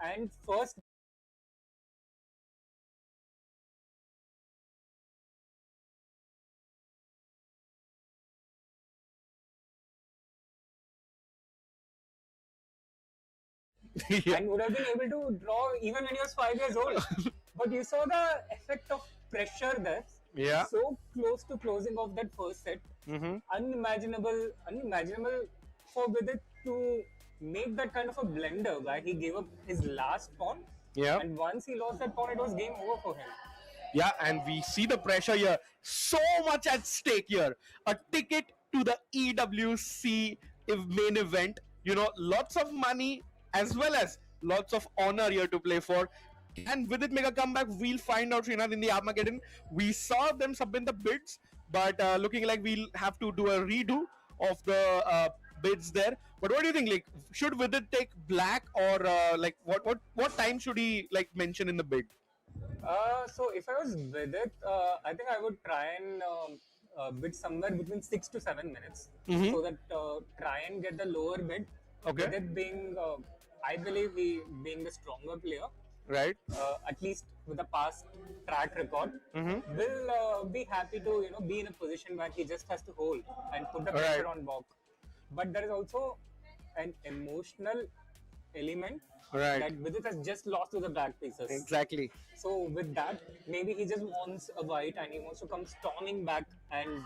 And first Yeah. and would have been able to draw even when he was 5 years old. But you saw the effect of pressure there. Yeah. So close to closing off that first set. Mm-hmm. Unimaginable for Vidit to make that kind of a blunder where he gave up his last pawn. Yeah. And once he lost that pawn, it was game over for him. Yeah, and we see the pressure here. So much at stake here. A ticket to the EWC main event. You know, lots of money as well as lots of honor here to play for. Can Vidit make a comeback? We'll find out, Srinath, in the Armageddon. We saw them submit the bids, but looking like we'll have to do a redo of the bids there. But what do you think? Like, should Vidit take black or like what time should he like mention in the bid? So if I was Vidit, I think I would try and bid somewhere between 6 to 7 minutes, Mm-hmm. so that try and get the lower bid. Okay. Vidit being, I believe he being the stronger player, Right. at least with the past track record, Mm-hmm. will be happy to be in a position where he just has to hold and put the Right. pressure on Bok. But there is also an emotional element Right. that Vidit has just lost to the black pieces. Exactly. So with that, maybe he just wants a white and he wants to come storming back and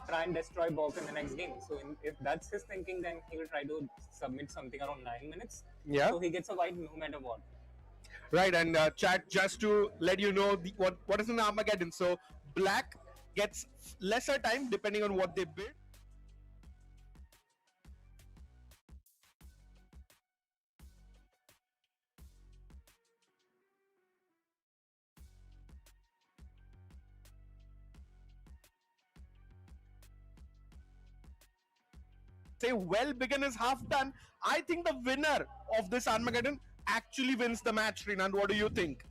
try and destroy Bok in the next game. So if that's his thinking, then he will try to submit something around 9 minutes. Yeah. So he gets a white no matter what. Right, and chat, just to let you know what is an Armageddon. So black gets lesser time depending on what they bid. Say well begin is half done. I think the winner of this Armageddon actually wins the match. Srinand, what do you think?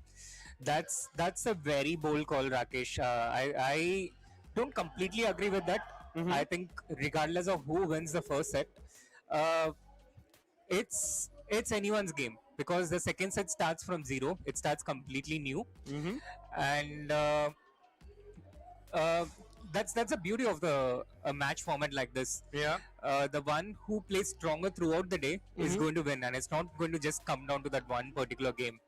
That's a very bold call, Rakesh. I don't completely agree with that. Mhm. I think regardless of who wins the first set, uh, it's anyone's game because the second set starts from zero. It starts completely new, Mm-hmm. and uh, that's the beauty of the a match format like this. Yeah. The one who plays stronger throughout the day is Mhm. going to win, and it's not going to just come down to that one particular game.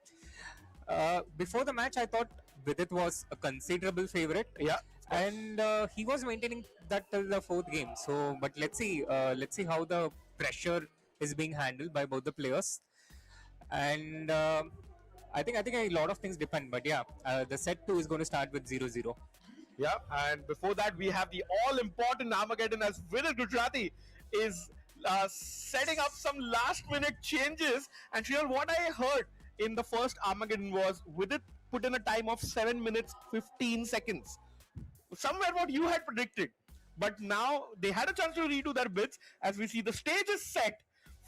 Before the match, I thought Vidit was a considerable favorite. Yeah. And he was maintaining that till the fourth game. So, but let's see how the pressure is being handled by both the players. And I think a lot of things depend. But yeah, the set two is going to start with 0-0. Yeah, and before that, we have the all-important Armageddon as Vidit Gujrathi is setting up some last-minute changes. And Shriyal, what I heard in the first Armageddon was Vidit put in a time of 7 minutes 15 seconds. Somewhere what you had predicted. But now they had a chance to redo their bids as we see the stage is set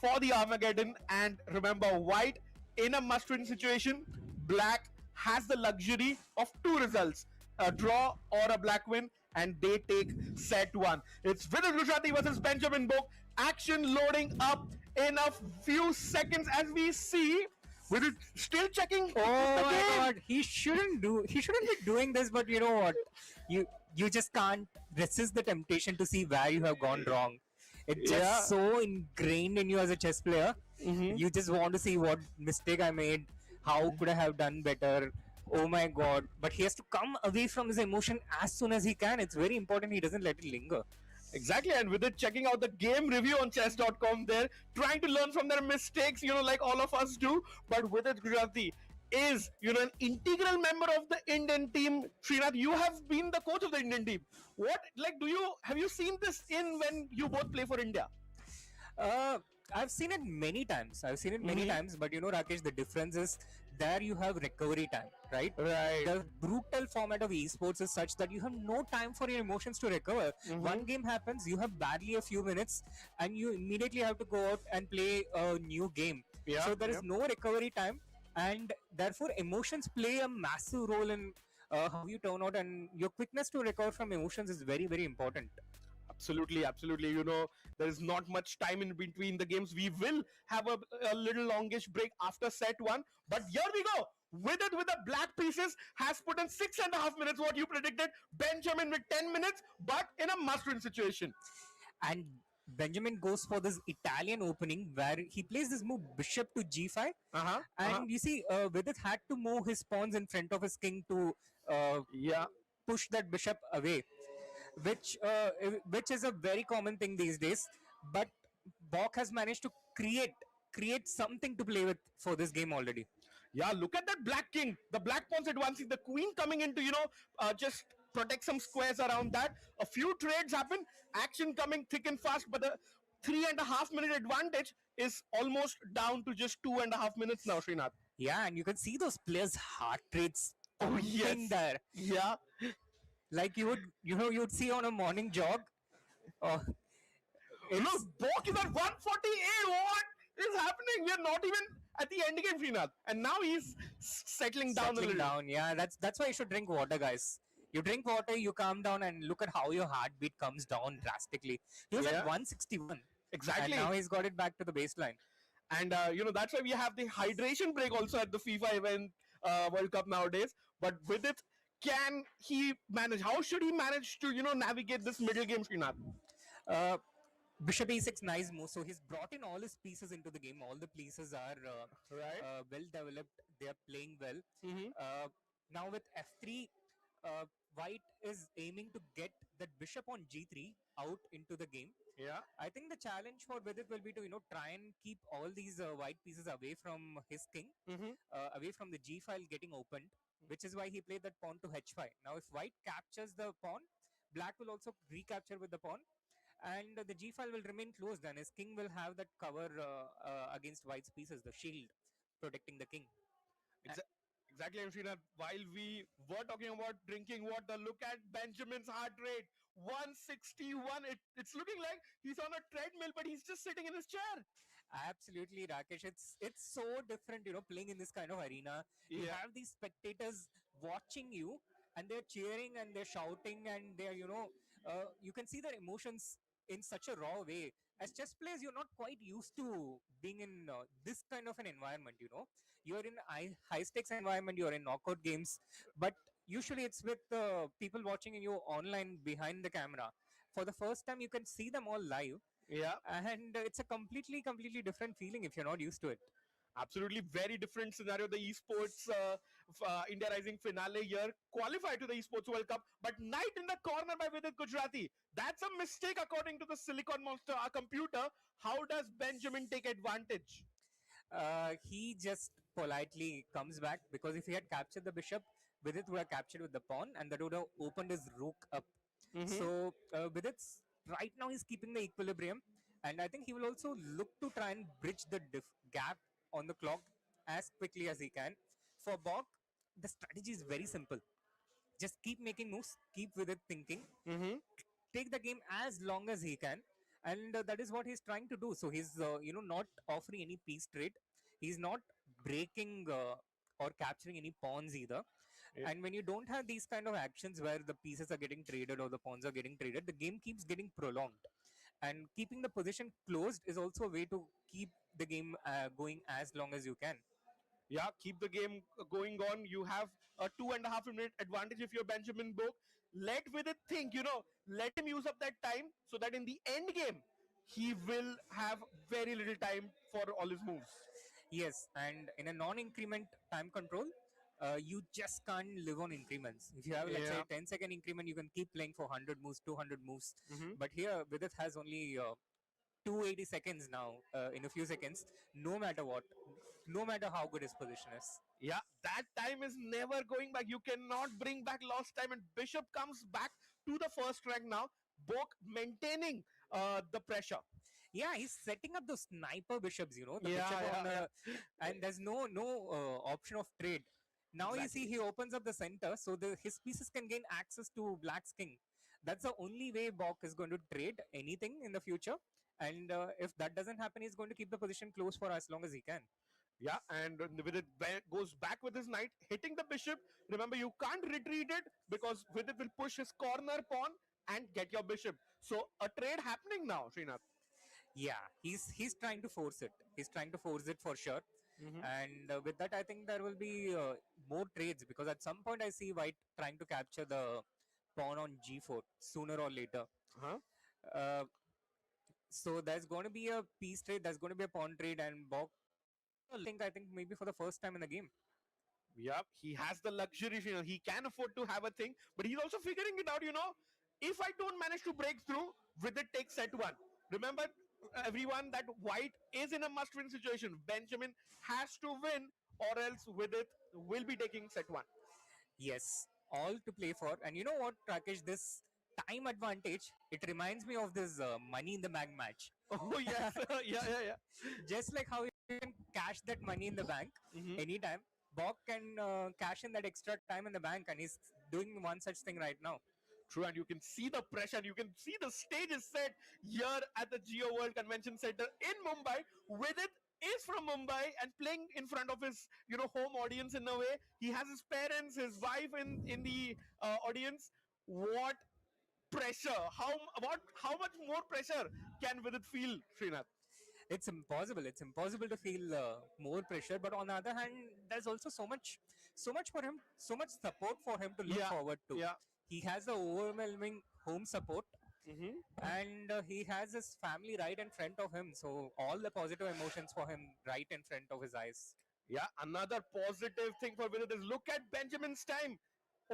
for the Armageddon. And remember, white in a must-win situation, black has the luxury of two results, a draw or a black win, and they take set one. It's Vidit Gujrathi versus Benjamin Bok. Action loading up in a few seconds as we see. Vidit still checking. Oh the my game. God, he shouldn't be doing this. But you know what? You just can't resist the temptation to see where you have gone wrong. It's just Yeah. so ingrained in you as a chess player. Mhm. You just want to see what mistake I made. How could I have done better? Oh my God! But he has to come away from his emotion as soon as he can. It's very important he doesn't let it linger. Exactly, and with it checking out the game review on chess.com there, trying to learn from their mistakes, like all of us do. But with it, Gujrathi is, an integral member of the Indian team. Srinath, you have been the coach of the Indian team. Have you seen this in when you both play for India? Uh, I've seen it many times. Mhm. But Rakesh, the difference is there you have recovery time, right? Right. The brutal format of esports is such that you have no time for your emotions to recover. Mhm. One game happens, you have barely a few minutes, and you immediately have to go out and play a new game. Yeah, So there is yeah. no recovery time, and therefore emotions play a massive role in how you turn out, and your quickness to recover from emotions is very, very important. Absolutely, absolutely. There is not much time in between the games. We will have a little longish break after set one. But here we go. With the black pieces has put in 6.5 minutes. What you predicted, Benjamin with 10 minutes, but in a must-win situation. And Benjamin goes for this Italian opening where he plays this move bishop to g5, Uh-huh. Uh-huh. and you see Vidit had to move his pawns in front of his king to Yeah. push that bishop away, which is a very common thing these days. But Bok has managed to create something to play with for this game already. Yeah, look at that black king. The black pawn's advancing. The queen coming in to, just protect some squares around that. A few trades happen. Action coming thick and fast, but the 3.5 minute advantage is almost down to just 2.5 minutes now, Srinath. Yeah, and you can see those players' heart rates Oh, pumping yes. there, Yeah. like you'd see on a morning jog. Uh, Look, it's Bok is at 148. What is happening? We are not even at the end game, Srinath. And now he's settling down a settling little. down. Yeah, that's why you should drink water, guys. You drink water, you calm down, and look at how your heartbeat comes down drastically. He was Yeah. at 161, Exactly. and now he's got it back to the baseline. And that's why we have the hydration break also at the FIFA event World Cup nowadays. But with it, can he manage? How should he manage to navigate this middle game, Srinath? Uh, Bishop e6, nice move. So he's brought in all his pieces into the game. All the pieces are Right. well developed. They are playing well. Mm-hmm. Now with f3, White is aiming to get that bishop on g3 out into the game. Yeah. I think the challenge for Vidit will be to try and keep all these white pieces away from his king, Mm-hmm. away from the g file getting opened, which is why he played that pawn to h5. Now if White captures the pawn, Black will also recapture with the pawn, and the g file will remain closed, and his king will have that cover against White's pieces, the shield protecting the king. Exactly, Srinath. While we were talking about drinking water, look at Benjamin's heart rate. 161. It's looking like he's on a treadmill, but he's just sitting in his chair. Absolutely, Rakesh. It's so different, playing in this kind of arena. You Yeah. have these spectators watching you, and they're cheering and they're shouting, and they're, you can see their emotions in such a raw way. As chess players, you're not quite used to being in this kind of an environment. You're in high stakes environment. You're in knockout games, but usually it's with people watching you online behind the camera. For the first time, you can see them all live, Yeah. and it's a completely different feeling if you're not used to it. Absolutely very different scenario. The esports India Rising finale here qualified to the Esports World Cup, but Knight in the corner by Vidit Gujrathi. That's a mistake according to the Silicon Monster, our computer. How does Benjamin take advantage? He just politely comes back, because if he had captured the bishop, Vidit would have captured with the pawn, and that would have opened his rook up. Mm-hmm. So Vidit's right now he's keeping the equilibrium, and I think he will also look to try and bridge the gap on the clock as quickly as he can. For Bok, the strategy is very simple. Just keep making moves, keep with it thinking, Mm-hmm. take the game as long as he can, and that is what he's trying to do. So he's not offering any piece trade. He's not breaking or capturing any pawns either. Yeah. And when you don't have these kind of actions where the pieces are getting traded or the pawns are getting traded, the game keeps getting prolonged, and keeping the position closed is also a way to keep the game going as long as you can. Yeah, keep the game going on. You have a 2.5 minute advantage if you're Benjamin Bok. Let with it think, let him use up that time so that in the end game, he will have very little time for all his moves. Yes, and in a non-increment time control, you just can't live on increments. If you have, let's say, Yeah. 10-second increment, you can keep playing for 100 moves, 200 moves. Mm-hmm. But here, Vidit has only 280 seconds now, in a few seconds, no matter what, no matter how good his position is. Yeah, that time is never going back. You cannot bring back lost time, and Bishop comes back to the first rank now. Bok maintaining the pressure. Yeah, he's setting up those sniper bishops, the Yeah, bishop on yeah, yeah. and there's no option of trade. Now you see Exactly. he opens up the center, so his pieces can gain access to Black's king. That's the only way Bok is going to trade anything in the future. And if that doesn't happen, he's going to keep the position close for as long as he can. Yeah, and with it goes back with his knight, hitting the bishop. Remember, you can't retreat it because with it will push his corner pawn. and get your bishop. So a trade happening now, Srinath. Yeah, he's trying to force it. He's trying to force it for sure. Mm-hmm. And with that, I think there will be more trades because at some point I see White trying to capture the pawn on g4 sooner or later. Huh? Uh, so there's going to be a piece trade. There's going to be a pawn trade, and Bok. I think maybe for the first time in the game. Yep, he has the luxury. He can afford to have a thing, but he's also figuring it out. If I don't manage to break through, with it takes set one. Remember, everyone, that White is in a must-win situation. Benjamin has to win, or else with it will be taking set one. Yes, all to play for. And you know what, Rakesh, this time advantage, it reminds me of this money in the bank match. Oh yes, yeah, yeah, yeah. Just like how you can cash that money in the bank Mm-hmm. anytime, Bok can cash in that extra time in the bank, and he's doing one such thing right now. True, and you can see the pressure. You can see the stage is set here at the Geo World Convention Center in Mumbai. With it is from Mumbai and playing in front of his home audience in a way. He has his parents, his wife in the audience. What pressure? How much more pressure can with it feel, Srinath? It's impossible. It's impossible to feel more pressure. But on the other hand, there's also so much for him, so much support for him to look Yeah, forward to. yeah. He has the overwhelming home support, Mm-hmm. and he has his family right in front of him. So all the positive emotions for him right in front of his eyes. Yeah, another positive thing for Vidit is look at Benjamin's time.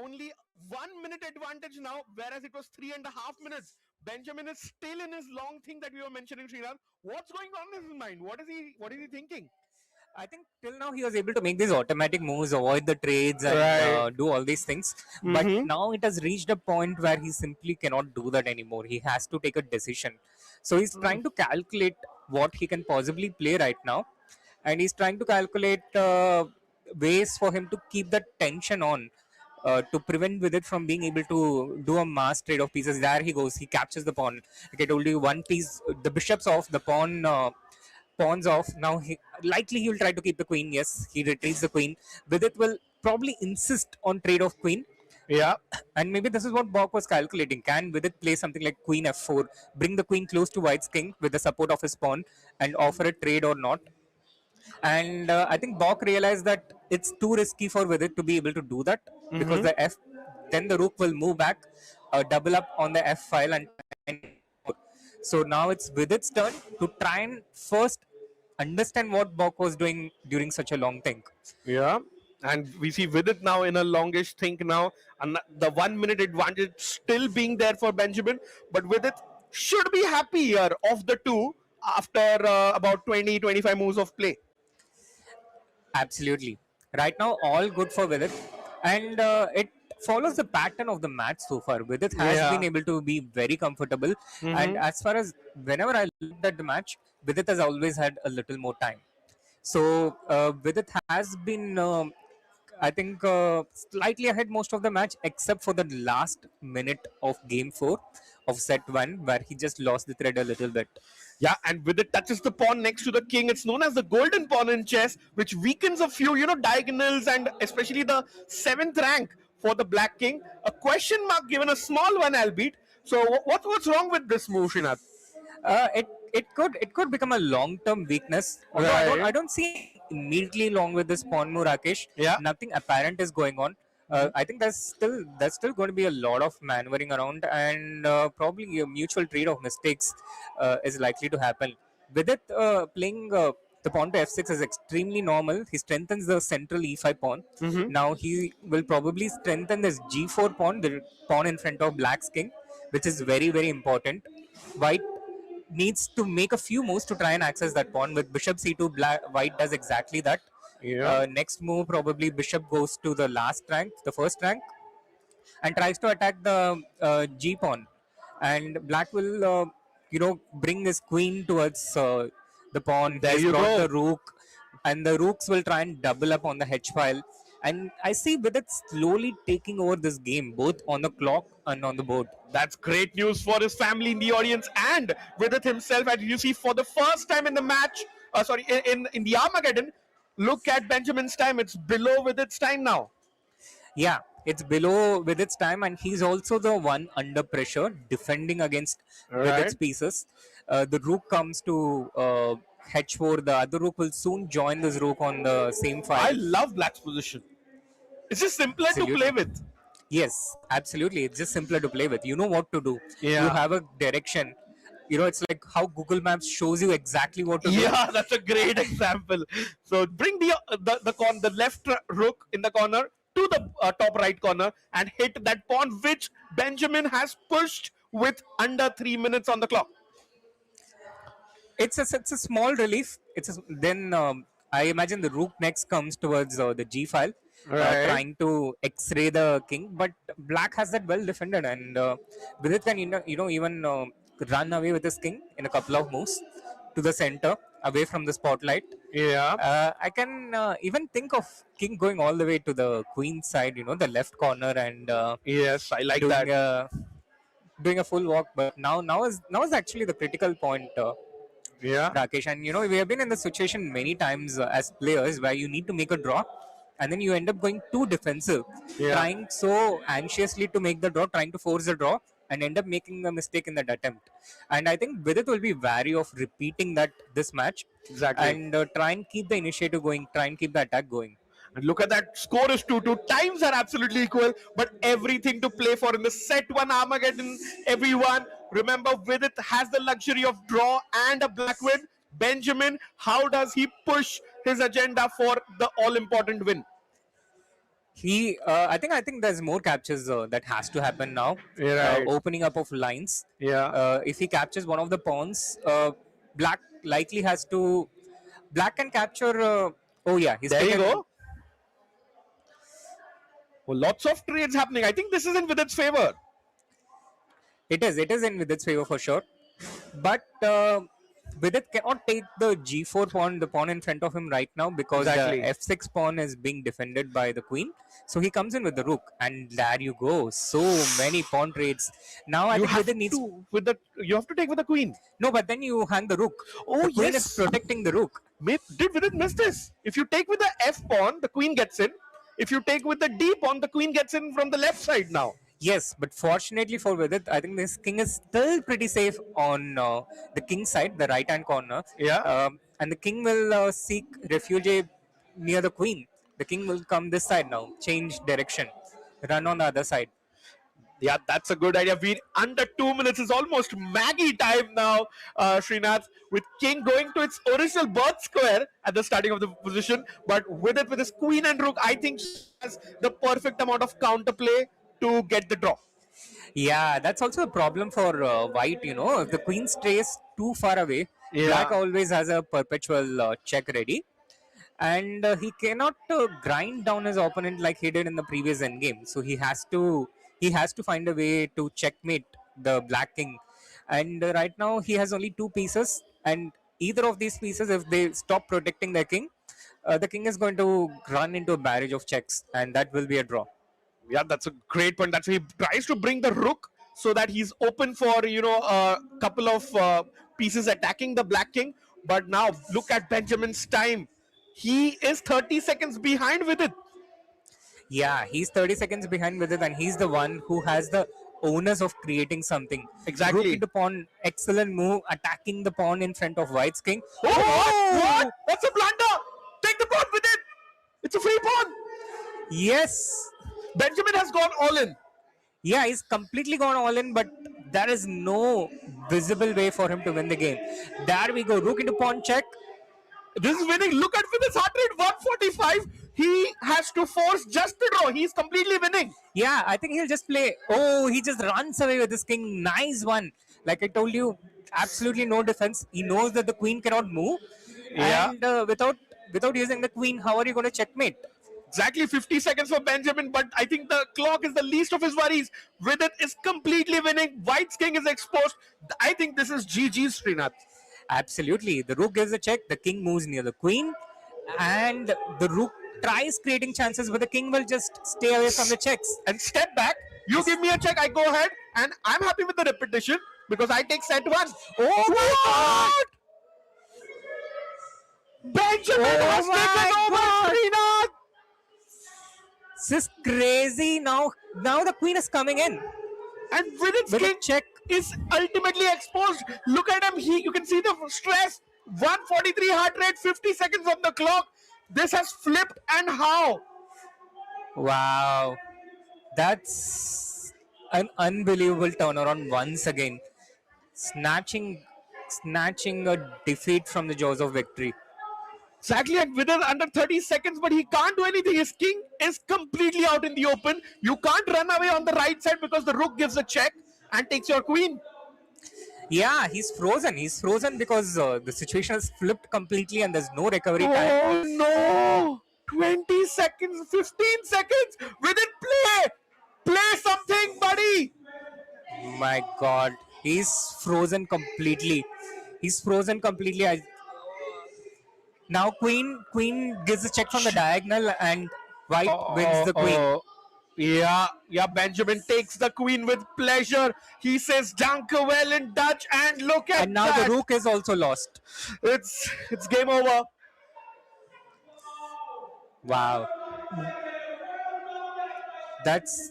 Only 1 minute advantage now, whereas it was 3.5 minutes. Benjamin is still in his long thing that we were mentioning, Sriram. What's going on in his mind? What is he thinking? I think till now he was able to make these automatic moves, avoid the trades, and Right. do all these things. But Mm-hmm. now it has reached a point where he simply cannot do that anymore. He has to take a decision. So he's trying to calculate what he can possibly play right now, and he's trying to calculate ways for him to keep that tension on. To prevent with it from being able to do a mass trade of pieces. There he goes. He captures the pawn. Like I told you, one piece, the bishop's off, the pawns off. Now he will try to keep the queen. Yes, he retrieves the queen. Vidit will probably insist on trade of queen. Yeah. And maybe this is what Bok was calculating. Can Vidit play something like queen f4, bring the queen close to White's king with the support of his pawn, and offer a trade or not? And I think Bok realized that it's too risky for Vidit to be able to do that because Mm-hmm. then the rook will move back, double up on the f file, and so now it's Vidit's turn to try and first understand what Bok was doing during such a long thing. Yeah. And we see Vidit now in a longish think now, and the 1 minute advantage still being there for Benjamin. But Vidit should be happy here of the two after about 20-25 moves of play. Absolutely. Right now, all good for Vidit. And it follows the pattern of the match so far. Vidit has been Yeah. able to be very comfortable. And Mm-hmm. as far as whenever I looked at the match, Vidit has always had a little more time. So Vidit has been, I think, slightly ahead most of the match, except for the last minute of game four of set one, where he just lost the thread a little bit. Yeah, and with it touches the pawn next to the king. It's known as the golden pawn in chess, which weakens a few, diagonals and especially the seventh rank for the black king. A question mark given a small one, albeit. So what's wrong with this move, Srinath? It could become a long term weakness. Although I Right. don't see immediately along with this pawn move, Rakesh. Yeah. Nothing apparent is going on. I think there's still going to be a lot of maneuvering around, and probably a mutual trade of mistakes is likely to happen. With it playing the pawn to f6 is extremely normal. He strengthens the central e5 pawn. Mm-hmm. Now he will probably strengthen this g4 pawn, the pawn in front of black's king, which is very very important. White needs to make a few moves to try and access that pawn. With bishop c2, white does exactly that. Yeah. Next move, probably bishop goes to the last rank, the first rank, and tries to attack the g pawn. And black will, bring his queen towards the pawn. He There has you brought the go. rook, and the rooks will try and double up on the h file. And I see with it slowly taking over this game, both on the clock and on the board. That's great news for his family in the audience and Vidit himself. As you see, for the first time in the match, sorry, in the Armageddon, look at Benjamin's time. It's below Vidit's time now. Yeah, it's below Vidit's time, and he's also the one under pressure defending against Vidit's Right. pieces. The rook comes to H4. The other rook will soon join this rook on the same I file. love Black's position. It's just simpler to play Absolutely. with. Yes, absolutely. It's just simpler to play with. You know what to do. You Yeah. have a direction. It's like how Google Maps shows you exactly what to do. Yeah, that's a great example. So bring the left rook in the corner to the top right corner and hit that pawn which Benjamin has pushed with under 3 minutes on the clock. It's a small relief. Then I imagine the rook next comes towards the G file, Right. trying to X-ray the king. But black has that well defended, and Vidit can even run away with his king in a couple of moves to the center, away from the spotlight. Yeah. I can even think of king going all the way to the queen side, the left corner, and Yes, I like doing that. doing a full walk. But now is actually the critical point. Yeah. Rakesh, and we have been in the situation many times as players where you need to make a draw, and then you end up going too defensive, Yeah. trying so anxiously to make the draw, trying to force the draw, and end up making a mistake in that attempt. And I think Vidit will be wary of repeating that this match, Exactly. and try and keep the initiative going, try and keep the attack going. And look at that, score is 2-2. Times are absolutely equal, but everything to play for in the set one Armageddon. Everyone, remember, Vidit has the luxury of draw and a black win. Benjamin, how does he push his agenda for the all-important win? I think there's more captures that has to happen now. Right. Opening up of lines. Yeah. If he captures one of the pawns, black likely has to. Black can capture. Oh yeah, he's There you taken. go. Well, lots of trades happening. I think this is in Vidit's favor. It is in Vidit's favor for sure, but Vidit cannot take the G4 pawn, the pawn in front of him right now, because Exactly. the F6 pawn is being defended by the queen. So he comes in with the rook, and there you go. So many pawn trades. Now I You think have Vidit needs. you have to take with the queen. No, but then you hang the rook. Oh, The queen yes. is protecting the rook. Did Vidit miss this? If you take with the F pawn, the queen gets in. If you take with the D pawn, the queen gets in from the left side now. Yes, but fortunately for Vidit, I think this king is still pretty safe on the king side, the right hand corner. Yeah. And the king will seek refuge near the queen. The king will come this side now, change direction, run on the other side. Yeah, that's a good idea. We under 2 minutes is almost Maggie time now, Srinath, with king going to its original birth square at the starting of the position. But with his queen and rook, I think he has the perfect amount of counterplay to get the draw. Yeah, that's also a problem for white. If the queen stays too far away, Yeah. black always has a perpetual check ready. And he cannot grind down his opponent like he did in the previous endgame. So he has to find a way to checkmate the black king. And right now he has only two pieces, and either of these pieces, if they stop protecting their king, the king is going to run into a barrage of checks, and that will be a draw. Yeah, that's a great point. That's why he tries to bring the rook so that he's open for a couple of pieces attacking the black king. But now look at Benjamin's time. He is 30 seconds behind with it. Yeah, he's 30 seconds behind with it, and he's the one who has the onus of creating something. Exactly. Rook into pawn, excellent move, attacking the pawn in front of white's king. Oh, what? That's a blunder. Take the pawn with it. It's a free pawn. Yes. Benjamin has gone all in. Yeah, he's completely gone all in, but there is no visible way for him to win the game. There we go. Rook into pawn check. This is winning. Look at Vidit's heart rate, 145. He has to force just the draw. He's completely winning. Yeah, I think he'll just play. Oh, he just runs away with this king. Nice one. Like I told you, absolutely no defense. He knows that the queen cannot move. Yeah. And without using the queen, how are you going to checkmate? Exactly 50 seconds for Benjamin, but I think the clock is the least of his worries. Vidit is completely winning. White's king is exposed. I think this is GG's, Srinath. Absolutely. The rook gives a check. The king moves near the queen. And the rook tries creating chances, but the king will just stay away from the checks. And step back. You give me a check, I go ahead. And I'm happy with the repetition because I take set one. Oh my God! Benjamin has taken over, Srinath! This is crazy. Now the queen is coming in And Vidit's with a king check. is ultimately exposed. Look at him. You can see the stress. 143 heart rate, 50 seconds on the clock. This has flipped, and how? Wow, that's an unbelievable turnaround once again. Snatching, snatching a defeat from the jaws of victory. Exactly, and within under 30 seconds, but he can't do anything. His king is completely out in the open. You can't run away on the right side because the rook gives a check and takes your queen. Yeah, he's frozen. He's frozen because the situation has flipped completely and there's no recovery time. Oh no! 20 seconds, 15 seconds. Within play! Play something, buddy! My God, he's frozen completely. He's frozen completely. Now queen gives a check from the diagonal and white wins the queen. Yeah, Benjamin takes the queen with pleasure. He says danke well in Dutch, and look at And now that. the rook is also lost. It's game over. Wow. That's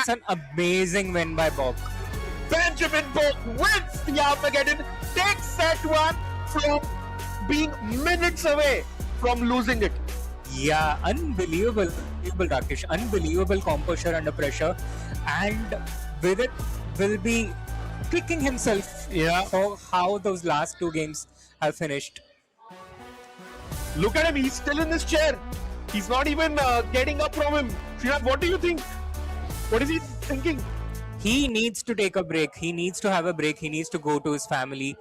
an amazing win by Bok. Benjamin Bok wins the Armageddon, takes set one from being minutes away from losing it. Yeah, unbelievable, Rakesh. Unbelievable composure under pressure, and with it will be kicking himself for how those last two games have finished. Look at him, he's still in this chair. He's not even getting up from him. Srinath, what do you think? What is he thinking? He needs to take a break. He needs to have a break. He needs to go to his family.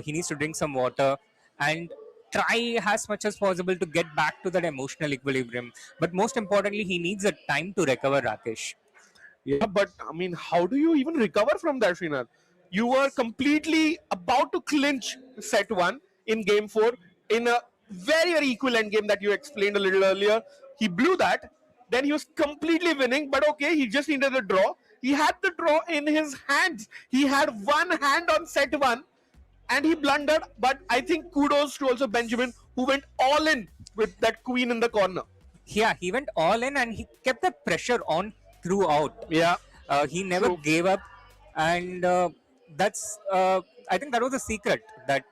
He needs to drink some water and try as much as possible to get back to that emotional equilibrium. But most importantly, he needs a time to recover, Rakesh. Yeah, but I mean, how do you even recover from that, Srinath? You were completely about to clinch set one in game four in a very, very equal end game that you explained a little earlier. He blew that. Then he was completely winning, but okay, he just needed a draw. He had the draw in his hands. He had one hand on set one and he blundered. But I think kudos to also Benjamin, who went all in with that queen in the corner. Yeah, he went all in and he kept the pressure on throughout. Yeah. He never gave up, and that's I think that was the secret that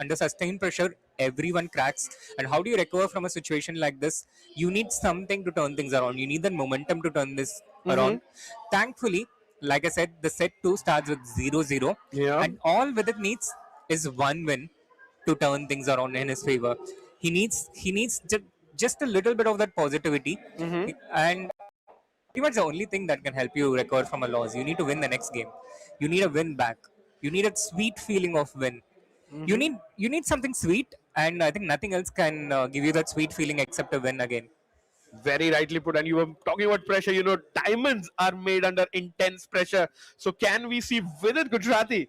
under sustained pressure everyone cracks. And how do you recover from a situation like this? You need something to turn things around. You need the momentum to turn this around. Thankfully, like I said, the set 2 starts with 0-0, and all with it needs is one win to turn things around in his favor. He needs just a little bit of that positivity, and pretty much the only thing that can help you recover from a loss. You need to win the next game. You need a win back. You need a sweet feeling of win. You need something sweet, and I think nothing else can give you that sweet feeling except a win again. Very rightly put. And you were talking about pressure. You know, diamonds are made under intense pressure. So can we see Vidit Gujrathi,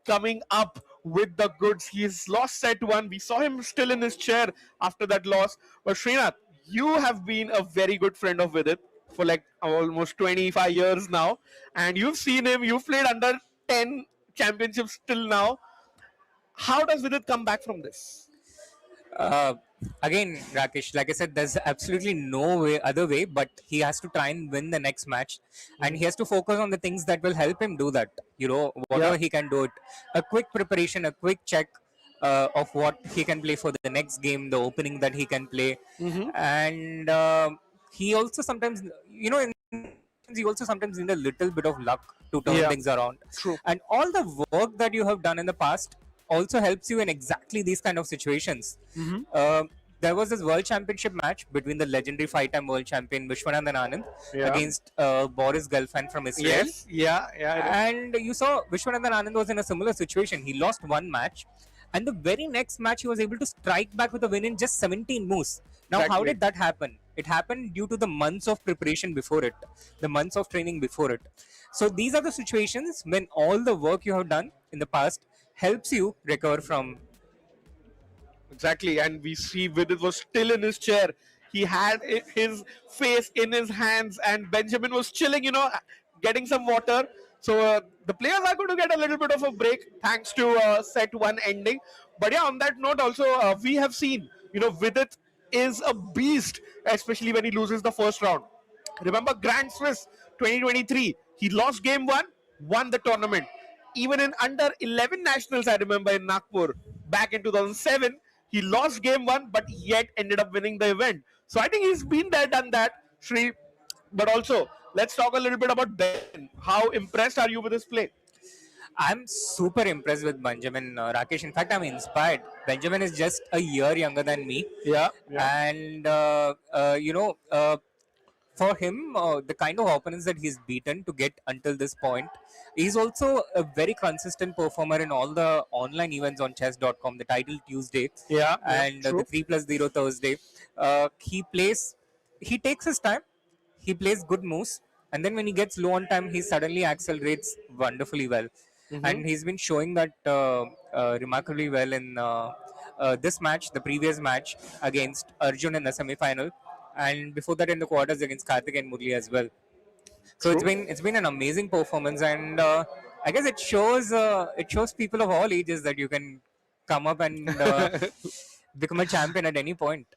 coming up with the goods? He's lost set one. We saw him still in his chair after that loss. But Srinath, you have been a very good friend of Vidit for like almost 25 years now. And you've seen him. You've played under 10 championships till now. How does Vidit come back from this? Uh, Again, Rakesh, like I said, there's absolutely no other way, but he has to try and win the next match, and he has to focus on the things that will help him do that. Whatever he can do it. A quick preparation, a quick check of what he can play for the next game, the opening that he can play, and he also sometimes, he also sometimes need a little bit of luck to turn things around. True. And all the work that you have done in the past also helps you in exactly these kind of situations. There was this World Championship match between the legendary five-time world champion Vishwanathan Anand against Boris Gelfand from Israel. Yes, yeah. And you saw Vishwanathan Anand was in a similar situation. He lost one match, and the very next match he was able to strike back with a win in just 17 moves. Now, how did that happen? It happened due to the months of preparation before it, the months of training before it. So these are the situations when all the work you have done in the past helps you recover from. Exactly, and we see Vidit was still in his chair. He had his face in his hands, and Benjamin was chilling, getting some water. So the players are going to get a little bit of a break thanks to set one ending. But yeah, on that note, also we have seen, Vidit is a beast, especially when he loses the first round. Remember Grand Swiss 2023? He lost game one, won the tournament. Even in under 11 nationals, I remember in Nagpur back in 2007, he lost game one, but yet ended up winning the event. So I think he's been there, done that, Shri. But also, let's talk a little bit about Ben. How impressed are you with his play? I'm super impressed with Benjamin, Rakesh. In fact, I'm inspired. Benjamin is just a year younger than me, Yeah, yeah. and for him, the kind of opponents that he's beaten to get until this point, he's also a very consistent performer in all the online events on chess.com, the title Tuesday Yeah, yeah, and the true. 3 plus 0 Thursday. He takes his time, he plays good moves, and then when he gets low on time, he suddenly accelerates wonderfully well. Mm-hmm. And he's been showing that remarkably well in this match, the previous match against Arjun in the semi final, and before that in the quarters against Karthik and Murli as well. So True. it's been an amazing performance, and I guess it shows people of all ages that you can come up and become a champion at any point.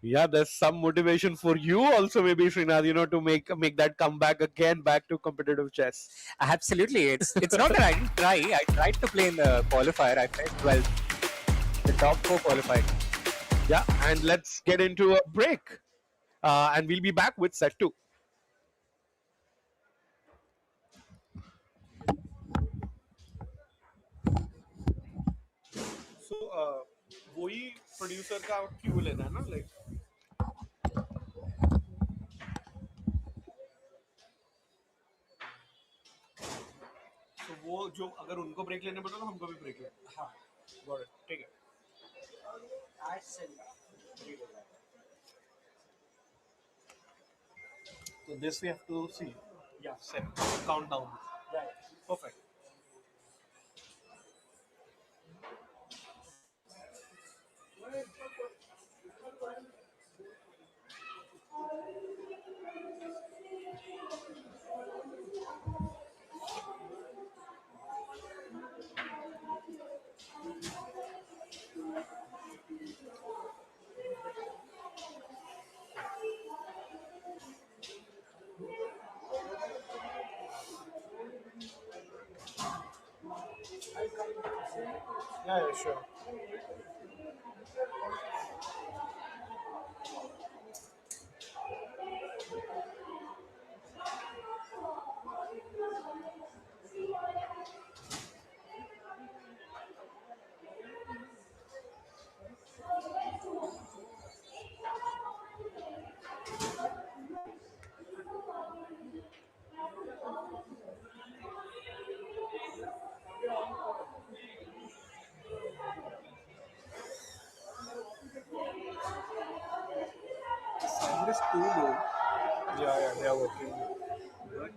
Yeah, there's some motivation for you also, maybe Srinath, to make that comeback again back to competitive chess. Absolutely, it's not that I didn't try. I tried to play in the qualifier. I finished 12th, the top four qualified. Yeah, and let's get into a break, and we'll be back with set two. So, वही producer का क्यों लेना है ना, like तो वो जो अगर उनको ब्रेक लेने बोलो तो हमको भी ब्रेक लेना. हाँ, got it. ठीक है. So this we have to see. Yeah, set countdown. Right. Perfect. Yeah, yeah, sure. Sound is too low. Yeah, yeah, they are working. But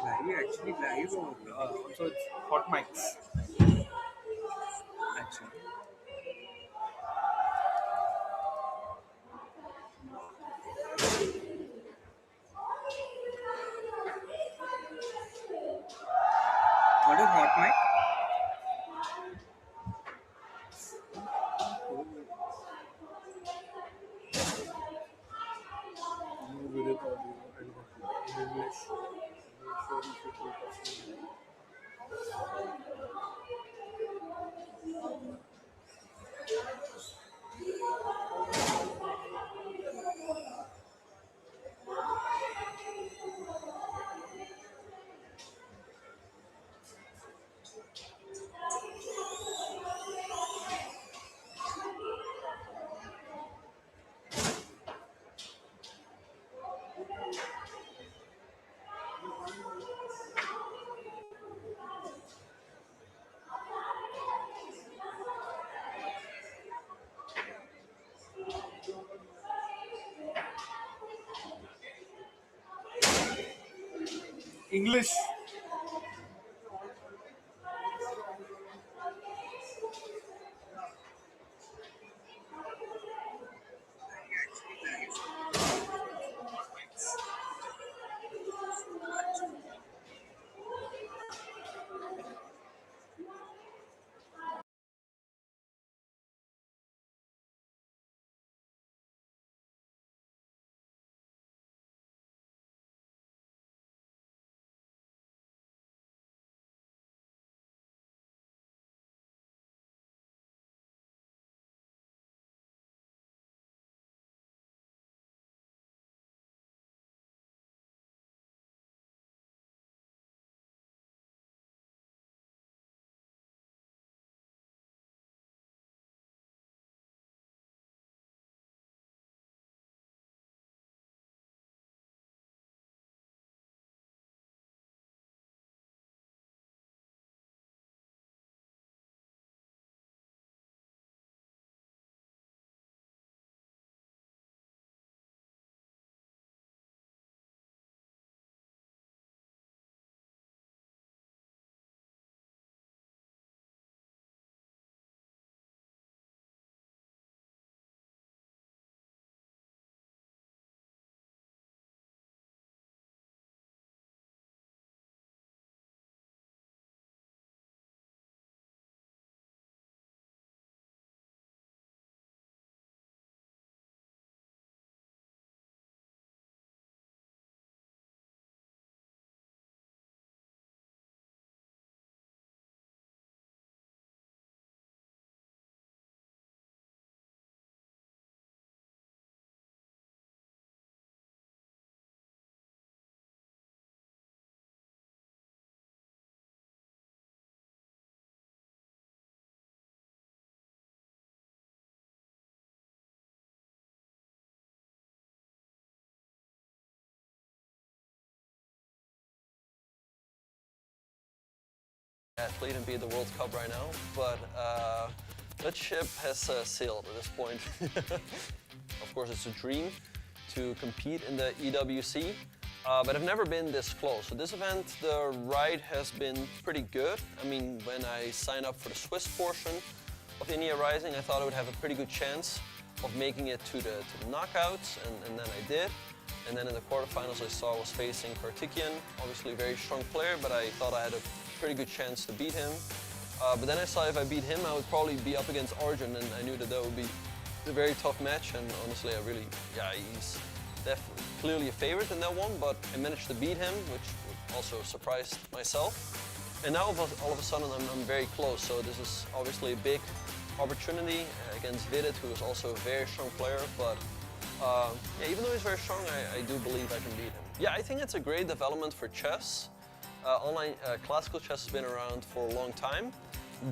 are you actually live or also it's hot mics? Actually. What is hot mic? Vidit audio and in English. I'm sure you should be possible. English. athlete and be at the World Cup right now, but that ship has sailed at this point. Of course, it's a dream to compete in the EWC, but I've never been this close. So this event, the ride has been pretty good. I mean, when I signed up for the Swiss portion of India Rising, I thought I would have a pretty good chance of making it to the knockouts, and then I did. And then in the quarterfinals, I saw I was facing Kartikian, obviously a very strong player, but I thought I had a pretty good chance to beat him. But then I saw if I beat him, I would probably be up against Arjun, and I knew that that would be a very tough match. And honestly, he's definitely clearly a favorite in that one, but I managed to beat him, which also surprised myself. And now all of a sudden, I'm very close. So this is obviously a big opportunity against Vidit, who is also a very strong player, but yeah, even though he's very strong, I do believe I can beat him. Yeah, I think it's a great development for chess. Online classical chess has been around for a long time,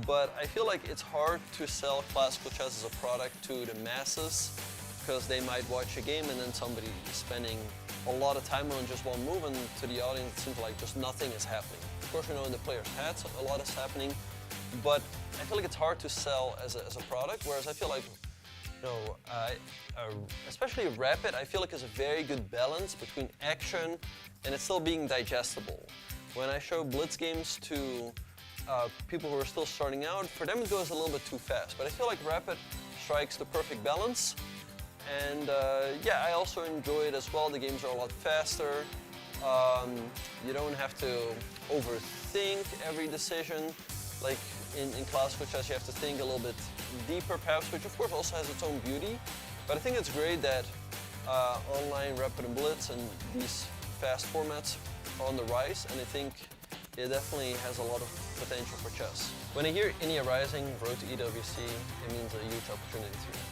but I feel like it's hard to sell classical chess as a product to the masses, because they might watch a game and then somebody is spending a lot of time on just one move, and to the audience it seems like just nothing is happening. Of course, we know in the player's heads a lot is happening, but I feel like it's hard to sell as a product, whereas I feel like, you know, especially Rapid, I feel like is a very good balance between action and it's still being digestible. When I show Blitz games to people who are still starting out, for them it goes a little bit too fast. But I feel like Rapid strikes the perfect balance. And yeah, I also enjoy it as well. The games are a lot faster. You don't have to overthink every decision. Like in classical chess, you have to think a little bit deeper perhaps, which of course also has its own beauty. But I think it's great that online Rapid and Blitz and these fast formats are on the rise, and I think it definitely has a lot of potential for chess. When I hear India Rising, Road to EWC, it means a huge opportunity to me.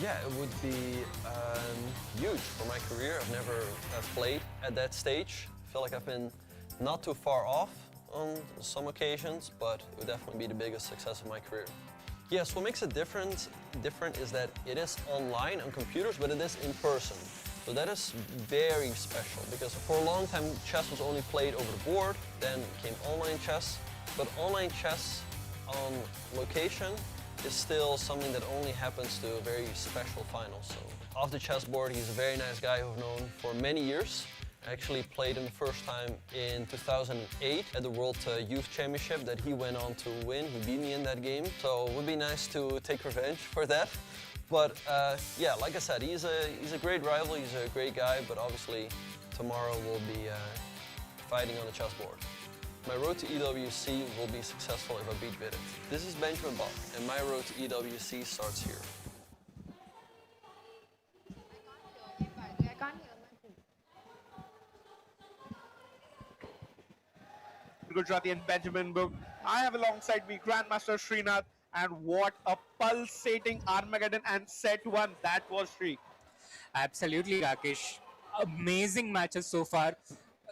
Yeah, it would be huge for my career. I've never played at that stage. I feel like I've been not too far off on some occasions, but it would definitely be the biggest success of my career. Yes, what makes it different is that it is online on computers, but it is in person. So that is very special, because for a long time chess was only played over the board, then came online chess. But online chess on location is still something that only happens to a very special final. So off the chessboard, he's a very nice guy who I've known for many years. I actually played him the first time in 2008 at the World Youth Championship that he went on to win. He beat me in that game, so it would be nice to take revenge for that. But yeah, like I said, he's a great rival, he's a great guy, but obviously tomorrow we'll be fighting on the chessboard. My road to EWC will be successful if I beat Vidit. This is Benjamin Bok, and my road to EWC starts here. I can't hear Gujrathi and Benjamin Bok. I have alongside me Grandmaster Srinath, and what a pulsating Armageddon and set one that was, Sri. Absolutely, Rakesh. Amazing matches so far.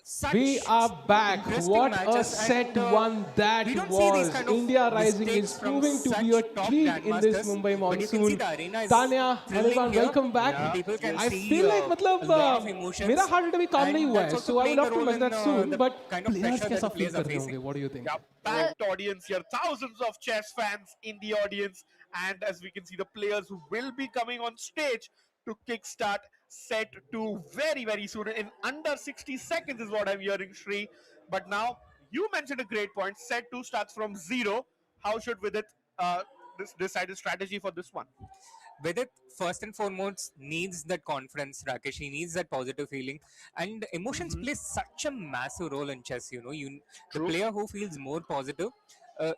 Such We are back. interesting What a matches, set and, one that we don't see these was. kind of India Rising mistakes is from proving to be a such top treat in this grandmasters, Mumbai but you can see monsoon. the arena is Tanya, thrilling everyone, here. welcome back. Yeah. People can I see feel like a मतलब lot of emotions, मेरा heart अभी काम and नहीं हुआ that's है, also so I playing will a have to role match in, that soon. the But kind of players pressure कैसा that the feel players are कर रहे होंगे? facing. What do you think? Yeah, packed audience here, thousands of chess fans in the audience, and as we can see, the players who will be coming on stage to kickstart set 2 very, very soon. In under 60 seconds is what I'm hearing, Shri. But now, you mentioned a great point. Set 2 starts from 0. How should Vidit decide a strategy for this one? Vidit, first and foremost, needs that confidence, Rakesh. He needs that positive feeling. And emotions play such a massive role in chess. You know, the True. player who feels more positive,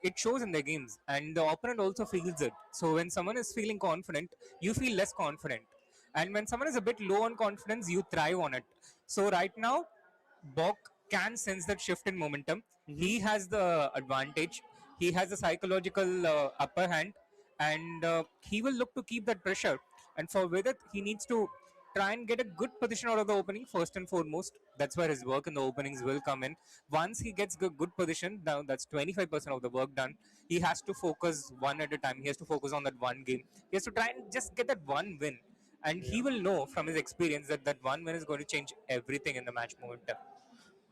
it shows in their games. And the opponent also feels it. So when someone is feeling confident, you feel less confident. And when someone is a bit low on confidence, you thrive on it. So right now, Bok can sense that shift in momentum. He has the advantage. He has the psychological upper hand, and he will look to keep that pressure. And for Vidit, he needs to try and get a good position out of the opening first and foremost. That's where his work in the openings will come in. Once he gets a good position, now that's 25% of the work done. He has to focus one at a time. He has to focus on that one game. He has to try and just get that one win. And he will know from his experience that that one win is going to change everything in the match momentum.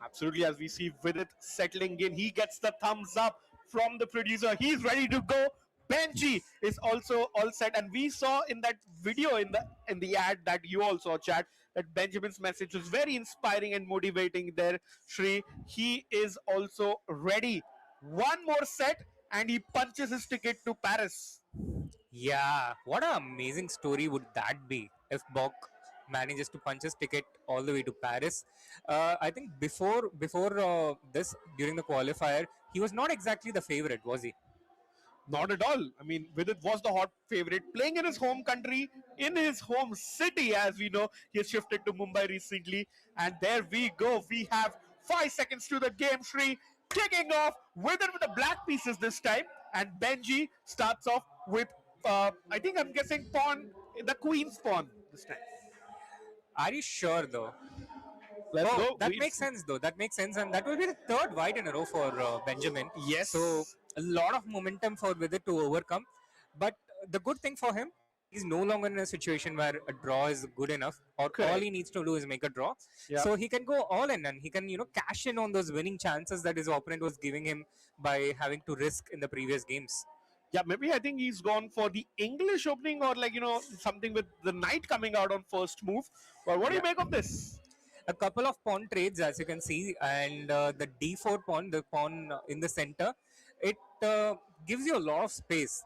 Absolutely, as we see Vidit settling in, he gets the thumbs up from the producer. He's ready to go. Benji is also all set, and we saw in that video in the ad that you also chat that Benjamin's message was very inspiring and motivating there. Shri, he is also ready. One more set, and he punches his ticket to Paris. Yeah, what an amazing story would that be if Bok manages to punch his ticket all the way to Paris. I think before this, during the qualifier, he was not exactly the favorite, was he? Not at all. I mean, Vidit was the hot favorite, playing in his home country, in his home city, as we know. He has shifted to Mumbai recently. And there we go. We have 5 seconds to the game. Shri kicking off Vidit with the black pieces this time. And Benji starts off with, I think I'm guessing pawn, the queen's pawn this time. Are you sure though? Let's go. That makes sense though. That makes sense, and that will be the third white in a row for Benjamin. Yes. So a lot of momentum for Vidit to overcome. But the good thing for him, he's no longer in a situation where a draw is good enough, or Correct. all he needs to do is make a draw. Yeah. So he can go all in, and he can cash in on those winning chances that his opponent was giving him by having to risk in the previous games. Yeah, maybe I think he's gone for the English opening, or something with the knight coming out on first move. But what do you make of this? A couple of pawn trades, as you can see, and the d4 pawn, the pawn in the center, it gives you a lot of space.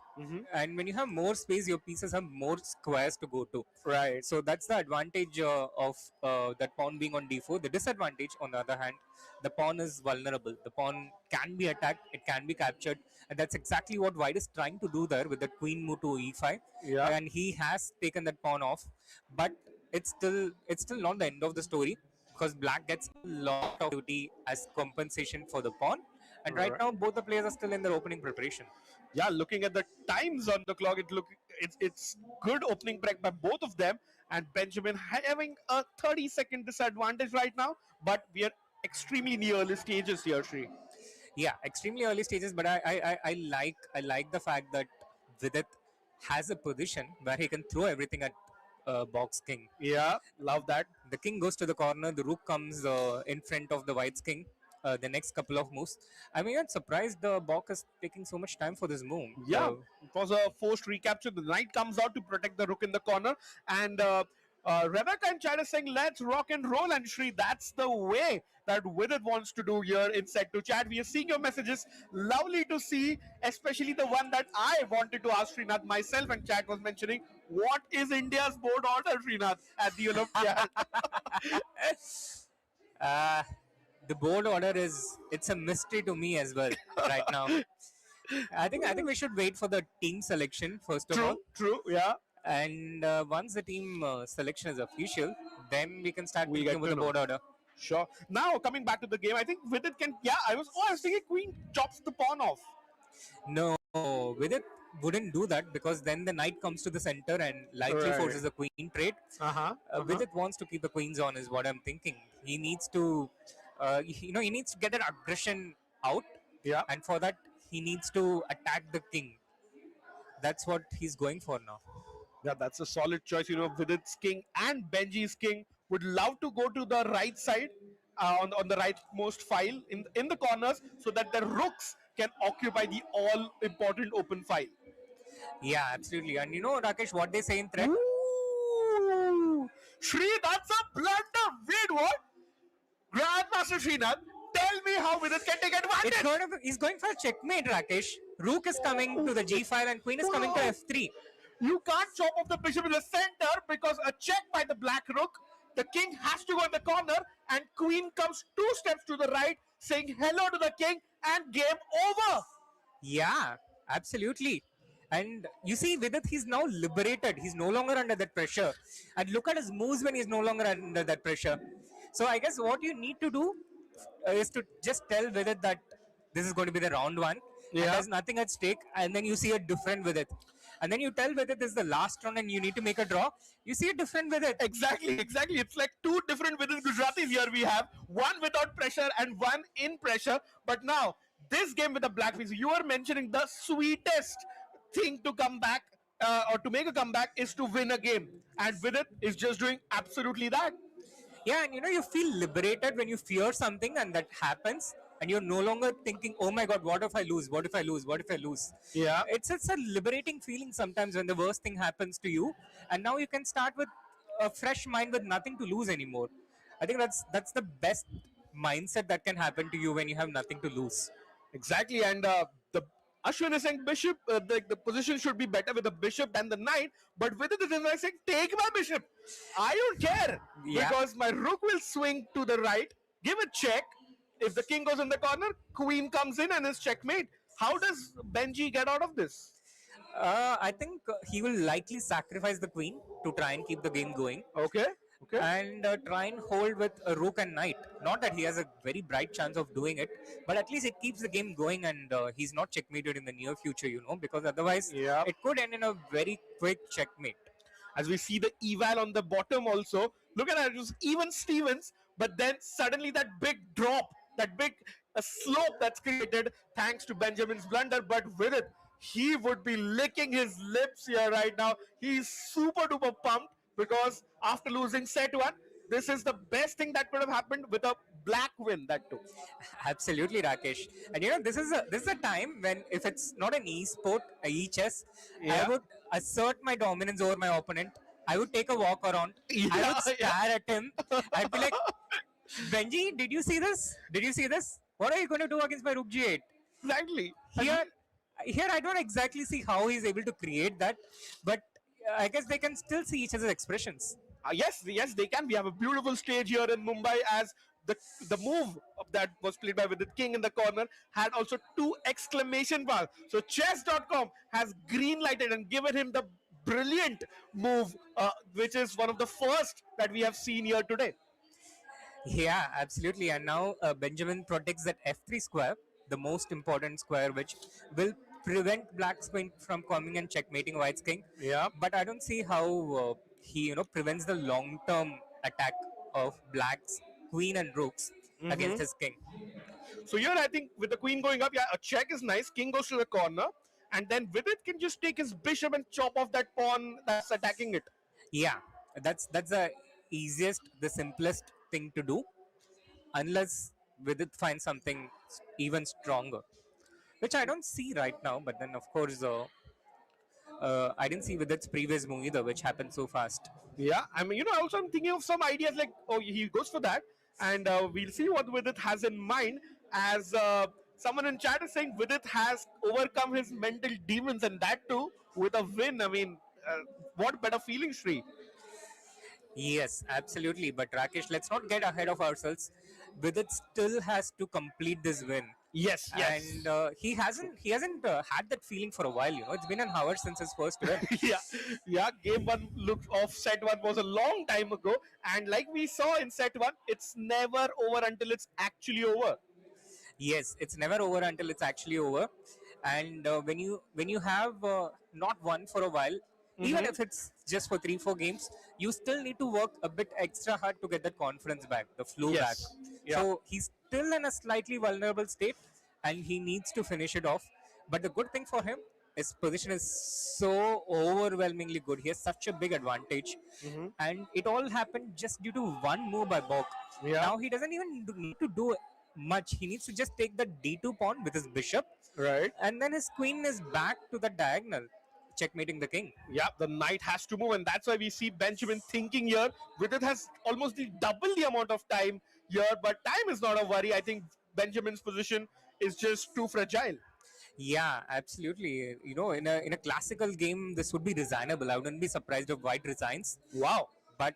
And when you have more space, your pieces have more squares to go to. Right. So that's the advantage of that pawn being on d4. The disadvantage, on the other hand, the pawn is vulnerable. The pawn can be attacked, it can be captured, and that's exactly what White is trying to do there with the queen move to e5. Yeah. And he has taken that pawn off, but it's still not the end of the story, because Black gets a lot of duty as compensation for the pawn. And right now, both the players are still in their opening preparation. Yeah, looking at the times on the clock, it's good opening break by both of them, and Benjamin having a 30-second disadvantage right now, but we are extremely in the early stages here, Shri. Yeah, extremely early stages, but I like the fact that Vidit has a position where he can throw everything at Bok's king. Yeah, love that. The king goes to the corner, the rook comes in front of the White's king. The next couple of moves. I mean, I'm surprised the Bok is taking so much time for this move. Yeah, it was a forced recapture. The knight comes out to protect the rook in the corner, and Rebecca and Chad is saying, let's rock and roll. And Shri, that's the way that Vidit wants to do here in set 2. Chad, we are seeing your messages. Lovely to see, especially the one that I wanted to ask Srinath myself, and Chad was mentioning, what is India's board order, Srinath, at the Olympiad? The board order it's a mystery to me as well right now. I think we should wait for the team selection first of all. True, yeah. And once the team selection is official, then we can start thinking about the board order. Sure. Now coming back to the game, I think Vidit can. Yeah, I was thinking Queen chops the pawn off. No, Vidit wouldn't do that, because then the knight comes to the center and likely forces the queen trade. Vidit wants to keep the queens on, is what I'm thinking. He needs to. He needs to get that aggression out. Yeah. And for that, he needs to attack the king. That's what he's going for now. Yeah, that's a solid choice. Vidit's king and Benji's king would love to go to the right side, on the rightmost file in the corners, so that the rooks can occupy the all-important open file. Yeah, absolutely. And Rakesh, what they say in threat? Ooh. Shri, that's a blunder. Wait, what? Grandmaster Srinath, tell me how Vidit can take advantage. He's going for a checkmate, Rakesh. Rook is coming to the g file and queen is coming to f3. You can't chop off the bishop in the center, because a check by the black rook. The king has to go in the corner, and queen comes 2 steps to the right, saying hello to the king, and game over. Yeah, absolutely. And you see, Vidit, he's now liberated. He's no longer under that pressure. And look at his moves when he's no longer under that pressure. So I guess what you need to do is to just tell Vidit that this is going to be the round one. Yeah. And there's nothing at stake. And then you see a different Vidit. And then you tell Vidit this is the last round and you need to make a draw. You see a different Vidit. Exactly. It's like 2 different Vidit Gujrathis here we have. One without pressure and one in pressure. But now, this game with the black piece, you are mentioning the sweetest thing to come back or to make a comeback is to win a game. And Vidit is just doing absolutely that. Yeah, and you feel liberated when you fear something and that happens. and you're no longer thinking, oh my god, what if I lose? What if I lose? What if I lose? Yeah. It's a liberating feeling sometimes when the worst thing happens to you, and now you can start with a fresh mind with nothing to lose anymore. I think that's the best mindset that can happen to you when you have nothing to lose. Exactly, and the Ashwin is saying bishop, the position should be better with the bishop than the knight, but with it, it is like saying, take my bishop. I don't care, Yeah. because my rook will swing to the right, give a check. If the king goes in the corner, queen comes in and is checkmate. How does Benji get out of this? I think he will likely sacrifice the queen to try and keep the game going, Okay, okay. and try and hold with a rook and knight. Not that he has a very bright chance of doing it, but at least it keeps the game going, and he's not checkmated in the near future, because otherwise Yeah. it could end in a very quick checkmate. As we see the eval on the bottom also. Look at that, it was even Stevens, but then suddenly that big drop, that big slope that's created thanks to Benjamin's blunder. But with it, he would be licking his lips here right now. He's super duper pumped because after losing set one, this is the best thing that could have happened with a black win, that too. Absolutely, Rakesh. And this is a time when, if it's not an e-sport, a e-chess, Yeah. I would assert my dominance over my opponent. I would take a walk around. I Yeah, would stare at him. I'd be like, Benji, did you see this? Did you see this? What are you going to do against my Rook G8? Exactly. Here, here I don't exactly see how he's able to create that, but I guess they can still see each other's expressions. Yes, they can. We have a beautiful stage here in Mumbai as the move that was played by Vidit King in the corner had also two exclamation marks. So chess.com has green lighted and given him the brilliant move, which is one of the first that we have seen here today. Yeah, absolutely. And now Benjamin protects that f3 square, the most important square, which will prevent Black's queen from coming and checkmating White's king. Yeah. But I don't see how he prevents the long-term attack of Black's queen and rooks against his king. So here I think with the queen going up, yeah, a check is nice. King goes to the corner, and then Vidit can just take his bishop and chop off that pawn that's attacking it. Yeah, that's the easiest, the simplest thing to do, unless Vidit finds something even stronger, which I don't see right now. But then, of course, I didn't see Vidit's previous move either, which happened so fast. Yeah, I mean, also I'm thinking of some ideas like, oh, he goes for that, and we'll see what Vidit has in mind. As someone in chat is saying, Vidit has overcome his mental demons, and that too with a win. I mean, what better feeling, Sri? Yes, absolutely. But Rakesh, let's not get ahead of ourselves. Vidit still has to complete this win. Yes, And he hasn't had that feeling for a while. It's been an hour since his first win. yeah. Game one looked off. Set one was a long time ago, and like we saw in set one, it's never over until it's actually over. Yes, it's never over until it's actually over. And when you have not won for a while, even if it's just for 3-4 games, you still need to work a bit extra hard to get that confidence back, the flow Yes. back. Yeah. So he's still in a slightly vulnerable state, and he needs to finish it off. But the good thing for him, his position is so overwhelmingly good. He has such a big advantage, and it all happened just due to one move by Bok. Yeah. Now he doesn't even need to do much. He needs to just take the d2 pawn with his bishop, Right. and then his queen is back to the diagonal, checkmating the king. Yeah, the knight has to move, and that's why we see Benjamin thinking here. Vidit has almost double the amount of time here, but time is not a worry. I think Benjamin's position is just too fragile. Yeah, absolutely. In a classical game, this would be resignable. I wouldn't be surprised if White resigns. Wow. But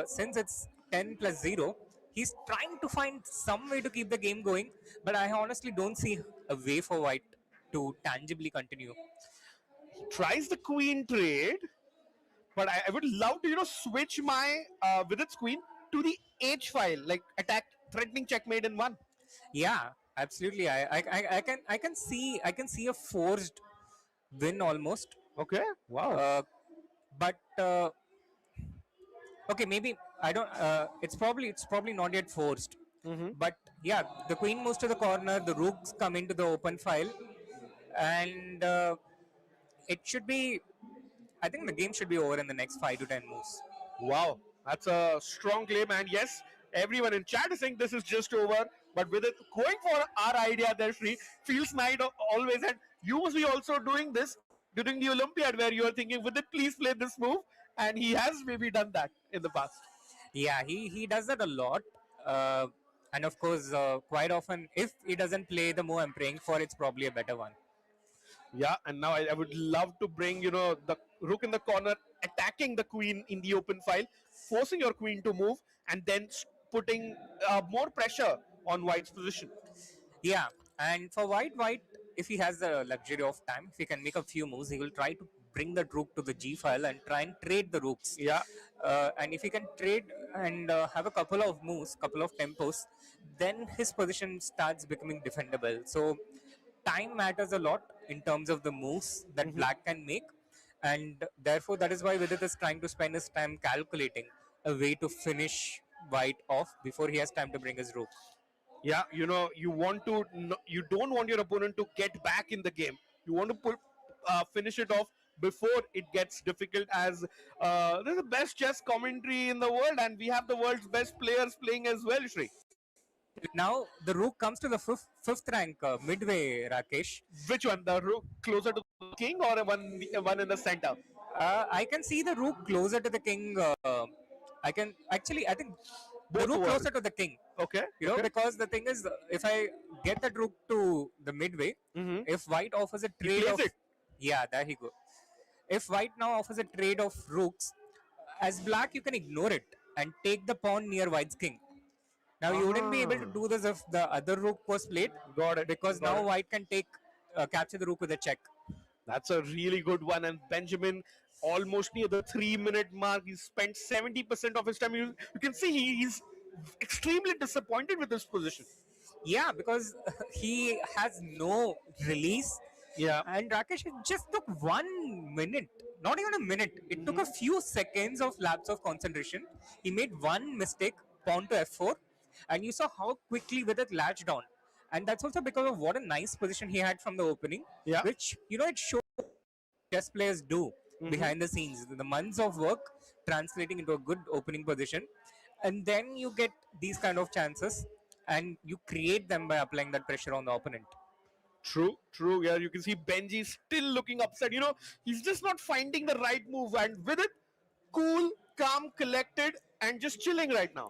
since it's 10 plus 0, he's trying to find some way to keep the game going. But I honestly don't see a way for White to tangibly continue. Tries the queen trade, but I would love to, switch my Vidit's queen to the H file, like attack, threatening checkmate in one. Yeah, absolutely. I can see a forced win almost. Okay. Wow. But okay, maybe I don't. It's probably not yet forced. But yeah, the queen moves to the corner. The rooks come into the open file, and it should be. I think the game should be over in the next 5 to 10 moves. Wow, that's a strong claim. And yes, everyone in chat is saying this is just over. But with it going for our idea there, Sri, feels nice always. And you must be also doing this during the Olympiad where you are thinking, with it, please play this move. And he has maybe done that in the past. Yeah, he does that a lot. Uh, and of course, quite often, if he doesn't play the move I'm praying for, it's probably a better one. Yeah, and now I would love to bring, the rook in the corner, attacking the queen in the open file, forcing your queen to move, and then putting more pressure on white's position. Yeah, and for white, if he has the luxury of time, if he can make a few moves, he will try to bring the rook to the g file and try and trade the rooks. Yeah, And if he can trade and have a couple of moves, couple of tempos, then his position starts becoming defendable. So time matters a lot in terms of the moves that black can make, and therefore that is why Vidit is trying to spend his time calculating a way to finish white off before he has time to bring his rook. yeah, you don't want your opponent to get back in the game. You want to finish it off before it gets difficult. As this is the best chess commentary in the world, and we have the world's best players playing as well, Shri. Now the rook comes to the fifth rank midway, Rakesh. Which one, the rook closer to the king or one in the center? I can see the rook closer to the king. I think the Both rook worlds. closer to the king. Okay. You know, because the thing is, if I get that rook to the midway, if white offers a trade plays of, it. yeah, there he go. If white now offers a trade of rooks, as black you can ignore it and take the pawn near white's king. Now you wouldn't be able to do this if the other rook was played. Got it. Because Got now it. white can capture the rook with a check. That's a really good one. And Benjamin, almost near the 3 minute mark, he spent 70% of his time. You can see he's extremely disappointed with this position. Yeah, because he has no release. Yeah. And Rakesh, it just took 1 minute, not even a minute. It took a few seconds of lapse of concentration. He made one mistake, pawn to f4, and you saw how quickly with it latched on. And that's also because of what a nice position he had from the opening, Yeah. which, it shows chess players do behind the scenes. The months of work translating into a good opening position. And then you get these kind of chances and you create them by applying that pressure on the opponent. True, true. Yeah, you can see Benji still looking upset. He's just not finding the right move. And with it, cool, calm, collected, and just chilling right now.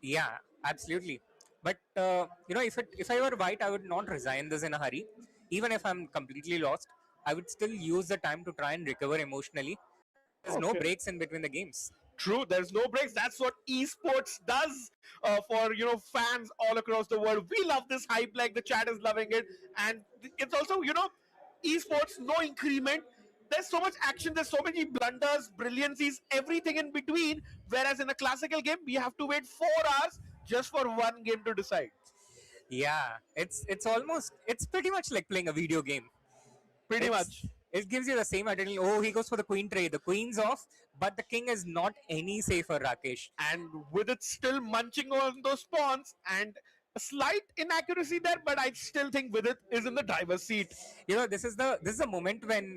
Yeah, absolutely. But if I were white, I would not resign this in a hurry. Even if I'm completely lost, I would still use the time to try and recover emotionally. There's no Okay. breaks in between the games. True, there's no breaks. That's what esports does for fans all across the world. We love this hype, like the chat is loving it, and it's also esports, no increment. There's so much action. There's so many blunders, brilliancies, everything in between. Whereas in a classical game, we have to wait 4 hours just for one game to decide. Yeah, it's pretty much like playing a video game. Pretty It's- much. It gives you the same adrenaline. Oh, he goes for the queen trade. The queen's off, but the king is not any safer, Rakesh. And with it still munching on those pawns and a slight inaccuracy there, but I still think with it is in the driver's seat. This is the moment when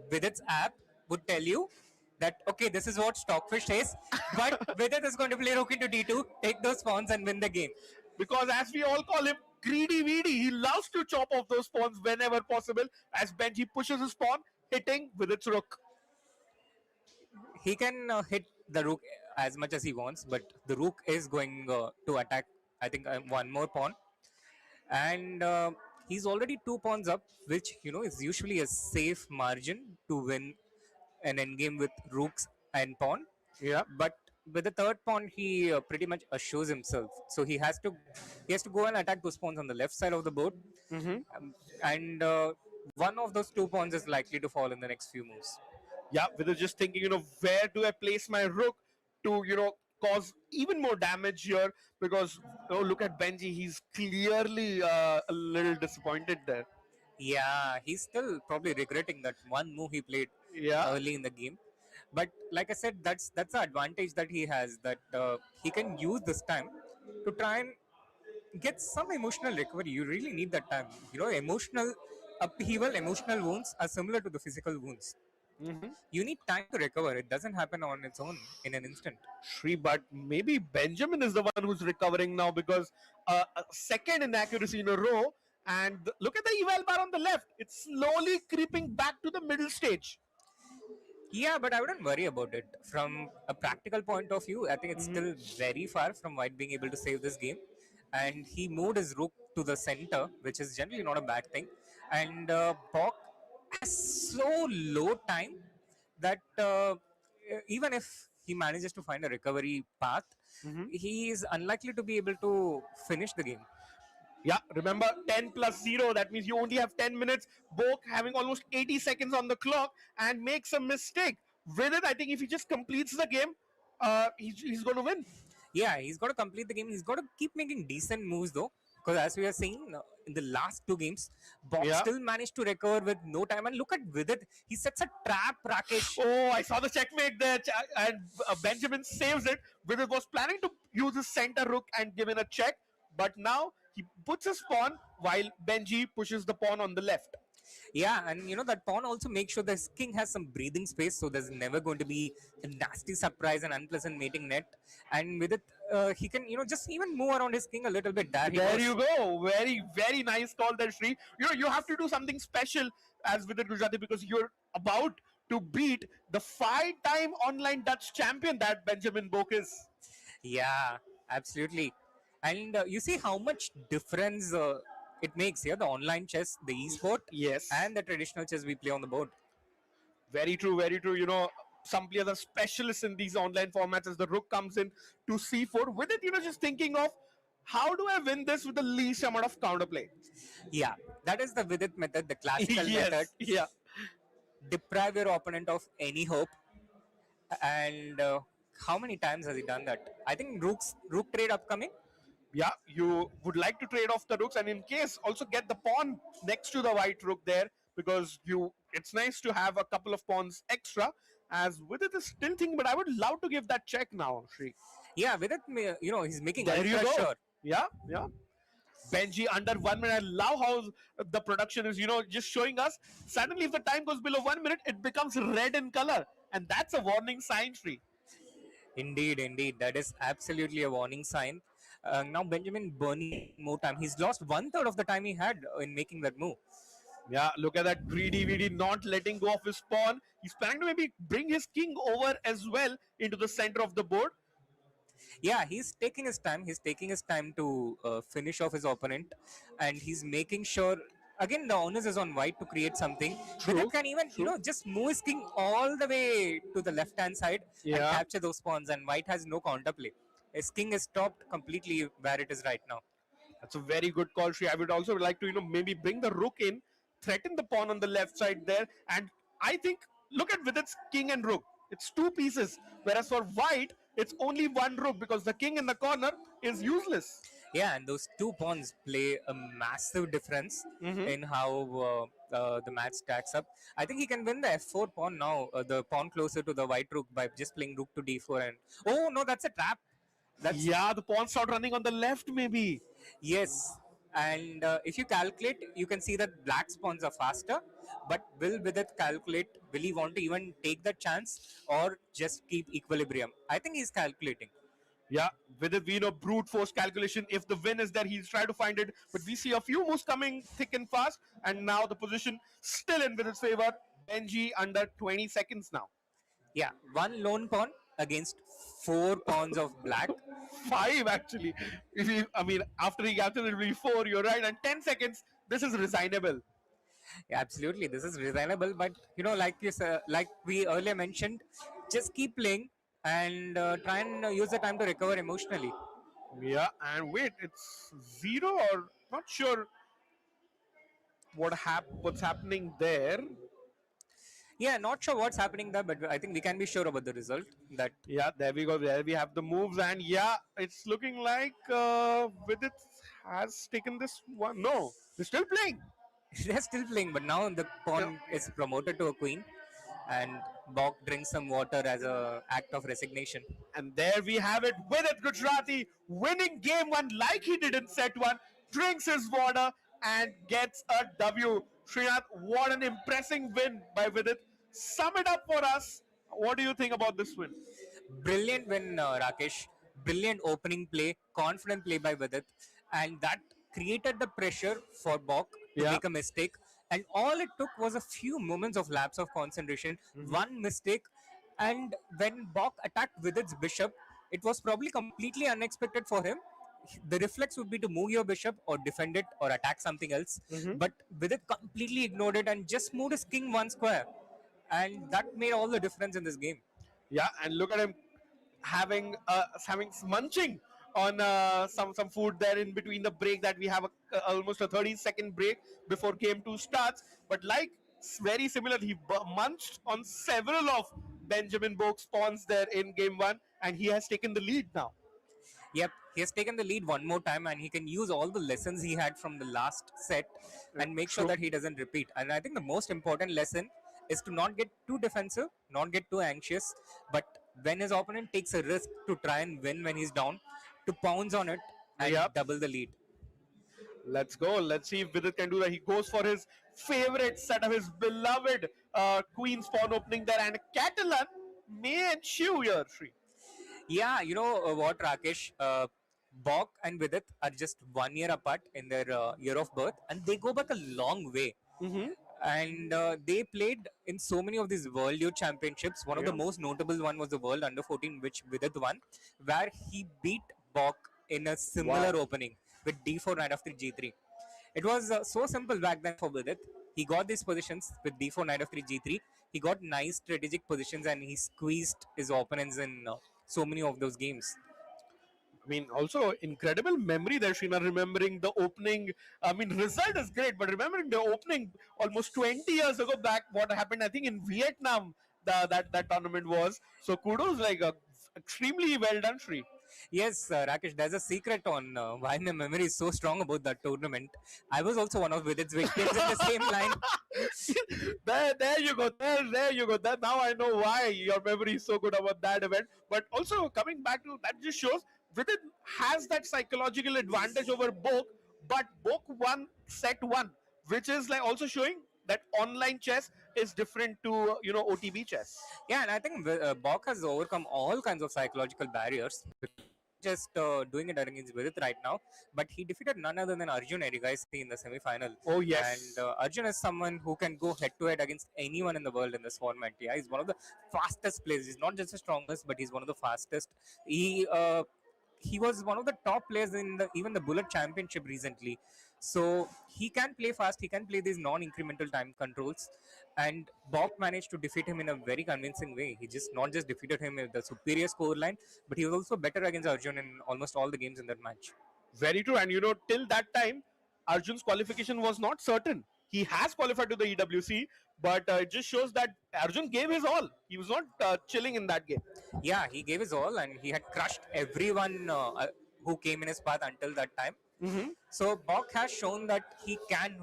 Vidit's app would tell you that okay, this is what Stockfish says, but Vidit is going to play rook into d2, take those pawns and win the game. Because as we all call him, greedy weedy, he loves to chop off those pawns whenever possible. As Benji pushes his pawn, hitting with its rook. He can hit the rook as much as he wants, but the rook is going to attack, I think, one more pawn. And he's already 2 pawns up, which, is usually a safe margin to win an endgame with rooks and pawn. Yeah. But with the third pawn, he pretty much assures himself. So he has to go and attack those pawns on the left side of the board. And one of those 2 pawns is likely to fall in the next few moves. Yeah, with just thinking, where do I place my rook to, cause even more damage here? Because, look at Benji, he's clearly a little disappointed there. Yeah, he's still probably regretting that one move he played Yeah. early in the game. But like I said, that's the advantage that he has, that he can use this time to try and get some emotional recovery. You really need that time. Emotional upheaval, emotional wounds are similar to the physical wounds. You need time to recover. It doesn't happen on its own in an instant. Shri, but maybe Benjamin is the one who's recovering now because a second inaccuracy in a row. And look at the eval bar on the left. It's slowly creeping back to the middle stage. Yeah, but I wouldn't worry about it. From a practical point of view, I think it's still very far from White being able to save this game. And he moved his rook to the center, which is generally not a bad thing. And Bok has so low time that even if he manages to find a recovery path, he is unlikely to be able to finish the game. Yeah, remember 10 plus 0. That means you only have 10 minutes. Bok having almost 80 seconds on the clock and makes a mistake. With it, I think if he just completes the game, he's going to win. Yeah, he's got to complete the game. He's got to keep making decent moves though, because as we are seeing in the last two games, Bok still managed to recover with no time. And look at Vidit, he sets a trap, Rakesh. Oh, I saw the checkmate there, and Benjamin saves it. Vidit was planning to use his center rook and give in a check, but now he puts his pawn while Benji pushes the pawn on the left. Yeah, and you know that pawn also makes sure the king has some breathing space, so there's never going to be a nasty surprise and unpleasant mating net. And with it, he can just even move around his king a little bit. There you go. Very, very nice call there, Shri. You have to do something special as Vidit Gujrathi because you're about to beat the 5-time online Dutch champion that Benjamin Bok is. Yeah, absolutely. And you see how much difference it makes here, the online chess, the esport, yes, and the traditional chess we play on the board. Very true, very true. Some players are specialists in these online formats as the rook comes in to c4. With it, just thinking of how do I win this with the least amount of counterplay? Yeah, that is the Vidit method, the classical method. Yeah. Deprive your opponent of any hope. And how many times has he done that? I think rook trade upcoming. Yeah, you would like to trade off the rooks and in case also get the pawn next to the white rook there because it's nice to have a couple of pawns extra as Vidit is still thinking, but I would love to give that check now, Shri. Yeah, Vidit, he's making there you go. Sure. Yeah. Benji under 1 minute. I love how the production is, just showing us. Suddenly, if the time goes below 1 minute, it becomes red in color. And that's a warning sign, Shri. Indeed. That is absolutely a warning sign. Now Benjamin burning more time. He's lost 1/3 of the time he had in making that move. Yeah, look at that greedy VD not letting go of his pawn. He's planning to maybe bring his king over as well into the center of the board. Yeah, he's taking his time. He's taking his time to finish off his opponent, and he's making sure. Again, the onus is on white to create something. True. Can even just move his king all the way to the left hand side and capture those pawns, and white has no counterplay. His king is stopped completely where it is right now. That's a very good call, Shri. I would also like to maybe bring the rook in, threaten the pawn on the left side there, and I think look at Vidit's king and rook. It's two pieces, whereas for white it's only one rook because the king in the corner is useless. Yeah, and those two pawns play a massive difference in how the match stacks up. I think he can win the f4 pawn now, the pawn closer to the white rook by just playing rook to d4. And oh no, that's a trap. The pawn start running on the left maybe. Yes, and if you calculate, you can see that black's pawns are faster. But will Vidit calculate? Will he want to even take that chance or just keep equilibrium? I think he's calculating. Yeah, with a brute force calculation. If the win is there, he's trying to find it. But we see a few moves coming thick and fast. And now the position still in Vidit's favor. Benji under 20 seconds now. Yeah, one lone pawn against 4 pawns of black. 5 actually. After he captures it will be 4, you're right. And 10 seconds, this is resignable. Yeah, absolutely, this is resignable. But like we earlier mentioned, just keep playing and try and use the time to recover emotionally. Yeah, and wait, it's 0 or not sure what's happening there. Yeah, not sure what's happening there, but I think we can be sure about the result. There we go. There we have the moves, and it's looking like Vidit has taken this one. No, they're still playing. They're still playing, but now the pawn is promoted to a queen, and Bok drinks some water as an act of resignation. And there we have it. Vidit Gujrathi winning game 1 like he did in set 1, drinks his water and gets a W. Srinath, what an impressive win by Vidit. Sum it up for us. What do you think about this win? Brilliant win, Rakesh. Brilliant opening play, confident play by Vidit, and that created the pressure for Bok to Yeah. make a mistake. And all it took was a few moments of lapse of concentration, one mistake, and when Bok attacked Vidit's bishop, it was probably completely unexpected for him. The reflex would be to move your bishop or defend it or attack something else, but Vidit completely ignored it and just moved his king one square, and that made all the difference in this game. Yeah, and look at him having munching on some food there in between the break that we have almost a 30-second break before game 2 starts. But like very similar, he munched on several of Benjamin Bok's pawns there in game 1, and he has taken the lead now. Yep, he has taken the lead one more time, and he can use all the lessons he had from the last set and make sure True. that he doesn't repeat. And I think the most important lesson is to not get too defensive, not get too anxious, but when his opponent takes a risk to try and win when he's down, to pounce on it and Yep. double the lead. Let's go. Let's see if Vidit can do that. He goes for his favorite set of his beloved Queen's Pawn opening there, and Catalan may ensue here, Sri. Yeah, you know what, Rakesh? Bok and Vidit are just 1 year apart in their year of birth, and they go back a long way. And they played in so many of these World Youth Championships. One of the Yeah. most notable one was the World Under 14, which Vidit won, where he beat Bok in a similar Wow. opening with D4 knight of 3 G3. It was so simple back then for Vidit. He got these positions with D4 knight of 3 G3. He got nice strategic positions and he squeezed his opponents in so many of those games. I mean, also incredible memory there, Sheena, remembering the opening. I mean, result is great, but remembering the opening almost 20 years ago back, what happened, I think, in Vietnam, that tournament was. So kudos, like, extremely well done, Sri. Yes, Rakesh, there's a secret on why my memory is so strong about that tournament. I was also one of Vidit's victims in the same line. There you go. There you go. That now I know why your memory is so good about that event. But also coming back to that, just shows Vidit has that psychological advantage over Bok, but Bok won set one, which is like also showing that online chess is different to OTB chess. Yeah, and I think Bok has overcome all kinds of psychological barriers. Just doing it against Vidit right now, but he defeated none other than Arjun Erigaisi in the semi-final. Oh yes. And Arjun is someone who can go head-to-head against anyone in the world in this format. Yeah, he's one of the fastest players. He's not just the strongest, but he's one of the fastest. He was one of the top players in even the Bullet Championship recently. So he can play fast. He can play these non-incremental time controls, and Bok managed to defeat him in a very convincing way. He just not just defeated him with the superior score line, but he was also better against Arjun in almost all the games in that match. Very true. And till that time, Arjun's qualification was not certain. He has qualified to the EWC, but it just shows that Arjun gave his all. He was not chilling in that game. Yeah, he gave his all, and he had crushed everyone who came in his path until that time. So Bok has shown that he can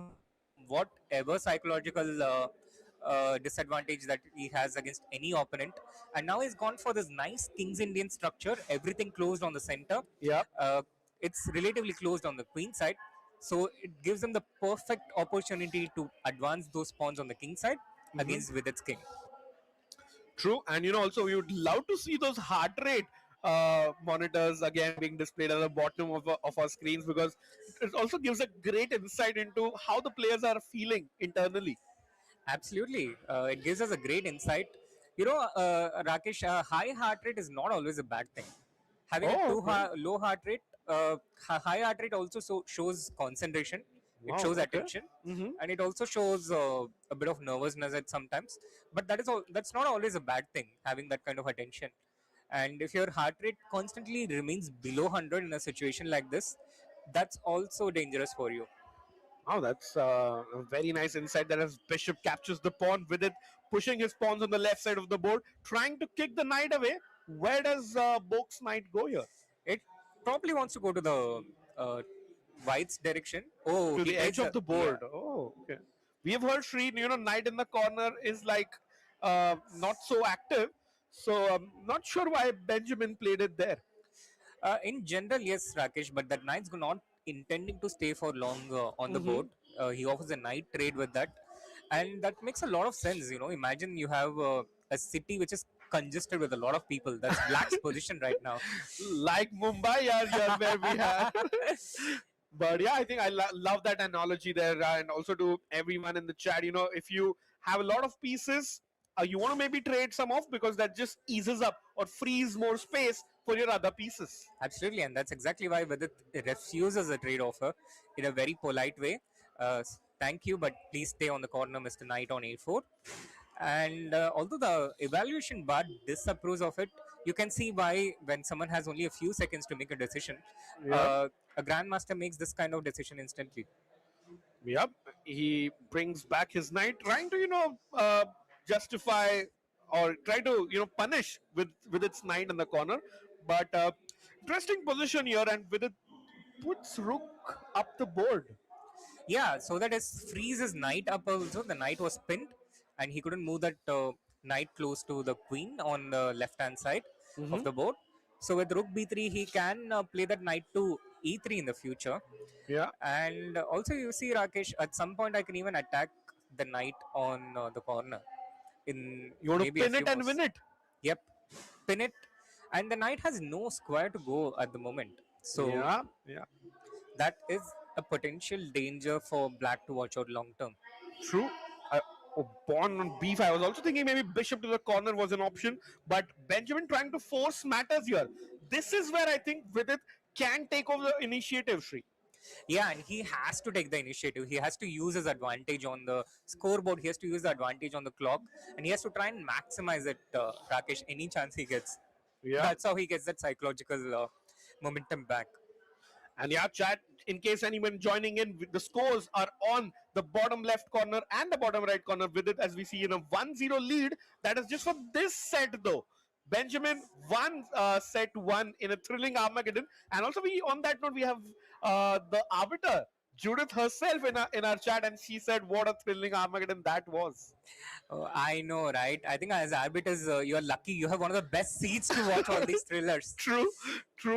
whatever psychological disadvantage that he has against any opponent, and now he's gone for this nice King's Indian structure. Everything closed on the center. Yeah. It's relatively closed on the queen side, so it gives them the perfect opportunity to advance those pawns on the king side against Vidit's king. True. And also we would love to see those heart rate monitors again being displayed at the bottom of our screens, because it also gives a great insight into how the players are feeling internally. Absolutely. It gives us a great insight. Rakesh, high heart rate is not always a bad thing. Having a low heart rate, high heart rate also shows concentration. It Wow, shows okay. attention, and it also shows a bit of nervousness at sometimes. But that's not always a bad thing, having that kind of attention. And if your heart rate constantly remains below 100 in a situation like this, that's also dangerous for you. Wow, that's a very nice insight that as Bishop captures the pawn with it, pushing his pawns on the left side of the board, trying to kick the knight away. Where does Bok's knight go here? It probably wants to go to the white's direction. Oh, To he the edge takes of the board. Oh, okay. We have heard Sri, knight in the corner is like not so active. So I'm not sure why Benjamin played it there. In general, yes, Rakesh, but that knight's not intending to stay for long on the board. He offers a knight trade with that. and that makes a lot of sense. Imagine you have a city which is congested with a lot of people. That's Black's position right now. Like Mumbai, yeah, where we had. But yeah, I think I love that analogy there, and also to everyone in the chat. If you have a lot of pieces, you want to maybe trade some off because that just eases up or frees more space for your other pieces. Absolutely, and that's exactly why Vidit refuses a trade offer in a very polite way. Thank you, but please stay on the corner, Mr. Knight on A4. And although the evaluation bar disapproves of it, you can see why when someone has only a few seconds to make a decision, Yep. a grandmaster makes this kind of decision instantly. Yep. He brings back his knight, trying to justify or try to punish with its knight in the corner. But interesting position here, and with it puts rook up the board. Yeah, so that is frees his knight up also. The knight was pinned, and he couldn't move that knight close to the queen on the left hand side of the board. So with rook b3, he can play that knight to e3 in the future. Yeah. And also, you see, Rakesh, at some point I can even attack the knight on the corner in You want to maybe a pin few it and moves. win it. Yep, pin it, and the knight has no square to go at the moment. So Yeah. Yeah. that is a potential danger for Black to watch out long term. True. Pawn on b5. I was also thinking maybe bishop to the corner was an option, but Benjamin trying to force matters here. This is where I think Vidit can take over the initiative, Sri. Yeah, and he has to take the initiative. He has to use his advantage on the scoreboard. He has to use the advantage on the clock, and he has to try and maximize it, Rakesh, any chance he gets. Yeah. That's how he gets that psychological momentum back. And yeah, chat, in case anyone joining in, the scores are on the bottom left corner and the bottom right corner with it as we see in a 1-0 lead. That is just for this set though. Benjamin won set 1 in a thrilling Armageddon. And also on that note, we have the arbiter, Judith herself in our chat, and she said what a thrilling Armageddon that was. Oh, I know, right? I think as arbiters, you're lucky. You have one of the best seats to watch all these thrillers. True,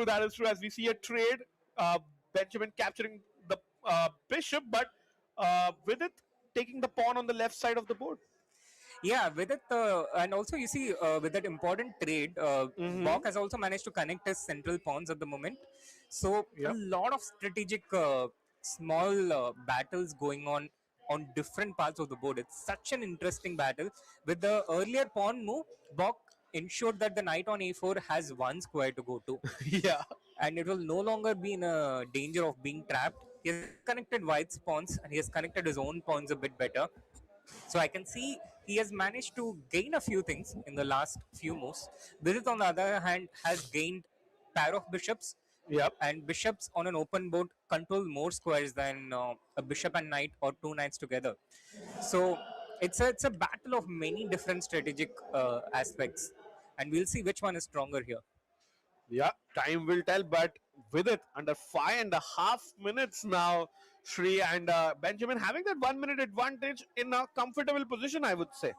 that is true. As we see a trade, Benjamin capturing the bishop, but with it taking the pawn on the left side of the board. Yeah, with it, and also you see with that important trade, Bok has also managed to connect his central pawns at the moment. So Yep. a lot of strategic small battles going on different parts of the board. It's such an interesting battle. With the earlier pawn move, Bok ensured that the knight on a4 has one square to go to. Yeah. And it will no longer be in a danger of being trapped. He has connected White's pawns and he has connected his own pawns a bit better. So I can see he has managed to gain a few things in the last few moves. Vidit, on the other hand, has gained pair of bishops. Yep. And bishops on an open board control more squares than a bishop and knight or two knights together. So it's a battle of many different strategic aspects, and we'll see which one is stronger here. Yeah, time will tell, but with it under 5.5 minutes now, Shri and Benjamin having that 1 minute advantage in a comfortable position, I would say.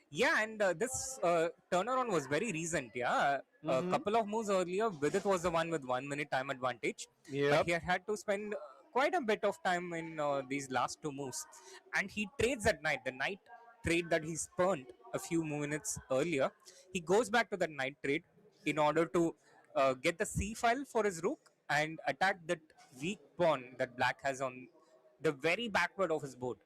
Yeah, and this turnaround was very recent. Yeah, a couple of moves earlier, Vidit was the one with 1 minute time advantage. Yep. But he had to spend quite a bit of time in these last two moves, and he trades that knight. The knight trade that he spurned a few minutes earlier, he goes back to that knight trade in order to get the c file for his rook and attack that weak pawn that Black has on the very backward of his board.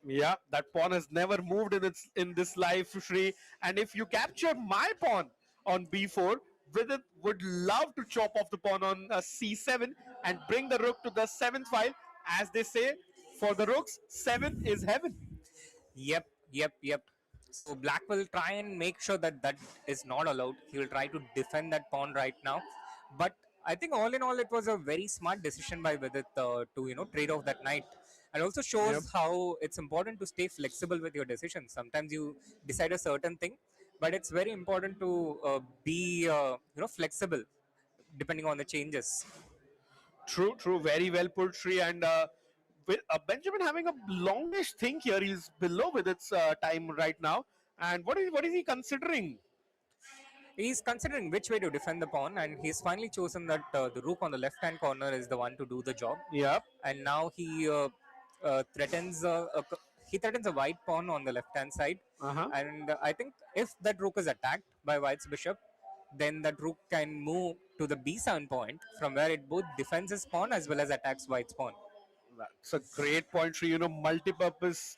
Yeah, that pawn has never moved in this life, Shri. And if you capture my pawn on b4, Vidit would love to chop off the pawn on c7 and bring the rook to the 7th file. As they say, for the rooks, 7 is heaven. Yep. So Black will try and make sure that that is not allowed. He will try to defend that pawn right now. But I think all in all, it was a very smart decision by Vidit to trade off that knight. And also shows how it's important to stay flexible with your decisions. Sometimes you decide a certain thing, but it's very important to be flexible depending on the changes. True. Very well put, Shri. And with Benjamin having a longish think here, he's below with its time right now. And what is he considering? He's considering which way to defend the pawn, and he's finally chosen that the rook on the left-hand corner is the one to do the job. Yeah. And now he threatens. he threatens a white pawn on the left hand side, Uh-huh. and I think if that rook is attacked by white's bishop, then that rook can move to the b7 point, from where it both defends his pawn as well as attacks white's pawn. That's a great point, Sri. Multi-purpose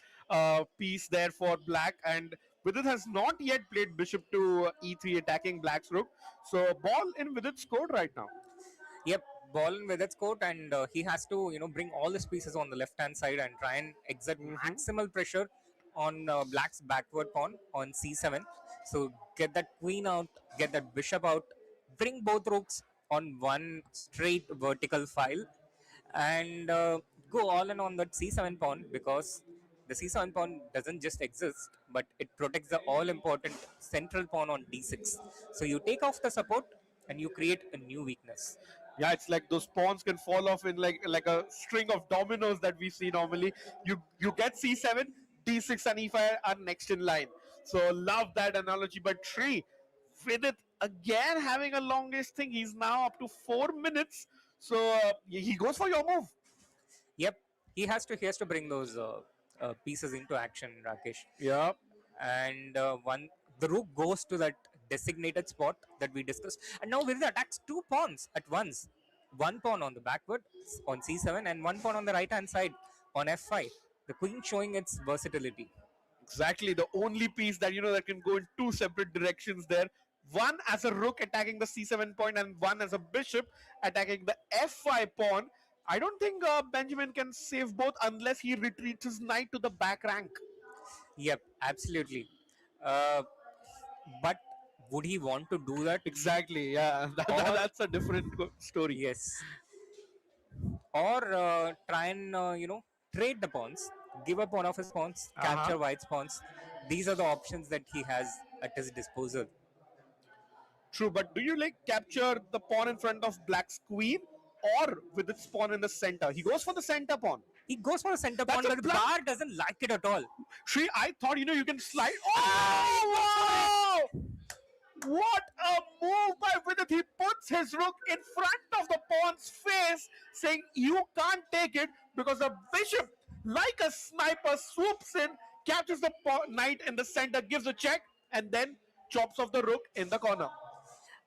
piece there for black, and Vidit has not yet played bishop to e3, attacking black's rook. So ball in Vidit's court right now. Yep, ball in with its court, and he has to bring all his pieces on the left hand side and try and exert maximal pressure on black's backward pawn on c7. So get that queen out, get that bishop out, bring both rooks on one straight vertical file, and go all in on that c7 pawn, because the c7 pawn doesn't just exist, but it protects the all important central pawn on d6. So you take off the support and you create a new weakness. Yeah, it's like those pawns can fall off in like a string of dominoes that we see normally. You get c7, d6, and e5 are next in line. So love that analogy. But Sri, Vidit again having a longest thing. He's now up to 4 minutes. So he goes for your move. Yep, he has to bring those pieces into action, Rakesh. Yeah. And the rook goes to that designated spot that we discussed, and now Virya attacks two pawns at once. One pawn on the backward on c7, and one pawn on the right hand side on f5. The queen showing its versatility. Exactly, the only piece that that can go in two separate directions there. One as a rook attacking the c7 point, and one as a bishop attacking the f5 pawn. I don't think Benjamin can save both unless he retreats his knight to the back rank. Yep, absolutely. Uh, but would he want to do that? Exactly, yeah. That's a different story. Yes. Or try and trade the pawns, give up one of his pawns, capture white's pawns. These are the options that he has at his disposal. True, but do you capture the pawn in front of black's queen, or with its pawn in the center? He goes for the center pawn. He goes for a center That's pawn, a but the plan. bar doesn't like it at all. Sri, I thought you can slide. Oh, wow! What a move by Vidit. He puts his rook in front of the pawn's face, saying you can't take it, because the bishop, like a sniper, swoops in, captures the knight in the center, gives a check, and then chops off the rook in the corner.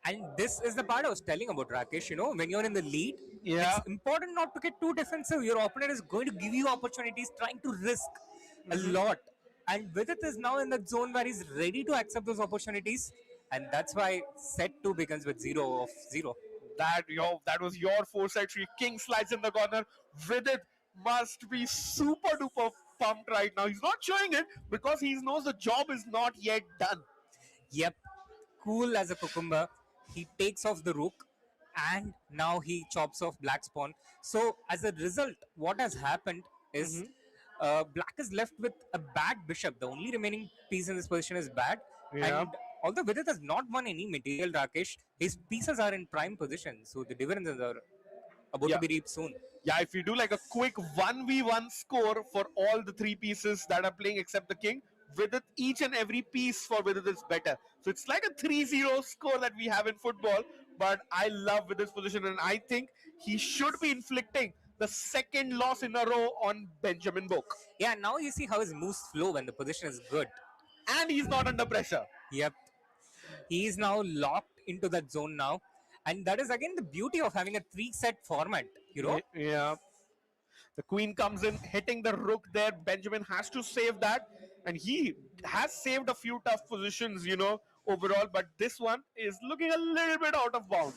And this is the part I was telling about, Rakesh. When you're in the lead, Yeah. it's important not to get too defensive. Your opponent is going to give you opportunities, trying to risk a lot. And Vidit is now in that zone where he's ready to accept those opportunities. And that's why set 2 begins with 0 of 0. That was your foresight. Sri. King slides in the corner. Vidit must be super duper pumped right now. He's not showing it because he knows the job is not yet done. Yep, cool as a cucumber. He takes off the rook, and now he chops off black's pawn. So as a result, what has happened is black is left with a bad bishop. The only remaining piece in this position is bad. Yeah. And although Vidit has not won any material, Rakesh, his pieces are in prime position. So the dividends are about to be reaped soon. Yeah, if you do a quick 1v1 score for all the three pieces that are playing except the king, Vidit, each and every piece for Vidit is better. So it's like a 3-0 score that we have in football. But I love Vidit's position, and I think he should be inflicting the second loss in a row on Benjamin Bok. Yeah, now you see how his moves flow when the position is good. And he's not under pressure. Yep. He is now locked into that zone now. And that is again the beauty of having a 3-set format, Yeah. The queen comes in, hitting the rook there. Benjamin has to save that. And he has saved a few tough positions, overall. But this one is looking a little bit out of bounds.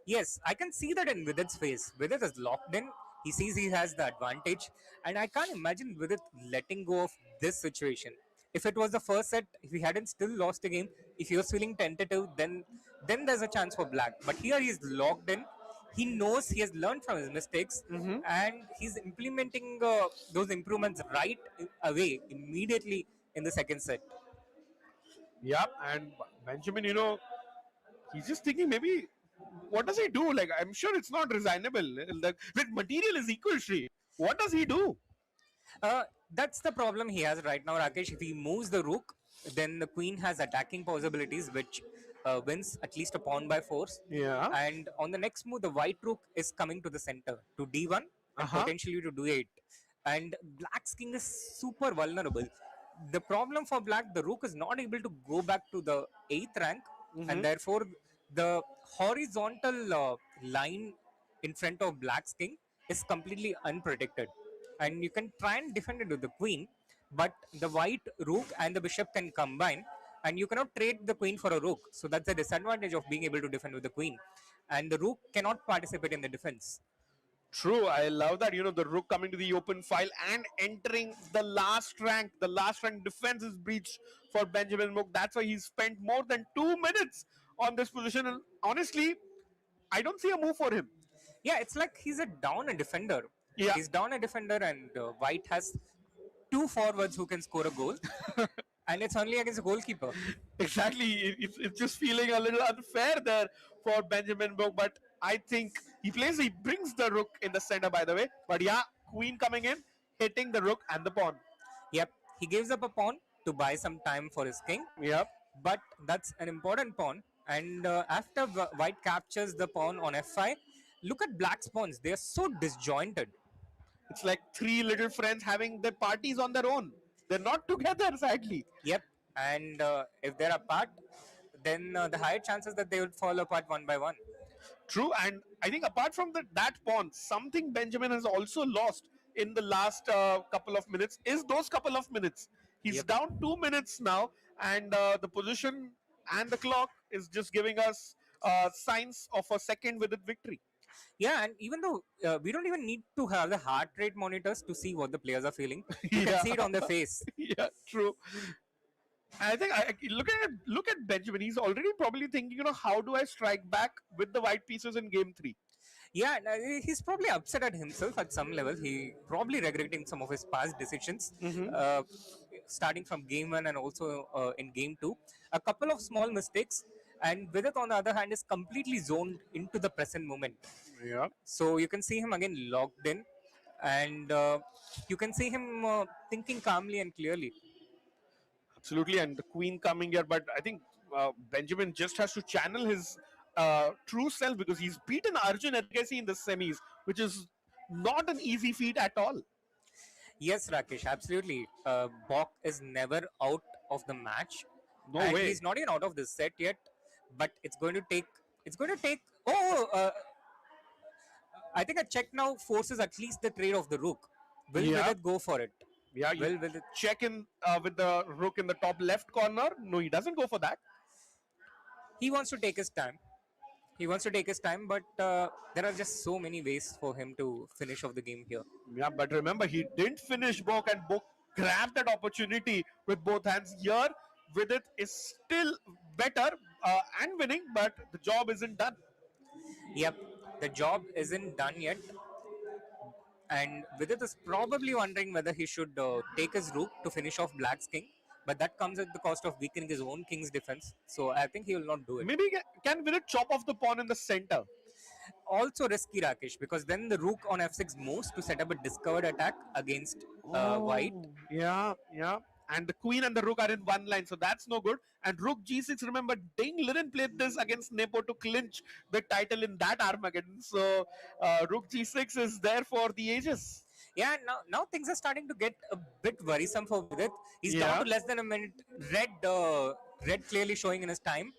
Yes, I can see that in Vidit's face. Vidit is locked in. He sees he has the advantage. And I can't imagine Vidit letting go of this situation. If it was the first set, if he hadn't still lost the game, if he was feeling tentative, then there's a chance for black. But here he's locked in. He knows he has learned from his mistakes, and he's implementing those improvements right away, immediately in the second set. Yep, and Benjamin, he's just thinking maybe, what does he do? I'm sure it's not resignable. With material is equal, Sri. What does he do? That's the problem he has right now, Rakesh. If he moves the rook, then the queen has attacking possibilities, which wins at least a pawn by force. Yeah. And on the next move, the white rook is coming to the center to d1 and potentially to d8. and Black's king is super vulnerable. The problem for Black, the rook is not able to go back to the 8th rank, and therefore the horizontal line in front of Black's king is completely unprotected. And you can try and defend it with the queen, but the white rook and the bishop can combine, and you cannot trade the queen for a rook. So that's the disadvantage of being able to defend with the queen. And the rook cannot participate in the defense. True, I love that. The rook coming to the open file and entering the last rank. The last rank defense is breached for Benjamin Bok. That's why he spent more than 2 minutes on this position. And honestly, I don't see a move for him. Yeah, it's like he's a down a defender. Yeah. He's down a defender, and White has two forwards who can score a goal, and it's only against a goalkeeper. Exactly. It's just feeling a little unfair there for Benjamin Bok, but I think he brings the rook in the center, by the way. But yeah, queen coming in, hitting the rook and the pawn. Yep, he gives up a pawn to buy some time for his king. Yep. But that's an important pawn. And after White captures the pawn on f5, look at Black's pawns. They are so disjointed. It's like three little friends having their parties on their own. They're not together, sadly. Yep. And if they're apart, then the higher chances that they would fall apart one by one. True, and I think apart from that pawn, something Benjamin has also lost in the last couple of minutes is those couple of minutes. He's down 2 minutes now, and the position and the clock is just giving us signs of a second with victory. Yeah, and even though we don't even need to have the heart rate monitors to see what the players are feeling, you can see it on their face. Yeah, true. I think look at Benjamin. He's already probably thinking, how do I strike back with the white pieces in game 3? Yeah, he's probably upset at himself at some level. He probably regretting some of his past decisions, starting from game 1 and also in game 2. A couple of small mistakes, and Vidit on the other hand is completely zoned into the present moment. Yeah. So you can see him again logged in, and you can see him thinking calmly and clearly. Absolutely, and the queen coming here, but I think Benjamin just has to channel his true self because he's beaten Arjun Legacy in the semis, which is not an easy feat at all. Yes, Rakesh, absolutely. Bok is never out of the match. No and way. He's not even out of the set yet, but it's going to take. Oh, I think a check now forces at least the trade of the rook. Will Vidit go for it? Yeah, you check in with the rook in the top left corner. No, he doesn't go for that. He wants to take his time. But there are just so many ways for him to finish off the game here. Yeah, but remember, he didn't finish Bok, and Bok grabbed that opportunity with both hands. Here, Vidit is still better and winning, but the job isn't done. Yep, the job isn't done yet. And Vidit is probably wondering whether he should take his rook to finish off Black's king. But that comes at the cost of weakening his own king's defense. So I think he will not do it. Maybe can Vidit chop off the pawn in the center? Also risky, Rakesh, because then the rook on f6 moves to set up a discovered attack against white. Yeah. And the queen and the rook are in one line, so that's no good. And rook g6, remember, Ding Liren played this against Nepo to clinch the title in that Armageddon. So rook g6 is there for the ages. Yeah, now things are starting to get a bit worrisome for Vidit. He's down to less than a minute. Red clearly showing in his time.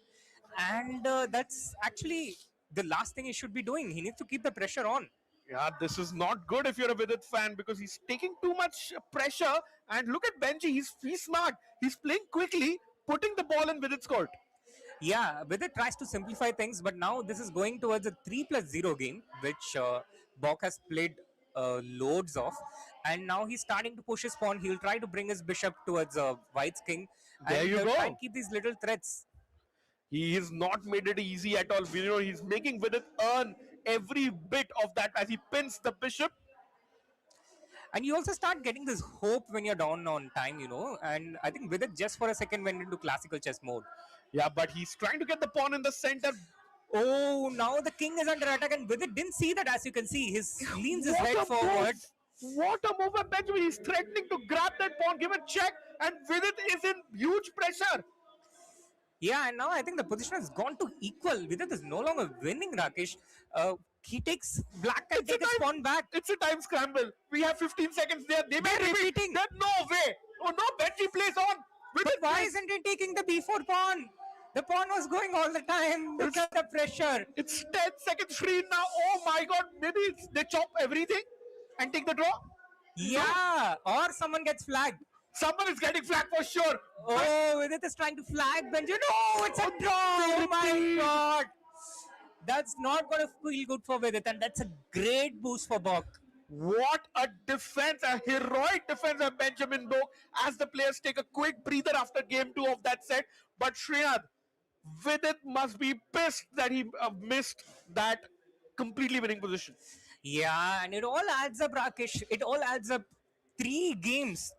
And that's actually the last thing he should be doing. He needs to keep the pressure on. Yeah, this is not good if you're a Vidit fan because he's taking too much pressure. And look at Benji, he's smart. He's playing quickly, putting the ball in Vidit's court. Yeah, Vidit tries to simplify things, but now this is going towards a 3+0 game, which Bok has played loads of. And now he's starting to push his pawn. He'll try to bring his bishop towards White's king. There and you go. Try and keep these little threats. He has not made it easy at all. He's making Vidit earn every bit of that as he pins the bishop. And you also start getting this hope when you're down on time, And I think Vidit just for a second went into classical chess mode. Yeah, but he's trying to get the pawn in the center. Oh, now the king is under attack, and Vidit didn't see that, as you can see. He leans his head forward. What a move by Benjamin. He's threatening to grab that pawn, give a check, and Vidit is in huge pressure. Yeah, and now I think the position has gone to equal. Vidit is no longer winning, Rakesh. He takes Black can It's a take his time. pawn back. It's a time scramble. We have 15 seconds there. They may They're repeat. repeating. There's no way. Oh no, Benji plays on. With But it why plays. isn't he taking the B4 pawn? The pawn was going all the time. Look It's at the pressure. it's 10 seconds free now. Oh my god, maybe they chop everything and take the draw. No, Yeah, or someone gets flagged. someone is getting flagged for sure. But Oh, Vidit is trying to flag Benjamin. No, it's a draw. Oh my god. That's not going to feel good for Vidit, and that's a great boost for Bok. what a defense, a heroic defense of Benjamin Bok as the players take a quick breather after game 2 of that set. But Shrinath, Vidit must be pissed that he missed that completely winning position. Yeah, and it all adds up, Rakesh. It all adds up. Three games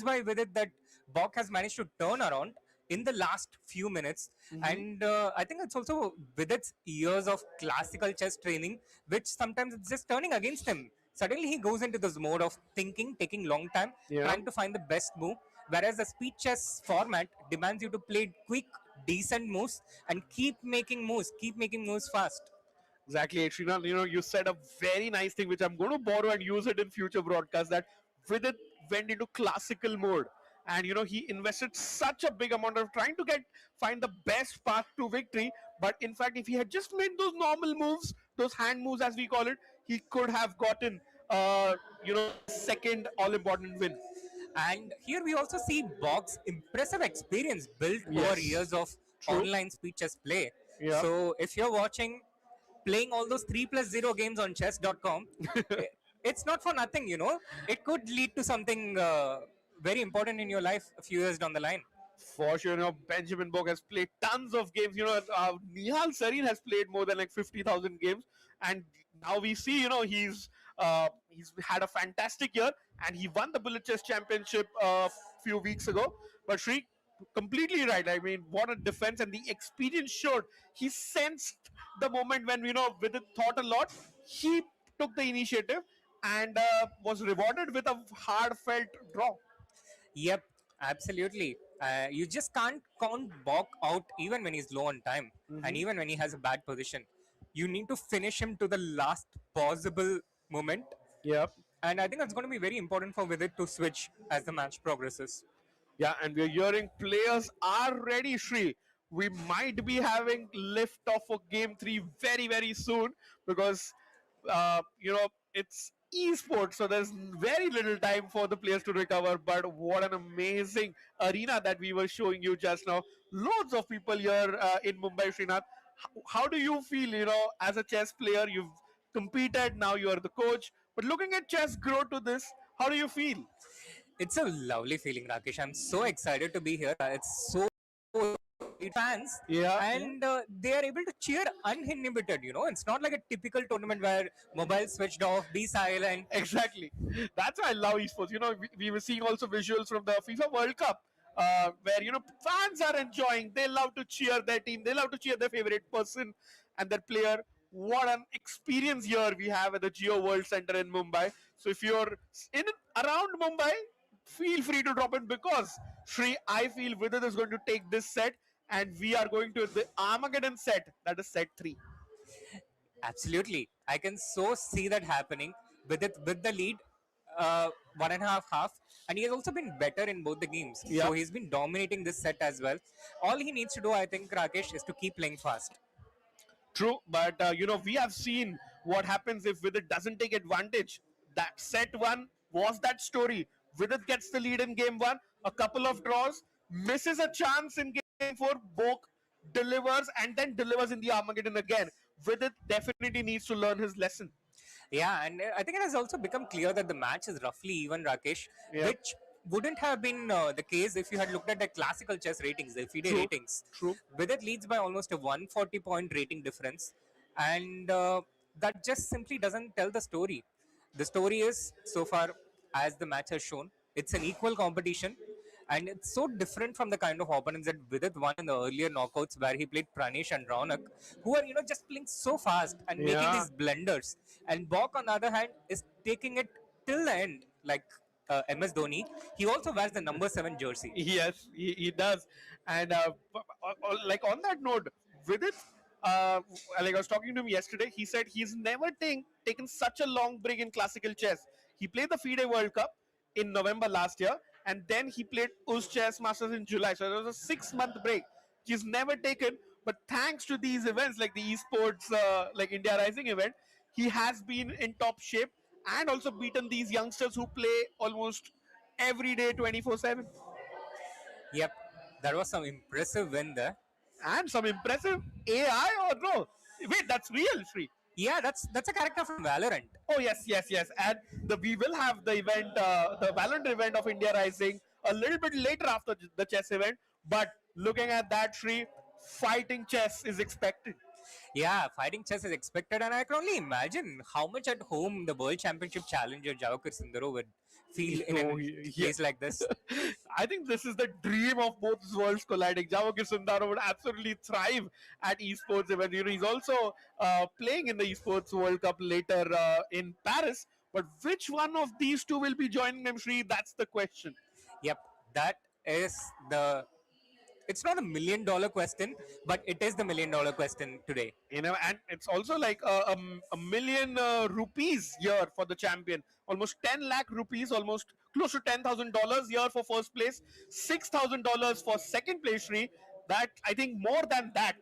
by Vidit that Bok has managed to turn around in the last few minutes. And I think it's also Vidit's years of classical chess training, which sometimes it's just turning against him. Suddenly he goes into this mode of thinking, taking long time, Yeah. trying to find the best move. Whereas the speed chess format demands you to play quick, decent moves and keep making moves fast. Exactly, Srinath. You said a very nice thing, which I'm going to borrow and use it in future broadcasts. That Vidit went into classical mode, and he invested such a big amount of trying to find the best path to victory. But in fact, if he had just made those normal moves, those hand moves as we call it, he could have gotten, second all important win. And here we also see Bog's impressive experience built over Yes. years of True. online speed chess play. Yeah. So if you're watching, playing all those 3+0 games on chess.com, it's not for nothing. It could lead to something very important in your life a few years down the line. For sure, Benjamin Bok has played tons of games. Nihal Sarin has played more than like 50,000 games, and now we see, he's had a fantastic year, and he won the Bullet Chess Championship a few weeks ago. But Shri, completely right. I mean, what a defense, and the experience showed. He sensed the moment when Vidit thought a lot. He took the initiative and was rewarded with a heartfelt draw. Yep, absolutely. You just can't count Bog out even when he's low on time and even when he has a bad position. You need to finish him to the last possible moment. Yep. And I think that's going to be very important for Vidit to switch as the match progresses. Yeah, and we're hearing players are ready, Shri. We might be having lift off for game 3 very, very soon because, it's esports, so there's very little time for the players to recover. But what an amazing arena that we were showing you just now. Loads of people here in Mumbai, Srinath. How do you feel, as a chess player? You've competed, now you're the coach. But looking at chess grow to this, how do you feel? It's a lovely feeling, Rakesh. I'm so excited to be here. It's so fans Yeah. and they are able to cheer uninhibited. It's not like a typical tournament where mobile switched off, be silent. Exactly. That's why I love esports. We were seeing also visuals from the FIFA World Cup where, fans are enjoying. They love to cheer their team. They love to cheer their favorite person and their player. What an experience here we have at the Geo World Center in Mumbai. So if you're in around Mumbai, feel free to drop in because Shri, I feel Vidit is going to take this set and we are going to the Armageddon set. That is set 3. Absolutely, I can so see that happening with the lead, one and a half, and he has also been better in both the games. Yeah. So he's been dominating this set as well. All he needs to do, I think, Rakesh, is to keep playing fast. True, but we have seen what happens if Vidit doesn't take advantage. That set 1 was that story. Vidit gets the lead in game 1, a couple of draws, misses a chance in game 4, Bok delivers and then delivers in the Armageddon again. Vidit definitely needs to learn his lesson. Yeah, and I think it has also become clear that the match is roughly even, Rakesh, Yeah. which wouldn't have been the case if you had looked at the classical chess ratings, the FIDE True. ratings. True. Vidit leads by almost a 140-point rating difference, and that just simply doesn't tell the story. The story is, so far, as the match has shown, it's an equal competition, and it's so different from the kind of opponents that Vidit won in the earlier knockouts where he played Pranesh and Raunak, who are, just playing so fast and making Yeah. these blunders. And Bok, on the other hand, is taking it till the end. Like, MS Dhoni, he also wears the number 7 jersey. Yes, he does. And like on that note, Vidit, like I was talking to him yesterday, he said he's never taken such a long break in classical chess. He played the FIDE World Cup in November last year, and then he played US Chess Masters in July. So there was a 6 month break. He's never taken, but thanks to these events like the esports, like India Rising event, he has been in top shape and also beaten these youngsters who play almost every day 24/7. Yep, that was some impressive win there. And some impressive AI or no? Wait, that's real, Sri. Yeah, that's a character from Valorant. Oh yes, yes, yes. And we will have the event, the Valorant event of India Rising a little bit later after the chess event. But looking at that, Sri, fighting chess is expected. Yeah, fighting chess is expected, and I can only imagine how much at home the World Championship challenger Javakar Sundaro would feel in Oh, a yeah. place like this. I think this is the dream of both worlds colliding. Javakir Sundaro would absolutely thrive at esports events. You know, he's also playing in the Esports World Cup later in Paris. But which one of these two will be joining them, Sri? That's the question. Yep, that is the. It's not a $1 million question, but it is the $1 million question today. You know, and it's also like a million rupees year for the champion, almost 10 lakh rupees, almost close to $10,000 year for first place, $6,000 for second place, Sri. That, I think, more than that,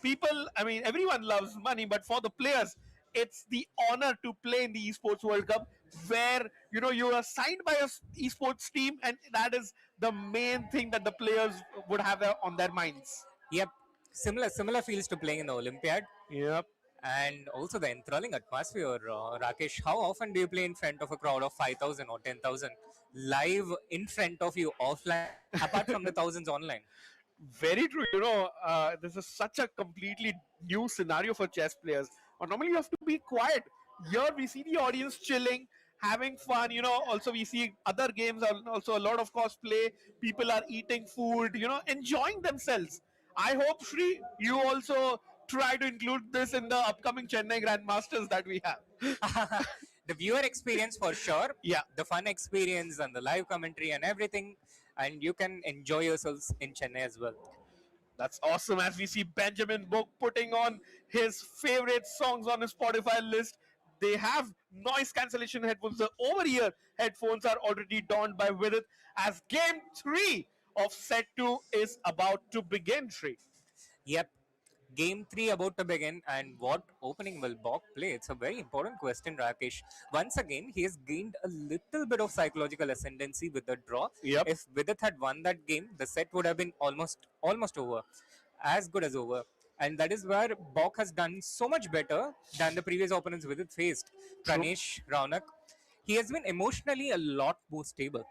people, I mean, everyone loves money, but for the players, it's the honor to play in the Esports World Cup, where you know you are signed by a esports team, and that is the main thing that the players would have on their minds. Yep, similar feels to playing in the Olympiad, Yep. and also the enthralling atmosphere. Rakesh, how often do you play in front of a crowd of 5,000 or 10,000 live in front of you offline, apart from the thousands online? Very true. You know, this is such a completely new scenario for chess players. Or normally you have to be quiet. Here we see the audience chilling, having fun. You know, also we see other games are also a lot of cosplay. People are eating food. You know, enjoying themselves. I hope Shri, you also try to include this in the upcoming Chennai Grandmasters that we have. The viewer experience for sure, Yeah. the fun experience and the live commentary and everything, and you can enjoy yourselves in Chennai as well. That's awesome as we see Benjamin Bok putting on his favorite songs on his Spotify list. They have noise cancellation headphones. The over ear headphones are already donned by Vidit as game 3 of set 2 is about to begin, Shri. Yep. Game 3 about to begin, and what opening will Bok play? It's a very important question, Rakesh. Once again, he has gained a little bit of psychological ascendancy with the draw. Yep. If Vidit had won that game, the set would have been almost over, as good as over. And that is where Bok has done so much better than the previous opponents Vidit faced. True. Pranesh, Raunak. He has been emotionally a lot more stable.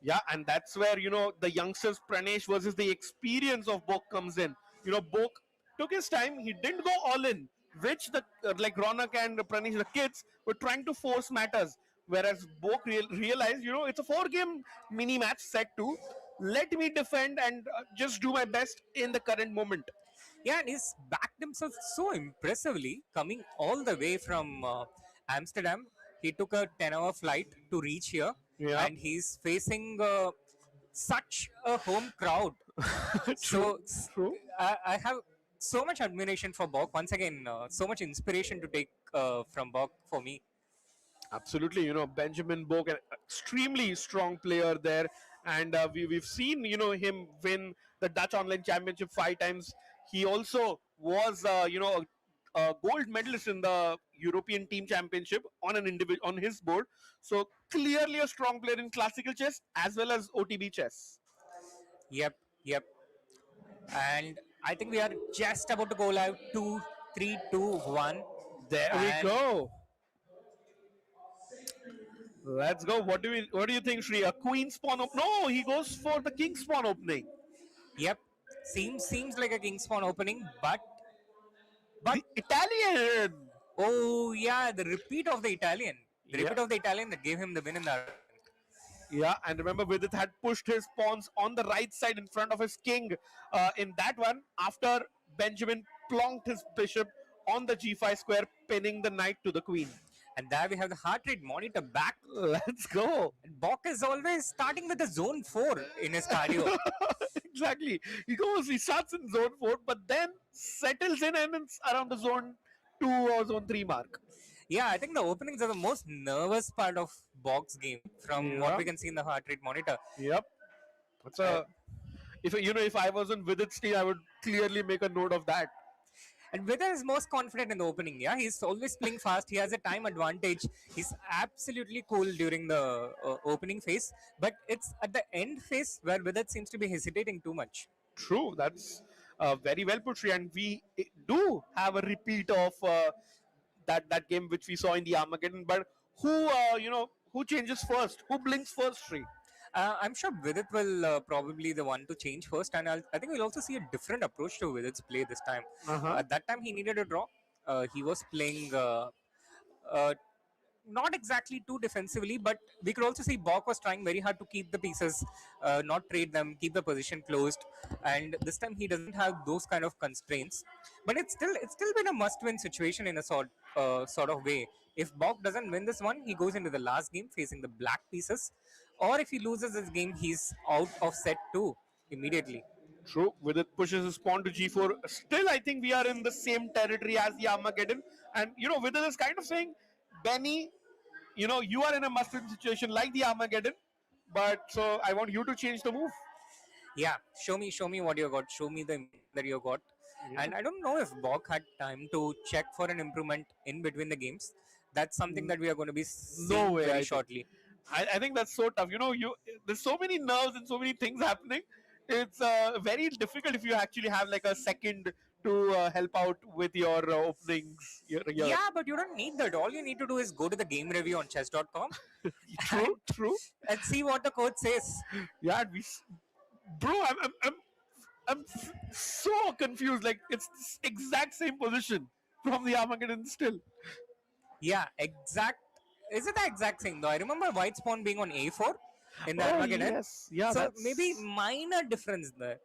Yeah, and that's where, you know, the youngsters Pranesh versus the experience of Bok comes in. You know, Bok took his time. He didn't go all in, which the like Ronak and Pranesh, the kids, were trying to force matters. Whereas Bok realized, you know, it's a 4 game mini match set 2. Let me defend and just do my best in the current moment. Yeah, and he's backed himself so impressively, coming all the way from Amsterdam. He took a 10-hour flight to reach here, Yeah. and he's facing such a home crowd. True. True. I have so much admiration for Bok. Once again, so much inspiration to take from Bok for me. Absolutely, you know, Benjamin Bok, an extremely strong player there, and we've seen, you know, him win the Dutch Online Championship 5 times. He also was, you know, a gold medalist in the European Team Championship on an individual on his board. So clearly a strong player in classical chess as well as OTB chess. Yep, yep. And I think we are just about to go live. 2, 3, 2, 1. There we And go. Let's go. What do you think, Shri? A queen spawn No, he goes for the king spawn opening. Yep, seems like a king spawn opening, but The Italian. oh yeah, the repeat of the Italian, Yeah. that gave him the win in the. Yeah, and remember Vidit had pushed his pawns on the right side in front of his king in that one after Benjamin plonked his bishop on the g5 square, pinning the knight to the queen. And there we have the heart rate monitor back. Let's go. And Bok is always starting with the zone 4 in his cardio. Exactly. He starts in zone 4, but then settles in and it's around the zone 2 or zone 3 mark. Yeah, I think the openings are the most nervous part of Bok's game from what Yeah. we can see in the heart rate monitor. Yep. That's Uh, a. If I wasn't with it still, I would clearly make a note of that. And Vidit is most confident in the opening. Yeah, he's always playing fast. He has a time advantage. He's absolutely cool during the opening phase, but it's at the end phase where Vidit seems to be hesitating too much. True. That's very well put, Sri. And we do have a repeat of that game which we saw in the Armageddon. But who changes first? Who blinks first, Sri? I'm sure Vidit will probably the one to change first, and I think we'll also see a different approach to Vidit's play this time. Uh-huh. At that time, he needed a draw. He was playing not exactly too defensively, but we could also see Bok was trying very hard to keep the pieces, not trade them, keep the position closed. And this time he doesn't have those kind of constraints. But it's still been a must-win situation in a sort of way. If Bok doesn't win this one, he goes into the last game facing the black pieces, or if he loses this game, he's out of set two immediately. True. With it pushes his pawn to g4. Still, I think we are in the same territory as the Armageddon. And, with it is kind of saying, Benny, you are in a must-win situation like the Armageddon. But so I want you to change the move. Yeah, show me what you got. Show me the improvement that you got. And I don't know if Bok had time to check for an improvement in between the games. That's something that we are going to be seeing way, I very think. shortly. I think that's so tough. There's so many nerves and so many things happening. It's very difficult if you actually have like a second to help out with your openings. Yeah, but you don't need that. All you need to do is go to the game review on chess.com True, true. and see what the coach says. Yeah, bro, I'm so confused. Like it's this exact same position from the Armageddon still. Yeah, exact. Is it the exact same though? I remember white spawn being on a4 in the Oh Armageddon. yes, yeah. So maybe minor difference there.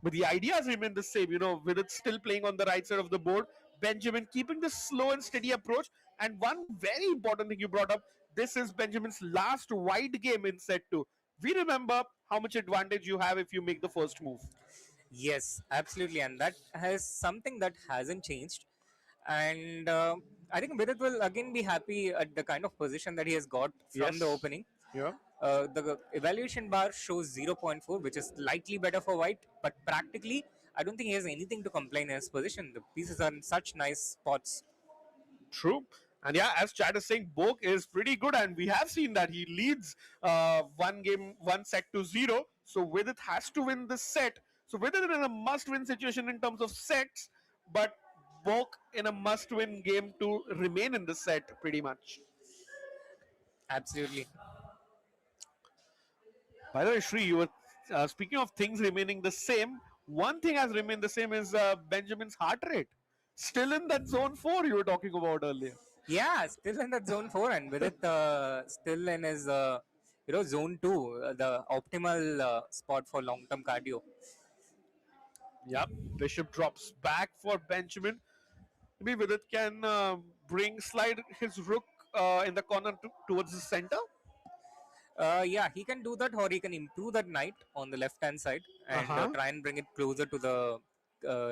But the ideas remain the same. With it still playing on the right side of the board, Benjamin keeping the slow and steady approach. And one very important thing you brought up: this is Benjamin's last wide game in set two. We remember how much advantage you have if you make the first move. Yes, absolutely, and that has something that hasn't changed. And I think Vidit will again be happy at the kind of position that he has got from the Yes. opening. Yeah. The evaluation bar shows 0.4, which is slightly better for white, but practically, I don't think he has anything to complain in his position. The pieces are in such nice spots. True. And yeah, as Chad is saying, Bok is pretty good, and we have seen that he leads one set to 0. So Vidit has to win this set. So Vidit is in a must-win situation in terms of sets, but Bok in a must-win game to remain in the set pretty much. Absolutely. By the way, Shri, you were speaking of things remaining the same. One thing has remained the same is Benjamin's heart rate. Still in that zone 4 you were talking about earlier. Yeah, still in that zone 4, and Vidit still in his zone 2, the optimal spot for long-term cardio. Yep. Bishop drops back for Benjamin. Maybe Vidit can slide his rook in the corner towards the center. Yeah, he can do that, or he can improve that knight on the left hand side and try and bring it closer to the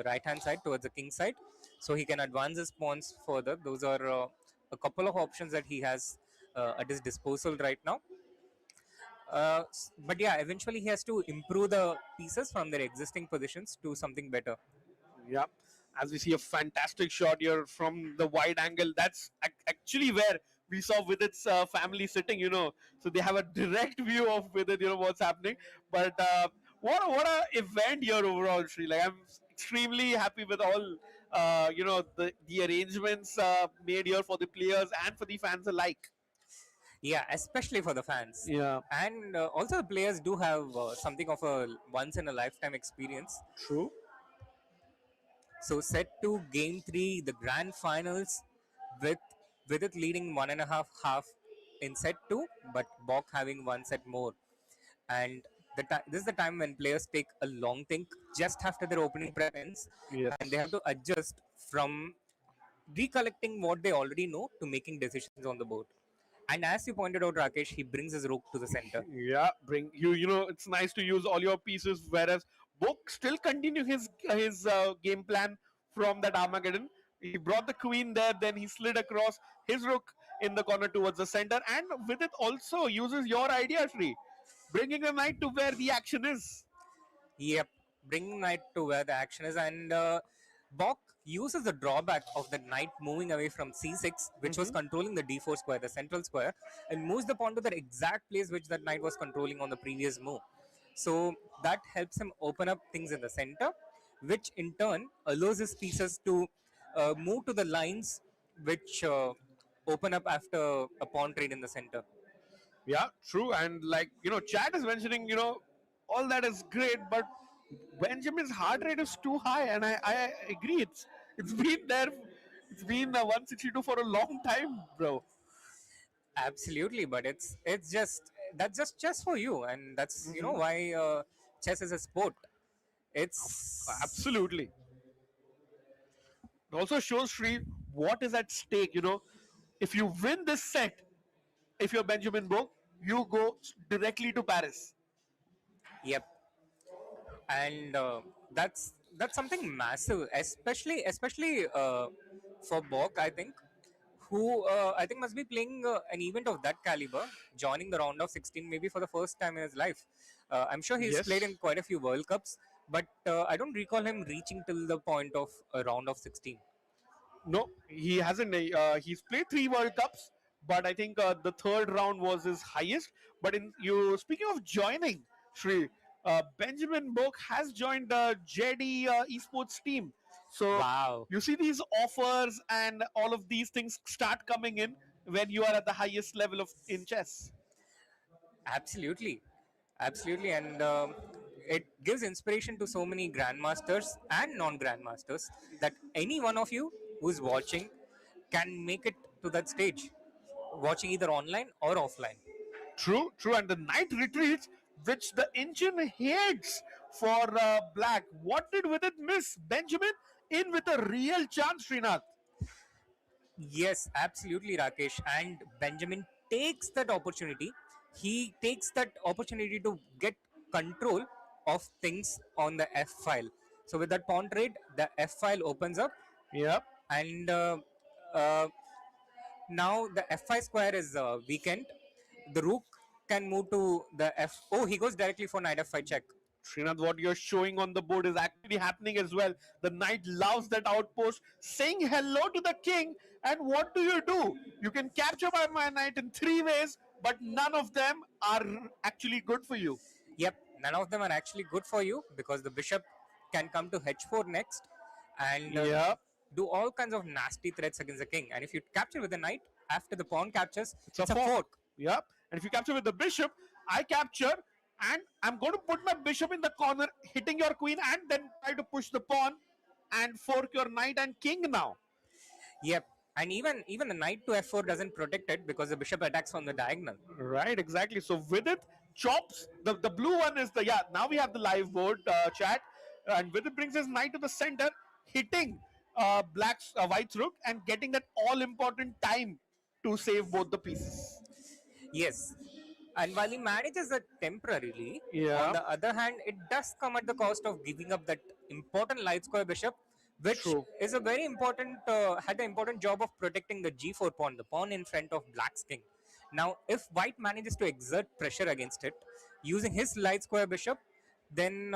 right hand side towards the king side, so he can advance his pawns further. Those are a couple of options that he has at his disposal right now. But yeah, eventually he has to improve the pieces from their existing positions to something better. Yeah. As we see a fantastic shot here from the wide angle. That's actually where we saw Vidit's family sitting, So they have a direct view of Vidit, what's happening. But what a event here overall, Sri. Like I'm extremely happy with all, the arrangements made here for the players and for the fans alike. Yeah, especially for the fans. Yeah. And also the players do have something of a once in a lifetime experience. True. So set to game 3, the grand finals, with it leading 1.5 in set 2, but Bok having one set more. And this is the time when players take a long think just after their opening prep ends, Yes. and they have to adjust from recollecting what they already know to making decisions on the board. And as you pointed out, Rakesh, he brings his rook to the center. Yeah, bring you. You know, it's nice to use all your pieces. Whereas Book still continue his game plan from that Armageddon. He brought the queen there, then he slid across his rook in the corner towards the center, and with it also uses your idea, Shri, bringing the knight to where the action is. Yep, bringing knight to where the action is, and Bok uses the drawback of the knight moving away from c6, which was controlling the d4 square, the central square, and moves the pawn to the exact place which that knight was controlling on the previous move. So that helps him open up things in the center, which in turn allows his pieces to move to the lines which open up after a pawn trade in the center. Yeah, true. And like, Chad is mentioning, all that is great, but Benjamin's heart rate is too high, and I agree. It's been there. It's been 162 for a long time, bro. Absolutely, but it's just that's just chess for you, and that's why chess is a sport. It's Absolutely. It also shows Sri what is at stake. If you win this set, if you're Benjamin Bok, you go directly to Paris. Yep, and that's something massive, especially for Bok, I think, who I think must be playing an event of that caliber, joining the round of 16 maybe for the first time in his life. I'm sure he's Yes. played in quite a few World Cups, but I don't recall him reaching till the point of a round of 16. No, he hasn't. He's played 3 World Cups, but I think the third round was his highest. But in you speaking of joining, Shri, Benjamin Bok has joined the JD Esports team. So Wow. you see these offers and all of these things start coming in when you are at the highest level of in chess. Absolutely, absolutely, and it gives inspiration to so many grandmasters and non-grandmasters that any one of you who's watching can make it to that stage, watching either online or offline. True, true. And the knight retreats, which the engine hates for black. What did with it miss? Benjamin in with a real chance, Srinath. Yes, absolutely, Rakesh. And Benjamin takes that opportunity. He takes that opportunity to get control of things on the F file. So with that pawn trade, the F file opens up, Yep. and uh, now the F5 square is weakened. The rook can move to the F. Oh, he goes directly for knight F5 check. Srinath, what you're showing on the board is actually happening as well. The knight loves that outpost, saying hello to the king. And what do? You can capture my knight in 3 ways, but none of them are actually good for you. Yep, none of them are actually good for you because the bishop can come to h4 next and Yep. do all kinds of nasty threats against the king. And if you capture with the knight after the pawn captures, It's a fork. Yep. And if you capture with the bishop, I capture, and I'm going to put my bishop in the corner, hitting your queen, and then try to push the pawn and fork your knight and king now. Yep, and even the knight to f4 doesn't protect it because the bishop attacks on the diagonal. Right, exactly. So with it, chops, the blue one is the, yeah, now we have the live board chat, and with it brings his knight to the center, hitting white's rook and getting that all important time to save both the pieces. Yes, and while he manages that temporarily, Yeah. on the other hand, it does come at the cost of giving up that important light square bishop, which True. is a very important, had the important job of protecting the g4 pawn, the pawn in front of black's king. Now, if white manages to exert pressure against it using his light square bishop, then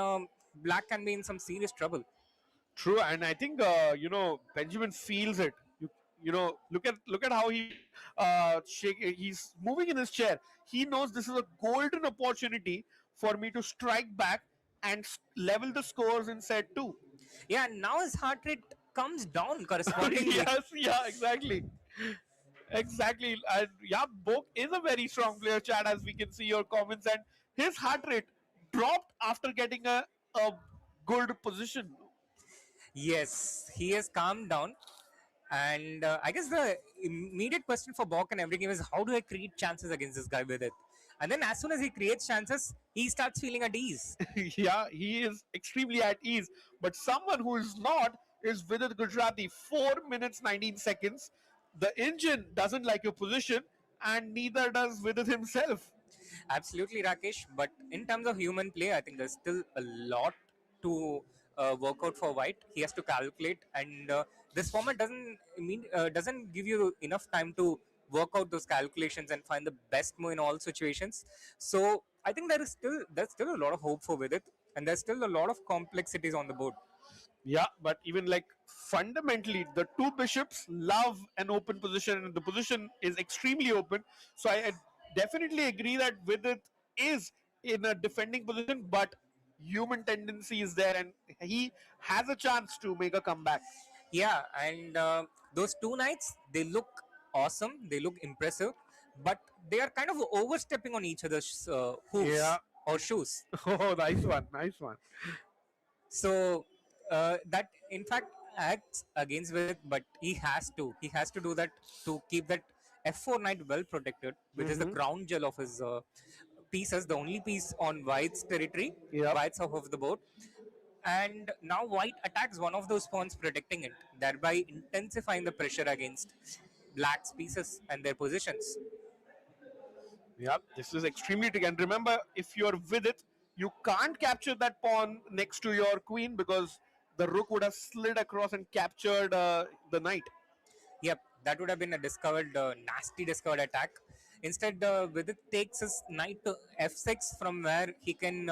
black can be in some serious trouble. True, and I think Benjamin feels it. Look at how he shake. He's moving in his chair. He knows this is a golden opportunity for me to strike back and level the scores in set two. Yeah, now his heart rate comes down correspondingly. Yes, yeah, exactly. Exactly. And yeah, Bok is a very strong player, Chad, as we can see your comments. And his heart rate dropped after getting a good position. Yes, he has calmed down. And I guess the immediate question for Bok in every game is how do I create chances against this guy with it? And then as soon as he creates chances, he starts feeling at ease. Yeah, he is extremely at ease. But someone who is not is Vidit Gujrathi, 4 minutes 19 seconds. The engine doesn't like your position, and neither does Vidit himself. Absolutely, Rakesh. But in terms of human play, I think there's still a lot to work out for White. He has to calculate, and this format doesn't give you enough time to work out those calculations and find the best move in all situations. So I think there's still a lot of hope for with it, and there's still a lot of complexities on the board. Yeah, but even like fundamentally, the two bishops love an open position, and the position is extremely open. So I definitely agree that Vidit is in a defending position, but human tendency is there, and he has a chance to make a comeback. Yeah, and those two knights, they look awesome, they look impressive, but they are kind of overstepping on each other's hooves Yeah. or shoes. Oh, nice one, nice one. So that in fact acts against with it, but he has to do that to keep that F4 knight well protected, which is the Mm-hmm. crown jewel of his pieces, the only piece on White's territory, Yep. White's half of the board. And now White attacks one of those pawns, protecting it, thereby intensifying the pressure against Black's pieces and their positions. Yep, this is extremely tricky. And remember, if you're with it, you can't capture that pawn next to your queen because the rook would have slid across and captured the knight. Yep, that would have been a nasty discovered attack. Instead, Vidit takes his knight to f6, from where he can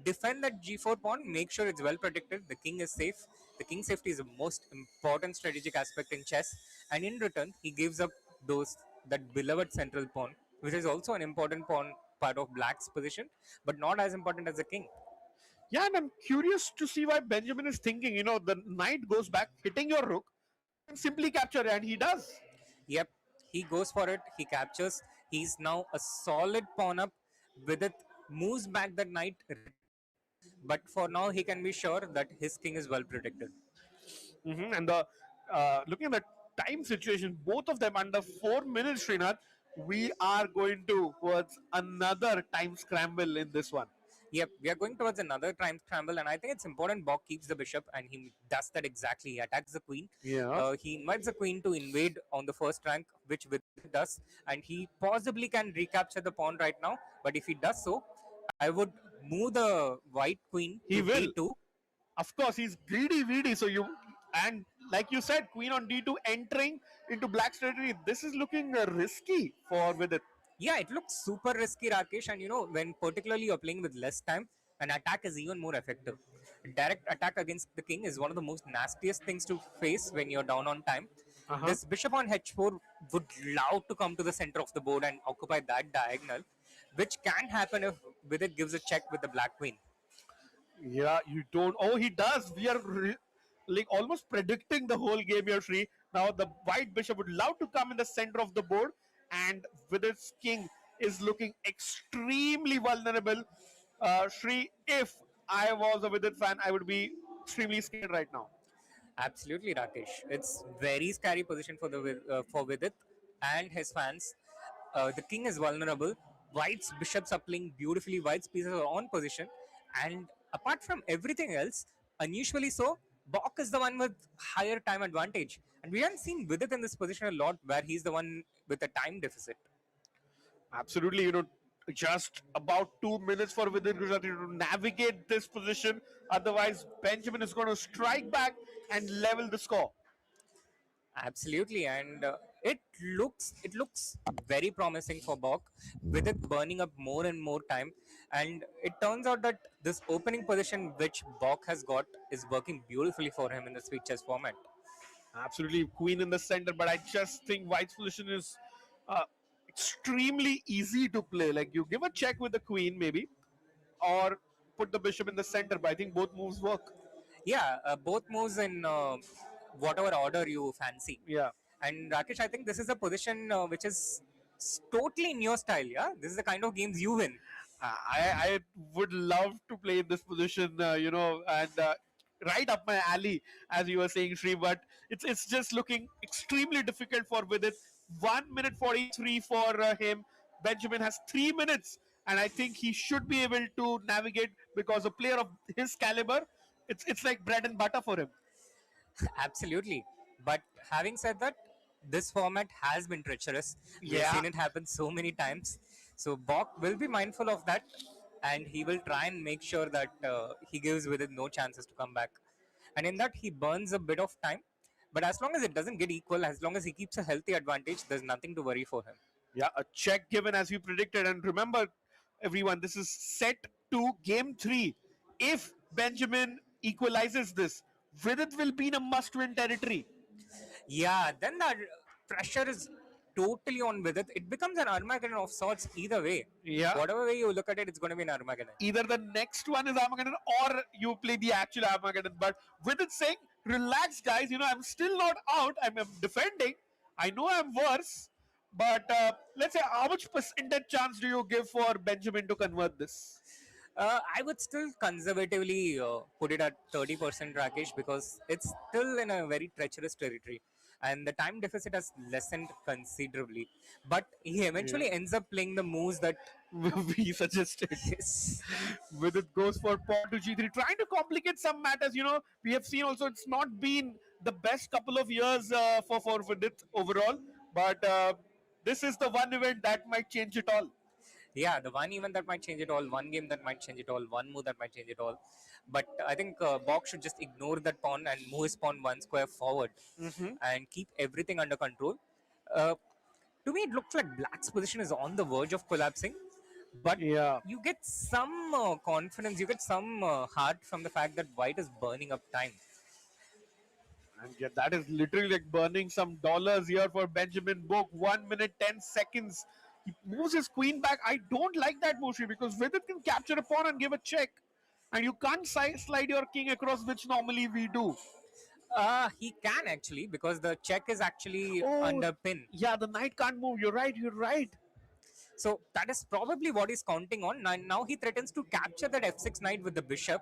defend that g4 pawn, make sure it's well protected. The king is safe. The king safety is the most important strategic aspect in chess, and in return, he gives up those that beloved central pawn, which is also an important pawn part of Black's position, but not as important as the king. Yeah, and I'm curious to see why Benjamin is thinking, the knight goes back, hitting your rook. You can simply capture it, and he does. Yep, he goes for it. He captures. He's now a solid pawn up. With it, moves back the knight repeatedly. But for now, he can be sure that his king is well protected. And the looking at the time situation, both of them under 4 minutes, Srinath, we are going towards another time scramble in this one. Yep, we are going towards another time scramble, and I think it's important Bok keeps the bishop, and he does that exactly. He attacks the queen. Yeah. He invites the queen to invade on the first rank, which with it does, and he possibly can recapture the pawn right now. But if he does so, I would move the white queen He to will. d2. Of course, he's greedy. So and like you said, queen on d2 entering into black's territory. This is looking risky for with it. Yeah, it looks super risky, Rakesh. And when particularly you're playing with less time, an attack is even more effective. Direct attack against the king is one of the most nastiest things to face when you're down on time. Uh-huh. This bishop on h4 would love to come to the center of the board and occupy that diagonal, which can happen if with it gives a check with the black queen. Yeah, you don't. Oh, he does. We are like almost predicting the whole game here, Sri. Now the white bishop would love to come in the center of the board, and with its king is looking extremely vulnerable. Sri, if I was a Vidit fan, I would be extremely scared right now. Absolutely, Rakesh. It's very scary position for Vidit and his fans. The king is vulnerable. White's bishops are playing beautifully. White's pieces are on position, and apart from everything else, unusually so, Bok is the one with higher time advantage. And we haven't seen Vidit in this position a lot, where he's the one with a time deficit. Absolutely, just about 2 minutes for Vidit Gujrathi to navigate this position. Otherwise, Benjamin is going to strike back and level the score. Absolutely, and it looks very promising for Bok, with it burning up more and more time. And it turns out that this opening position which Bok has got is working beautifully for him in the sweet chess format. Absolutely, queen in the center, but I just think white's position is uh, extremely easy to play. Like you give a check with the queen, maybe, or put the bishop in the center. But I think both moves work. Yeah, both moves in whatever order you fancy. Yeah. And Rakesh, I think this is a position which is totally in your style. Yeah, this is the kind of games you win. I would love to play in this position, and right up my alley, as you were saying, Sri. But it's just looking extremely difficult for with it. 1 minute 43 for him. Benjamin has 3 minutes, and I think he should be able to navigate because a player of his caliber, it's like bread and butter for him. Absolutely. But having said that, this format has been treacherous. We've Yeah. seen it happen so many times. So Bok will be mindful of that, and he will try and make sure that he gives with it no chances to come back. And in that, he burns a bit of time. But as long as it doesn't get equal, as long as he keeps a healthy advantage, there's nothing to worry for him. Yeah, a check given as we predicted. And remember, everyone, this is set to game 3. If Benjamin equalizes this, Vidit will be in a must win territory. Yeah, then the pressure is totally on with it. It becomes an Armageddon of sorts either way. Yeah. Whatever way you look at it, it's going to be an Armageddon. Either the next one is Armageddon or you play the actual Armageddon. But Vidit saying, relax, guys, I'm still not out. I'm defending. I know I'm worse. But let's say, how much percentage chance do you give for Benjamin to convert this? I would still conservatively put it at 30% Rakesh because it's still in a very treacherous territory and the time deficit has lessened considerably. But he eventually ends up playing the moves that we suggested. yes. With it goes for pawn to g3, trying to complicate some matters. We have seen also it's not been the best couple of years for Vidit overall, but this is the one event that might change it all. Yeah, the one event that might change it all, one game that might change it all, one move that might change it all. But I think Bok should just ignore that pawn and move his pawn one square forward and keep everything under control. Uh, to me, it looks like Black's position is on the verge of collapsing. But Yeah. you get some confidence, you get some heart from the fact that White is burning up time. And yeah, that is literally like burning some dollars here for Benjamin Bok. 1 minute 10 seconds. He moves his queen back. I don't like that motion because Vidit can capture a pawn and give a check. And you can't slide your king across, which normally we do. He can actually because the check is actually Oh, under pin. yeah, the knight can't move. You're right. So that is probably what he's counting on. Now he threatens to capture that f6 knight with the bishop.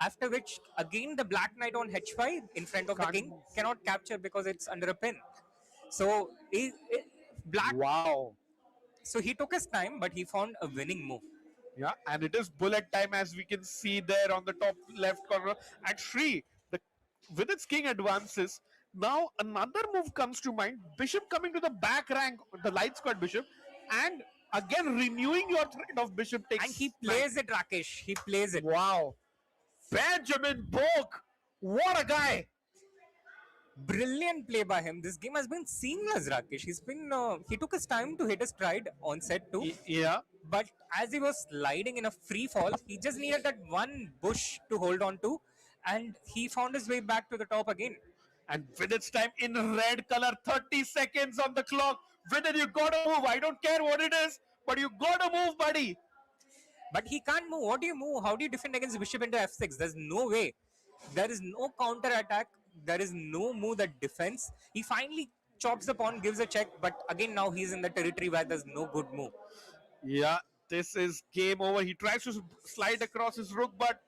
After which, again, the black knight on h5 in front of the king cannot capture because it's under a pin. So black. Wow. So he took his time, but he found a winning move. Yeah, and it is bullet time as we can see there on the top left corner. And Shri, with its king advances, now another move comes to mind. Bishop coming to the back rank, the light squad bishop, and again renewing your threat of bishop takes. And he plays it, Rakesh. He plays it. Wow. Benjamin Bok, what a guy. Brilliant play by him. This game has been seamless, Rakesh. He took his time to hit his stride on set 2. Yeah. But as he was sliding in a free fall, he just needed that one bush to hold on to, and he found his way back to the top again. And Vidit's time in red color, 30 seconds on the clock. Vidit, you gotta move. I don't care what it is, but you gotta move, buddy. But he can't move. What do you move? How do you defend against bishop into f6? There's no way. There is no counter attack. There is no move that defends. He finally chops the pawn, gives a check, but again now he's in the territory where there's no good move. Yeah, this is game over. He tries to slide across his rook, but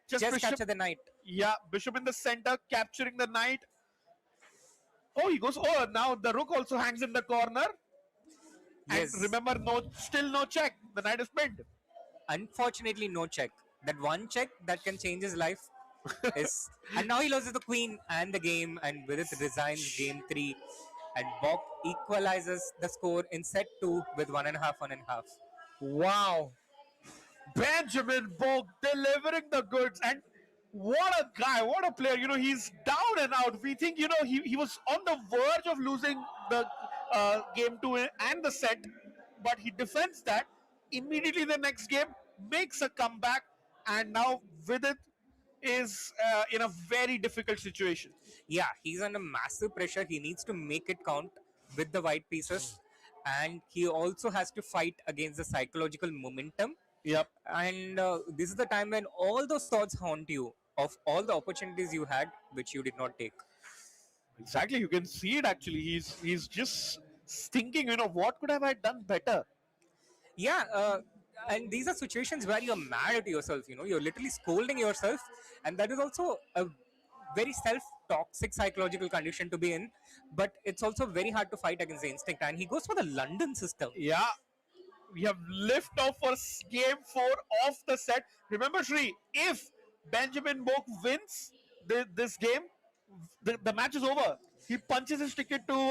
just capture the knight. Yeah, bishop in the center, capturing the knight. Oh, he goes. Oh, now the rook also hangs in the corner. Yes. And remember, still no check. The knight is pinned. Unfortunately, no check. That one check that can change his life is. And now he loses the queen and the game, and with it resigns game 3. And Bok equalizes the score in set 2 with 1.5. Wow. Benjamin Bok delivering the goods. And what a guy, what a player. He's down and out. We think, he was on the verge of losing the game 2 and the set, but he defends that. Immediately the next game, makes a comeback, and now Vidit is in a very difficult situation. Yeah, he's under massive pressure. He needs to make it count with the white pieces, and he also has to fight against the psychological momentum. Yep. And this is the time when all those thoughts haunt you of all the opportunities you had, which you did not take. Exactly, you can see it actually. He's just thinking, what could have I done better? Yeah, and these are situations where you're mad at yourself. You're literally scolding yourself, and that is also a very self-toxic psychological condition to be in. But it's also very hard to fight against the instinct. And he goes for the London system. Yeah, we have lift off for game 4 of the set. Remember, Shri, if Benjamin Bok wins this game, the match is over. He punches his ticket to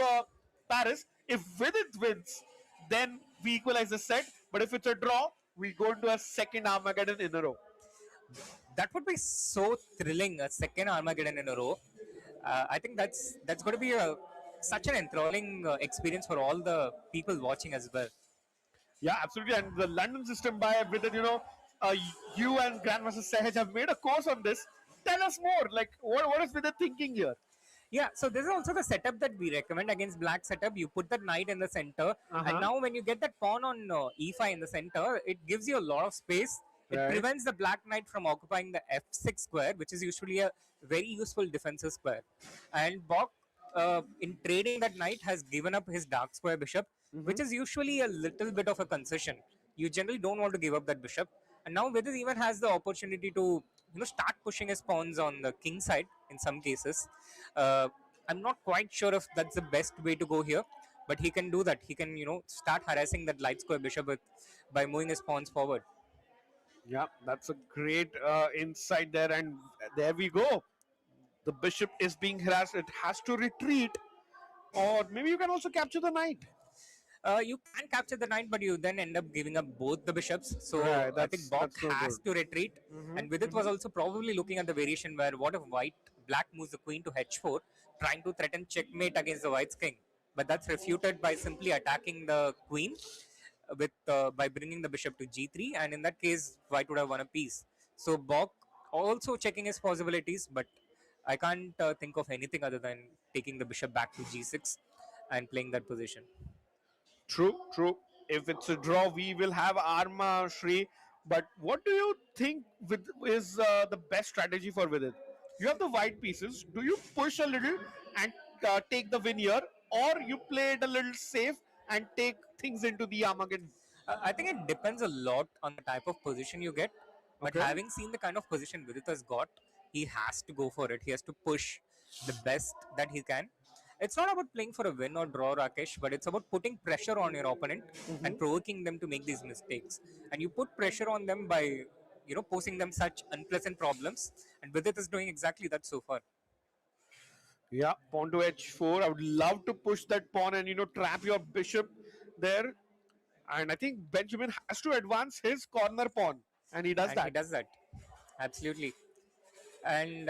Paris. If Vidit wins, then we equalize the set. But if it's a draw, we go into a second Armageddon in a row. That would be so thrilling. A second Armageddon in a row. I think that's going to be a such an enthralling experience for all the people watching as well. Yeah, absolutely. And the London system by Vidit, uh, you and Grandmaster Sahaj have made a course on this. Tell us more. Like, what is Vidit thinking here? Yeah, so this is also the setup that we recommend against black setup. You put the knight in the center, and Uh-huh. now when you get that pawn on e5 in the center, it gives you a lot of space. It Right. prevents the black knight from occupying the f6 square, which is usually a very useful defensive square. And Bok, in trading that knight, has given up his dark square bishop, which is usually a little bit of a concession. You generally don't want to give up that bishop. And now Vidit even has the opportunity to start pushing his pawns on the king side in some cases. Uh, I'm not quite sure if that's the best way to go here, but he can do that. He can start harassing that light square bishop by moving his pawns forward. Yeah, that's a great insight there. And there we go. The bishop is being harassed. It has to retreat. Or maybe you can also capture the knight. You can capture the knight, but you then end up giving up both the bishops. So Right, I think Bok that's no has good. to retreat. And Vidit was also probably looking at the variation where what if black moves the queen to h4, trying to threaten checkmate against the white's king. But that's refuted by simply attacking the queen with by bringing the bishop to g3, and in that case, white would have won a piece. So Bok also checking his possibilities, but I can't think of anything other than taking the bishop back to g6 and playing that position. True, true. If it's a draw, we will have Arma Shri. But what do you think is the best strategy for Vidit? You have the white pieces. Do you push a little and take the win here, or you play it a little safe and take things into the Armageddon? I think it depends a lot on the type of position you get. But Okay. having seen the kind of position Vidit has got, he has to go for it. He has to push the best that he can. It's not about playing for a win or draw, Rakesh, but it's about putting pressure on your opponent and provoking them to make these mistakes. And you put pressure on them by, posing them such unpleasant problems. And Vidit is doing exactly that so far. Yeah, pawn to h4. I would love to push that pawn and trap your bishop there. And I think Benjamin has to advance his corner pawn, and he does And he that. does that. Absolutely. And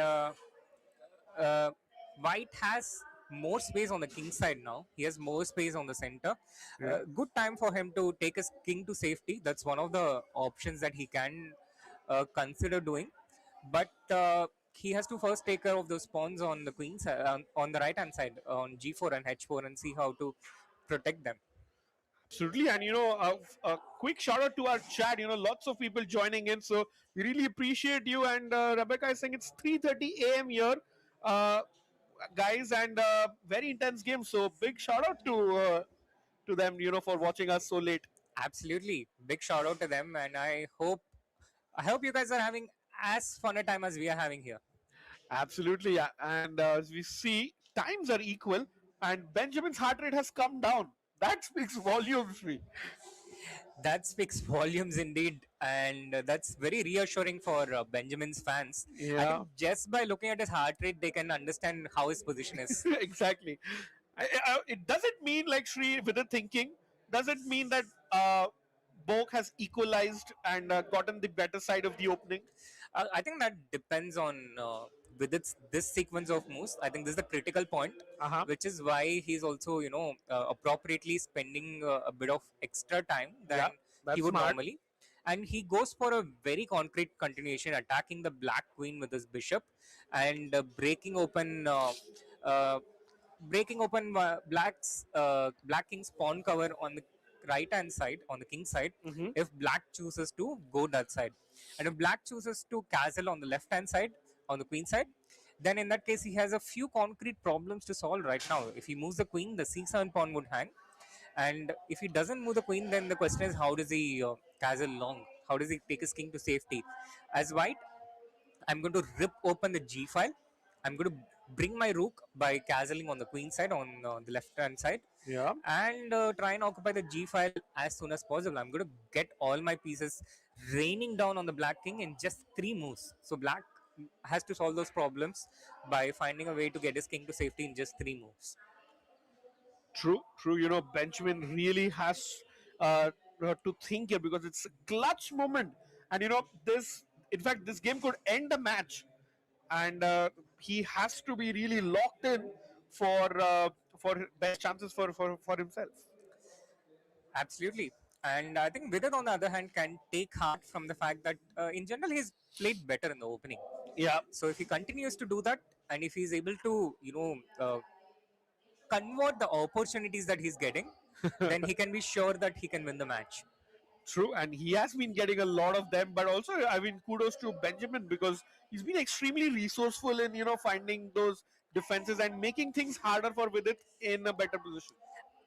White has more space on the king side now. He has more space on the center. Yeah. Good time for him to take his king to safety. That's one of the options that he can consider doing. But he has to first take care of those pawns on the queen side, on the right hand side, on g4 and h4, and see how to protect them. Absolutely, and a quick shout out to our chat. Lots of people joining in, so we really appreciate you. And Rebecca is saying it's 3:30 a.m. here, uh, guys, and very intense game. So big shout out to them, for watching us so late. Absolutely, big shout out to them, and I hope you guys are having as fun a time as we are having here. Absolutely, yeah. And as we see, times are equal, and Benjamin's heart rate has come down. That speaks volumes, me. That speaks volumes indeed, and that's very reassuring for Benjamin's fans. I Yeah. think just by looking at his heart rate, they can understand how his position is. Exactly. It doesn't mean like Shri with the thinking. Doesn't mean that Bok has equalized and gotten the better side of the opening. I think that depends on with this sequence of moves. I think this is the critical point, Uh-huh. which is why he's also appropriately spending a bit of extra time than Yeah, he that's would smart. normally. And he goes for a very concrete continuation, attacking the black queen with his bishop and uh, breaking open black king's pawn cover on the right hand side, on the king side, Mhm. if black chooses to go that side. And if black chooses to castle on the left hand side, on the queen side, then in that case he has a few concrete problems to solve right now. If he moves the queen, the c7 pawn would hang. And if he doesn't move the queen, then the question is, how does he castle long? How does he take his king to safety? As white, I'm going to rip open the G file. I'm going to bring my rook by castling on the queen side, on the left hand side, Yeah. and try and occupy the G file as soon as possible. I'm going to get all my pieces raining down on the black king in just 3 moves. So black has to solve those problems by finding a way to get his king to safety in just 3 moves. True, true. Benjamin really has to think here because it's a clutch moment, and this. In fact, this game could end the match, and he has to be really locked in for best chances for himself. Absolutely. And I think Vidit, on the other hand, can take heart from the fact that in general he's played better in the opening. Yeah, So if he continues to do that, and if he's able to, convert the opportunities that he's getting, then he can be sure that he can win the match. true, and he has been getting a lot of them. But also, I mean, kudos to Benjamin because he's been extremely resourceful in finding those defenses and making things harder for Vidit in a better position.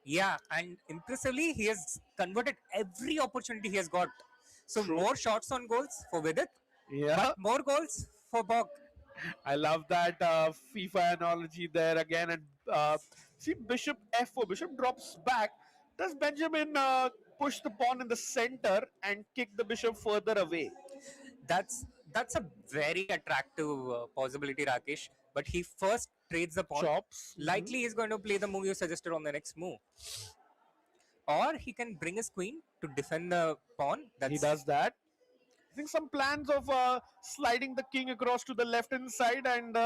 Yeah, and impressively, he has converted every opportunity he has got. So True. more shots on goals for Vidit, Yeah, but more goals for Bok. I love that FIFA analogy there again. And see, Bishop F4, Bishop drops back. Does Benjamin push the pawn in the center and kick the bishop further away? That's a very attractive possibility, Rakesh. But he first trades the pawn. Chops. Likely, he's going to play the move you suggested on the next move, or he can bring his queen to defend the pawn. He That's does that. I think some plans of sliding the king across to the left hand side and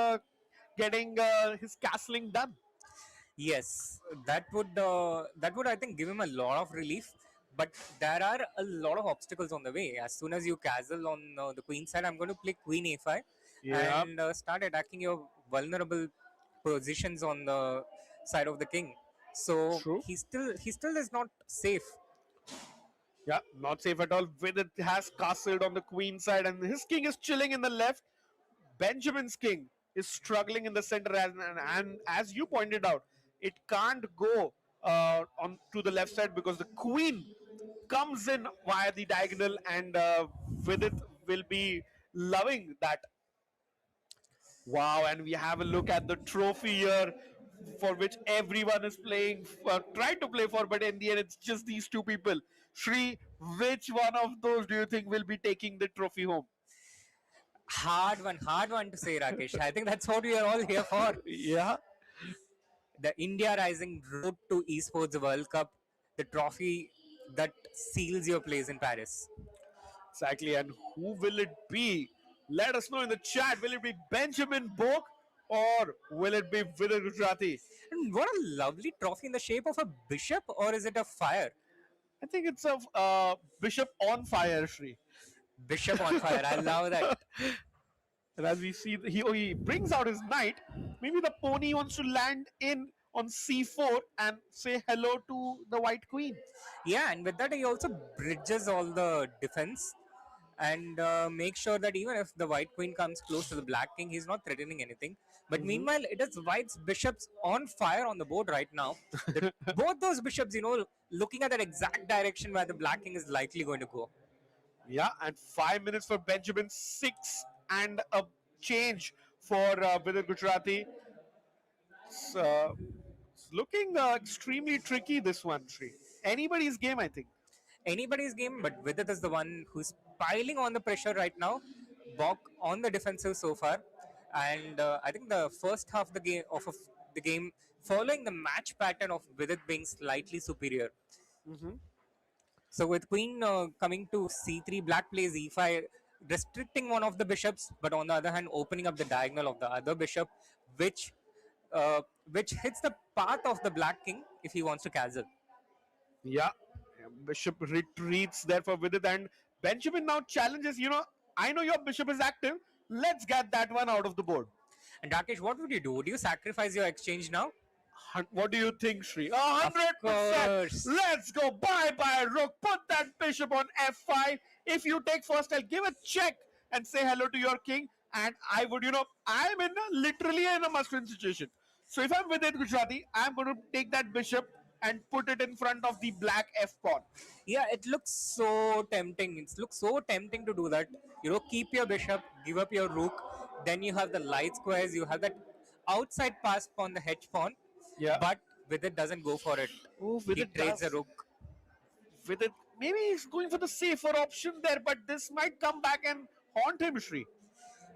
getting his castling done. Yes, that would I think give him a lot of relief. But there are a lot of obstacles on the way. As soon as you castle on the queen side, I'm going to play queen a5 Yeah, and start attacking your vulnerable positions on the side of the king. So true. he still is not safe. Yeah, not safe at all. Vidit has castled on the queen side, and his king is chilling in the left. Benjamin's king is struggling in the center, and as you pointed out, it can't go on to the left side because the queen comes in via the diagonal, and Vidit will be loving that. Wow, and we have a look at the trophy here for which everyone is playing, trying to play for, but in the end, it's just these two people. Shri, which one of those do you think will be taking the trophy home? Hard one to say, Rakesh. I think that's what we are all here for. Yeah, The India Rising Road to Esports World Cup, the trophy that seals your place in Paris. exactly. And who will it be? Let us know in the chat. Will it be Benjamin Bok or will it be Vidit Gujrathi? And what a lovely trophy in the shape of a bishop, or is it a fire? I think it's a bishop on fire, Shri. Bishop on fire. I love that. And as we see, he brings out his knight. Maybe the pony wants to land in on c4 and say hello to the white queen. Yeah, and with that, he also bridges all the defense and make sure that even if the white queen comes close to the black king, he's not threatening anything. But meanwhile, it is white's bishops on fire on the board right now. Both those bishops, looking at that exact direction where the black king is likely going to go. Yeah, and 5 minutes for Benjamin, 6 and a change for Vidit Gujrathi. It's looking extremely tricky, this one, Sri. Anybody's game, I think. Anybody's game, but Vidit is the one who's piling on the pressure right now. Bok on the defensive so far, and I think the first half of the game following the match pattern of Vidit being slightly superior. So with Queen coming to c3, Black plays e5, restricting one of the bishops, but on the other hand, opening up the diagonal of the other bishop, which uh, which hits the path of the Black King if he wants to castle. Yeah, bishop retreats there for Vidit, and Benjamin now challenges. I know your bishop is active. Let's get that one out of the board. And Rakesh, what would you do? Would you sacrifice your exchange now? What do you think, Shri? Of 100%. course. Let's go. Bye bye, Rook. Put that bishop on f5. If you take first, I'll give a check and say hello to your king. And I would, I'm literally in a must-win situation. So if I'm with it, Gujarati, I'm going to take that bishop and put it in front of the black f pawn. Yeah, it looks so tempting. It looks so tempting to do that. Keep your bishop, give up your rook. Then you have the light squares. You have that outside pass pawn, the hedge pawn. Yeah. But Vidit doesn't go for it. Oh, He Vidit trades does. the rook. With it, maybe he's going for the safer option there, but this might come back and haunt him, Shri.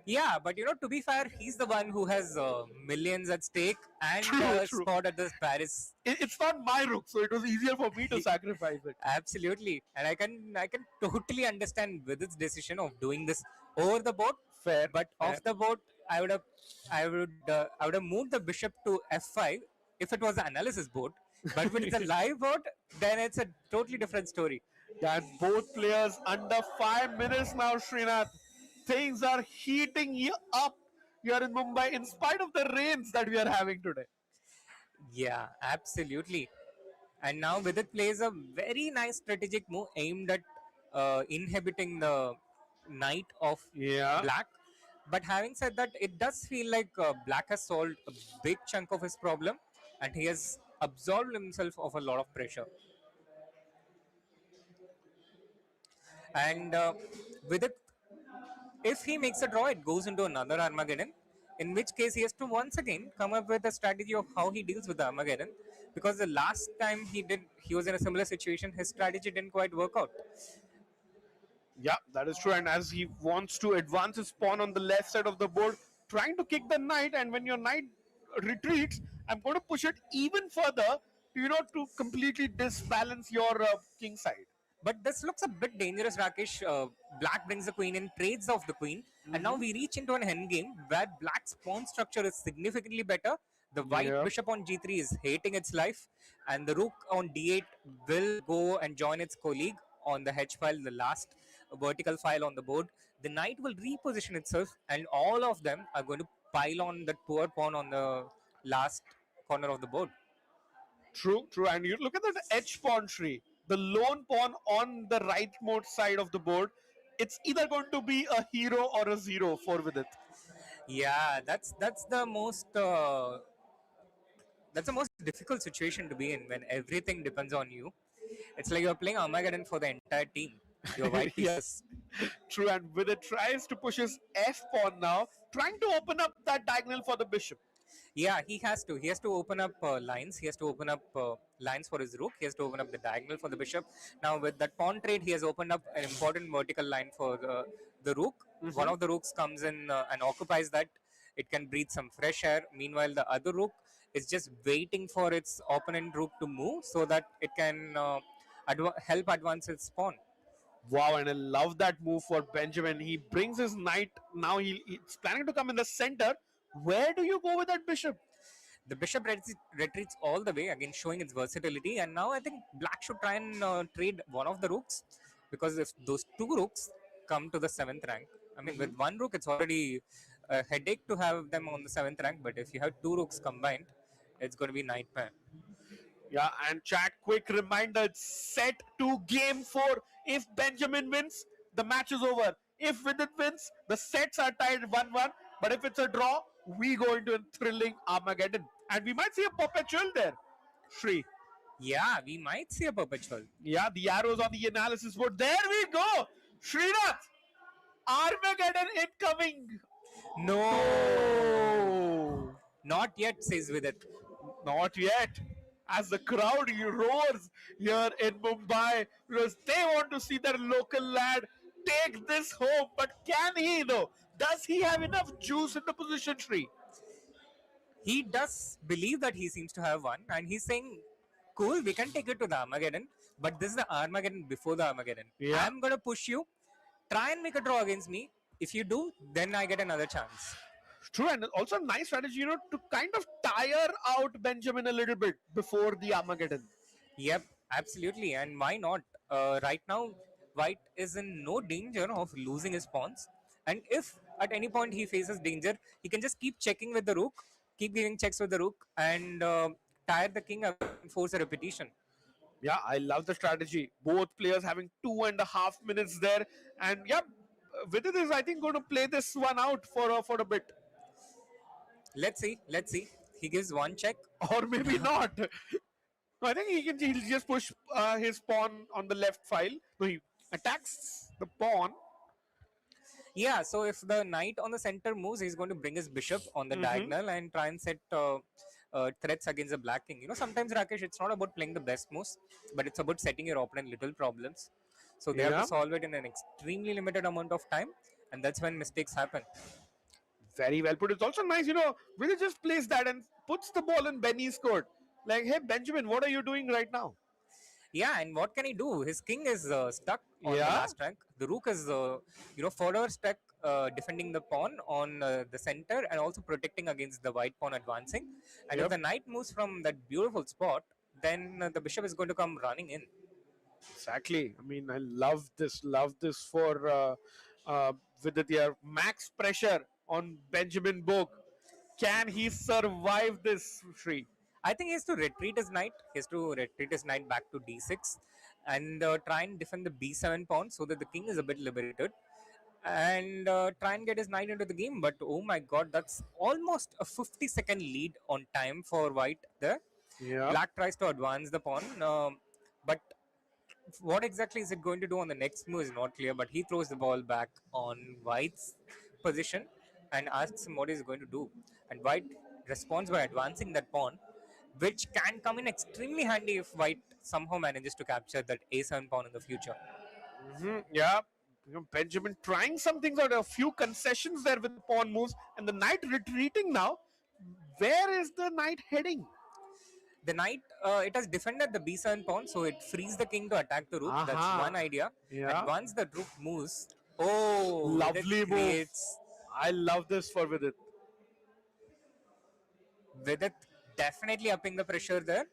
Yeah, but to be fair, he's the one who has millions at stake and True, a true. spot at the Paris. It's not my rook, so it was easier for me to sacrifice it. Absolutely, and I can totally understand with its decision of doing this over the board, Fair, but fair. off the board, I would have moved the bishop to f5 if it was an analysis board. But when it's a live board, then it's a totally different story. That both players under 5 minutes now, Srinath. Things are heating up here in Mumbai in spite of the rains that we are having today. Yeah, absolutely. And now Vidit plays a very nice strategic move aimed at inhibiting the knight of Yeah. black. But having said that, it does feel like black has solved a big chunk of his problem and he has absolved himself of a lot of pressure. And Vidit, if he makes a draw, it goes into another Armageddon. In which case, he has to once again come up with a strategy of how he deals with the Armageddon. Because the last time he was in a similar situation. His strategy didn't quite work out. Yeah, that is true. And as he wants to advance his pawn on the left side of the board, trying to kick the knight, and when your knight retreats, I'm going to push it even further, to completely disbalance your king side. But this looks a bit dangerous, Rakesh. Black brings the queen in, trades off the queen, and now we reach into an endgame where black's pawn structure is significantly better. The white Yeah. bishop on g3 is hating its life, and the rook on d8 will go and join its colleague on the h file, the last vertical file on the board. The knight will reposition itself, and all of them are going to pile on that poor pawn on the last corner of the board. True, true. And you look at that H pawn tree, the lone pawn on the rightmost side of the board. It's either going to be a hero or a zero for Vidit. Yeah, that's the most difficult situation to be in when everything depends on you. It's like you're playing Armageddon for the entire team. Your white Yeah, pieces. true. And Vidit tries to push his F pawn now, trying to open up that diagonal for the bishop. Yeah, he has to. He has to open up lines. He has to open up lines for his rook. He has to open up the diagonal for the bishop. Now, with that pawn trade, he has opened up an important vertical line for the rook. One of the rooks comes in and occupies that. It can breathe some fresh air. Meanwhile, the other rook is just waiting for its opponent rook to move so that it can help advance its pawn. Wow, and I love that move for Benjamin. He brings his knight. Now he's planning to come in the center. Where do you go with that bishop? The bishop retreats all the way, again showing its versatility. And now I think black should try and trade one of the rooks, because if those two rooks come to the seventh rank, I mean, with one rook, it's already a headache to have them on the seventh rank. But if you have two rooks combined, it's going to be nightmare. Yeah, and chat, quick reminder, it's set to game 4. If Benjamin wins, the match is over. If Vidit wins, the sets are tied 1-1. But if it's a draw, we go into a thrilling Armageddon. And we might see a perpetual there, Shri. Yeah, we might see a perpetual. Yeah, the arrows on the analysis board. There we go. Srinath, Armageddon incoming. No, not yet, says with it. Not yet. As the crowd roars here in Mumbai because they want to see their local lad take this home. But can he though? Does he have enough juice in the position tree? He does believe that he seems to have one, and he's saying, "Cool, we can take it to the Armageddon, but this is the Armageddon before the Armageddon. Yeah. I'm gonna push you. Try and make a draw against me. If you do, then I get another chance." True, and also a nice strategy, to kind of tire out Benjamin a little bit before the Armageddon. Yep, absolutely. And why not? Right now, White is in no danger of losing his pawns. And if at any point he faces danger, he can just keep checking with the rook, keep giving checks with the rook, and tire the king away and force a repetition. Yeah, I love the strategy. Both players having 2.5 minutes there. And yeah, Vidit is, I think, going to play this one out for a bit. Let's see. Let's see. He gives one check. Or maybe not. No, I think he'll just push his pawn on the left file. No, he attacks the pawn. Yeah, so if the knight on the center moves, he's going to bring his bishop on the diagonal and try and set threats against the black king. Sometimes, Rakesh, it's not about playing the best moves, but it's about setting your opponent little problems. So they have Yeah. to solve it in an extremely limited amount of time, and that's when mistakes happen. Very well put. It's also nice, really just plays that and puts the ball in Benny's court. Like, hey, Benjamin, what are you doing right now? Yeah, and what can he do? His king is stuck on the Yeah. last rank. The rook is, further stuck defending the pawn on the center and also protecting against the white pawn advancing. And if Yep. the knight moves from that beautiful spot, then the bishop is going to come running in. Exactly. I mean, I love this. Love this for Vidit. Max pressure on Benjamin Bok. Can he survive this, Shri? I think he has to retreat his knight. He has to retreat his knight back to d6 and try and defend the b7 pawn so that the king is a bit liberated and try and get his knight into the game. But oh my god, that's almost a 50-second lead on time for white there. Yeah. Black tries to advance the pawn, but what exactly is it going to do on the next move is not clear. But he throws the ball back on white's position and asks him what he's going to do. And white responds by advancing that pawn, which can come in extremely handy if white somehow manages to capture that a7 pawn in the future. Yeah. Benjamin trying some things out, a few concessions there with the pawn moves, and the knight retreating now. Where is the knight heading? The knight, it has defended the b7 pawn, so it frees the king to attack the rook. That's Aha. one idea. Yeah. And once the rook moves, oh, Lovely it move. creates I love this for Vidit. Vidit definitely upping the pressure there,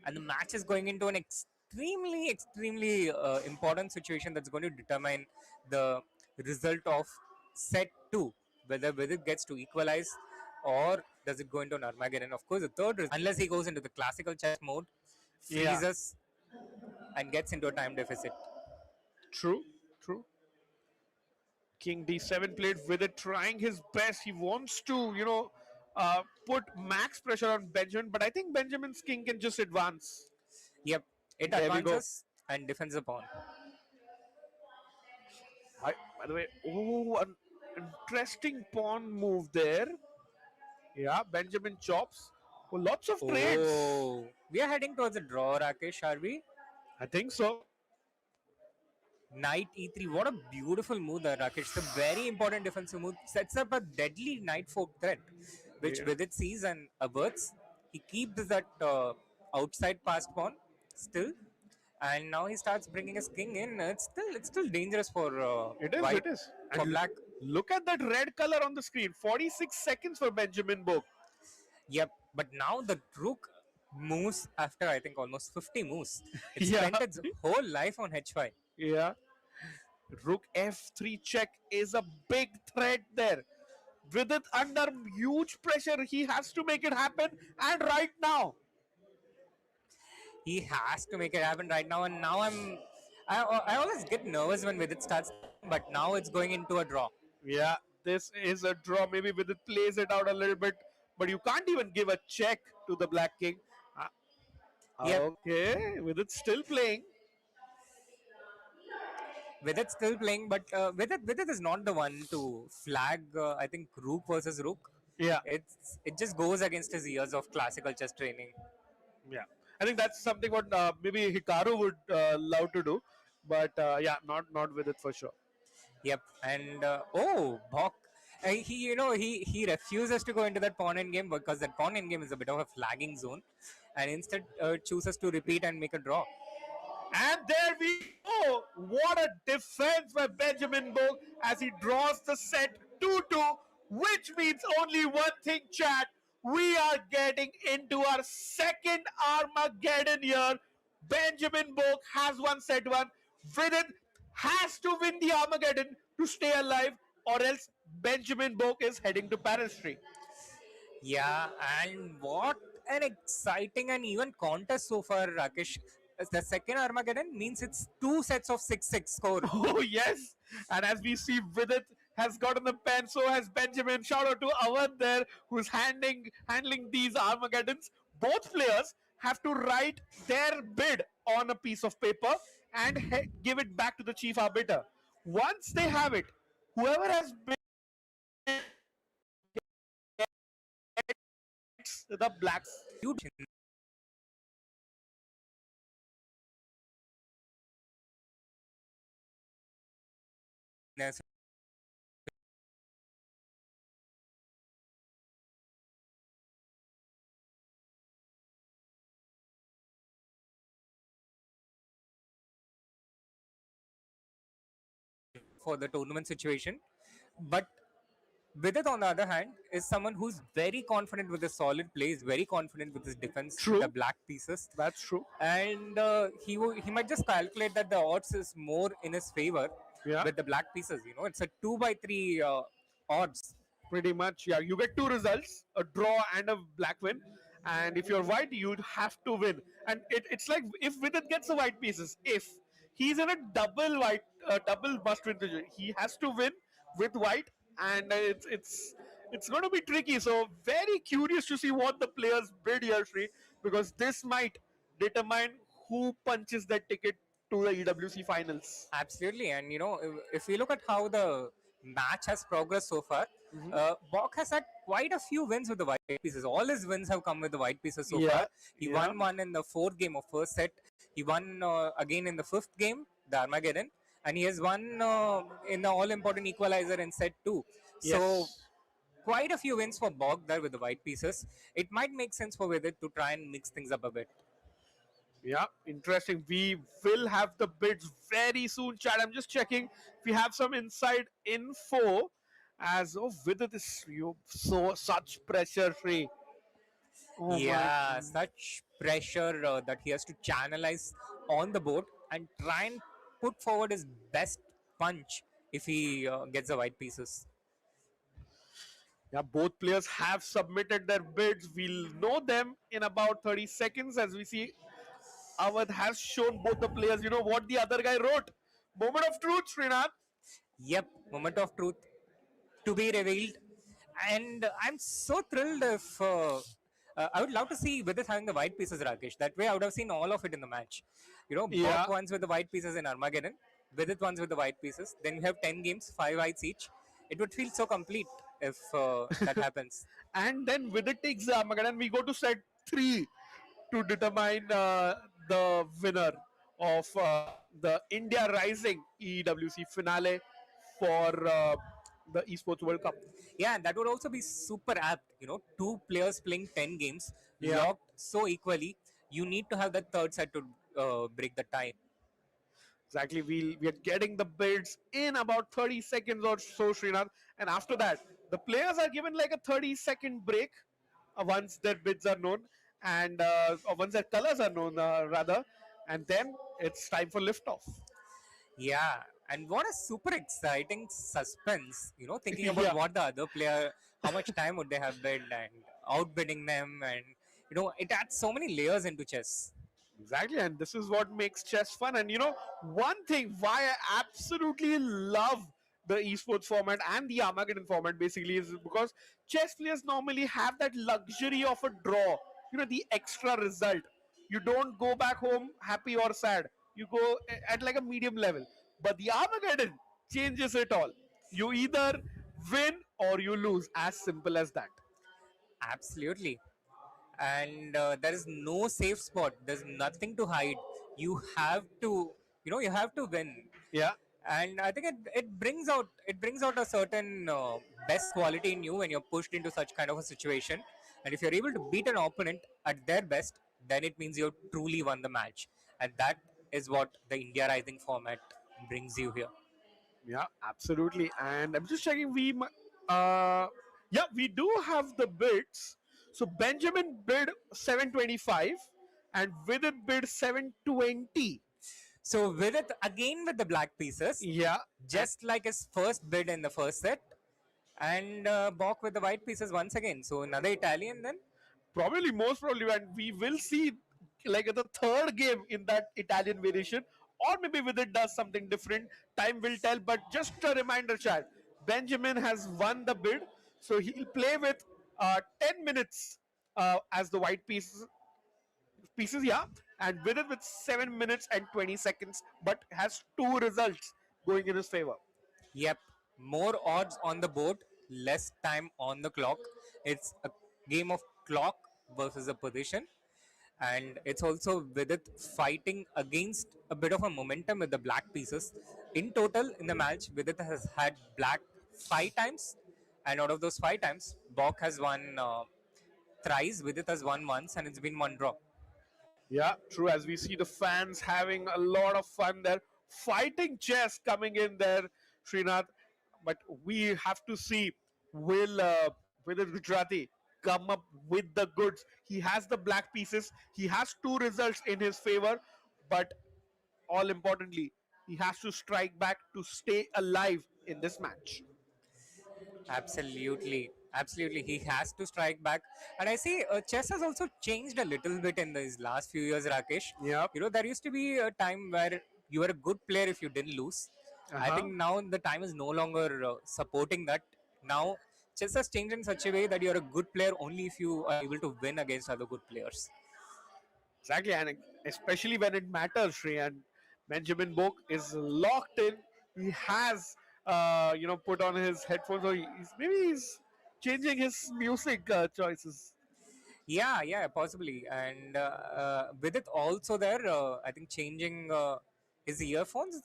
and the match is going into an extremely important situation that's going to determine the result of set two. Whether Vidit gets to equalize or does it go into an Armageddon. Of course, the third, unless he goes into the classical chess mode, Yeah. freezes and gets into a time deficit. True. True. King d7 played with it, trying his best. He wants to, put max pressure on Benjamin, but I think Benjamin's king can just advance. Yep, it There we go. advances and defends the pawn. By the way, an interesting pawn move there. Yeah, Benjamin chops. Oh, lots of trades. Oh, we are heading towards a draw, Rakesh, are we? I think so. Knight e3. What a beautiful move there, Rakesh. It's a very important defensive move. Sets up a deadly knight fork threat, which Yeah. Vidit sees and averts. He keeps that outside passed pawn still, and now he starts bringing his king in. It's still dangerous for white. It is. For And black. look at that red color on the screen. 46 seconds for Benjamin Bok. Yep. But now the rook moves after I think almost 50 moves. It Yeah. spent its whole life on h5. Yeah. Rook f3 check is a big threat there. With it under huge pressure, he has to make it happen, and right now. He has to make it happen right now. And now I always get nervous when Vidit starts, but now it's going into a draw. Yeah, this is a draw. Maybe with it plays it out a little bit, but you can't even give a check to the Black King. Yep. Okay, with it still playing. Vidit still playing, but Vidit is not the one to flag. I think Rook versus Rook. Yeah, It just goes against his years of classical chess training. yeah. I think that's something what maybe Hikaru would love to do, but yeah, not with it for sure. Yep. And Bok. He refuses to go into that pawn endgame because that pawn endgame is a bit of a flagging zone, and instead chooses to repeat and make a draw. And there we go. What a defense by Benjamin Bok as he draws the set 2-2, which means only one thing, chat. We are getting into our second Armageddon here. Benjamin Bok has won set 1. Vidit has to win the Armageddon to stay alive, or else Benjamin Bok is heading to Paris. Yeah, and what an exciting and even contest so far, Rakesh. As the second Armageddon means it's 2 sets of 6-6 score. Oh, yes. And as we see, Vidit has gotten the pen, so has Benjamin. Shout out to Awan there, who's handling these Armageddons. Both players have to write their bid on a piece of paper and give it back to the chief arbiter. Once they have it, whoever has bid gets the blacks. Huge for the tournament situation. But Vidit, on the other hand, is someone who's very confident with his solid plays, very confident with his defense with the True. black pieces, That's true. and he might just calculate that the odds is more in his favor Yeah. with the black pieces. You know, it's a 2 by 3 odds. Pretty much, yeah. You get two results, a draw and a black win. And if you're white, you'd have to win. And it's like if Vidit gets the white pieces, if he's in a double must-win position, he has to win with white, and it's going to be tricky. So very curious to see what the players bid here, Sri, because this might determine who punches that ticket to the EWC finals. Absolutely, and you know, if we look at how the match has progressed so far, Bok has had quite a few wins with the white pieces. All his wins have come with the white pieces so Yeah, far. He yeah. won one in the fourth game of first set. He won again in the fifth game, the Armageddon, and he has won in the all-important equalizer in set two. So Yes. quite a few wins for Bog there with the white pieces. It might make sense for Vidit to try and mix things up a bit. Yeah, interesting. We will have the bids very soon, Chad. I'm just checking if we have some inside info. As with this, you so such pressure free. Oh my! Yeah, such pressure that he has to channelize on the board and try and put forward his best punch if he gets the white pieces. Yeah, both players have submitted their bids. We'll know them in about 30 seconds as we see. Awad has shown both the players. You know what the other guy wrote? Moment of truth, Srinath. Yep, moment of truth to be revealed. And I'm so thrilled if I would love to see Vidit having the white pieces, Rakesh. That way I would have seen all of it in the match. You know, Yeah. Bok ones with the white pieces in Armageddon, Vidit ones with the white pieces. Then we have 10 games, 5 whites each. It would feel so complete if that happens. And then with it takes the Armageddon, we go to set 3 to determine the winner of the India Rising EWC finale for the Esports World Cup. Yeah, that would also be super apt. You know, two players playing 10 games, Yeah. locked so equally. You need to have that third set to break the tie. Exactly, we are getting the bids in about 30 seconds or so, Srinath. And after that, the players are given like a 30-second break once their bids are known, and or once their colors are known, rather. And then it's time for liftoff. Yeah, and what a super exciting suspense, you know, thinking about Yeah. what the other player, how much time would they have bid and outbidding them, and you know, it adds so many layers into chess. Exactly, and this is what makes chess fun. And you know, one thing why I absolutely love the esports format and the Armageddon format basically is because chess players normally have that luxury of a draw, you know, the extra result. You don't go back home happy or sad, you go at like a medium level. But the Armageddon changes it all. You either win or you lose, as simple as that. Absolutely. And there is no safe spot, there's nothing to hide. You have to, you know, you have to win. Yeah. And I think it brings out a certain best quality in you when you're pushed into such kind of a situation. And if you're able to beat an opponent at their best, then it means you've truly won the match. And that is what the India Rising format brings you here. Yeah, absolutely. And I'm just checking. Yeah, we do have the bids. So Benjamin bid 725, and Vidit bid 720. So with it again with the black pieces, Yeah, just like his first bid in the first set, and Bok with the white pieces once again. So another Italian then. probably most probably, and we will see like the third game in that Italian variation, or maybe Vidit does something different. Time will tell. But just a reminder, Chad. Benjamin has won the bid, so he'll play with 10 minutes as the white pieces, yeah, and with it with 7 minutes and 20 seconds, but has two results going in his favor. Yep, more odds on the board, less time on the clock. It's a game of clock versus a position, and it's also with it fighting against a bit of a momentum with the black pieces. In total, in the match, Vidit has had black 5 times, and out of those 5 times, Bok has won thrice, Vidit has won once, and it's been one draw. Yeah, true. As we see the fans having a lot of fun there, fighting chess coming in there. Srinath. But we have to see, will Vidit Gujrathi come up with the goods? He has the black pieces. He has two results in his favor, but all importantly, he has to strike back to stay alive in this match. Absolutely, absolutely. He has to strike back, and I see chess has also changed a little bit in these last few years, Rakesh. Yep. You know, there used to be a time where you were a good player if you didn't lose. I Uh-huh. think now the time is no longer supporting that. Now, chess has changed in such a way that you're a good player only if you are able to win against other good players. Exactly, and especially when it matters, Sri. And Benjamin Bok is locked in. He has, put on his headphones, or maybe he's changing his music choices. Yeah, possibly. And with it also there, I think changing his earphones.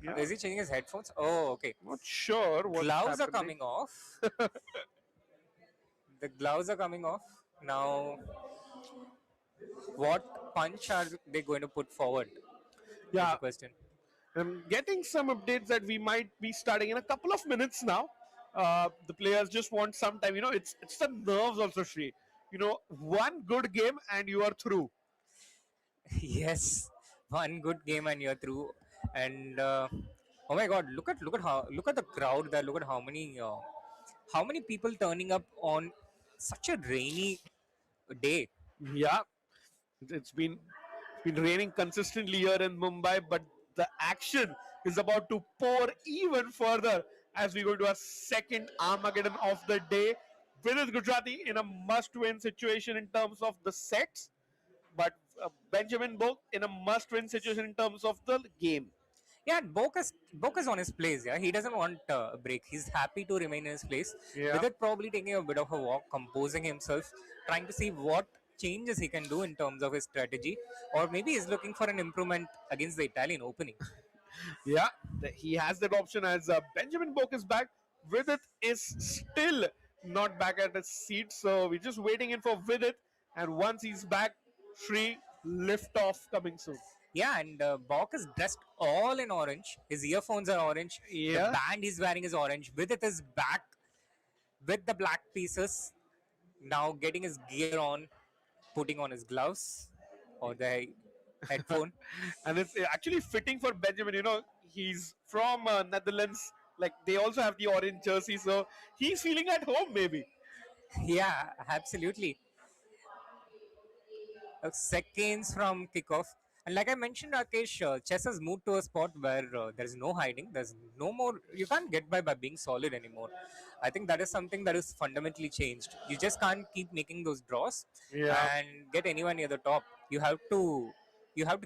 Yeah, Is he changing his headphones? Oh, okay. not sure what's Gloves are happening. coming off. The gloves are coming off. Now, what punch are they going to put forward? Is Yeah, the question. I'm getting some updates that we might be starting in a couple of minutes now. The players just want some time. It's the nerves also, Sri. One good game and you are through. Yes, one good game and you're through. And oh my God, look at the crowd there. Look at how many people turning up on such a rainy day. Yeah, it's been raining consistently here in Mumbai, but the action is about to pour even further as we go to a second Armageddon of the day. Vidit Gujrathi in a must-win situation in terms of the sets, but Benjamin Bok in a must-win situation in terms of the game. Yeah, Bok is on his place. Yeah, he doesn't want a break. He's happy to remain in his place. Yeah. With it, probably taking a bit of a walk, composing himself, trying to see what changes he can do in terms of his strategy, or maybe he's looking for an improvement against the Italian opening. Yeah, he has that option as Benjamin Bok is back. Vidit is still not back at his seat, so we're just waiting in for Vidit. And once he's back, Sri lift off coming soon. Yeah, and Bok is dressed all in orange. His earphones are orange. The Yeah, band he's wearing is orange. With it is back with the black pieces. Now getting his gear on, putting on his gloves or the headphone. and it's actually fitting for Benjamin. He's from Netherlands. Like they also have the orange jersey, so he's feeling at home maybe. Yeah, absolutely. Seconds from kickoff. And like I mentioned, Rakesh, chess has moved to a spot where there is no hiding. There's no more. You can't get by being solid anymore. I think that is something that is fundamentally changed. You just can't keep making those draws Yeah. and get anyone near the top. You have to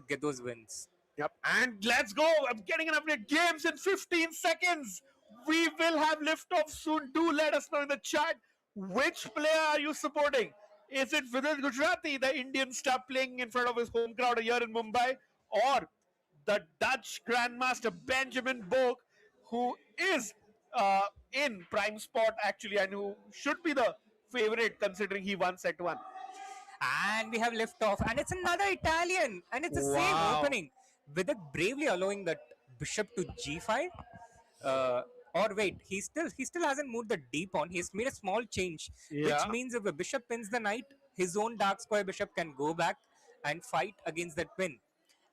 get those wins. Yep. And let's go. I'm getting an update. Games in 15 seconds. We will have liftoff soon. Do let us know in the chat which player are you supporting? Is it Vidit Gujrathi, the Indian star playing in front of his home crowd here in Mumbai, or the Dutch Grandmaster Benjamin Bok, who is in prime spot actually and who should be the favorite considering he won set one? And we have lift off, and it's another Italian, and it's the same Wow. opening, with it bravely allowing that bishop to g5. Uh, or wait, he still hasn't moved the d pawn. He's made a small change, which Yeah. means if the bishop pins the knight, his own dark square bishop can go back and fight against that pin.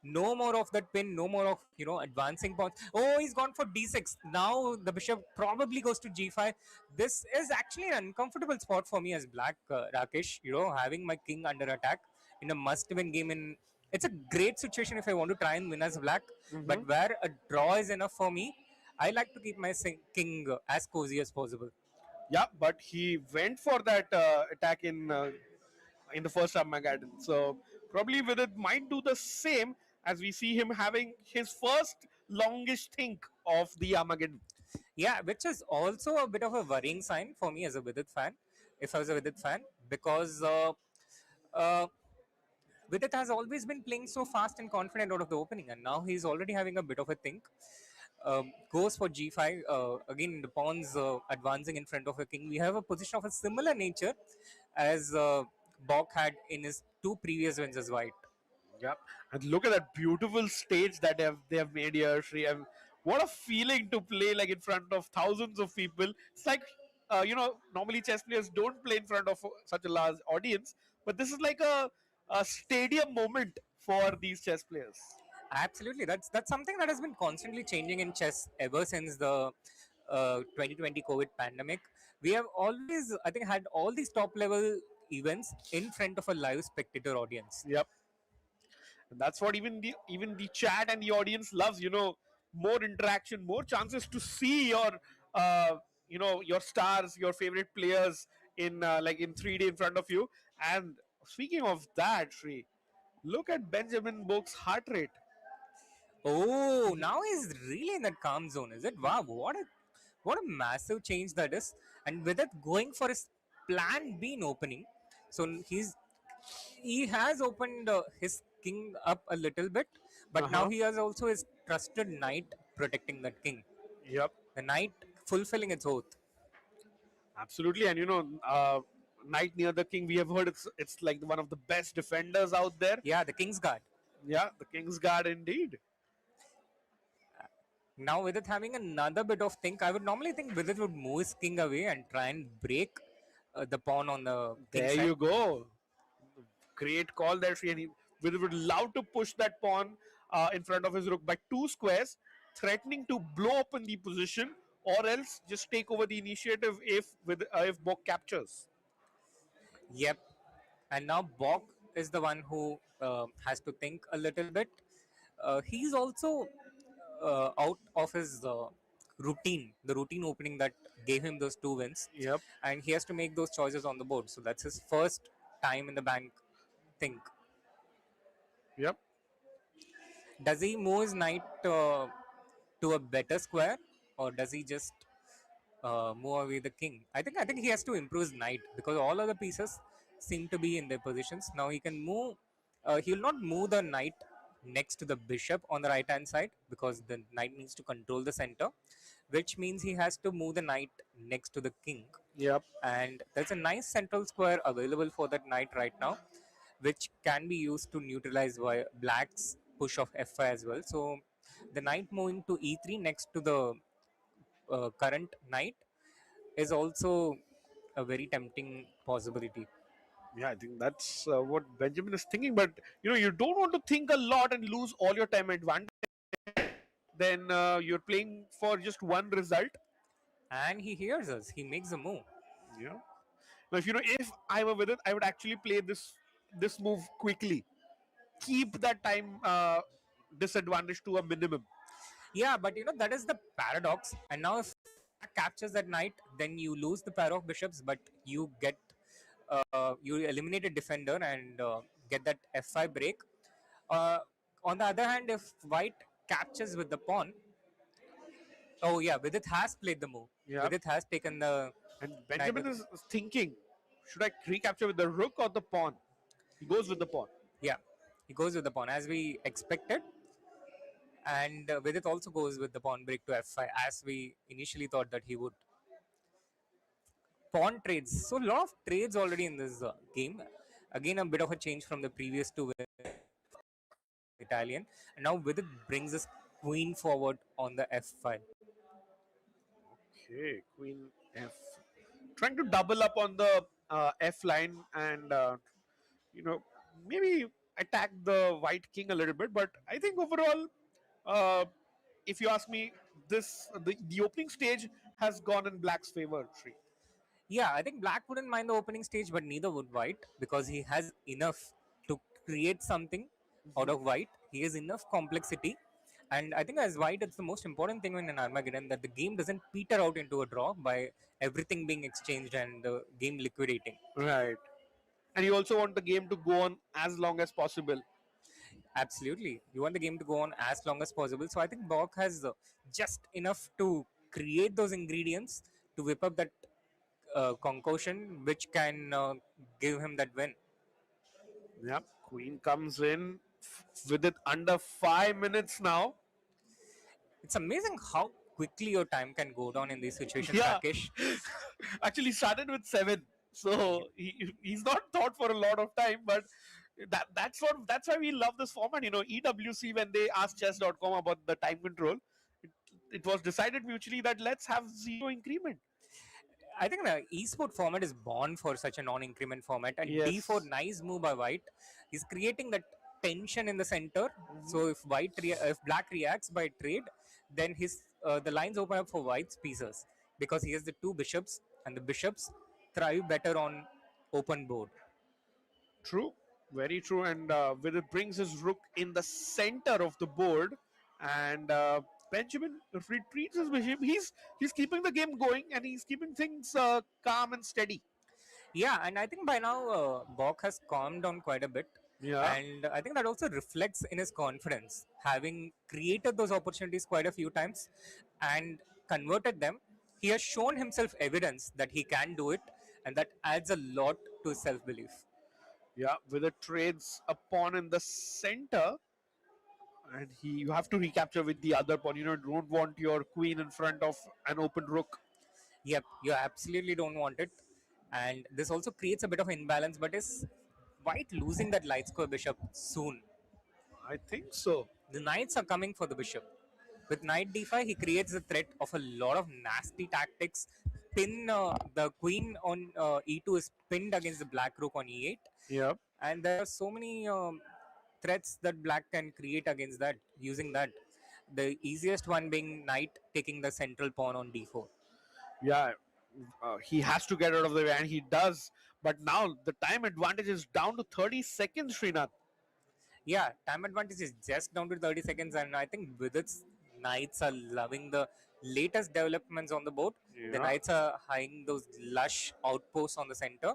No more of that pin, no more of advancing pawns. Oh, he's gone for d6. Now the bishop probably goes to g5. This is actually an uncomfortable spot for me as black, Rakesh. Having my king under attack in a must-win game. It's a great situation if I want to try and win as black, but Mhm. where a draw is enough for me, I like to keep my king as cozy as possible. Yeah, but he went for that attack in the first Armageddon. So probably with it might do the same as we see him having his first longish think of the Armageddon. Yeah, which is also a bit of a worrying sign for me as a Vidit fan, if I was a Vidit fan, because uh, Vidit has always been playing so fast and confident out of the opening, and now he's already having a bit of a think. Goes for g5. Again, the pawns advancing in front of a king. We have a position of a similar nature as Bok had in his two previous wins as white. Yep. And look at that beautiful stage that they have made here, Sri. What a feeling to play like in front of thousands of people. It's like, normally chess players don't play in front of such a large audience, but this is like a stadium moment for these chess players. Absolutely, that's something that has been constantly changing in chess ever since the 2020 COVID pandemic. We have always, I think, had all these top level events in front of a live spectator audience. Yep. And that's what even the chat and the audience loves. More interaction, more chances to see your stars, your favorite players in like in 3D in front of you. And speaking of that, Sri, look at Benjamin Bok's heart rate. Oh, now he's really in that calm zone, is it? Wow, what a massive change that is. And with it going for his plan B in opening, so he has opened his king up a little bit, but now Uh-huh. he has also his trusted knight protecting that king. Yep. The knight fulfilling its oath. Absolutely. And knight near the king, we have heard it's like one of the best defenders out there. Yeah, the king's guard. Yeah, the king's guard indeed. Now, with it having another bit of think, I would normally think Vidit would move his king away and try and break the pawn on the king There side. you go. Great call there, Sri. And he would love to push that pawn in front of his rook by 2 squares, threatening to blow open the position, or else just take over the initiative if Bok captures. Yep. And now Bok is the one who has to think a little bit. He's also out of his routine, the routine opening that gave him those 2 wins, Yep. and he has to make those choices on the board. So that's his first time in the bank. Think, Yep. does he move his knight to a better square, or does he just move away the king? I think he has to improve his knight because all other pieces seem to be in their positions. Now he can move. He will not move the knight next to the bishop on the right hand side because the knight needs to control the center, which means he has to move the knight next to the king. Yep. And there's a nice central square available for that knight right now, which can be used to neutralize black's push of f5 as well. So the knight moving to e3 next to the current knight is also a very tempting possibility. Yeah, I think that's what Benjamin is thinking. But you don't want to think a lot and lose all your time advantage. Then you're playing for just one result. And he hears us. He makes a move. Yeah. Now, if I were with it, I would actually play this move quickly. Keep that time disadvantage to a minimum. Yeah, but that is the paradox. And now if Black captures that knight, then you lose the pair of bishops, but you get you eliminate a defender and get that f5 break. Uh, on the other hand, if white captures with the pawn, oh yeah, Vidit has played the move. Yeah. Vidit has taken the And knight Benjamin with- is thinking, should I recapture with the rook or the pawn? He goes with the pawn. yeah, he goes with the pawn as we expected. And Vidit also goes with the pawn break to f5 as we initially thought that he would. Pawn trades. So a lot of trades already in this game. Again, a bit of a change from the previous two Italian. And now Vidit brings his queen forward on the f5. Okay, queen f. Trying to double up on the f line and maybe attack the white king a little bit. But I think overall, uh, if you ask me, the opening stage has gone in black's favor. Sri. Yeah, I think black wouldn't mind the opening stage, but neither would white because he has enough to create something out of white. He has enough complexity. And I think as white, it's the most important thing in an Armageddon that the game doesn't peter out into a draw by everything being exchanged and the game liquidating. Right. And you also want the game to go on as long as possible. Absolutely. You want the game to go on as long as possible. So I think Bok has just enough to create those ingredients to whip up that concoction, which can give him that win. Yep. Queen comes in with it under 5 minutes now. It's amazing how quickly your time can go down in these situations, Yeah. Rakesh. Actually started with 7. So he's not thought for a lot of time, but that's why we love this format. EWC, when they asked chess.com about the time control, it was decided mutually that let's have zero increment. I think the esport format is born for such a non-increment format, and D4, Yes. nice move by White, is creating that tension in the center. Mhm. So if Black reacts by trade, then his the lines open up for White's pieces because he has the two bishops, and the bishops thrive better on open board. True, very true. And with it brings his rook in the center of the board, and Benjamin retreats his bishop. He's keeping the game going, and he's keeping things calm and steady. Yeah, and I think by now Bok has calmed down quite a bit, Yeah, and I think that also reflects in his confidence, having created those opportunities quite a few times and converted them. He has shown himself evidence that he can do it, and that adds a lot to his self belief. yeah. With it trades a pawn in the center, and he you have to recapture with the other pawn. Don't want your queen in front of an open rook. Yep, you absolutely don't want it, and this also creates a bit of imbalance. But is White losing that light square bishop soon? I think so. The knights are coming for the bishop. With knight d5, he creates the threat of a lot of nasty tactics. Pin the queen on e2 is pinned against the black rook on e8, Yeah, and there are so many threats that black can create against that using that. The easiest one being knight taking the central pawn on d4. yeah. He has to get out of the way, and he does. But now the time advantage is down to 30 seconds, Srinath. Yeah, time advantage is just down to 30 seconds, and I think with its knights are loving the latest developments on the board. The Yeah, knights are eyeing those lush outposts on the center,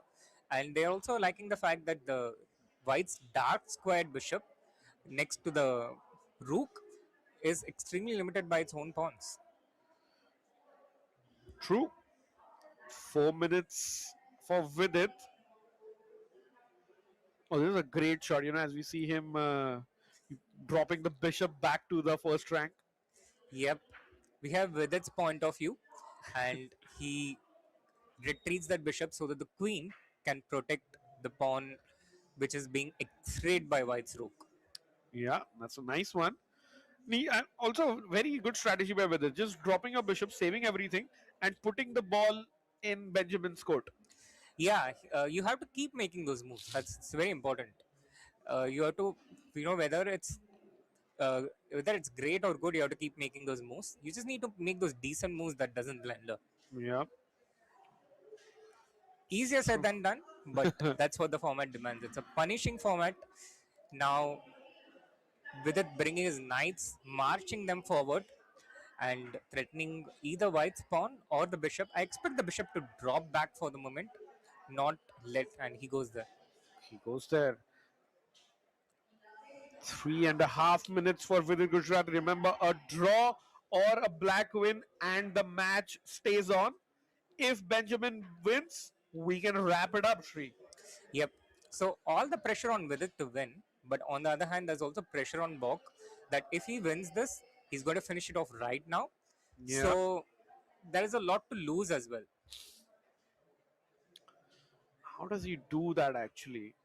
and they're also liking the fact that the white's dark squared bishop next to the rook is extremely limited by its own pawns. true. 4 minutes for Vidit. Oh, this is a great shot. As we see him dropping the bishop back to the first rank. Yep, we have with its point of view, and he retreats that bishop so that the queen can protect the pawn which is being x-rayed by white's rook. Yeah, that's a nice one. And also, very good strategy by Vidit. Just dropping a bishop, saving everything, and putting the ball in Benjamin's court. Yeah, you have to keep making those moves. That's it's very important. You have to, uh, whether it's great or good, you have to keep making those moves. You just need to make those decent moves that doesn't blunder. Yeah. Easier said than done, but that's what the format demands. It's a punishing format. Now, with it bringing his knights, marching them forward, and threatening either white's pawn or the bishop. I expect the bishop to drop back for the moment, not let, and he goes there. He goes there. 3.5 minutes for Vidit Gujrathi. Remember, a draw or a black win, and the match stays on. If Benjamin wins, we can wrap it up, Sri. Yep. So all the pressure on Vidit to win, but on the other hand, there's also pressure on Bok that if he wins this, he's going to finish it off right now. Yeah. So there is a lot to lose as well. How does he do that actually?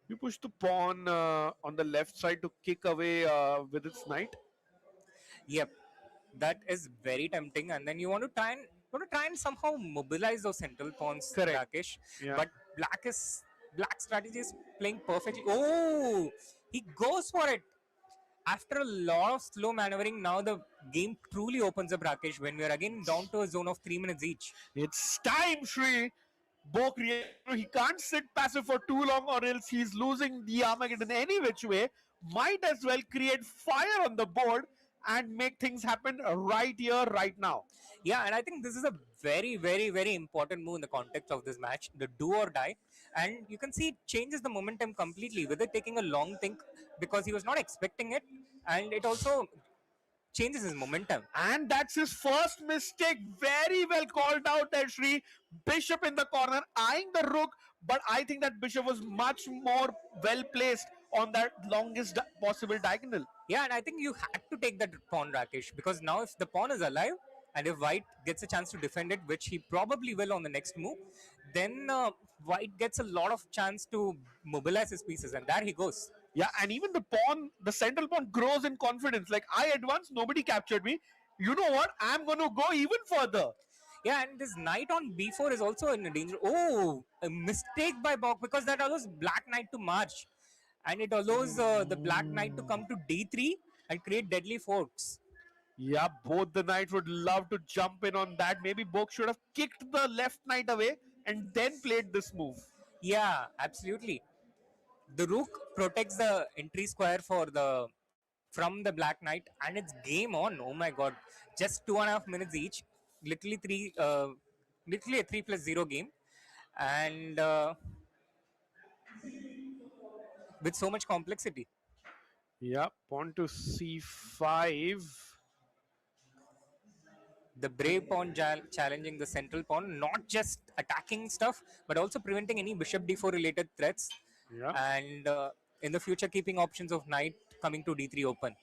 You push the pawn on the left side to kick away with its knight. Yep. That is very tempting, and then you want to try and somehow mobilize those central pawns, Correct. Blackish. Yeah. But black strategy is playing perfectly. Oh, he goes for it. After a lot of slow maneuvering, now the game truly opens up, Rakesh, when we are again down to a zone of 3 minutes each. It's time, Sri. Bok, he can't sit passive for too long, or else he's losing the Armageddon any which way. Might as well create fire on the board and make things happen right here, right now. Yeah, and I think this is a very, very, very important move in the context of this match, the do or die. And you can see it changes the momentum completely with it taking a long think because he was not expecting it. And it also changes his momentum. And that's his first mistake. Very well called out there, Sri. Bishop in the corner, eyeing the rook, but I think that bishop was much more well placed on that longest possible diagonal. Yeah, and I think you had to take that pawn, Rakesh, because now if the pawn is alive and if white gets a chance to defend it, which he probably will on the next move, then white gets a lot of chance to mobilize his pieces, and there he goes. Yeah, and even the central pawn grows in confidence. Like, I advanced, nobody captured me. you know what? I'm going to go even further. Yeah, and this knight on b4 is also in a danger. Oh, a mistake by Bok, because that allows black knight to march, and it allows the black knight to come to d3 and create deadly forts. Yeah, both the knights would love to jump in on that. Maybe Bok should have kicked the left knight away and then played this move. Yeah, absolutely. The rook protects the entry square for the from the black knight, and it's game on. Oh my god, just 2.5 minutes each, literally literally a 3+0 game, and with so much complexity. Yeah, pawn to c5. The brave pawn challenging the central pawn, not just attacking stuff but also preventing any bishop d4 related threats, Yeah, and in the future keeping options of knight coming to d3 open.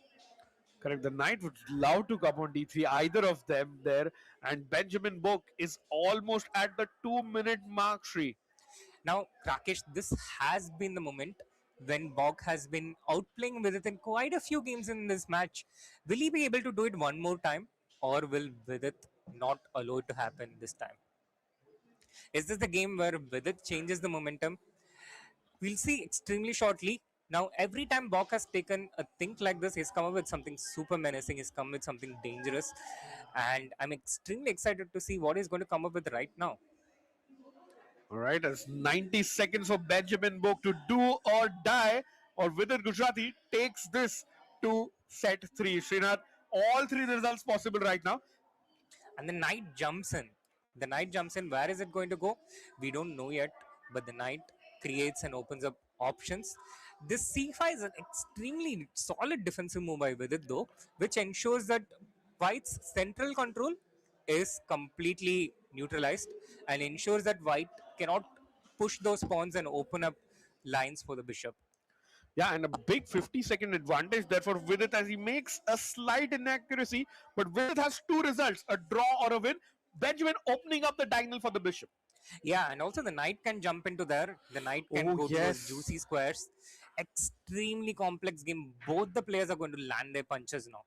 correct. The knight would love to come on d3, either of them there. And Benjamin Bok is almost at the 2 minute mark, Sri. Now, Rakesh, this has been the moment when Bog has been outplaying Vidit in quite a few games in this match. Will he be able to do it one more time, or will Vidit not allow it to happen this time? Is this the game where Vidit changes the momentum? We'll see extremely shortly. Now, every time Bok has taken a think like this, he's come up with something super menacing. He's come with something dangerous, and I'm extremely excited to see what he's going to come up with right now. All right, it's 90 seconds for Benjamin Bok to do or die, or Vidit Gujrathi takes this to set 3. Srinath, all 3 results possible right now. And the knight jumps in. The knight jumps in. Where is it going to go? We don't know yet, but the knight creates and opens up options. This c5 is an extremely solid defensive move by Vidit, though, which ensures that White's central control is completely neutralized and ensures that White cannot push those pawns and open up lines for the bishop. Yeah, and a big 50-second advantage there for Vidit as he makes a slight inaccuracy, but Vidit has 2 results, a draw or a win. Benjamin opening up the diagonal for the bishop. Yeah, and also the knight can jump into there. The knight can Oh, go to those yes. juicy squares. Extremely complex game. Both the players are going to land their punches now.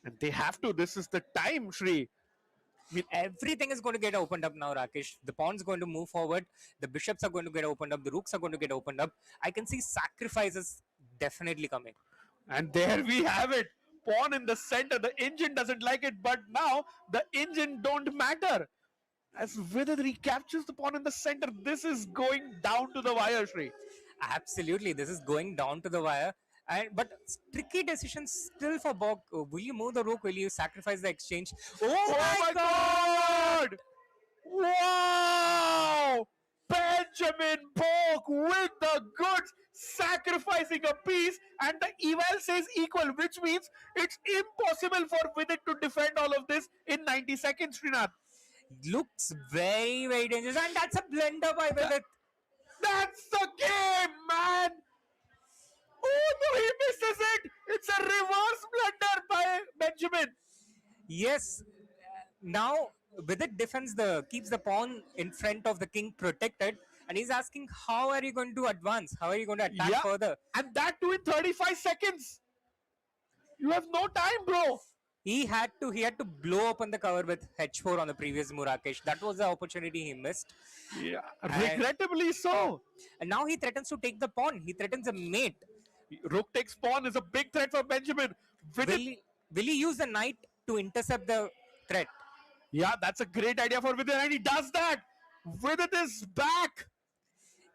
And they have to. This is the time, Shri. Everything is going to get opened up now, Rakesh. The pawn's going to move forward. The bishops are going to get opened up. The rooks are going to get opened up. I can see sacrifices definitely coming. And there we have it. Pawn in the center. The engine doesn't like it, but now the engine don't matter. As Vidit recaptures the pawn in the center, this is going down to the wire, Shri. Absolutely, this is going down to the wire. And but tricky decisions still for Bog. Will you move the rook? Will you sacrifice the exchange? Oh, my god! Wow! Benjamin Bok with the goods, sacrificing a piece, and the eval says equal, which means it's impossible for Vidit to defend all of this in 90 seconds, Srinath. Looks very, very dangerous, and that's a blender by Vidit. That's the game, man! Oh no, he misses it! It's a reverse blunder by Benjamin. Yes. Now Vidit defends keeps the pawn in front of the king protected, and he's asking, how are you going to advance? How are you going to attack further? And that too in 35 seconds. You have no time, bro. He had to blow open the cover with h4 on the previous Murakesh. That was the opportunity he missed. Yeah, regrettably so. And now he threatens to take the pawn. He threatens a mate. Rook takes pawn is a big threat for Benjamin. Will he use the knight to intercept the threat? Yeah, that's a great idea for Vidit, and he does that. Vidit is back.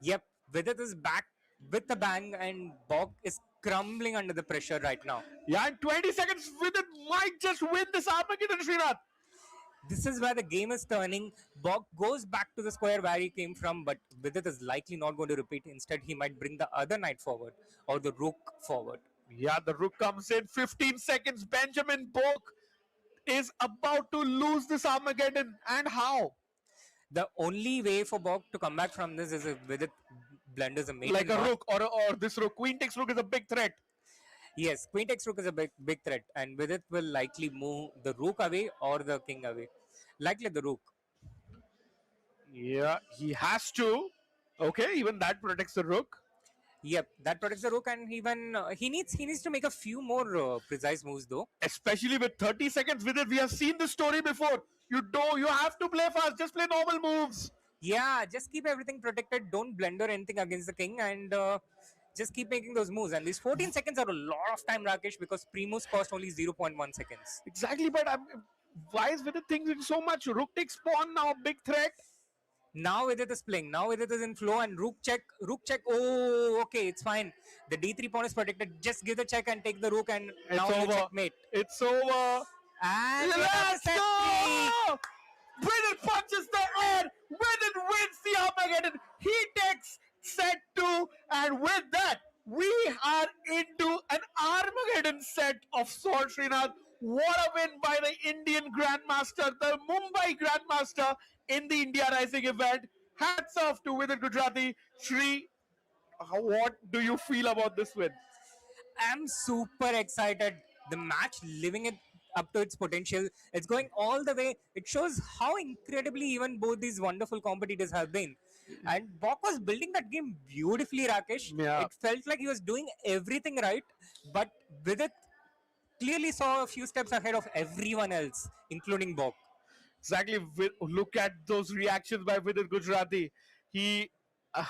Yep, Vidit is back with the bang, and Bog is crumbling under the pressure right now. Yeah, in 20 seconds, Vidit might just win this Armageddon, Srinath. This is where the game is turning. Bog goes back to the square where he came from, but Vidit is likely not going to repeat. Instead, he might bring the other knight forward or the rook forward. Yeah, the rook comes in. 15 seconds. Benjamin Bok is about to lose this Armageddon. And how? The only way for Bog to come back from this is if Vidit blunders a mate. Like a rook or this rook. Queen takes rook is a big threat. Yes, queen takes rook is a big threat, and Vidit will likely move the rook away or the king away. Likely the rook. Yeah, he has to. Okay, even that protects the rook. Yep, that protects the rook, and even he needs to make a few more precise moves though. Especially with 30 seconds with it. We have seen this story before. You have to play fast. Just play normal moves. Yeah, just keep everything protected. Don't blunder anything against the king, and just keep making those moves. And these 14 seconds are a lot of time, Rakesh, because pre-moves cost only 0.1 seconds. Exactly, but why is with it thinking so much? Rook takes pawn now, big threat. Now Vidit is playing. Now Vidit is in flow, and rook check. Rook check. Oh, okay, it's fine. The d3 pawn is protected. Just give the check and take the rook, and It's now you over. checkmate. It's over. And we have the Let's set three. go! Winner punches the air. Winner wins the Armageddon. He takes set 2, and with that, we are into an Armageddon set of sorts, Srinath. What a win by the Indian Grandmaster, the Mumbai Grandmaster in the India Rising event. Hats off to Vidit Gujrathi. Shri, what do you feel about this win? I'm super excited. The match living it up to its potential. It's going all the way. It shows how incredibly even both these wonderful competitors have been. And Bok was building that game beautifully, Rakesh. Yeah. It felt like he was doing everything right, but with it, clearly saw a few steps ahead of everyone else, including Bok. Exactly. Look at those reactions by Vidit Gujrathi. He, uh,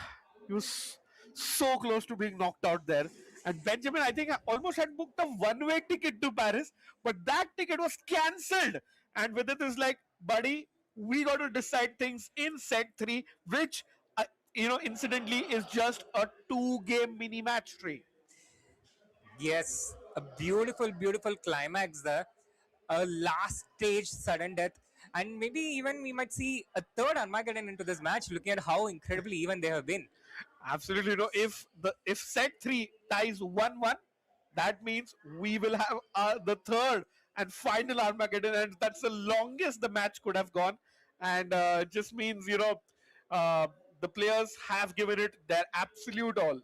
he was so close to being knocked out there. And Benjamin, I think, almost had booked a one-way ticket to Paris, but that ticket was cancelled. And Vidit is like, buddy, we got to decide things in set 3, which, incidentally, is just a 2-game mini match tree. Yes, a beautiful, beautiful climax there. A last stage sudden death. And maybe even we might see a third Armageddon into this match, looking at how incredibly even they have been. Absolutely, no. If set 3 ties 1-1, that means we will have the third and final Armageddon, and that's the longest the match could have gone. And just means uh, the players have given it their absolute all.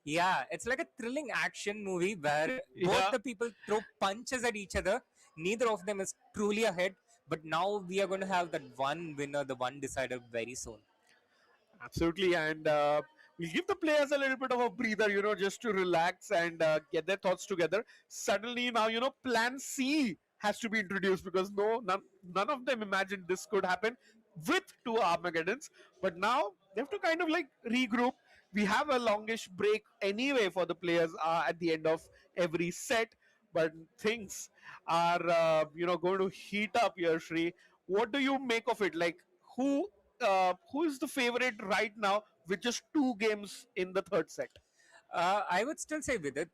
Yeah, it's like a thrilling action movie where both Yeah. the people throw punches at each other. Neither of them is truly ahead. But now we are going to have that one winner, the one decider very soon. Absolutely, and we'll give the players a little bit of a breather, just to relax and get their thoughts together. Suddenly, now Plan C has to be introduced because none of them imagined this could happen with 2 Armageddons. But now they have to kind of like regroup. We have a longish break anyway for the players at the end of every set, but things are going to heat up here, Shri. What do you make of it? Like who is the favorite right now with just 2 games in the third set? I would still say Vidit,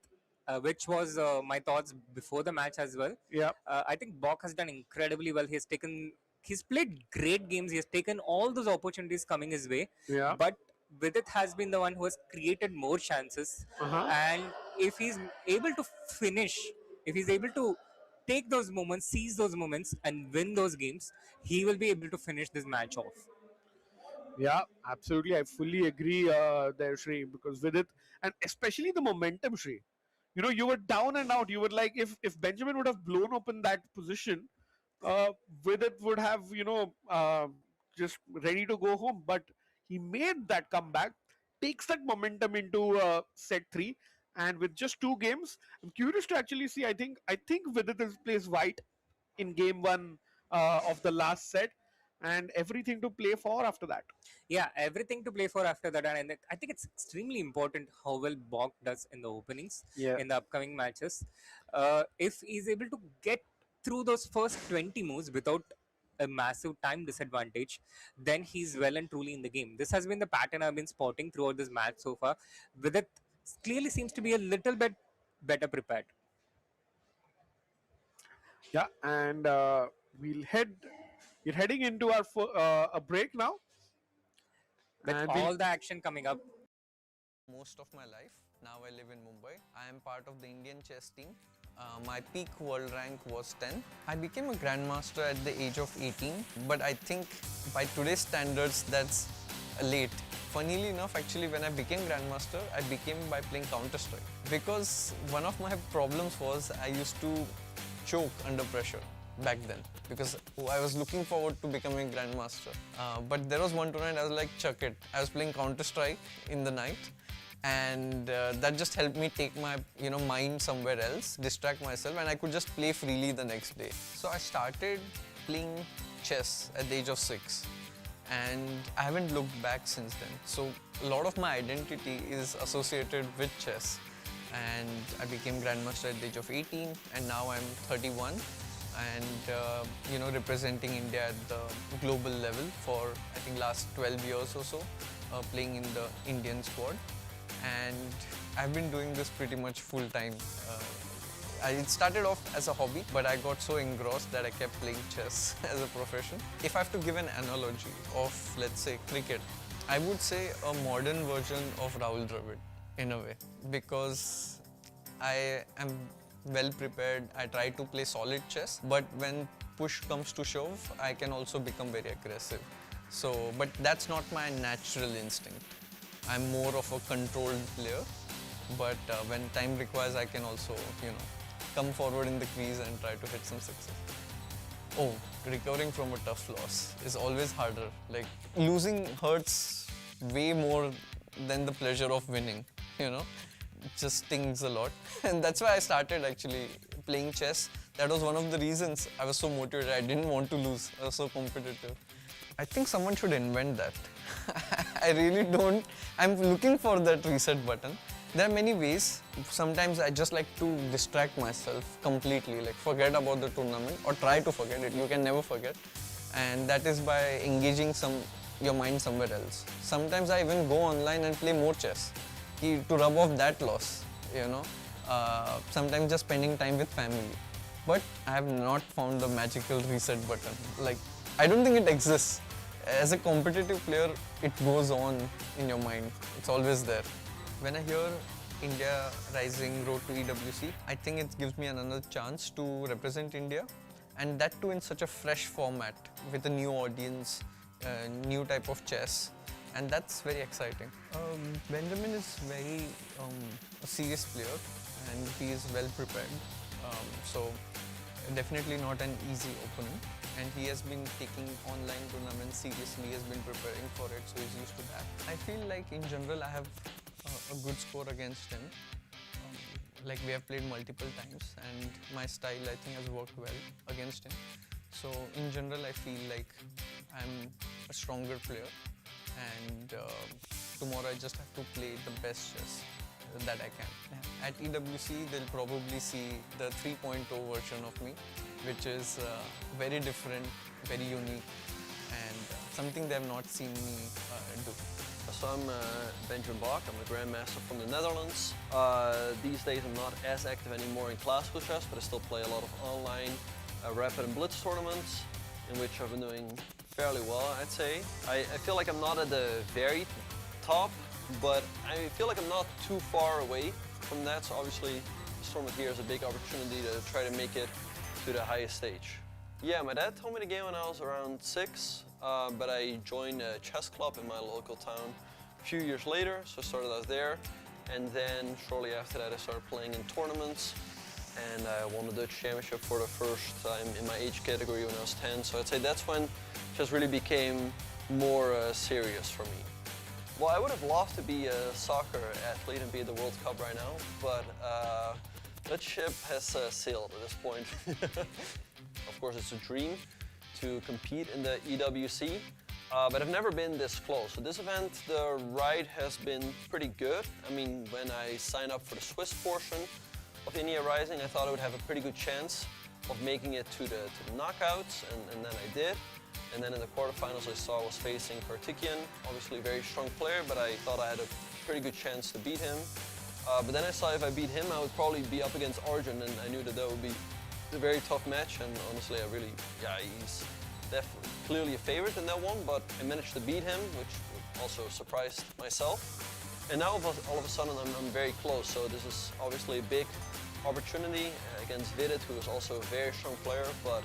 which was my thoughts before the match as well. Yeah. I think Bok has done incredibly well. He's played great games. He has taken all those opportunities coming his way. Yeah. But Vidit has been the one who has created more chances. Uh-huh. And if he's able to finish, if he's able to take those moments, seize those moments, and win those games, he will be able to finish this match off. Yeah, absolutely. I fully agree there, Shri, because with it, and especially the momentum, Shri. You were down and out. You were like, if Benjamin would have blown open that position, with it would have, just ready to go home. But he made that comeback, takes that momentum into set 3, and with just 2 games, I'm curious to actually see. I think Vidit plays white in game 1 of the last set, and everything to play for after that. Yeah, everything to play for after that. And I think it's extremely important how well Bok does in the openings Yeah. in the upcoming matches. If he's able to get through those first 20 moves without a massive time disadvantage, then he's well and truly in the game. This has been the pattern I've been spotting throughout this match so far. With it, clearly seems to be a little bit better prepared. Yeah, and we'll head. We're heading into our a break now. With And all the action coming up, Most of my life. Now I live in Mumbai. I am part of the Indian chess team. My peak world rank was 10. I became a grandmaster at the age of 18, but I think by today's standards that's late. Funnily enough, actually, when I became grandmaster, I became by playing Counter-Strike. Because one of my problems was I used to choke under pressure back then, because I was looking forward to becoming grandmaster. But there was one tournament I was like, chuck it. I was playing Counter-Strike in the night, and that just helped me take my mind somewhere else, distract myself, and I could just play freely the next day. So I started playing chess at the age of 6, and I haven't looked back since then. So a lot of my identity is associated with chess, and I became Grandmaster at the age of 18, and now I'm 31, and representing India at the global level for I think last 12 years or so, playing in the Indian squad. And I've been doing this pretty much full time. It started off as a hobby, but I got so engrossed that I kept playing chess as a profession. If I have to give an analogy of, let's say, cricket, I would say a modern version of Rahul Dravid in a way, because I am well prepared. I try to play solid chess, but when push comes to shove, I can also become very aggressive. So, but that's not my natural instinct. I'm more of a controlled player, but when time requires, I can also, come forward in the crease and try to hit some success. Oh, recovering from a tough loss is always harder. Like, losing hurts way more than the pleasure of winning, It just stings a lot. And that's why I started actually playing chess. That was one of the reasons I was so motivated. I didn't want to lose. I was so competitive. I think someone should invent that. I really don't. I'm looking for that reset button. There are many ways. Sometimes I just like to distract myself completely, like forget about the tournament or try to forget it. You can never forget. And that is by engaging your mind somewhere else. Sometimes I even go online and play more chess to rub off that loss, Sometimes just spending time with family. But I have not found the magical reset button. Like, I don't think it exists. As a competitive player, it goes on in your mind. It's always there. When I hear India Rising Road to EWC, I think it gives me another chance to represent India, and that too in such a fresh format with a new audience, new type of chess, and that's very exciting. Benjamin is very a serious player, and he is well prepared. So definitely not an easy opponent. And he has been taking online tournaments seriously, he has been preparing for it, so he's used to that. I feel like in general I have a good score against him. Like we have played multiple times and my style I think has worked well against him. So in general I feel like I'm a stronger player, and tomorrow I just have to play the best chess that I can. At EWC they'll probably see the 3.0 version of me, which is very different, very unique, and something they have not seen me do. So I'm Benjamin Bok, I'm a Grandmaster from the Netherlands. These days I'm not as active anymore in classical chess, but I still play a lot of online rapid and blitz tournaments, in which I've been doing fairly well, I'd say. I feel like I'm not at the very top, but I feel like I'm not too far away from that, so obviously this tournament here is a big opportunity to try to make it to the highest stage. Yeah, my dad told me the game when I was around 6, but I joined a chess club in my local town a few years later, so I started out there, and then shortly after that I started playing in tournaments, and I won the Dutch championship for the first time in my age category when I was 10, so I'd say that's when chess really became more serious for me. Well, I would have loved to be a soccer athlete and be at the World Cup right now, but that ship has sailed at this point. Of course, it's a dream to compete in the EWC, but I've never been this close. So this event, the ride has been pretty good. I mean, when I signed up for the Swiss portion of India Rising, I thought I would have a pretty good chance of making it to the knockouts, and then I did. And then in the quarterfinals I saw I was facing Kartikian, obviously a very strong player, but I thought I had a pretty good chance to beat him. But then I saw if I beat him, I would probably be up against Arjun, and I knew that would be a very tough match, and honestly he's definitely clearly a favorite in that one, but I managed to beat him, which also surprised myself. And now all of a sudden I'm very close, so this is obviously a big opportunity against Vidit, who is also a very strong player, but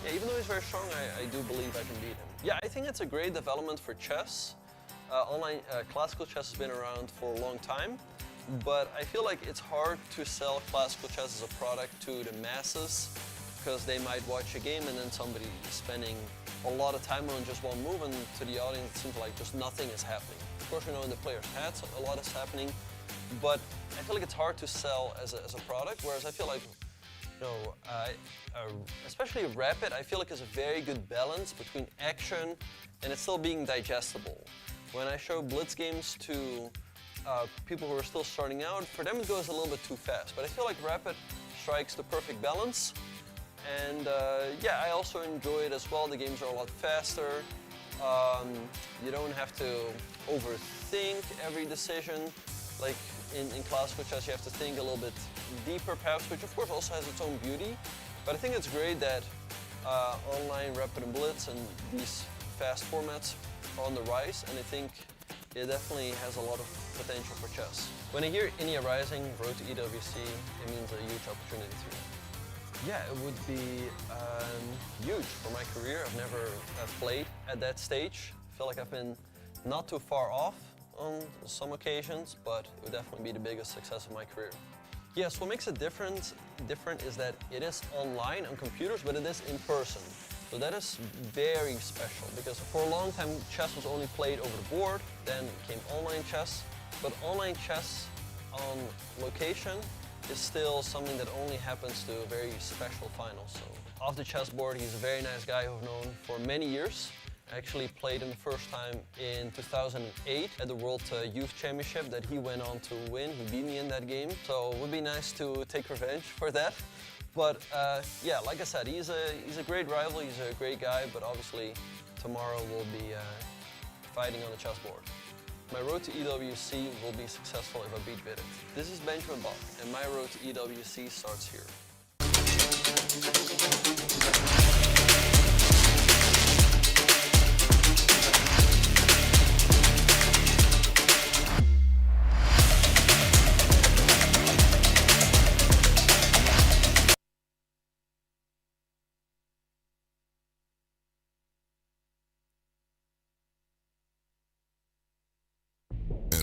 yeah, even though he's very strong, I do believe I can beat him. Yeah, I think it's a great development for chess. Online classical chess has been around for a long time, but I feel like it's hard to sell classical chess as a product to the masses, because they might watch a game and then somebody is spending a lot of time on just one move, and to the audience it seems like just nothing is happening. Of course, in the players' heads, a lot is happening, but I feel like it's hard to sell as a product, whereas I feel like, especially Rapid, I feel like is a very good balance between action and it's still being digestible. When I show Blitz games to people who are still starting out, for them it goes a little bit too fast, but I feel like Rapid strikes the perfect balance. And yeah, I also enjoy it as well. The games are a lot faster. You don't have to overthink every decision. Like in classical chess, you have to think a little bit deeper perhaps, which of course also has its own beauty. But I think it's great that online Rapid and Blitz and these fast formats are on the rise, and I think it definitely has a lot of potential for chess. When I hear India Rising, Road to EWC, it means a huge opportunity to me. Yeah, it would be huge for my career. I've never played at that stage. I feel like I've been not too far off on some occasions, but it would definitely be the biggest success of my career. Yes, what makes it different is that it is online on computers, but it is in person. So that is very special, because for a long time chess was only played over the board, then came online chess, but online chess on location is still something that only happens to very special finals. So off the chessboard, he's a very nice guy who I've known for many years. I actually played him the first time in 2008 at the World Youth Championship that he went on to win. He beat me in that game, so it would be nice to take revenge for that. But yeah, like I said, he's a great rival, he's a great guy, but obviously tomorrow we'll be fighting on the chessboard. My road to EWC will be successful if I beat Vidit. This is Benjamin Bok, and my road to EWC starts here.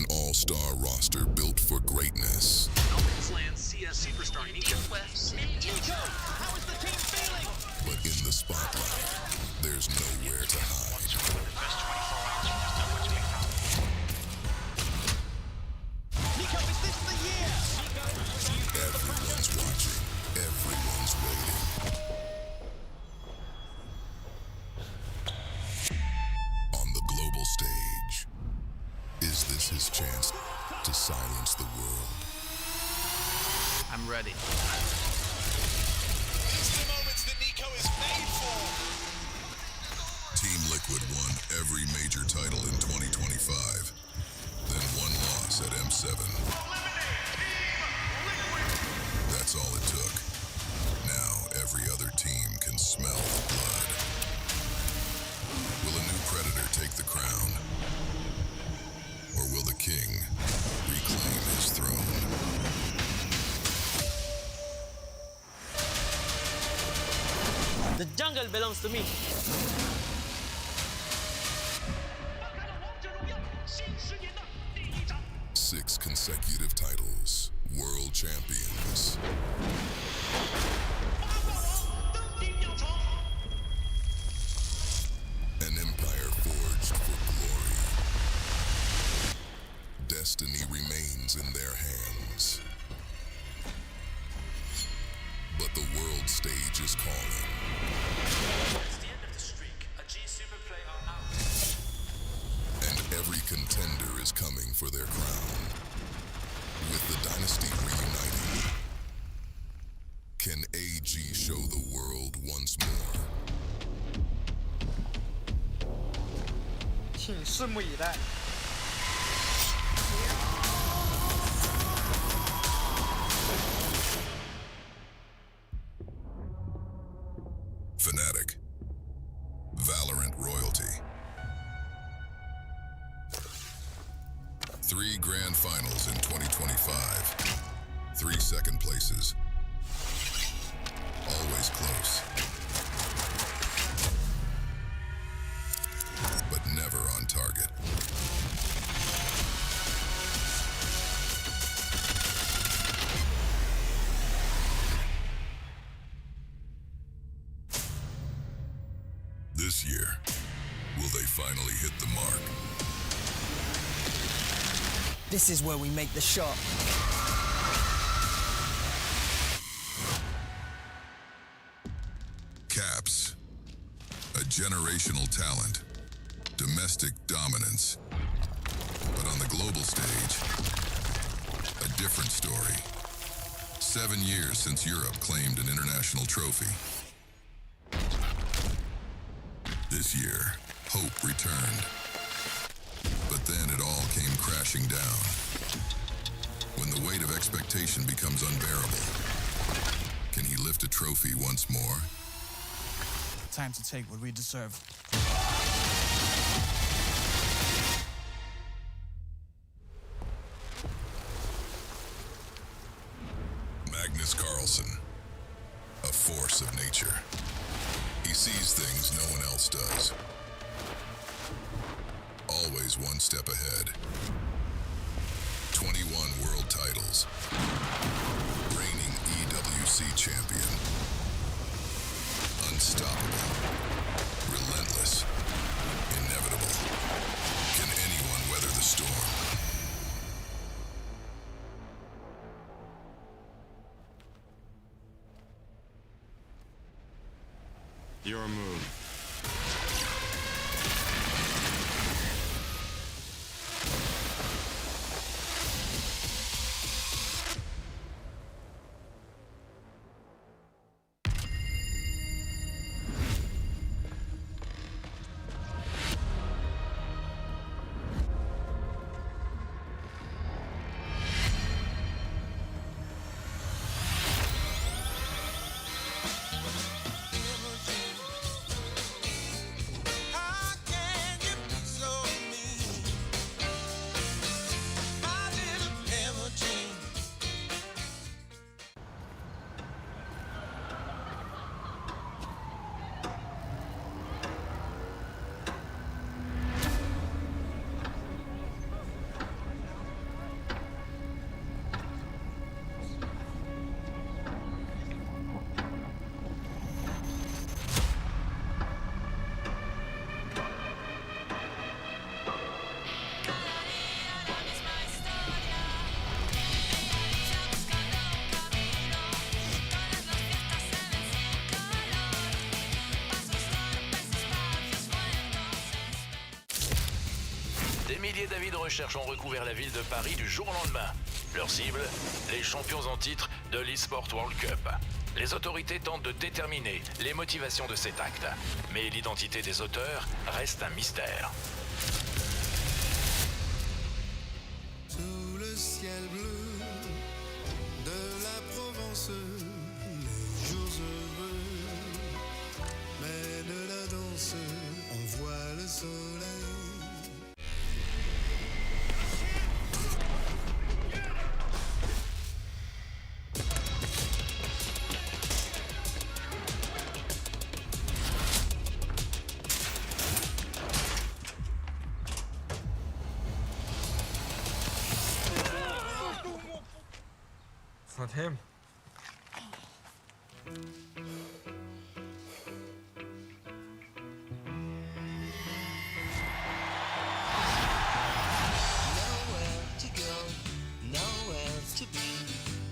All-star roster built for greatness. Land CS superstar Nico. How is the team feeling? But in the spotlight, there's nowhere to hide. Nico, is this the year? Everyone's watching. Everyone's waiting. On the global stage, is this his chance to silence the world? I'm ready. These are the moments that Nico is made for. Team Liquid won every major title in 2025, then one loss at M7. That's all it took. Now every other team can smell the blood. Will a new predator take the crown? Or will the king reclaim his throne? The jungle belongs to me. 6 consecutive titles, world champions. An empire forged for glory. Destiny remains in their hands. But the world stage is calling. It's the end of the streak. A G Super player out. And every contender is coming for their crown. With the dynasty reuniting, can AG show the world once more? 请拭目以待。Fnatic, Valorant royalty. 3 grand finals in 2025. 3 second places. Always close. But never on target. This year, will they finally hit the mark? This is where we make the shot. Caps, a generational talent, domestic dominance. But on the global stage, a different story. 7 years since Europe claimed an international trophy. This year, hope returned. But then it all came crashing down. When the weight of expectation becomes unbearable, can he lift a trophy once more? Time to take what we deserve. Magnus Carlsen, a force of nature. He sees things no one else does. Always one step ahead. 21 world titles. Reigning EWC champion. Unstoppable. Relentless. Inevitable. Can anyone weather the storm? Your move. Des milliers d'avis de recherche ont recouvert la ville de Paris du jour au lendemain. Leur cible, les champions en titre de l'Esports World Cup. Les autorités tentent de déterminer les motivations de cet acte, mais l'identité des auteurs reste un mystère. Sous le ciel bleu de la Provence, les jours heureux mènent la danse, on voit le soleil. It's not him. Nowhere to go, nowhere to be.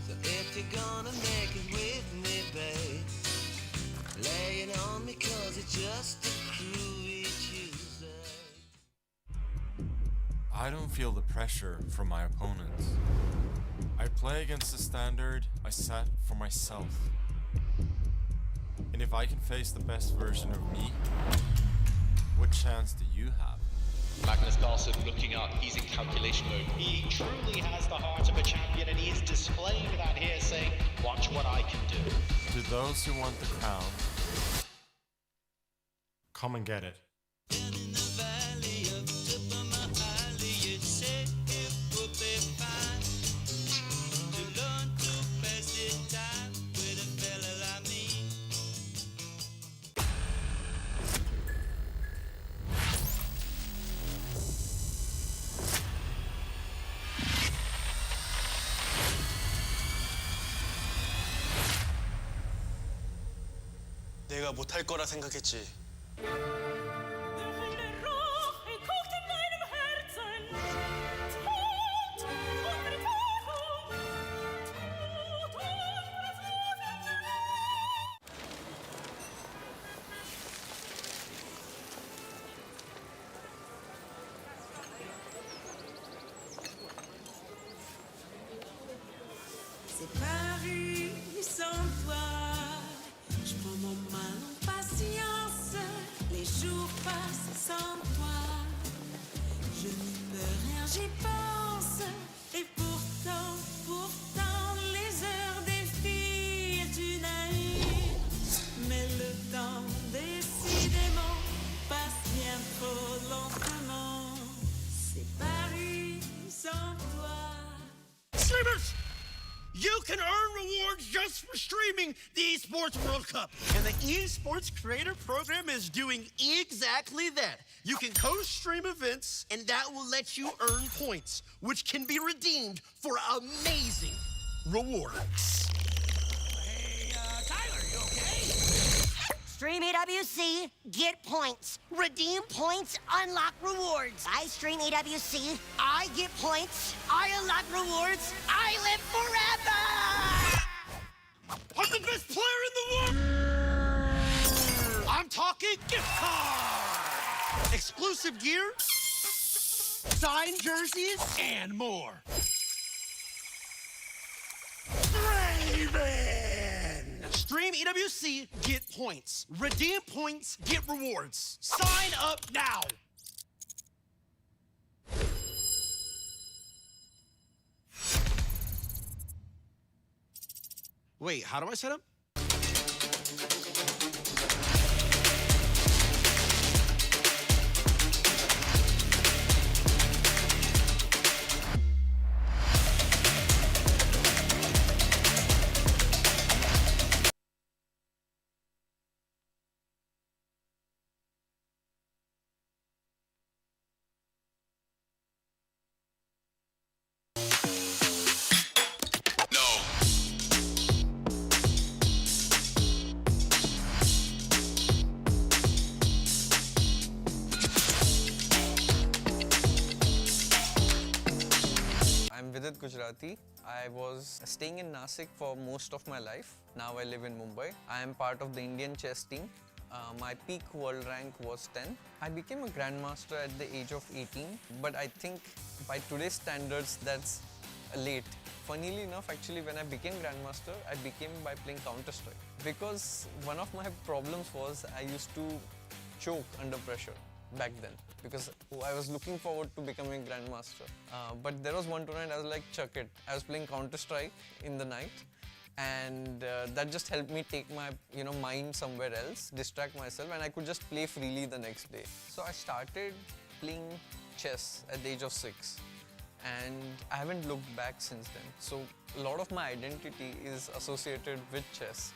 So if you're gonna make it with me, babe, lay it on me 'cause it's just a groovy Tuesday. I don't feel the pressure from my opponents. I play against the standard I set for myself. And if I can face the best version of me, what chance do you have? Magnus Carlsen looking up, he's in calculation mode. He truly has the heart of a champion and he is displaying that here, saying, watch what I can do. To those who want the crown, come and get it. 내가 못할 거라 생각했지. C'est Paris sans toi. Je prends mon mal en patience. Les jours passent sans toi. Je n'y peux rien, j'y pense. Et pourtant, les heures défilent d'une à une. Mais le temps, décidément, passe bien trop lentement. C'est Paris sans toi. Streamers! You can earn rewards just for streaming the Esports World Cup. And the Esports Creator Program is doing exactly that. You can co-stream events, and that will let you earn points, which can be redeemed for amazing rewards. Hey, Tyler, you okay? Stream EWC, get points. Redeem points, unlock rewards. I stream EWC, I get points, I unlock rewards, I live forever! I'm the best player in the world! I'm talking gift card! Exclusive gear, signed jerseys, and more. Raven! Stream EWC, get points. Redeem points, get rewards. Sign up now! Wait, how do I set up? I'm Vidit Gujrathi. I was staying in Nasik for most of my life. Now I live in Mumbai. I am part of the Indian chess team. My peak world rank was 10. I became a grandmaster at the age of 18, but I think by today's standards that's late. Funnily enough, actually, when I became grandmaster, I became by playing Counter-Strike. Because one of my problems was I used to choke under pressure back then, because I was looking forward to becoming grandmaster. But there was one tournament I was like, chuck it. I was playing Counter-Strike in the night, and that just helped me take my mind somewhere else, distract myself, and I could just play freely the next day. So I started playing chess at the age of 6, and I haven't looked back since then. So a lot of my identity is associated with chess,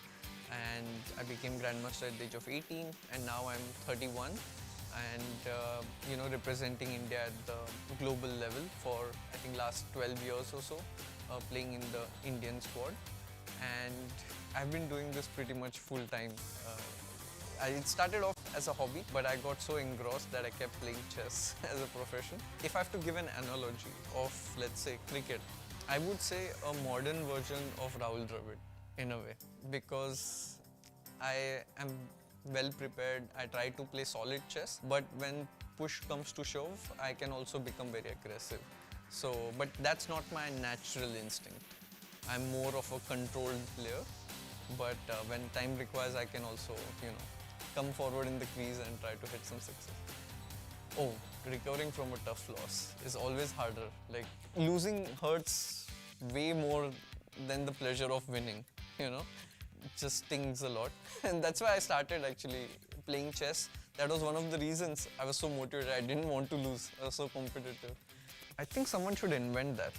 and I became grandmaster at the age of 18, and now I'm 31. And representing India at the global level for I think last 12 years or so, playing in the Indian squad, and I've been doing this pretty much full time. It started off as a hobby, but I got so engrossed that I kept playing chess as a profession. If I have to give an analogy of, let's say, cricket, I would say a modern version of Rahul Dravid in a way, because I am well prepared. I try to play solid chess, but when push comes to shove, I can also become very aggressive. So, but that's not my natural instinct. I'm more of a controlled player, but when time requires, I can also, come forward in the crease and try to hit some sixes. Oh, recovering from a tough loss is always harder. Like, losing hurts way more than the pleasure of winning, It just stings a lot. And that's why I started actually playing chess. That was one of the reasons I was so motivated. I didn't want to lose. I was so competitive. I think someone should invent that.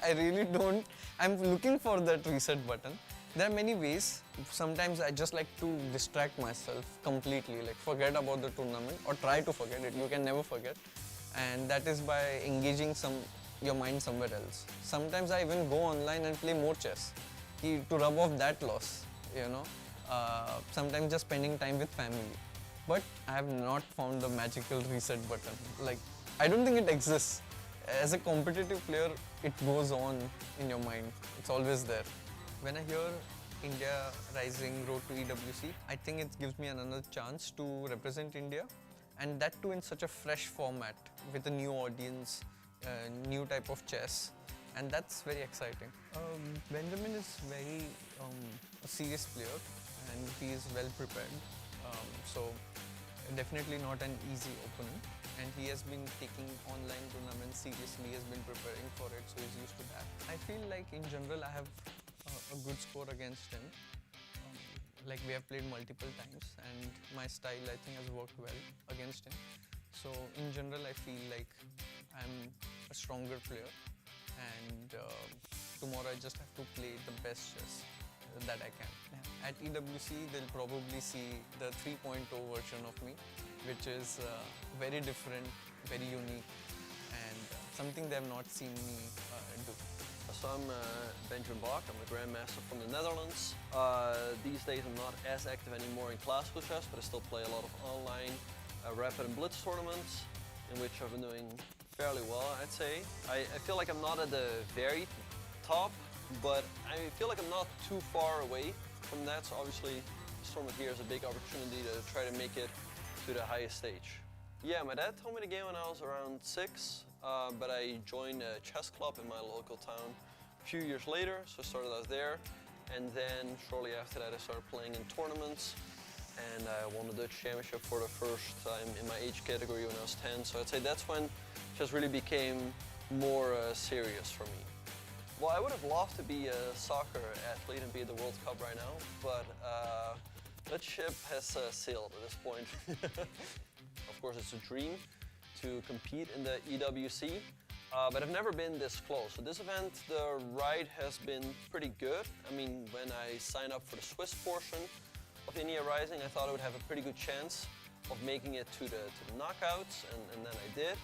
I really don't. I'm looking for that reset button. There are many ways. Sometimes I just like to distract myself completely, like forget about the tournament or try to forget it. You can never forget. And that is by engaging your mind somewhere else. Sometimes I even go online and play more chess to rub off that loss, Sometimes just spending time with family. But I have not found the magical reset button. Like, I don't think it exists. As a competitive player, it goes on in your mind. It's always there. When I hear India Rising Road to EWC, I think it gives me another chance to represent India, and that too in such a fresh format with a new audience, new type of chess, and that's very exciting. Benjamin is very a serious player, and he is well prepared. So definitely not an easy opponent, and he has been taking online tournaments seriously. He has been preparing for it, so he's used to that. I feel like in general I have a good score against him. Like we have played multiple times, and my style I think has worked well against him. So in general I feel like I'm a stronger player, and tomorrow I just have to play the best chess that I can. At EWC they'll probably see the 3.0 version of me, which is very different, very unique, and something they have not seen me do. So I'm Benjamin Bok, I'm a Grandmaster from the Netherlands. These days I'm not as active anymore in classical chess, but I still play a lot of online rapid and blitz tournaments, in which I've been doing fairly well, I'd say. I feel like I'm not at the very top, but I feel like I'm not too far away from that, so obviously this tournament here is a big opportunity to try to make it to the highest stage. Yeah, my dad told me the game when I was around 6, but I joined a chess club in my local town a few years later, so I started out there, and then shortly after that I started playing in tournaments, and I won the Dutch championship for the first time in my age category when I was 10, so I'd say that's when chess really became more serious for me. Well, I would have loved to be a soccer athlete and be at the World Cup right now, but that ship has sailed at this point. Of course, it's a dream to compete in the EWC, but I've never been this close. So this event, the ride has been pretty good. I mean, when I signed up for the Swiss portion of India Rising, I thought I would have a pretty good chance of making it to the knockouts, and then I did.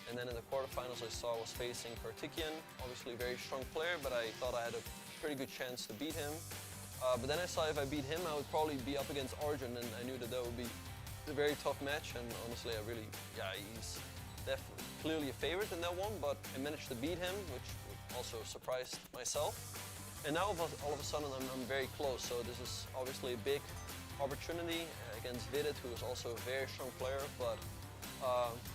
And then in the quarterfinals I saw I was facing Kartikian, obviously a very strong player, but I thought I had a pretty good chance to beat him. But then I saw if I beat him, I would probably be up against Arjun, and I knew that that would be a very tough match, and honestly he's definitely clearly a favorite in that one, but I managed to beat him, which also surprised myself. And now all of a sudden I'm very close, so this is obviously a big opportunity against Vidit, who is also a very strong player, but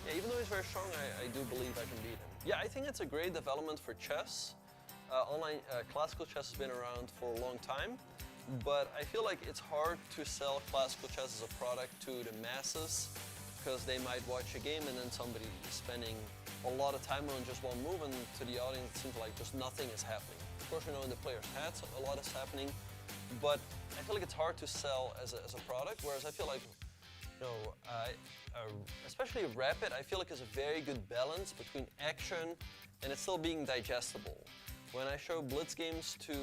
yeah, even though he's very strong, I do believe I can beat him. Yeah, I think it's a great development for chess. Online classical chess has been around for a long time, but I feel like it's hard to sell classical chess as a product to the masses, because they might watch a game and then somebody is spending a lot of time on just one move, and to the audience it seems like just nothing is happening. Of course, in the player's heads a lot is happening, but I feel like it's hard to sell as a product, whereas I feel like especially rapid, I feel like there's a very good balance between action and it's still being digestible. When I show blitz games to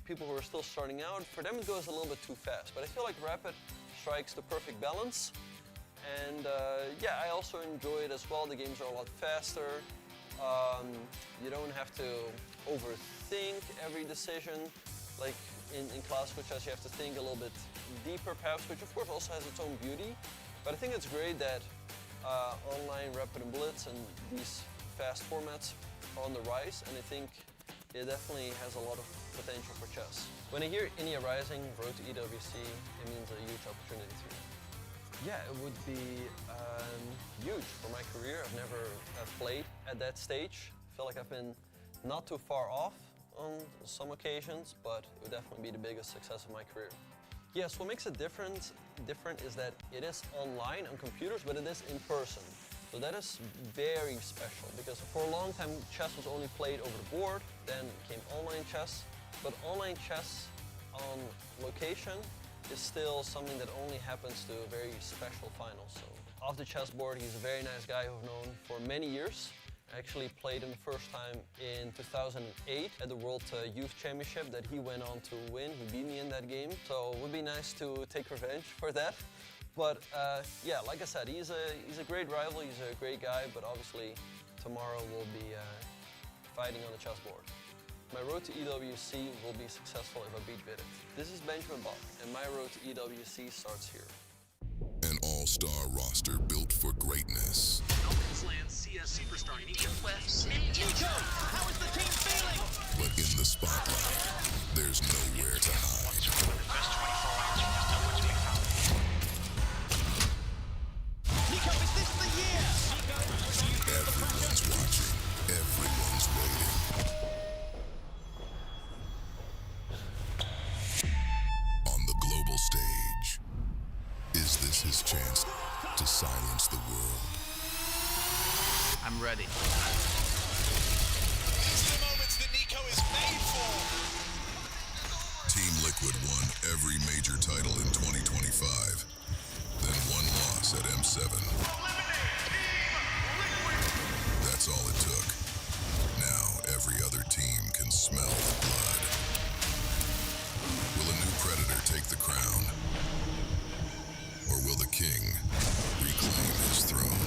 people who are still starting out, for them it goes a little bit too fast, but I feel like rapid strikes the perfect balance. And yeah, I also enjoy it as well. The games are a lot faster. You don't have to overthink every decision. Like in classical chess, you have to think a little bit deeper perhaps, which of course also has its own beauty. But I think it's great that online rapid and blitz and these fast formats are on the rise, and I think it definitely has a lot of potential for chess. When I hear India Rising, Road to EWC, it means a huge opportunity to me. Yeah, it would be huge for my career. I've never played at that stage. I feel like I've been not too far off on some occasions, but it would definitely be the biggest success of my career. Yes, what makes it different is that it is online on computers, but it is in person. So that is very special, because for a long time chess was only played over the board, then came online chess, but online chess on location is still something that only happens to a very special final. So off the chessboard, he's a very nice guy who I've known for many years. I actually played him the first time in 2008 at the World Youth Championship that he went on to win. He beat me in that game, so it would be nice to take revenge for that. But yeah, like I said, he's a great rival, he's a great guy, but obviously tomorrow we'll be fighting on the chessboard. My road to EWC will be successful if I beat Vidit. This is Benjamin Bok, and my road to EWC starts here. An all-star roster built for greatness. Land CS superstar Nico. Nico, how is the team feeling? But in the spotlight, there's nowhere to hide. Nico, is this the year? Everyone's watching. Everyone's waiting. final stage. Is this his chance to silence the world? I'm ready. These are the moments that Nico is made for. Team Liquid won every major title in 2025, then one loss at M7. That's all it took. Now every other team can smell the blood. Will a new predator take the crown? Or will the king reclaim his throne?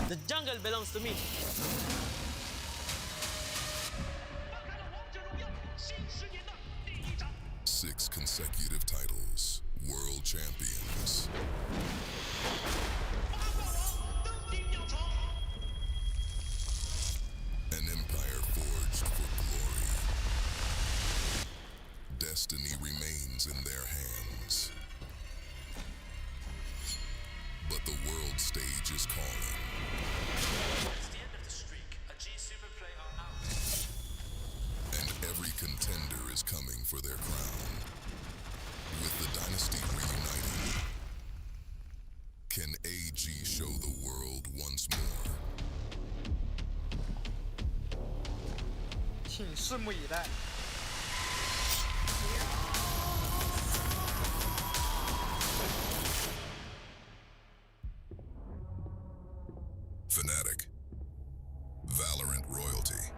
The jungle belongs to me. 6 consecutive titles, world champions. An empire forged for glory. Destiny remains in their hands. But the world stage is calling. It's the end of the streak. A G Super player out. And every contender is coming for their crown. With the dynasty reuniting, can AG show the world once more? 请拭目以待。Fnatic, Valorant royalty.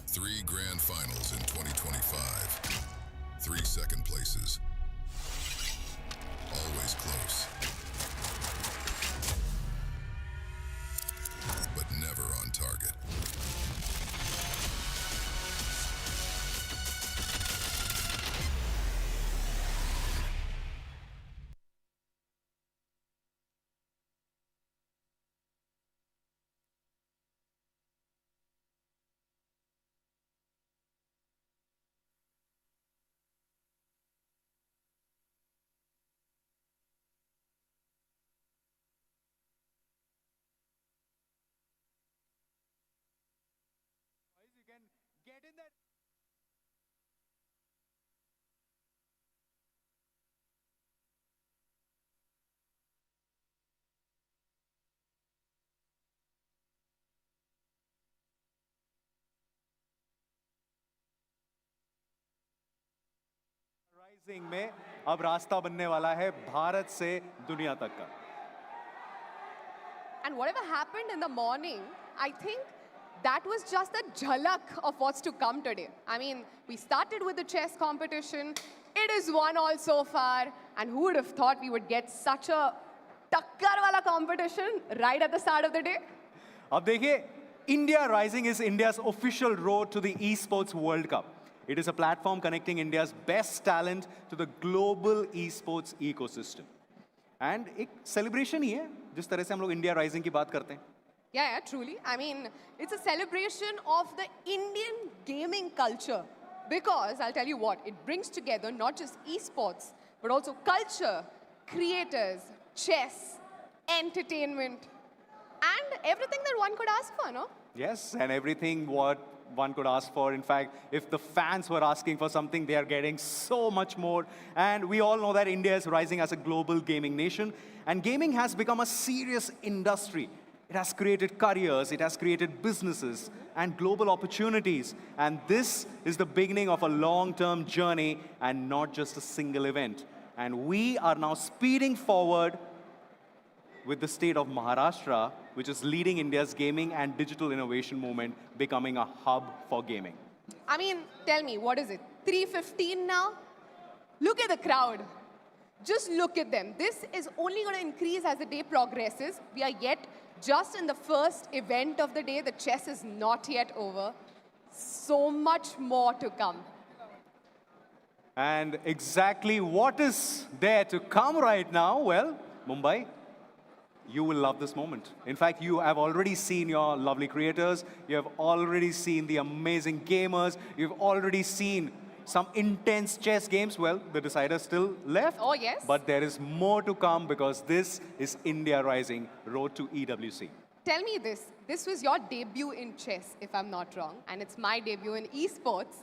3 grand finals in 2025. 3 second places. Always close. But never on target. Get in there. Rising में अब रास्ता बनने वाला है भारत से दुनिया तक का. And whatever happened in the morning, I think that was just a jhalak of what's to come today. I mean, we started with the chess competition. It is 1-1 so far. And who would have thought we would get such a takkar wala competition right at the start of the day? अब देखिए, India Rising is India's official road to the Esports World Cup. It is a platform connecting India's best talent to the global esports ecosystem. And एक celebration ही है, जिस तरह से हम लोग India Rising की बात करते हैं. Yeah, truly. I mean, it's a celebration of the Indian gaming culture. Because, I'll tell you what, it brings together not just esports, but also culture, creators, chess, entertainment, and everything that one could ask for, no? Yes, and everything what one could ask for. In fact, if the fans were asking for something, they are getting so much more. And we all know that India is rising as a global gaming nation. And gaming has become a serious industry. It has created careers, it has created businesses and global opportunities. And this is the beginning of a long-term journey and not just a single event. And we are now speeding forward with the state of Maharashtra, which is leading India's gaming and digital innovation movement, becoming a hub for gaming. I mean, tell me, what is it, 3:15 now? Look at the crowd. Just look at them. This is only going to increase as the day progresses. We are yet just in the first event of the day. The chess is not yet over. So much more to come. And exactly what is there to come right now? Well, Mumbai, you will love this moment. In fact, you have already seen your lovely creators. You have already seen the amazing gamers. You've already seen some intense chess games. Well, the decider still left. Oh, yes. But there is more to come because this is India Rising, Road to EWC. tell me this. This was your debut in chess, if I'm not wrong, and it's my debut in esports.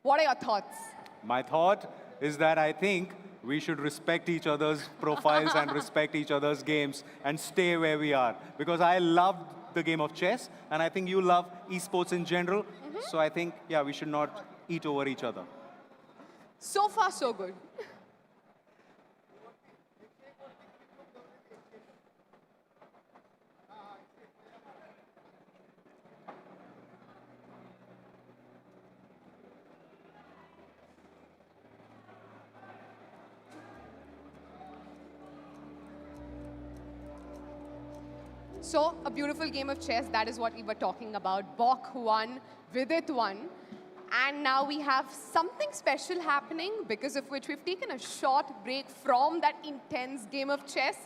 What are your thoughts? My thought is that I think we should respect each other's profiles and respect each other's games and stay where we are. Because I love the game of chess, and I think you love esports in general. So I think, yeah, we should not eat over each other. So far, so good. So, a beautiful game of chess, that is what we were talking about. Bok won, Vidit won. And now we have something special happening, because of which we've taken a short break from that intense game of chess.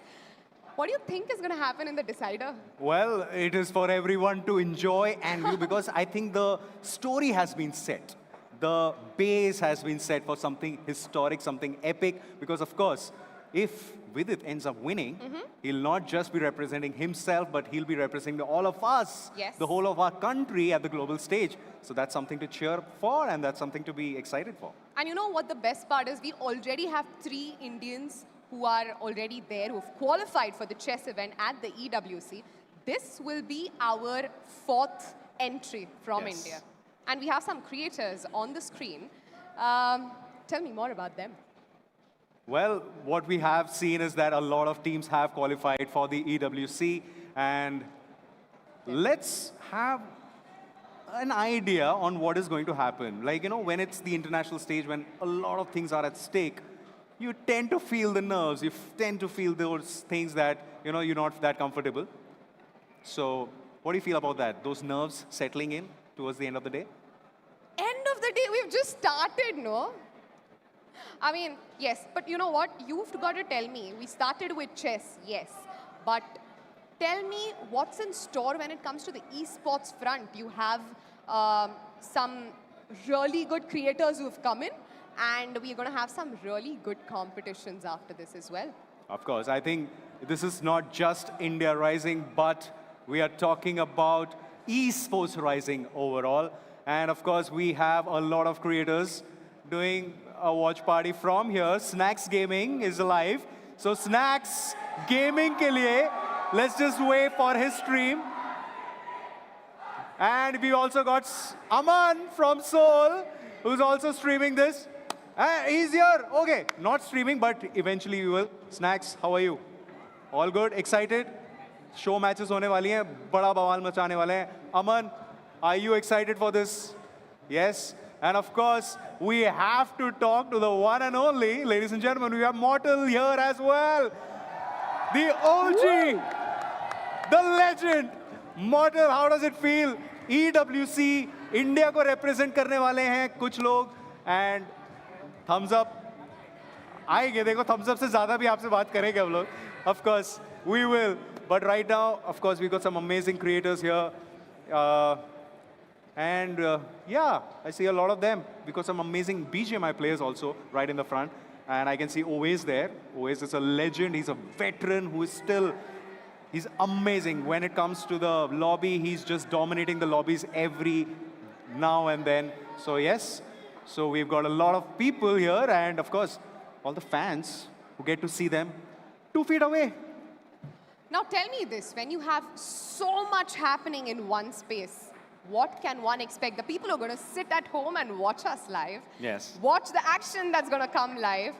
What do you think is going to happen in the decider? Well, it is for everyone to enjoy and view because I think the story has been set. The base has been set for something historic, something epic. Because, of course, if Vidit ends up winning, he'll not just be representing himself, but he'll be representing all of us, the whole of our country at the global stage. So that's something to cheer for, and that's something to be excited for. And you know what the best part is? We already have 3 Indians who are already there, who have qualified for the chess event at the EWC. This will be our 4th entry from India. And we have some creators on the screen. Tell me more about them. Well, what we have seen is that a lot of teams have qualified for the EWC, and let's have an idea on what is going to happen. Like, you know, when it's the international stage, when a lot of things are at stake, you tend to feel the nerves. You tend to feel those things that, you know, you're not that comfortable. So what do you feel about that? Those nerves settling in towards the end of the day? End of the day, we've just started, no? I mean, yes, but you know what? You've got to tell me. We started with chess, yes. But tell me what's in store when it comes to the esports front. You have some really good creators who've come in, and we're going to have some really good competitions after this as well. Of course. I think this is not just India Rising, but we are talking about esports rising overall. And of course, we have a lot of creators doing a watch party from here. Snacks Gaming is alive. So Snacks Gaming ke liye, let's just wait for his stream. And we also got Aman from Seoul, who's also streaming this. He's here. Okay, not streaming, but eventually we will. Snacks, how are you? All good? Excited? Show matches होने वाली हैं, बड़ा बवाल मचाने वाले हैं. Aman, are you excited for this? Yes. And of course, we have to talk to the one and only, ladies and gentlemen, we have Mortal here as well. The OG, the legend. Mortal, how does it feel? EWC, India को represent करने वाले हैं कुछ लोग. And thumbs up. आएंगे, देखो, thumbs up से ज़्यादा भी आपसे बात करेंगे हम लोग. Of course, we will. But right now, of course, we've got some amazing creators here. Yeah, I see a lot of them. We've got some amazing BGMI players also right in the front. And I can see Oways there. Oways is a legend. He's a veteran who is still, he's amazing. When it comes to the lobby, he's just dominating the lobbies every now and then. So yes, so we've got a lot of people here. And of course, all the fans who get to see them 2 feet away. Now tell me this, when you have so much happening in one space, what can one expect? The people who are going to sit at home and watch us live, yes, watch the action that's going to come live,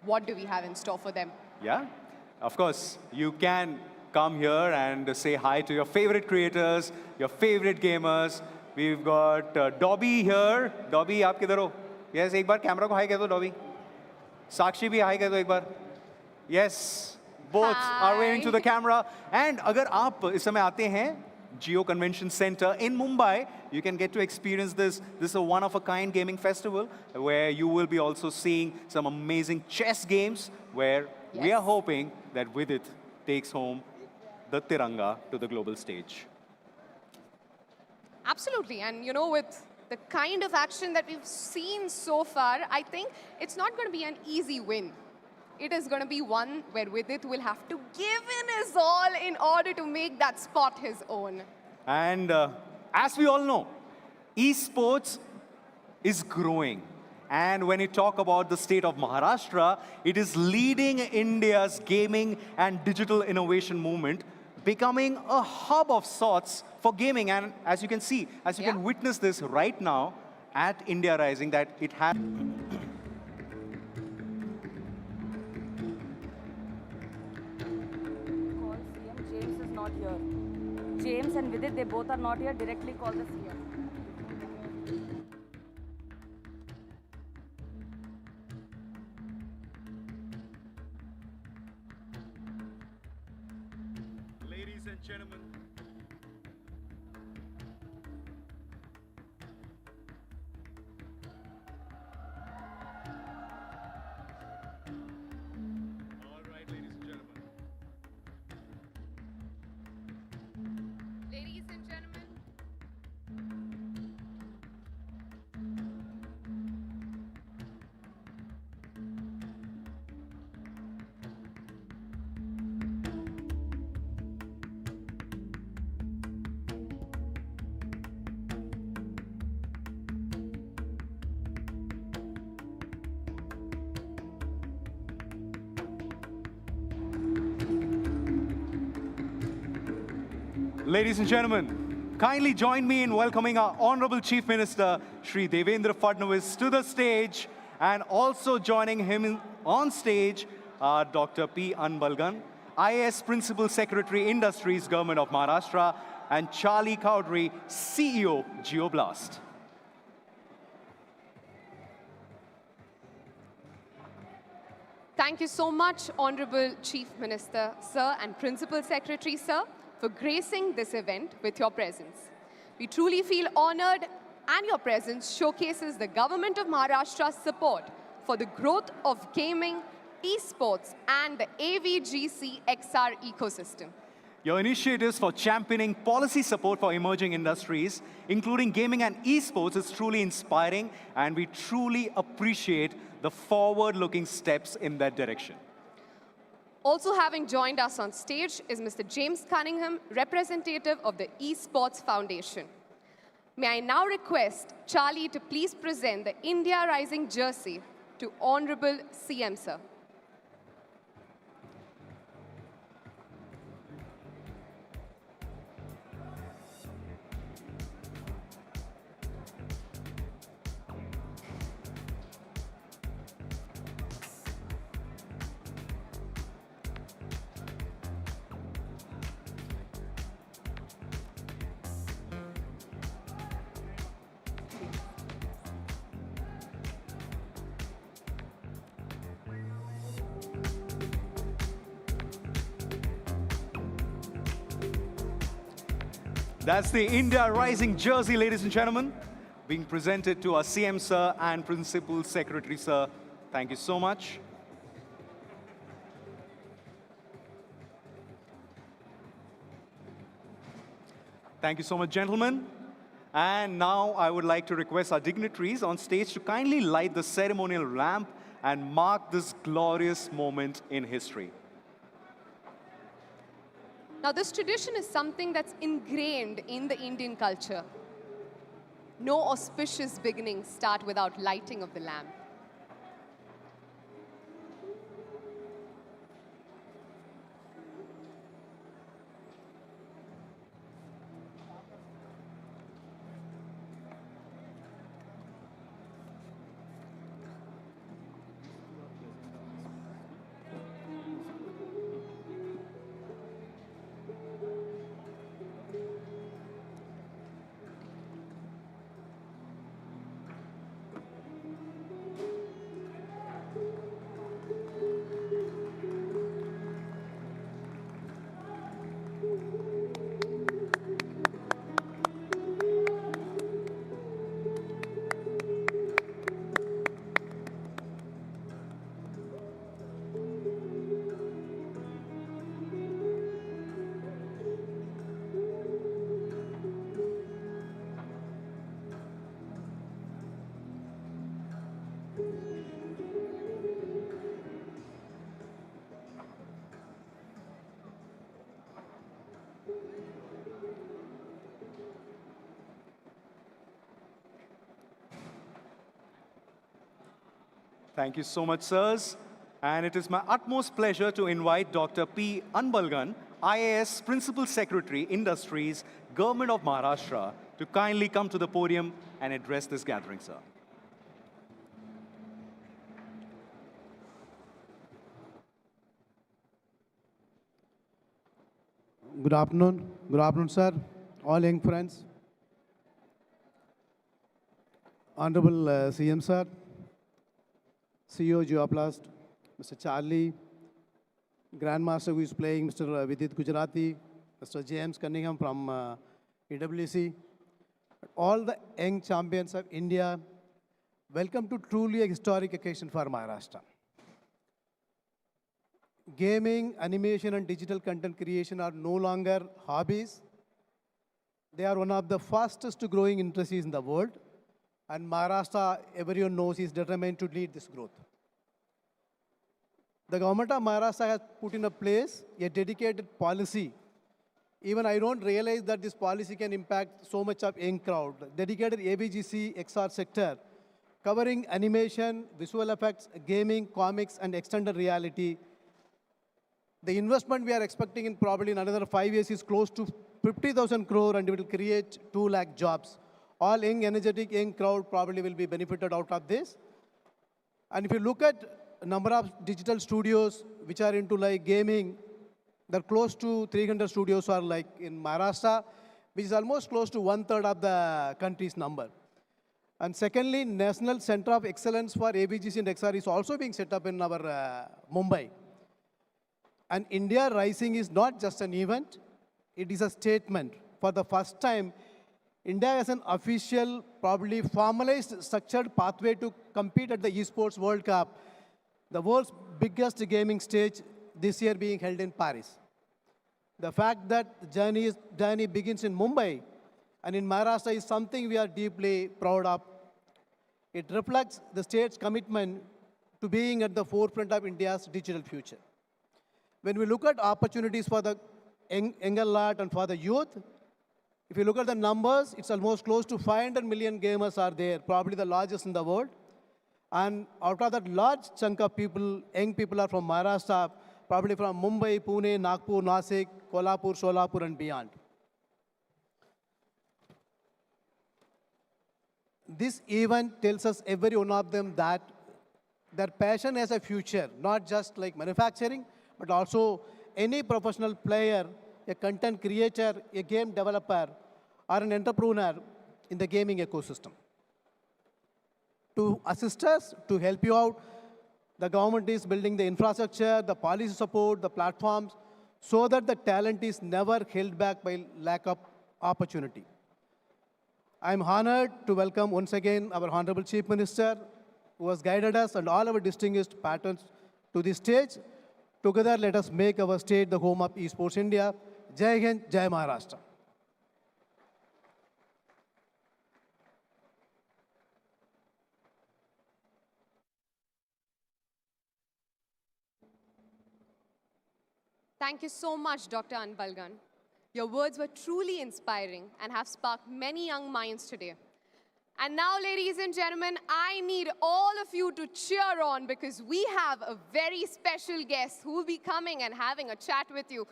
what do we have in store for them? Yeah, of course, you can come here and say hi to your favorite creators, your favorite gamers. We've got Dobby here. Dobby, आप किधर हो? Yes, एक बार camera को high कह दो, Dobby. साक्षी भी high कह दो एक बार. Yes, both are waving to the camera. And अगर आप इस समय आते हैं Geo Convention Center in Mumbai, you can get to experience this. This is a one-of-a-kind gaming festival where you will be also seeing some amazing chess games where we are hoping that Vidit takes home the Tiranga to the global stage. Absolutely. And you know, with the kind of action that we've seen so far, I think it's not going to be an easy win. it is going to be one where Vidit will have to give in his all in order to make that spot his own. And as we all know, esports is growing. And when you talk about the state of Maharashtra, it is leading India's gaming and digital innovation movement, becoming a hub of sorts for gaming. And as you can see, as you can witness this right now at India Rising, that it has... Call CM. James is not here. James and Vidit, they both are not here. Directly call the CM. Ladies and gentlemen, Ladies and gentlemen. Ladies and gentlemen, kindly join me in welcoming our Honorable Chief Minister, Shri Devendra Fadnavis, to the stage, and also joining him on stage, Dr. P. Anbalgan, IAS Principal Secretary, Industries, Government of Maharashtra, and Charlie Cowdery, CEO, Geoblast. Thank you so much, Honorable Chief Minister, sir, and Principal Secretary, sir, for gracing this event with your presence. We truly feel honored, and your presence showcases the Government of Maharashtra's support for the growth of gaming, esports, and the AVGC XR ecosystem. Your initiatives for championing policy support for emerging industries, including gaming and esports, is truly inspiring, and we truly appreciate the forward-looking steps in that direction. Also having joined us on stage is Mr. James Cunningham, representative of the Esports Foundation. May I now request Charlie to please present the India Rising jersey to Honorable CM, sir. That's the India Rising jersey, ladies and gentlemen, being presented to our CM, sir, and Principal Secretary, sir. Thank you so much. Thank you so much, gentlemen. And now I would like to request our dignitaries on stage to kindly light the ceremonial lamp and mark this glorious moment in history. Now, this tradition is something that's ingrained in the Indian culture. No auspicious beginnings start without lighting of the lamp. Thank you so much, sirs. And it is my utmost pleasure to invite Dr. P. Anbalgan, IAS Principal Secretary, Industries, Government of Maharashtra, to kindly come to the podium and address this gathering, sir. Good afternoon, sir, all young friends. Honorable CM, sir, CEO Geoblast, Mr. Charlie, Grandmaster who is playing, Mr. Vidit Gujrathi, Mr. James Cunningham from EWC, all the young champions of India, welcome to truly a historic occasion for Maharashtra. Gaming, animation, and digital content creation are no longer hobbies. They are one of the fastest growing industries in the world. And Maharashtra, everyone knows, is determined to lead this growth. The government of Maharashtra has put in place a dedicated policy. Even I don't realize that this policy can impact so much of young crowd. Dedicated ABGC XR sector, covering animation, visual effects, gaming, comics, and extended reality. The investment we are expecting in probably in another 5 years is close to 50,000 crore, and it will create 2 lakh jobs. All young, energetic, young crowd probably will be benefited out of this. And if you look at number of digital studios which are into like gaming, they're close to 300 studios are like in Maharashtra, which is almost close to 1/3 of the country's number. And secondly, National Center of Excellence for ABGC and XR is also being set up in our Mumbai. And India Rising is not just an event, it is a statement. For the first time, India has an official, probably formalized, structured pathway to compete at the Esports World Cup, the world's biggest gaming stage, this year being held in Paris. The fact that the journey begins in Mumbai and in Maharashtra is something we are deeply proud of. It reflects the state's commitment to being at the forefront of India's digital future. When we look at opportunities for the younger lot and for the youth, if you look at the numbers, it's almost close to 500 million gamers are there, probably the largest in the world. And out of that large chunk of people, young people are from Maharashtra, probably from Mumbai, Pune, Nagpur, Nasik, Kolhapur, Solapur, and beyond. This event tells us, every one of them, that their passion has a future, not just like manufacturing, but also any professional player, a content creator, a game developer, or an entrepreneur in the gaming ecosystem. To assist us, to help you out, the government is building the infrastructure, the policy support, the platforms, so that the talent is never held back by lack of opportunity. I'm honored to welcome once again our Honorable Chief Minister, who has guided us and all our distinguished patrons to this stage. Together, let us make our state the home of Esports India. Jai Hind, Jai Maharashtra. Thank you so much, Dr. Anbalgan. Your words were truly inspiring and have sparked many young minds today. And now, ladies and gentlemen, I need all of you to cheer on, because we have a very special guest who will be coming and having a chat with you.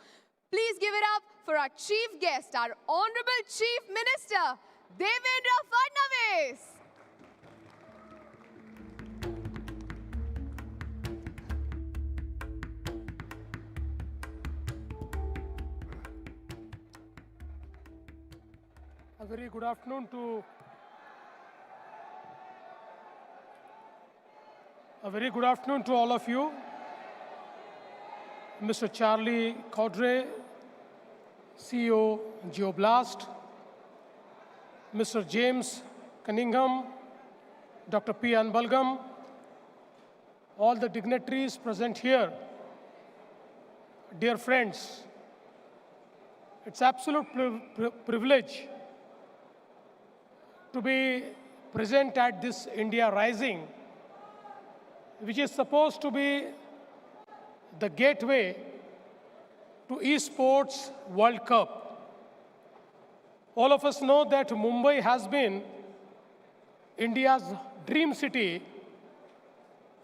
Please give it up for our chief guest, our Honorable Chief Minister, Devendra Fadnavis. A very good afternoon to all of you. Mr. Charlie Caudray, CEO Geoblast, Mr. James Cunningham, Dr. P. Anbalgam, all the dignitaries present here, dear friends, it's absolute privilege to be present at this India Rising, which is supposed to be the gateway to Esports World Cup. All of us know that Mumbai has been India's dream city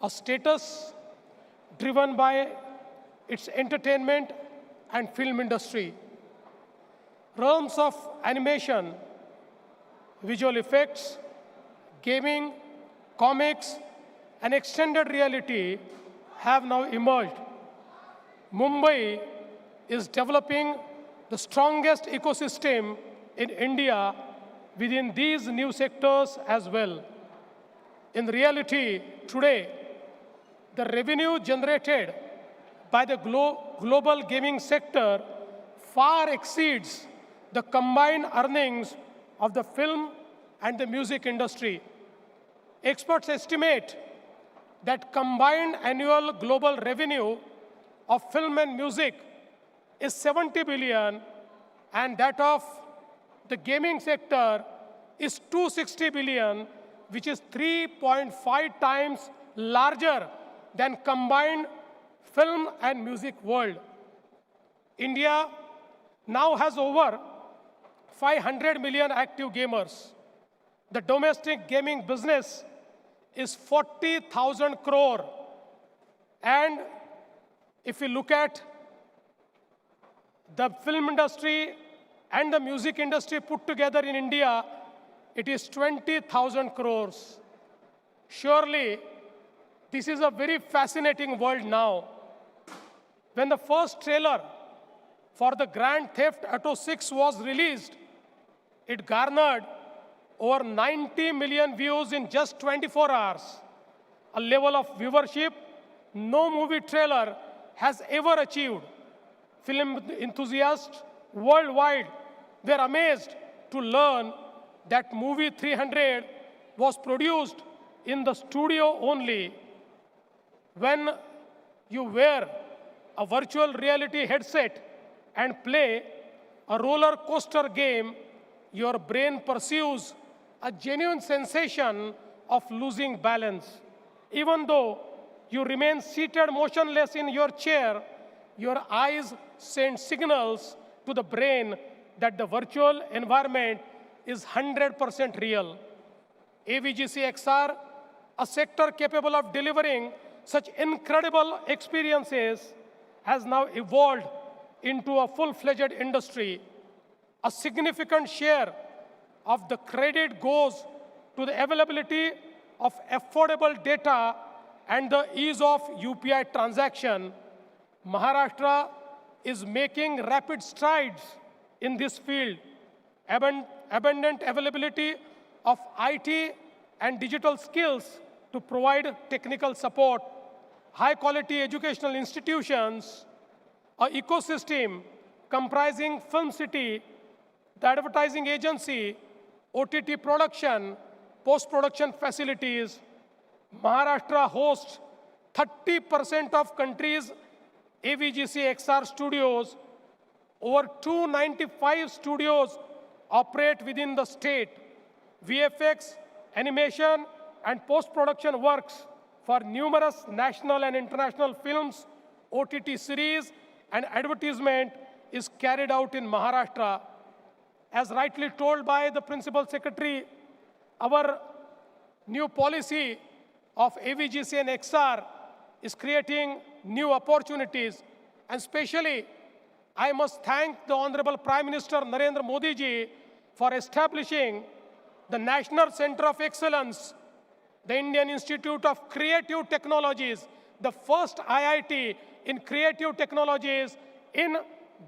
a status driven by its entertainment and film industry. Realms of animation, visual effects, gaming, comics, and extended reality have now emerged. Mumbai is developing the strongest ecosystem in India within these new sectors as well. In reality, today, the revenue generated by the global gaming sector far exceeds the combined earnings of the film and the music industry. Experts estimate that combined annual global revenue of film and music is 70 billion, and that of the gaming sector is 260 billion, which is 3.5 times larger than combined film and music world. India now has over 500 million active gamers. The domestic gaming business is 40,000 crore. And if we look at the film industry and the music industry put together in India, it is 20,000 crores. Surely, this is a very fascinating world now. When the first trailer for the Grand Theft Auto 6 was released, it garnered over 90 million views in just 24 hours, a level of viewership no movie trailer has ever achieved. Film enthusiasts worldwide were amazed to learn that movie 300 was produced in the studio only. When you wear a virtual reality headset and play a roller coaster game, your brain pursues a genuine sensation of losing balance. Even though you remain seated motionless in your chair, your eyes send signals to the brain that the virtual environment is 100% real. AVGC XR, a sector capable of delivering such incredible experiences, has now evolved into a full-fledged industry. A significant share of the credit goes to the availability of affordable data and the ease of UPI transaction. Maharashtra is making rapid strides in this field. Abundant availability of IT and digital skills to provide technical support, high-quality educational institutions, an ecosystem comprising Film City, the advertising agency, OTT production, post-production facilities. Maharashtra hosts 30% of country's AVGC XR studios. Over 295 studios operate within the state. VFX, animation, and post-production works for numerous national and international films, OTT series, and advertisement is carried out in Maharashtra. As rightly told by the Principal Secretary, our new policy of AVGC and XR is creating new opportunities. And especially, I must thank the Honorable Prime Minister Narendra Modi ji for establishing the National Center of Excellence, the Indian Institute of Creative Technologies, the first IIT in creative technologies in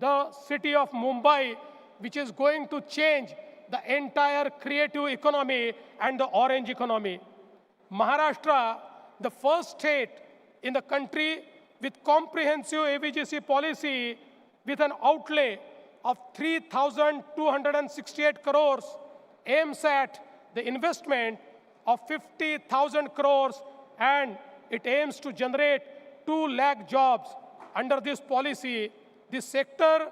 the city of Mumbai, which is going to change the entire creative economy and the orange economy. Maharashtra, the first state in the country with comprehensive AVGC policy with an outlay of 3,268 crores, aims at the investment of 50,000 crores, and it aims to generate 2 lakh jobs. Under this policy, this sector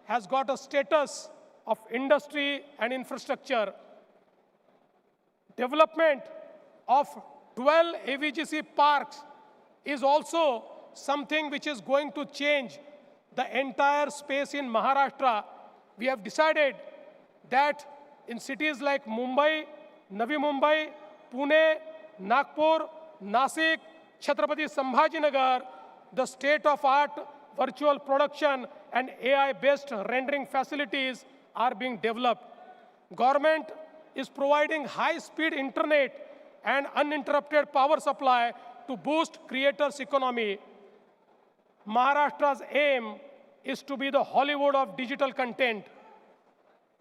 has got a status of industry and infrastructure. Development of 12 AVGC parks is also something which is going to change the entire space in Maharashtra. We have decided that in cities like Mumbai, Navi Mumbai, Pune, Nagpur, Nasik, Chhatrapati Sambhajinagar, the state-of-art virtual production and AI-based rendering facilities are being developed. Government is providing high-speed internet and uninterrupted power supply to boost creators' economy. Maharashtra's aim is to be the Hollywood of digital content.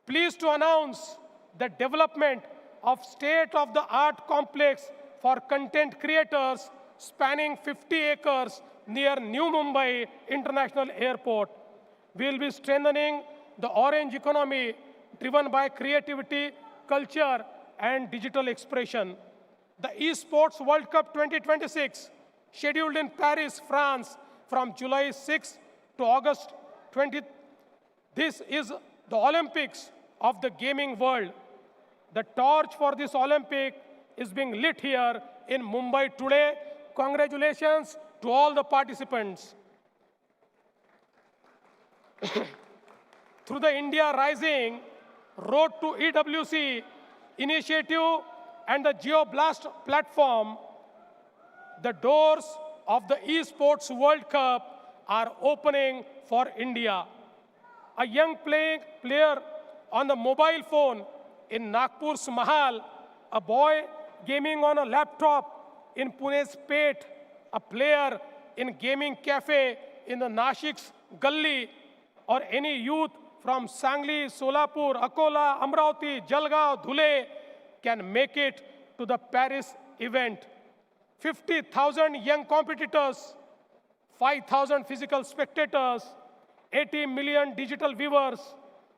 Pleased to announce the development of state-of-the-art complex for content creators spanning 50 acres near New Mumbai International Airport. We will be strengthening the orange economy driven by creativity, culture, and digital expression. The Esports World Cup 2026, scheduled in Paris, France, from July 6 to August 20. This is the Olympics of the gaming world. The torch for this Olympic is being lit here in Mumbai today. Congratulations to all the participants. Through the India Rising Road to EWC initiative and the GeoBlast platform, the doors of the Esports World Cup are opening for India. A young player on the mobile phone in Nagpur's Mahal, a boy gaming on a laptop in Pune's Pet, a player in gaming cafe in the Nashik's Gully, or any youth from Sangli, Solapur, Akola, Amravati, Jalgaon, Dhule can make it to the Paris event. 50,000 young competitors, 5,000 physical spectators, 80 million digital viewers,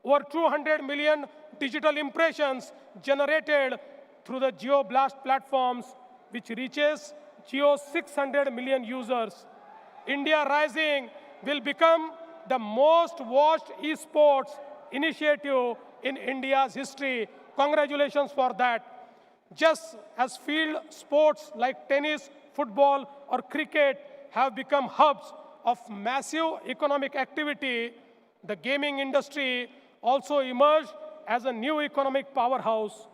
over 200 million digital impressions generated through the GeoBlast platforms, which reaches Geo's 600 million users. India Rising will become the most watched esports initiative in India's history. Congratulations for that. Just as field sports like tennis, football, or cricket have become hubs of massive economic activity, the gaming industry also emerged as a new economic powerhouse.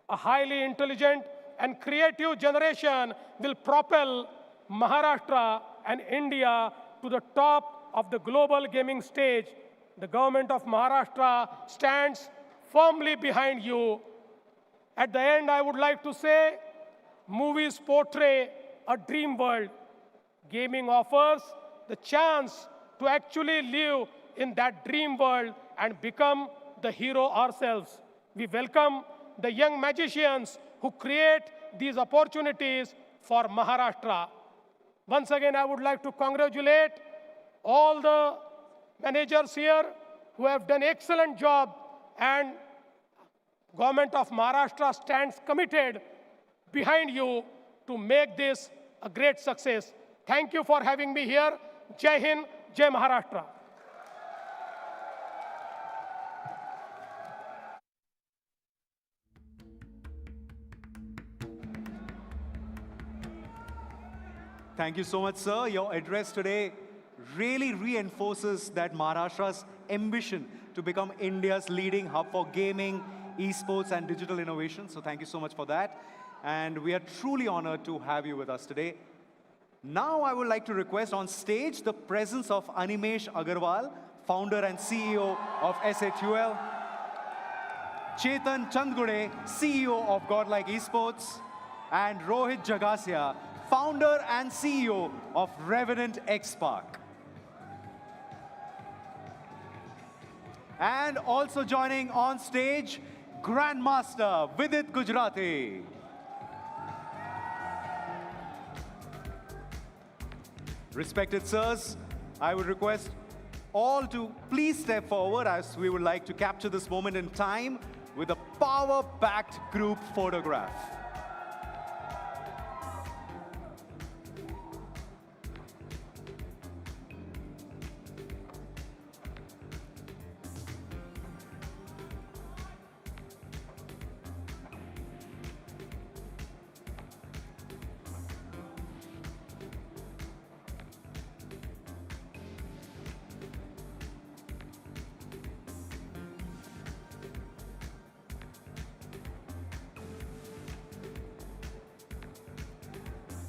A highly intelligent and creative generation will propel Maharashtra and India to the top of the global gaming stage. The government of Maharashtra stands firmly behind you. At the end, I would like to say, movies portray a dream world. Gaming offers the chance to actually live in that dream world and become the hero ourselves. We welcome the young magicians who create these opportunities for Maharashtra. Once again, I would like to congratulate all the managers here who have done an excellent job, and Government of Maharashtra stands committed behind you to make this a great success. Thank you for having me here. Jai Hind, Jai Maharashtra. Thank you so much, sir. Your address today really reinforces that Maharashtra's ambition to become India's leading hub for gaming, esports, and digital innovation. So thank you so much for that. And we are truly honored to have you with us today. Now I would like to request on stage the presence of Animesh Agarwal, founder and CEO of SHUL, Chetan Chandgude, CEO of Godlike Esports, and Rohit Jagasia, founder and CEO of Revenant X-Park. And also joining on stage, Grandmaster Vidit Gujrathi. Respected sirs, I would request all to please step forward as we would like to capture this moment in time with a power-packed group photograph.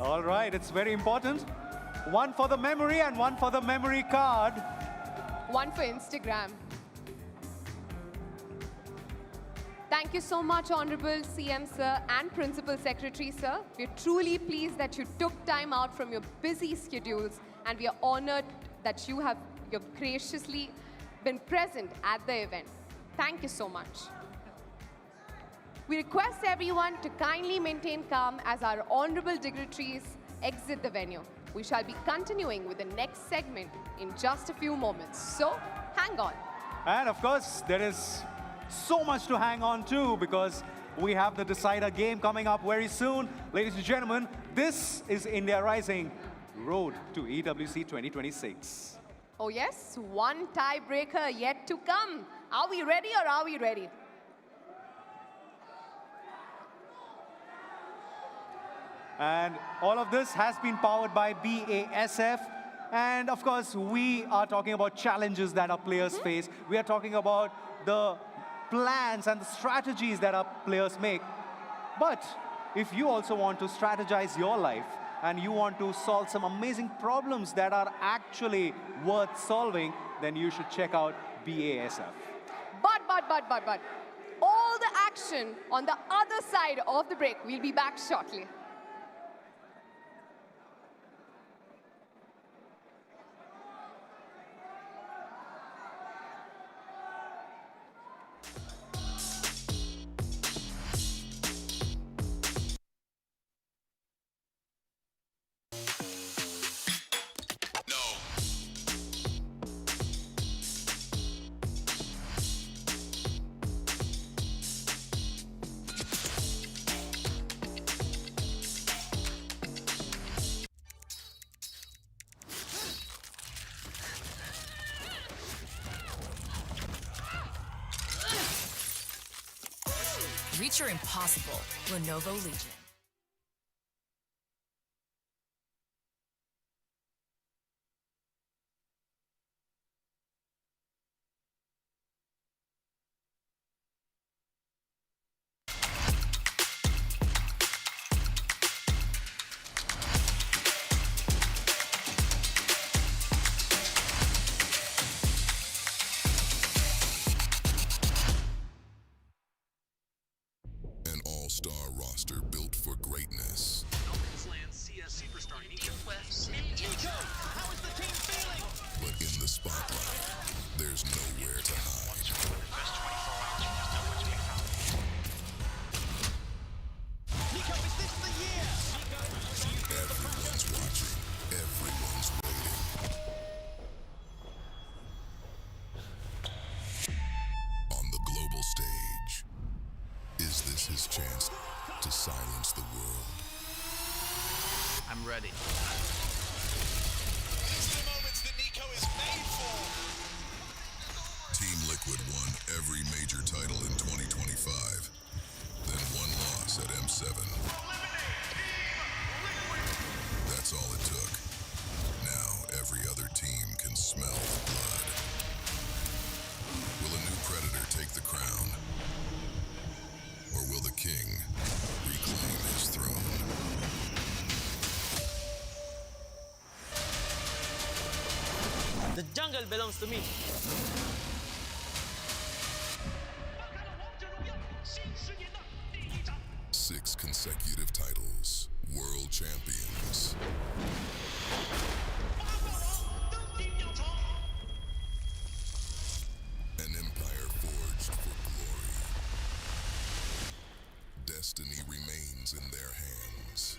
All right, it's very important. One for the memory and one for the memory card. One for Instagram. Thank you so much, Honorable CM Sir and Principal Secretary Sir. We're truly pleased that you took time out from your busy schedules, and we are honored that you've graciously been present at the event. Thank you so much. We request everyone to kindly maintain calm as our honorable dignitaries exit the venue. We shall be continuing with the next segment in just a few moments, so hang on. And of course, there is so much to hang on to because we have the decider game coming up very soon. Ladies and gentlemen, this is India Rising, Road to EWC 2026. Oh yes, one tiebreaker yet to come. Are we ready or are we ready? And all of this has been powered by BASF. And of course, we are talking about challenges that our players face. We are talking about the plans and the strategies that our players make. But if you also want to strategize your life and you want to solve some amazing problems that are actually worth solving, then you should check out BASF. But, all the action on the other side of the break. We'll be back shortly. Reach your impossible. Lenovo Legion. An all-star roster built for greatness. CS superstar Nico. How is the team feeling? But in the spotlight, there's nowhere to hide. Nico, is this the year? Everyone's watching. Everyone's waiting. On the global stage, is this his chance to silence the world? I'm ready. These are the moments that Nico is made for. Team Liquid won every major title in 2025. Then one loss at M7. That's all it took. Now every other team can smell the blood. Will a new predator take the crown? Or will the king reclaim his throne? The jungle belongs to me. 6 consecutive titles. World champions. An empire forged for glory. Destiny remains in their hands.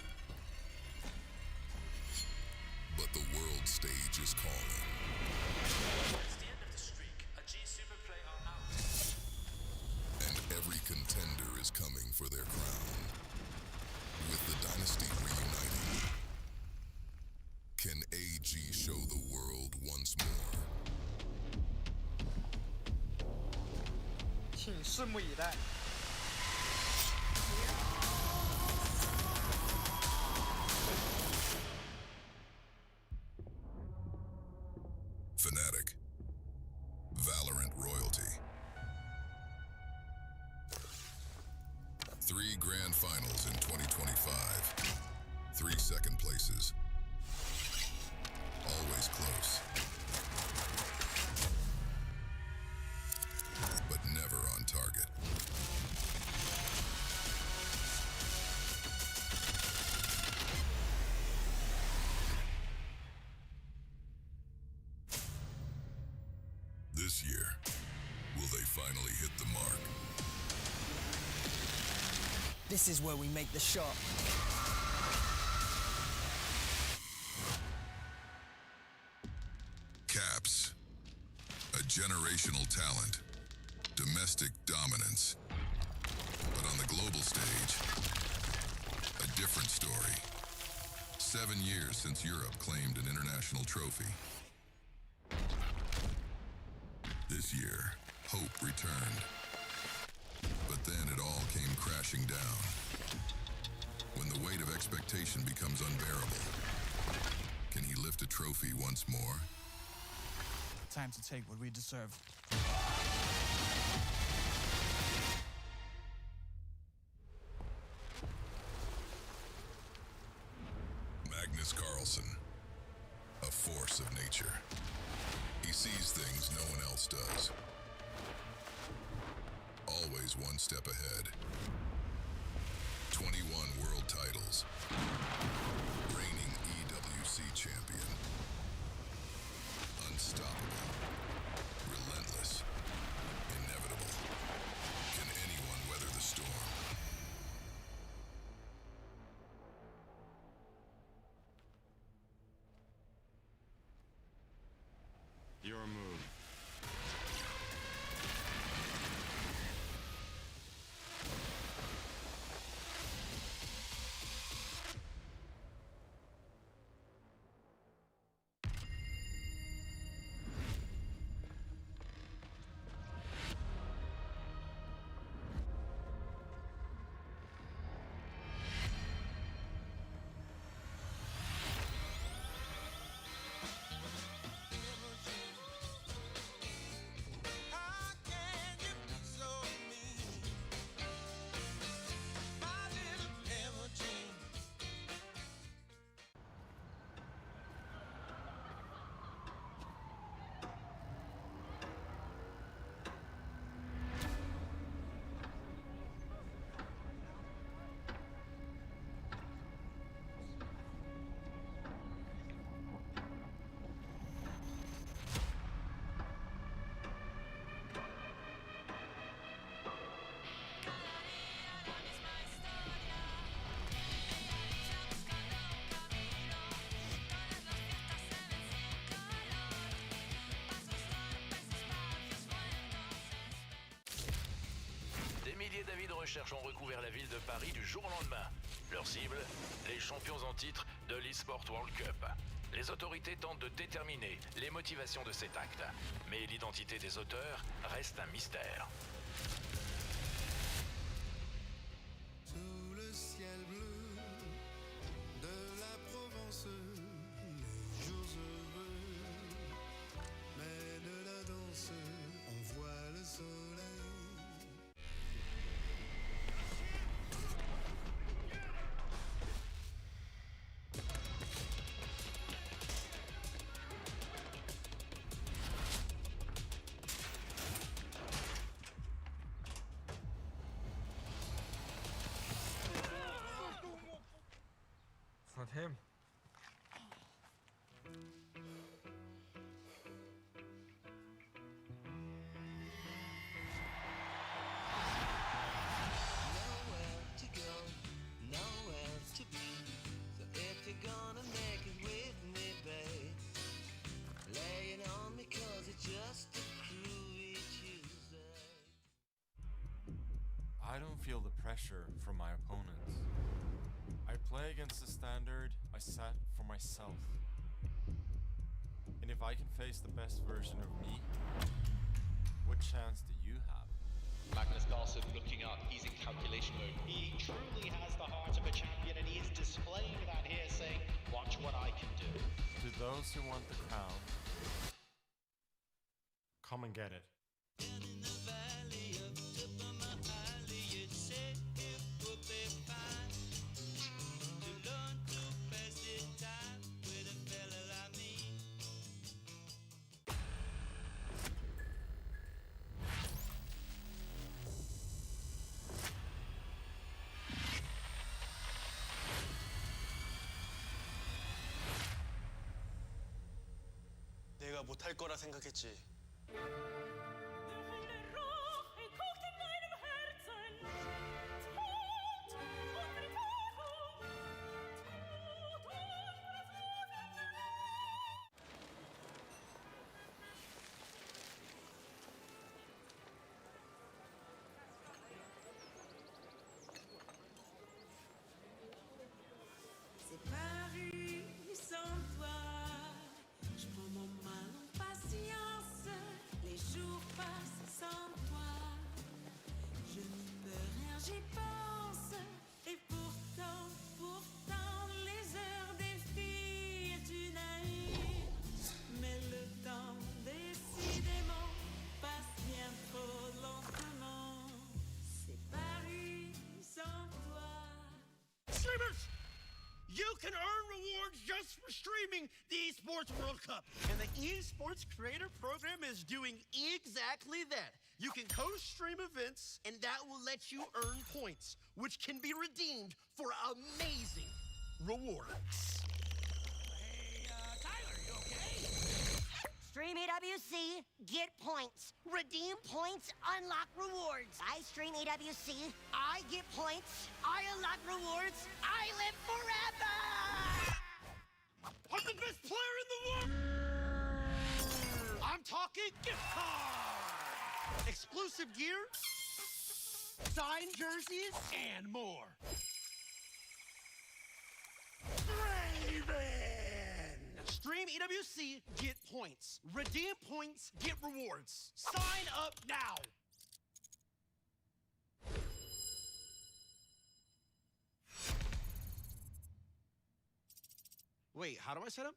But the world stage is calling. It's the end of the streak. A G Super play are out. And every contender is coming for their crown. With the dynasty reuniting, can AG show the world once more? 请拭目以待。 Fnatic. Valorant royalty. 3 grand finals in 2025. 3 second places. Always close. But never on target. This year, will they finally hit the mark? This is where we make the shot. Caps. A generational talent. Domestic dominance. But on the global stage, a different story. 7 years since Europe claimed an international trophy. This year, hope returned. But then it all came crashing down. When the weight of expectation becomes unbearable, can he lift a trophy once more? Time to take what we deserve. Magnus Carlsen, a force of nature. He sees things no one else does. Always one step ahead. 21 world titles. Reigning EWC champion. Unstoppable. Relentless. Inevitable. Can anyone weather the storm? Your move. Des milliers d'avis de recherche ont recouvert la ville de Paris du jour au lendemain. Leur cible, les champions en titre de l'Esports World Cup. Les autorités tentent de déterminer les motivations de cet acte, mais l'identité des auteurs reste un mystère. Sous le ciel bleu de la Provence, les jours heureux, mais de la danse, on voit le soleil. It's not him. Nowhere to go, nowhere to be. So if you're gonna make it with me, babe, lay it on me 'cause it's just a groovy Tuesday. I don't feel the pressure from my opponents. I play against the standard I set for myself. And if I can face the best version of me, what chance do you have? Magnus Carlsen looking up, he's in calculation mode. He truly has the heart of a champion and he is displaying that here saying, watch what I can do. To those who want the crown, come and get it. 못할 거라 생각했지. C'est Paris sans toi. Je prends mon mal en patience. Les jours passent sans toi. Je n'y peux rien, j'y pense. Et pourtant, les heures défilent du naïf. Mais le temps, décidément, passe bien trop lentement. C'est Paris sans toi. Streamers! You can earn rewards just for streaming the Esports World Cup. And the Esports Creator Program is doing exactly that. You can co-stream events, and that will let you earn points, which can be redeemed for amazing rewards. Hey, Tyler, you okay? Stream EWC, get points. Redeem points, unlock rewards. I stream EWC, I get points, I unlock rewards, I live forever! I'm the best player in the world! I'm talking gift card! Exclusive gear, signed jerseys, and more. Raven! Stream EWC, get points. Redeem points, get rewards. Sign up now! Wait, how do I set up?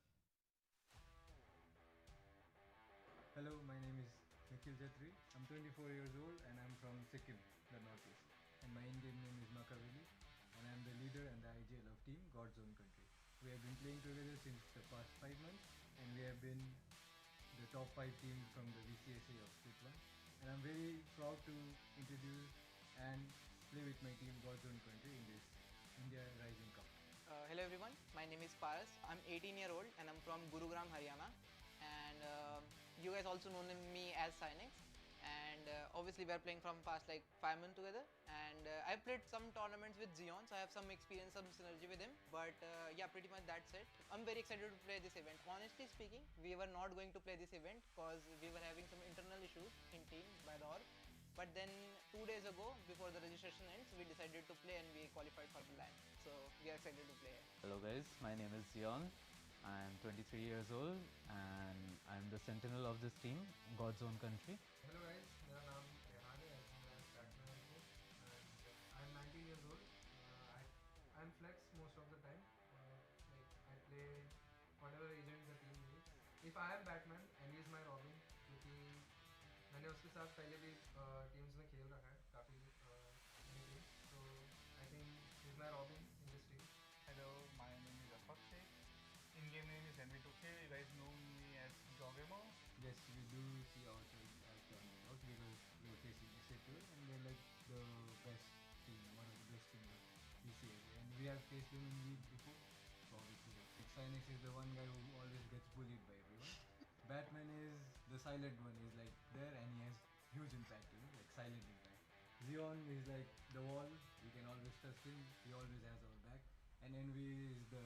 Hello, my name is Dignitary. I'm 24 years old and I'm from Sikkim, the northeast. And my in-game name is Makaveli and I'm the leader and the IGL of team God's Own Country. We have been playing together since the past 5 months and we have been the top 5 team from the VCSA of Split 1. And I'm very proud to introduce and play with my team God's Own Country in this India Rising Cup. Hello everyone, my name is Paras. I'm 18-year-old and I'm from Gurugram, Haryana. And you guys also know me as Sinex. And obviously we are playing from past like 5 months together. And I've played some tournaments with Zion, so I have some experience, some synergy with him. But yeah, pretty much that's it. I'm very excited to play this event. Honestly speaking, we were not going to play this event because we were having some internal issues in team by the org. But then 2 days ago, before the registration ends, we decided to play and we qualified for the LAN. So we are excited to play. Hello guys, my name is Zion. I'm 23 years old and I'm the sentinel of this team, God's Own Country. Hello guys, my name is Rehan and I'm 19 years old. I'm flex most of the time. Like I play whatever agent the team needs. If I am Batman and he is my Robin, क्योंकि मैंने उसके साथ पहले भी teams में खेल रखा है काफ़ी games, so I think he's my Robin in this team. Hello, my name is Akshay. In-game name is NV2K. You guys know me as Jogemo. Yes, we do see ourselves as the underdog because we are facing SA2 and they're like the best team, one of the best teams of PCA. And we have faced them in league before, so obviously Sinex is the one guy who always gets bullied by everyone. Batman is the silent one, he's like there and he has huge impact, like silent impact. Zion is like the wall, we can always trust him, he always has our back. And Envy is the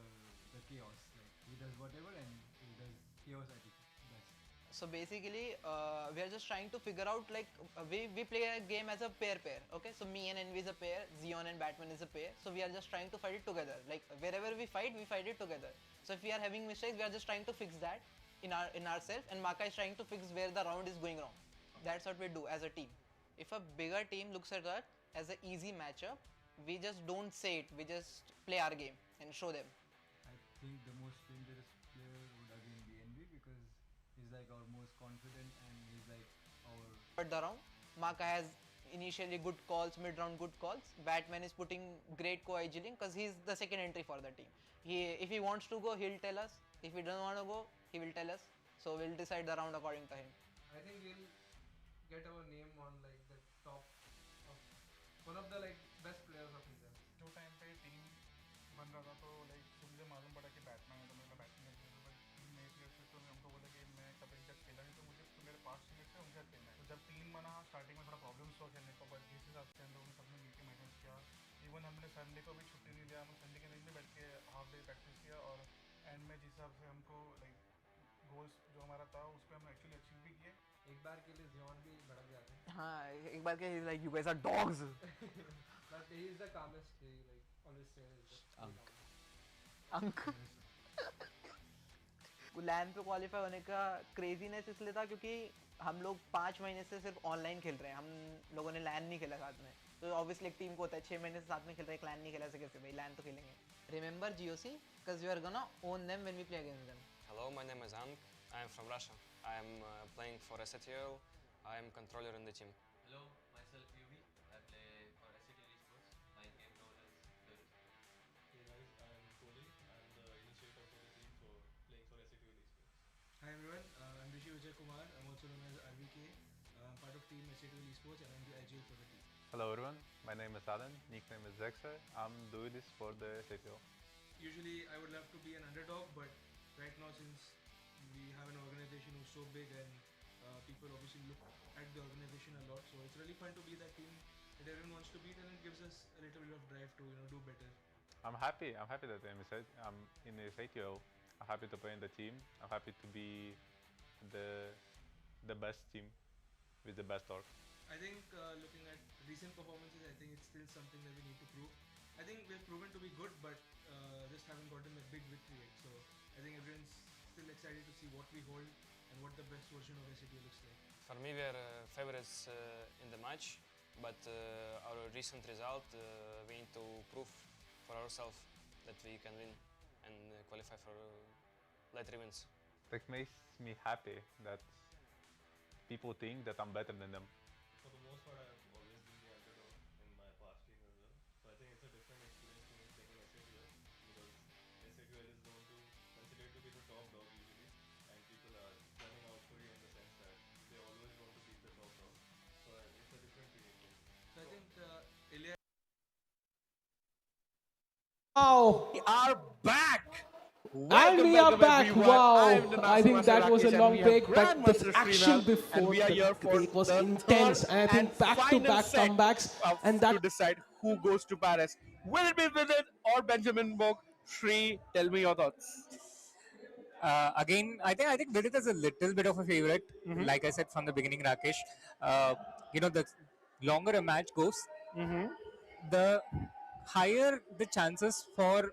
chaos, like he does whatever and he does chaos at his best. So basically, we are just trying to figure out like we play a game as a pair. Okay, so me and Envy is a pair, Zion and Batman is a pair. So we are just trying to fight it together. Like wherever we fight it together. So if we are having mistakes, we are just trying to fix that in ourselves, and Maka is trying to fix where the round is going wrong. That's what we do as a team. If a bigger team looks at us as an easy matchup, we just don't say it. We just play our game and show them. I think the most dangerous player would again be Envy because he's like our most confident and he's like our... But the round, Maka has initially good calls, mid-round good calls. Batman is putting great co-agiling because he's the second entry for the team. If he wants to go, he'll tell us. If he doesn't want to go, he will tell us. So we'll decide the round according to him. I think we'll get our name on like the top of one of the like best players of India. जो time पे team बन रहा था तो like मुझे मालूम पड़ा कि बैटमैन है तो मैं बैटमैन बट टीम नए प्लेयर्स थे तो हमको बोला कि मैं कभी जब खेला नहीं, तो मुझे तो मेरे 5 टीममेट्स थे, उनके साथ खेलना है। तो जब टीम बना, स्टार्टिंग में थोड़ा प्रॉब्लम्स हुआ खेलने को, बट जिस हिसाब से हम लोगों ने सबने मिलकर मेहनत किया, इवन हमने संडे को भी छुट्टी नहीं लिया, हम संडे के दिन भी बैठ के हाफ डे प्रैक्टिस किया, और एंड में जिस हिसाब से हमको लाइक गोल्स जो हमारा था उस पर हम एक्चुअली अचीव भी किए। एक बार के लिए जियोन भी भड़क जाते हैं। हाँ, एक बार के like you guys are dogs. But he is the calmest. He like always says अंक लैन पे क्वालिफाई होने का क्रेजीनेस इसलिए था क्योंकि हम लोग 5 महीने से सिर्फ ऑनलाइन खेल रहे हैं, हम लोगों ने लैन नहीं खेला साथ में। तो ऑब्वियसली एक टीम को होता है 6 महीने से साथ में खेल रहे हैं, लैन नहीं खेला से कैसे भाई, लैन तो खेलेंगे। Remember GOC because you are gonna own them when we play against them. Hello, my name is Ank. I am from Russia. I am playing for SATL. I am controller in the team. Hello, myself Yuvi. I play for SATL Esports. My game role is build. Hey guys, I am Kohli. I am the initiator for the team for playing for SATL Esports. Hi everyone, I'm Rishi Vijay Kumar. I'm also known as RVK. I'm part of team SATL Esports and I'm the IGL for the team. Hello everyone, my name is Alan, nickname is Zexer. I'm doing this for the SATL. Usually I would love to be an underdog, but right now since we have an organization who's so big and people obviously look at the organization a lot, so it's really fun to be that team that everyone wants to beat, and it gives us a little bit of drive to do better. I'm happy that I'm in the SATL. I'm happy to play in the team. I'm happy to be the best team with the best org. I think looking at recent performances, I think it's still something that we need to prove. I think we've proven to be good, but just haven't gotten a big victory yet. So I think everyone's still excited to see what we hold and what the best version of SATL looks like. For me, we are favorites in the match, but our recent result, we need to prove for ourselves that we can win and qualify for later events. It makes me happy that people think that I'm better than them. For the most part, I've always been the underdog in my past team as well. So I think it's a different experience for me playing in SATL because SATL is known to considered to be the top dog usually, and people are running out for you in the sense that they always want to beat the top dog. So it's a different feeling for me. So I think Ilya. Wow, we are back. And we are back. Wow, I think that was a long break, but the action before the break was intense, and I think back-to-back comebacks, and that to decide who goes to Paris. Will it be Vidit or Benjamin Bok? Shri, tell me your thoughts. Again, I think Vidit is a little bit of a favorite. Like I said from the beginning, Rakesh, the longer a match goes, the higher the chances for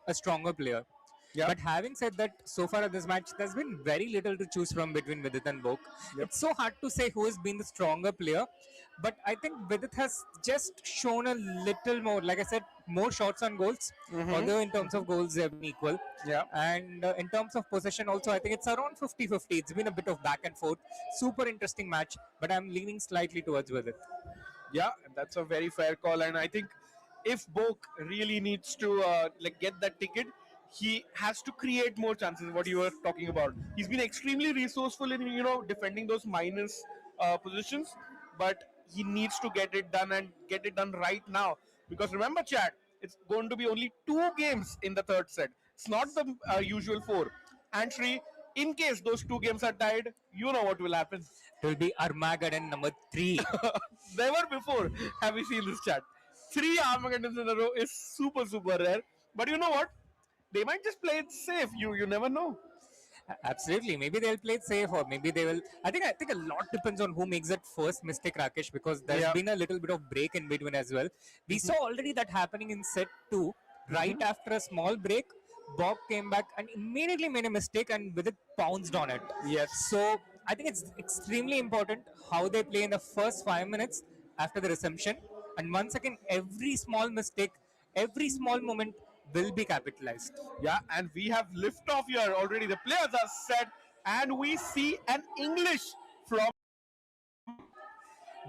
a stronger player. Yep. But having said that, so far at this match, there's been very little to choose from between Vidit and Bok. It's so hard to say who has been the stronger player. But I think Vidit has just shown a little more, like I said, more shots on goals. Although in terms of goals, they've been equal. Yeah. And in terms of possession also, I think it's around 50-50. It's been a bit of back and forth. Super interesting match, but I'm leaning slightly towards Vidit. Yeah, that's a very fair call. And I think if Bok really needs to get that ticket, he has to create more chances, what you were talking about. He's been extremely resourceful in, defending those minus positions, but he needs to get it done and get it done right now. Because remember, chat, it's going to be only 2 games in the third set. It's not the usual 4. And Shri, in case those 2 games are tied, you know what will happen. It will be Armageddon number 3. Never before have we seen this, chat. 3 Armageddons in a row is super, super rare. But you know what? They might just play it safe. You never know. Absolutely. Maybe they'll play it safe, or maybe they will. I think a lot depends on who makes that first mistake, Rakesh, because there's been a little bit of break in between as well. We saw already that happening in set 2. Right after a small break, Bok came back and immediately made a mistake, and with it pounced on it. Yes. So I think it's extremely important how they play in the first 5 minutes after the resumption. And once again, every small mistake, every small moment will be capitalized. Yeah, and we have lift off here already. The players are set, and we see an English from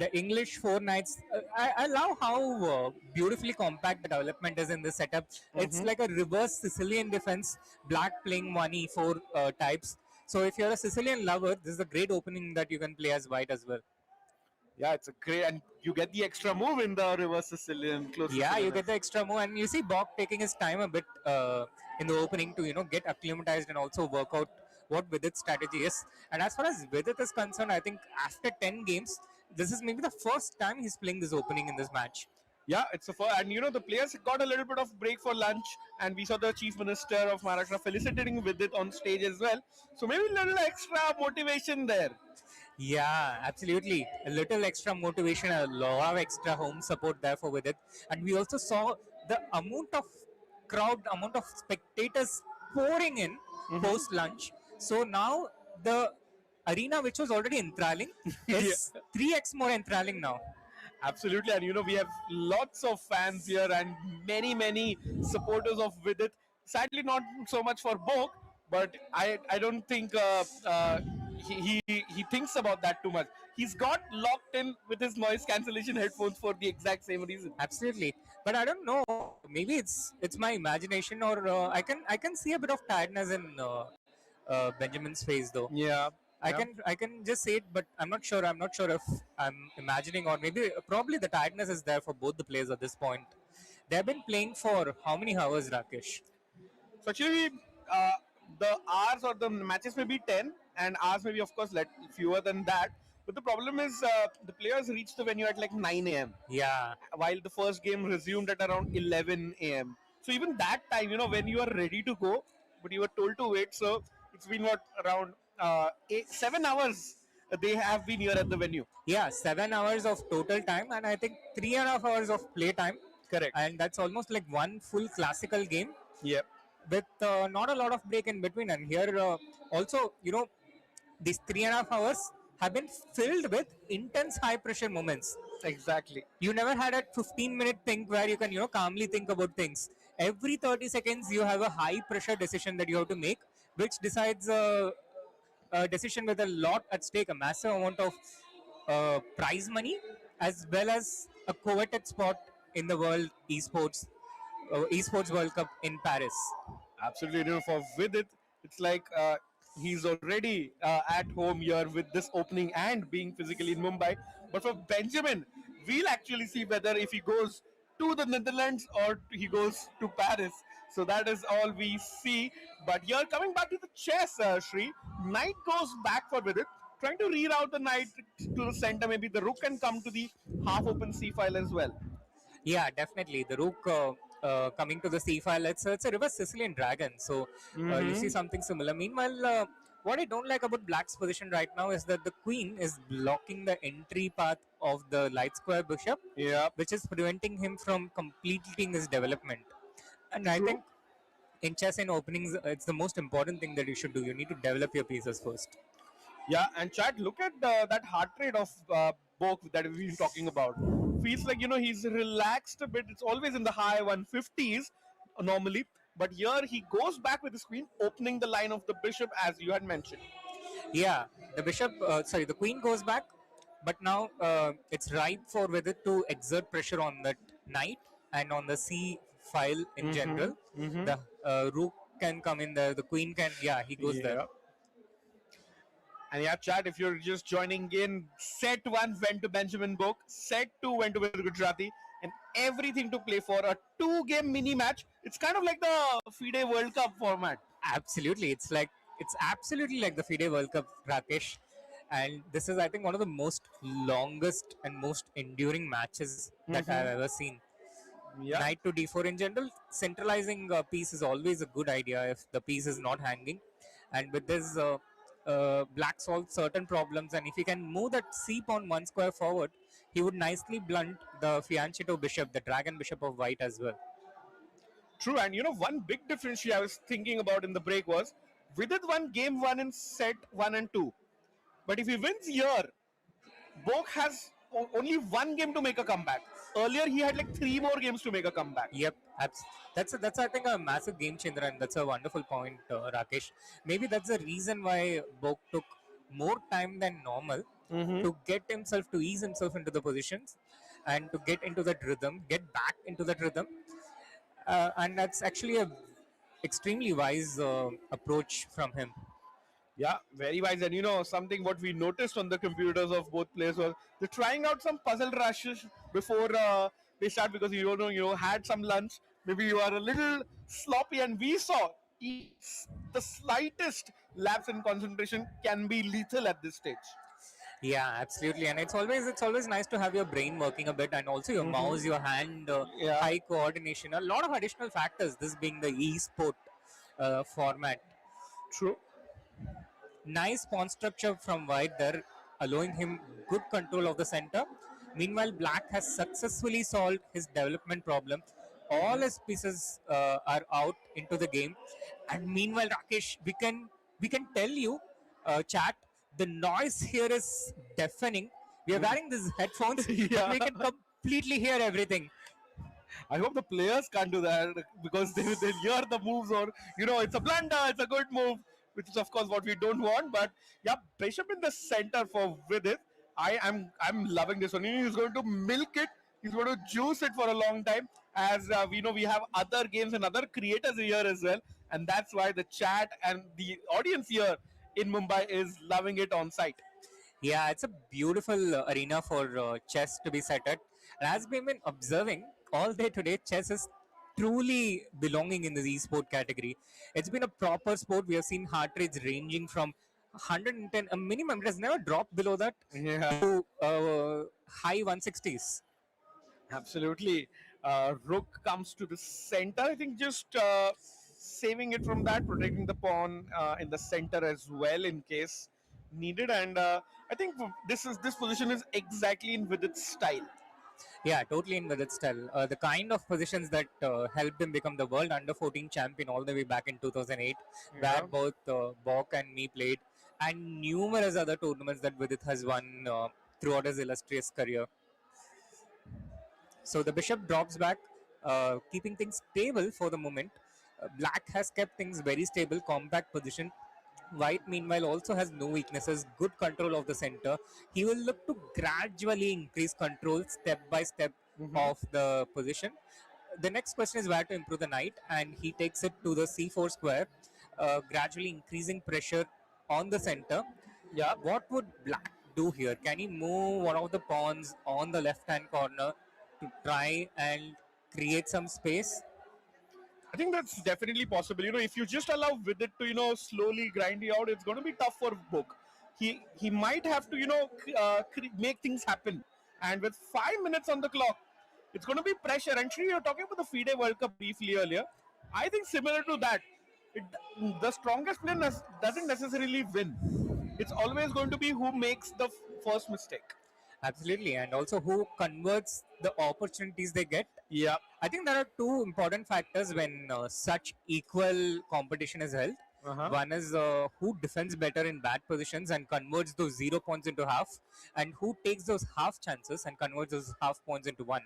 the English 4 Knights. I love how beautifully compact the development is in this setup. It's like a reverse Sicilian defense, black playing 1e4 types. So if you're a Sicilian lover, this is a great opening that you can play as white as well. Yeah, it's a great, and you get the extra move in the reverse Sicilian. You get the extra move, and you see Bok taking his time a bit in the opening to get acclimatized and also work out what Vidit's strategy is. And as far as Vidit is concerned, I think after 10 games, this is maybe the first time he's playing this opening in this match. Yeah, it's a and the players got a little bit of break for lunch, and we saw the Chief Minister of Maharashtra felicitating Vidit on stage as well. So maybe a little extra motivation there. Yeah, absolutely. A little extra motivation, a lot of extra home support there for Vidit. And we also saw the amount of amount of spectators pouring in post lunch. So now the arena, which was already enthralling, is 3x more enthralling now. Absolutely, and we have lots of fans here and many supporters of Vidit. Sadly, not so much for Bok, but I don't think he thinks about that too much. He's got locked in with his noise cancellation headphones for the exact same reason. Absolutely, but I don't know. Maybe it's my imagination, or I can see a bit of tiredness in Benjamin's face, though. Yeah. I can just say it, but I'm not sure. I'm not sure if I'm imagining, or maybe probably the tiredness is there for both the players at this point. They've been playing for how many hours, Rakesh? So actually, the hours or the matches may be 10, and hours may be, of course, fewer than that. But the problem is the players reached the venue at like 9 a.m. Yeah. While the first game resumed at around 11 a.m. So even that time, when you are ready to go, but you were told to wait. So it's been around 7 hours they have been here at the venue. Yeah, 7 hours of total time, and I think 3.5 hours of play time. Correct. And that's almost like one full classical game. Yep. With not a lot of break in between. And here also, these 3.5 hours have been filled with intense high pressure moments. Exactly. You never had a 15-minute think where you can calmly think about things. Every 30 seconds you have a high pressure decision that you have to make, which decides a decision with a lot at stake, a massive amount of prize money, as well as a coveted spot in the world Esports World Cup in Paris. Absolutely. For Vidit, it's like he's already at home here with this opening and being physically in Mumbai. But for Benjamin, we'll actually see whether if he goes to the Netherlands or he goes to Paris. So that is all we see. But here, coming back to the chess, Shri, knight goes back for Vidit, trying to reroute the knight to the center. Maybe the rook can come to the half-open c file as well. Yeah, definitely. The rook coming to the c file, it's a reverse Sicilian dragon. So you see something similar. Meanwhile, what I don't like about Black's position right now is that the queen is blocking the entry path of the light square bishop, which is preventing him from completing his development. And I think in chess in openings, it's the most important thing that you should do. You need to develop your pieces first. Yeah, and Chad, look at that heart rate of Bok that we've been talking about. Feels like, he's relaxed a bit. It's always in the high 150s normally. But here he goes back with his queen, opening the line of the bishop as you had mentioned. Yeah, the queen goes back. But now it's right for Vidit to exert pressure on that knight and on the c file in general. The rook can come in there. The queen can, he goes there. And yeah, chat, if you're just joining in, set 1 went to Benjamin Bok, set 2 went to Vidit Gujrathi, and everything to play for a 2-game mini match. It's kind of like the FIDE World Cup format. Absolutely. It's absolutely like the FIDE World Cup, Rakesh. And this is, I think, one of the most longest and most enduring matches that I've ever seen. Yeah. Knight to d4 in general, centralizing a piece is always a good idea if the piece is not hanging. And with this, Black solves certain problems, and if he can move that c pawn 1 square forward, he would nicely blunt the fianchetto bishop, the dragon bishop of white as well. True, and one big difference I was thinking about in the break was Vidit won game 1 in set 1 and 2. But if he wins here, Bok has only 1 game to make a comeback. Earlier, he had like 3 more games to make a comeback. Yep, that's I think a massive game changer, and that's a wonderful point, Rakesh. Maybe that's the reason why Bok took more time than normal to ease himself into the positions and to get into that rhythm, get back into that rhythm. And that's actually a extremely wise approach from him. Yeah, very wise. And something what we noticed on the computers of both players was they're trying out some puzzle rushes before they start, because had some lunch. Maybe you are a little sloppy, and we saw the slightest lapse in concentration can be lethal at this stage. Yeah, absolutely, and it's always nice to have your brain working a bit, and also your mouse, your hand, eye coordination. A lot of additional factors. This being the e-sport format. True. Nice pawn structure from White there, allowing him good control of the center. Meanwhile, Black has successfully solved his development problem. All his pieces are out into the game, and meanwhile, Rakesh, we can tell you, chat, the noise here is deafening. We are wearing these headphones, but we can completely hear everything. I hope the players can't do that because they'll hear the moves, or it's a blunder, it's a good move, which is of course what we don't want. But yeah, Bishop in the center for Vidit. I'm loving this one. He's going to milk it. He's going to juice it for a long time. As we know, we have other games and other creators here as well, and that's why the chat and the audience here in Mumbai is loving it on site. Yeah, it's a beautiful arena for chess to be set at. And as we've been observing all day today, chess is truly belonging in the e-sport category. It's been a proper sport. We have seen heart rates ranging from 110, a minimum. It has never dropped below that, to high 160s. Absolutely. Rook comes to the center. I think just saving it from that, protecting the pawn in the center as well in case needed. And I think this position is exactly in with its style. Yeah, totally in with its style. The kind of positions that helped him become the world under 14 champion all the way back in 2008, where both Bok and me played, and numerous other tournaments that Vidit has won throughout his illustrious career. So the bishop drops back, keeping things stable for the moment. Black has kept things very stable, compact position. White, meanwhile, also has no weaknesses, good control of the center. He will look to gradually increase control step by step of the position. The next question is where to improve the knight, and he takes it to the c4 square, gradually increasing pressure on the center. Yeah. What would Black do here? Can he move one of the pawns on the left-hand corner to try and create some space? I think that's definitely possible. If you just allow Vidit to, slowly grind you out, it's going to be tough for Bok. He might have to, make things happen. And with 5 minutes on the clock, it's going to be pressure. And Shri, you're talking about the FIDE World Cup briefly earlier. I think similar to that, the strongest player doesn't necessarily win. It's always going to be who makes the first mistake. Absolutely, and also who converts the opportunities they get. Yeah, I think there are two important factors when such equal competition is held. One is who defends better in bad positions and converts those 0 points into half, and who takes those half chances and converts those half points into one.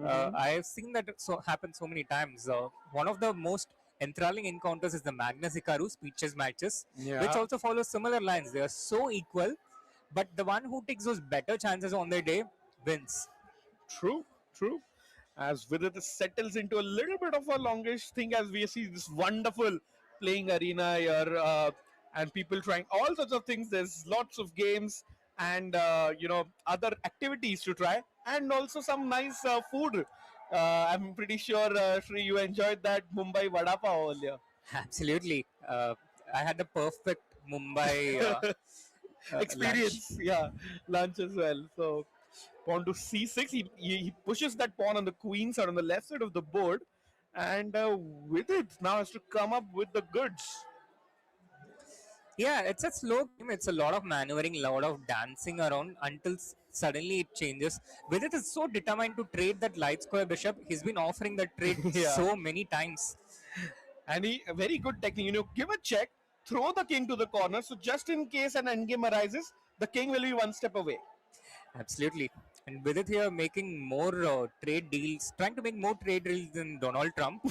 I have seen that happen so many times. One of the most enthralling encounters is the Magnus Ikaru speeches matches, which also follows similar lines. They are so equal, but the one who takes those better chances on their day wins. True. As Vidit settles into a little bit of a longish thing, as we see this wonderful playing arena here, and people trying all sorts of things. There's lots of games and other activities to try, and also some nice food. I'm pretty sure, Shri, you enjoyed that Mumbai vada pav earlier. Absolutely. I had the perfect Mumbai experience. Lunch as well. So pawn to c6, he pushes that pawn on the queen side, on the left side of the board, and with it now has to come up with the goods. Yeah, it's a slow game. It's a lot of maneuvering, a lot of dancing around until suddenly it changes. Vidit is so determined to trade that light square bishop. He's been offering that trade so many times. And a very good technique. Give a check, throw the king to the corner, so just in case an endgame arises, the king will be one step away. Absolutely. And Vidit here making more trade deals, trying to make more trade deals than Donald Trump.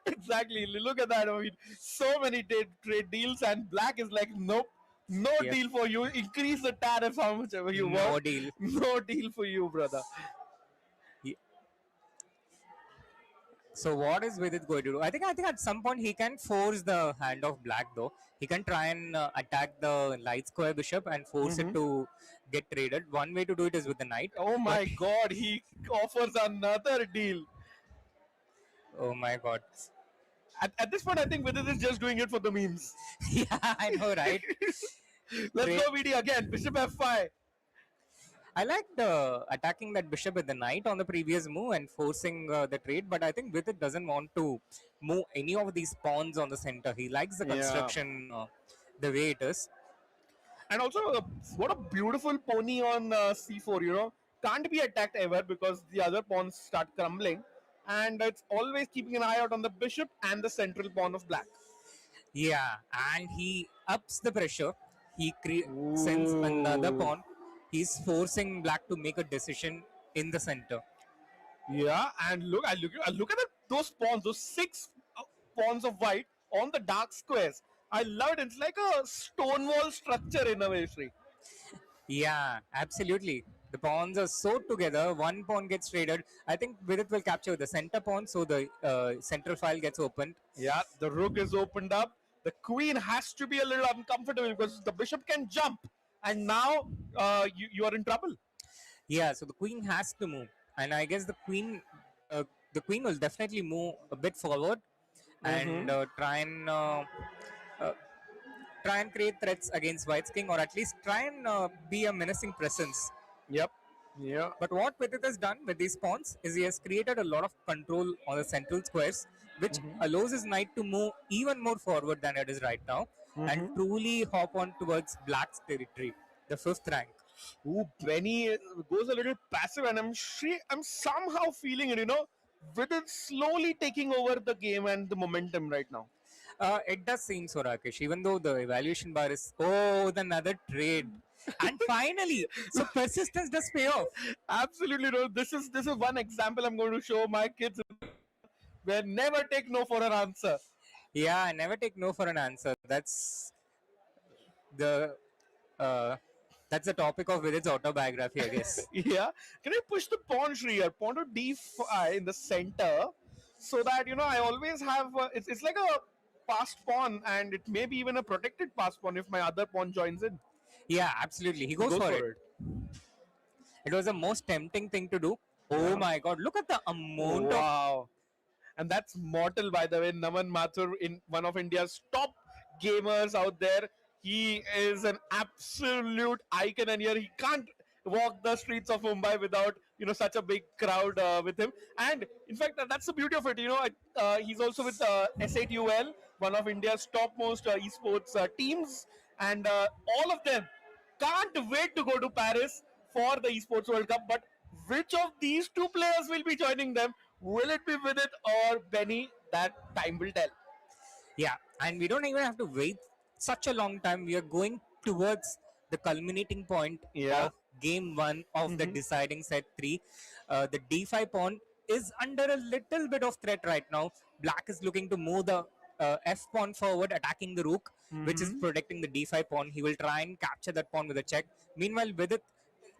Exactly. Look at that. I mean, so many trade deals, and Black is like, nope, no deal for you. Increase the tariff how much ever you want. No deal. No deal for you, brother. So what is Vidit going to do? I think at some point he can force the hand of Black though. He can try and attack the light square bishop and force it to get traded. One way to do it is with the knight. Oh my god, he offers another deal. Oh my god. At this point, I think Vidit is just doing it for the memes. Yeah, I know, right? Let's go, VD again. Bishop F5. I liked attacking that bishop with the knight on the previous move and forcing the trade, but I think Vidit doesn't want to move any of these pawns on the center. He likes the construction the way it is. And also, what a beautiful pony on c4, Can't be attacked ever because the other pawns start crumbling. And it's always keeping an eye out on the bishop and the central pawn of black. Yeah, and he ups the pressure. He sends another pawn. He's forcing black to make a decision in the center. Yeah, and look at those pawns, those 6 pawns of white on the dark squares. I love it. It's like a stone wall structure in a way, Sri. Yeah, absolutely. The pawns are sewed together. One pawn gets traded. I think Vidit will capture the center pawn, so the central file gets opened. Yeah, the rook is opened up. The queen has to be a little uncomfortable because the bishop can jump, and now you are in trouble. Yeah, so the queen has to move, and I guess the queen will definitely move a bit forward and try and create threats against White's king, or at least try and be a menacing presence. Yep. Yeah. But what Vidit has done with these pawns is he has created a lot of control on the central squares, which allows his knight to move even more forward than it is right now and truly hop on towards Black's territory, the 5th rank. Ooh, Benny goes a little passive, and I'm somehow feeling it, Vidit slowly taking over the game and the momentum right now. It does seem so, Rakesh, even though the evaluation bar is, another trade. And finally, so persistence does pay off. Absolutely, no. This is one example I'm going to show my kids, where never take no for an answer. Yeah, never take no for an answer. That's the topic of Vidit's autobiography, I guess. Yeah. Can I push the pawn here? Pawn to d5 in the center, so that I always have. It's like a passed pawn, and it may be even a protected passed pawn if my other pawn joins in. Yeah, absolutely. He goes for it. It was the most tempting thing to do. Oh my God! Look at the amount of. And that's mortal, by the way. Naman Mathur, in one of India's top gamers out there. He is an absolute icon, and here he can't walk the streets of Mumbai without such a big crowd with him. And in fact, that's the beauty of it. He's also with S8UL, one of India's topmost esports teams, and all of them can't wait to go to Paris for the Esports World Cup. But which of these 2 players will be joining them? Will it be Vidit or Benny? That time will tell. Yeah, and we don't even have to wait such a long time. We are going towards the culminating point of game 1 of the deciding set 3. The d5 pawn is under a little bit of threat right now. Black is looking to move the f pawn forward, attacking the rook, which is protecting the d5 pawn. He will try and capture that pawn with a check. Meanwhile, Vidit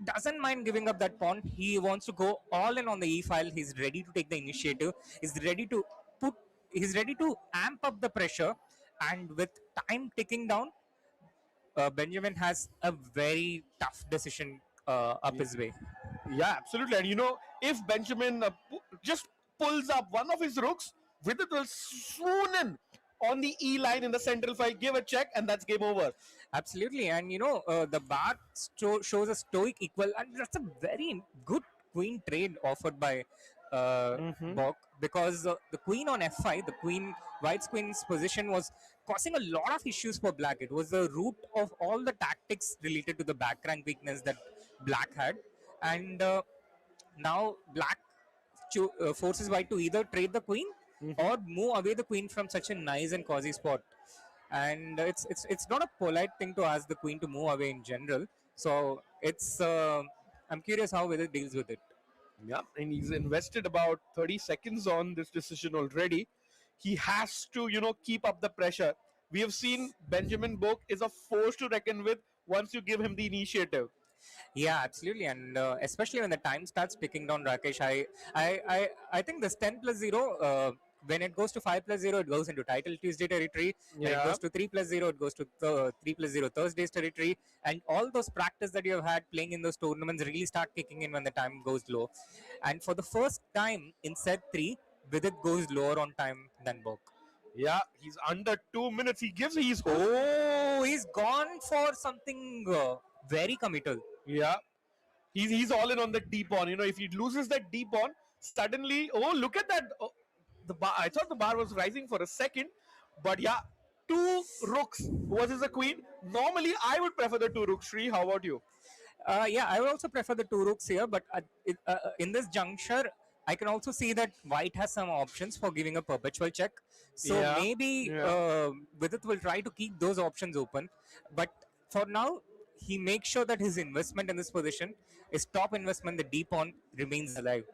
doesn't mind giving up that pawn. He wants to go all in on the e file. He's ready to take the initiative. He's ready to amp up the pressure. And with time ticking down, Benjamin has a very tough decision up his way. Yeah, absolutely. And if Benjamin just pulls up one of his rooks, Vidit will swoon in on the E line in the central file, give a check, and that's game over. Absolutely. And the bar shows a stoic equal, and that's a very good queen trade offered by Bok, because the queen on f5, White's queen's position was causing a lot of issues for Black. It was the root of all the tactics related to the back rank weakness that Black had. And now Black forces White to either trade the queen or move away the queen from such a nice and cozy spot. And it's not a polite thing to ask the queen to move away in general. So it's I'm curious how Vidit deals with it. Yeah, and he's invested about 30 seconds on this decision already. He has to, keep up the pressure. We have seen Benjamin Bok is a force to reckon with once you give him the initiative. Yeah, absolutely, and especially when the time starts ticking down, Rakesh. I think this 10+0. When it goes to 5+0, it goes into Title Tuesday territory. When it goes to 3+0, it goes to 3+0 Thursdays territory. And all those practice that you have had playing in those tournaments really start kicking in when the time goes low. And for the first time in set 3, Vidit goes lower on time than Bok. Yeah, he's under 2 minutes. He's he's gone for something very committal. Yeah, he's all in on the deep on. If he loses that deep on, suddenly, look at that. Oh, the bar. I thought the bar was rising for a second, but yeah, 2 rooks versus a queen. Normally, I would prefer the 2 rooks. Sri, how about you? Yeah, I would also prefer the 2 rooks here, but in this juncture, I can also see that white has some options for giving a perpetual check. So Yeah, maybe Vidit will try to keep those options open. But for now, he makes sure that his investment in this position, his top investment, the D pawn, remains alive.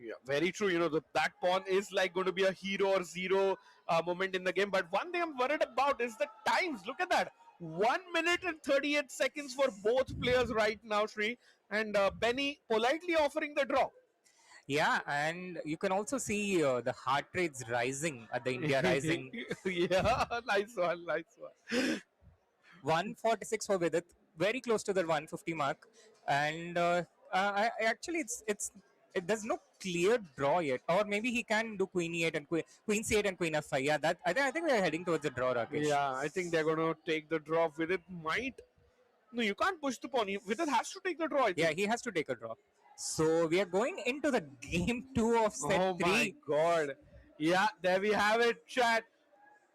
Yeah, very true. That pawn is like going to be a hero or zero moment in the game. But one thing I'm worried about is the times. Look at that. 1 minute and 38 seconds for both players right now, Sri. And Benny politely offering the draw. Yeah, and you can also see the heart rates rising at the India Rising. Yeah, nice one. 146 for Vidit, very close to the 150 mark, and actually there's no clear draw yet, or maybe he can do queen e8 and queen c8 and queen f5. Yeah, that I think we are heading towards the draw, Rakesh. Yeah, I think they're going to take the draw. Vidit might. No, you can't push the pawn. Vidit has to take the draw. I think. Yeah, he has to take a draw. So we are going into the game 2 of set 3. Oh my god. Yeah, there we have it, chat.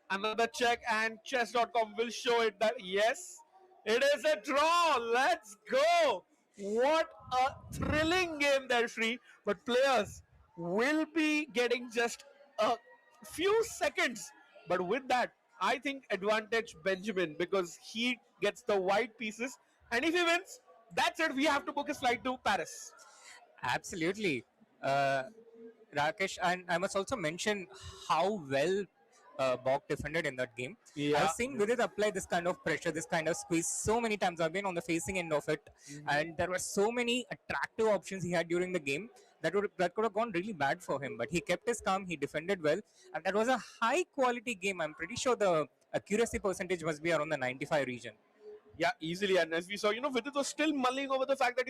Another check, and chess.com will show it that yes, it is a draw. Let's go. What a thrilling game there, Sri. But players will be getting just a few seconds. But with that, I think advantage Benjamin, because he gets the white pieces. And if he wins, that's it. We have to book a flight to Paris. Absolutely. Rakesh, and I must also mention how well Bok defended in that game. Yeah. I've seen Vidit apply this kind of pressure, this kind of squeeze so many times. I've been on the facing end of it, and there were so many attractive options he had during the game that could have gone really bad for him. But he kept his calm, he defended well, and that was a high quality game. I'm pretty sure the accuracy percentage must be around the 95 region. Yeah, easily. And as we saw, Vidit was still mulling over the fact that,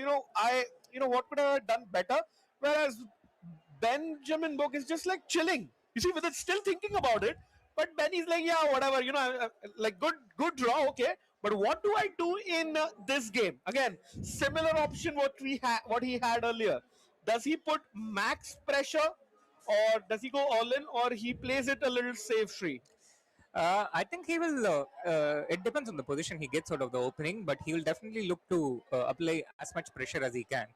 what could I have done better? Whereas Benjamin Bok is just like chilling. You see, Vidit's still thinking about it, but Benny's like, yeah, whatever, like good draw, okay. But what do I do in this game? Again, similar option what he had earlier. Does he put max pressure, or does he go all in, or he plays it a little safe, Free? I think he will. It depends on the position he gets out of the opening, but he will definitely look to apply as much pressure as he can,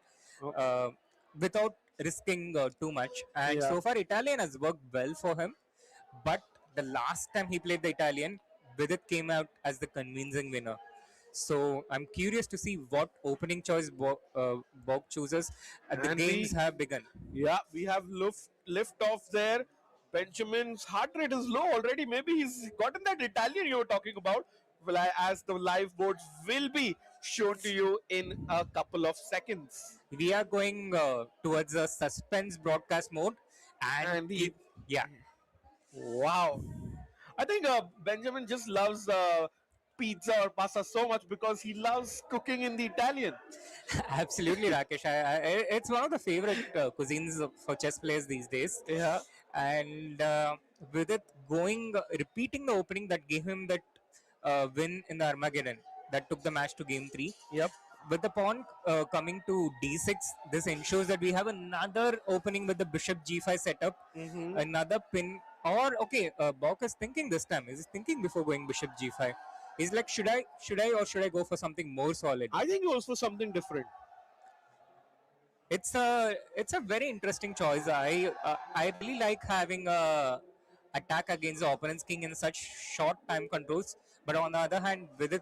without risking too much. And so far, Italian has worked well for him. But the last time he played the Italian, Vidit came out as the convincing winner. So I'm curious to see what opening choice Bok chooses. The games have begun. Yeah, we have lift off there. Benjamin's heart rate is low already. Maybe he's gotten that Italian you were talking about. Well, as the live boards will be shown to you in a couple of seconds. We are going towards a suspense broadcast mode, and yeah. Wow. I think Benjamin just loves pizza or pasta so much because he loves cooking in the Italian. Absolutely, Rakesh. It's one of the favorite cuisines for chess players these days. Yeah. And with it repeating the opening that gave him that win in the Armageddon that took the match to game 3. Yep. With the pawn coming to d6, this ensures that we have another opening with the bishop g5 setup, another pin. Or Bok is thinking this time. He's thinking before going bishop g5. He's like, should I or should I go for something more solid? I think he goes for something different. It's a very interesting choice. I really like having a attack against the opponent's king in such short time controls. But on the other hand, with it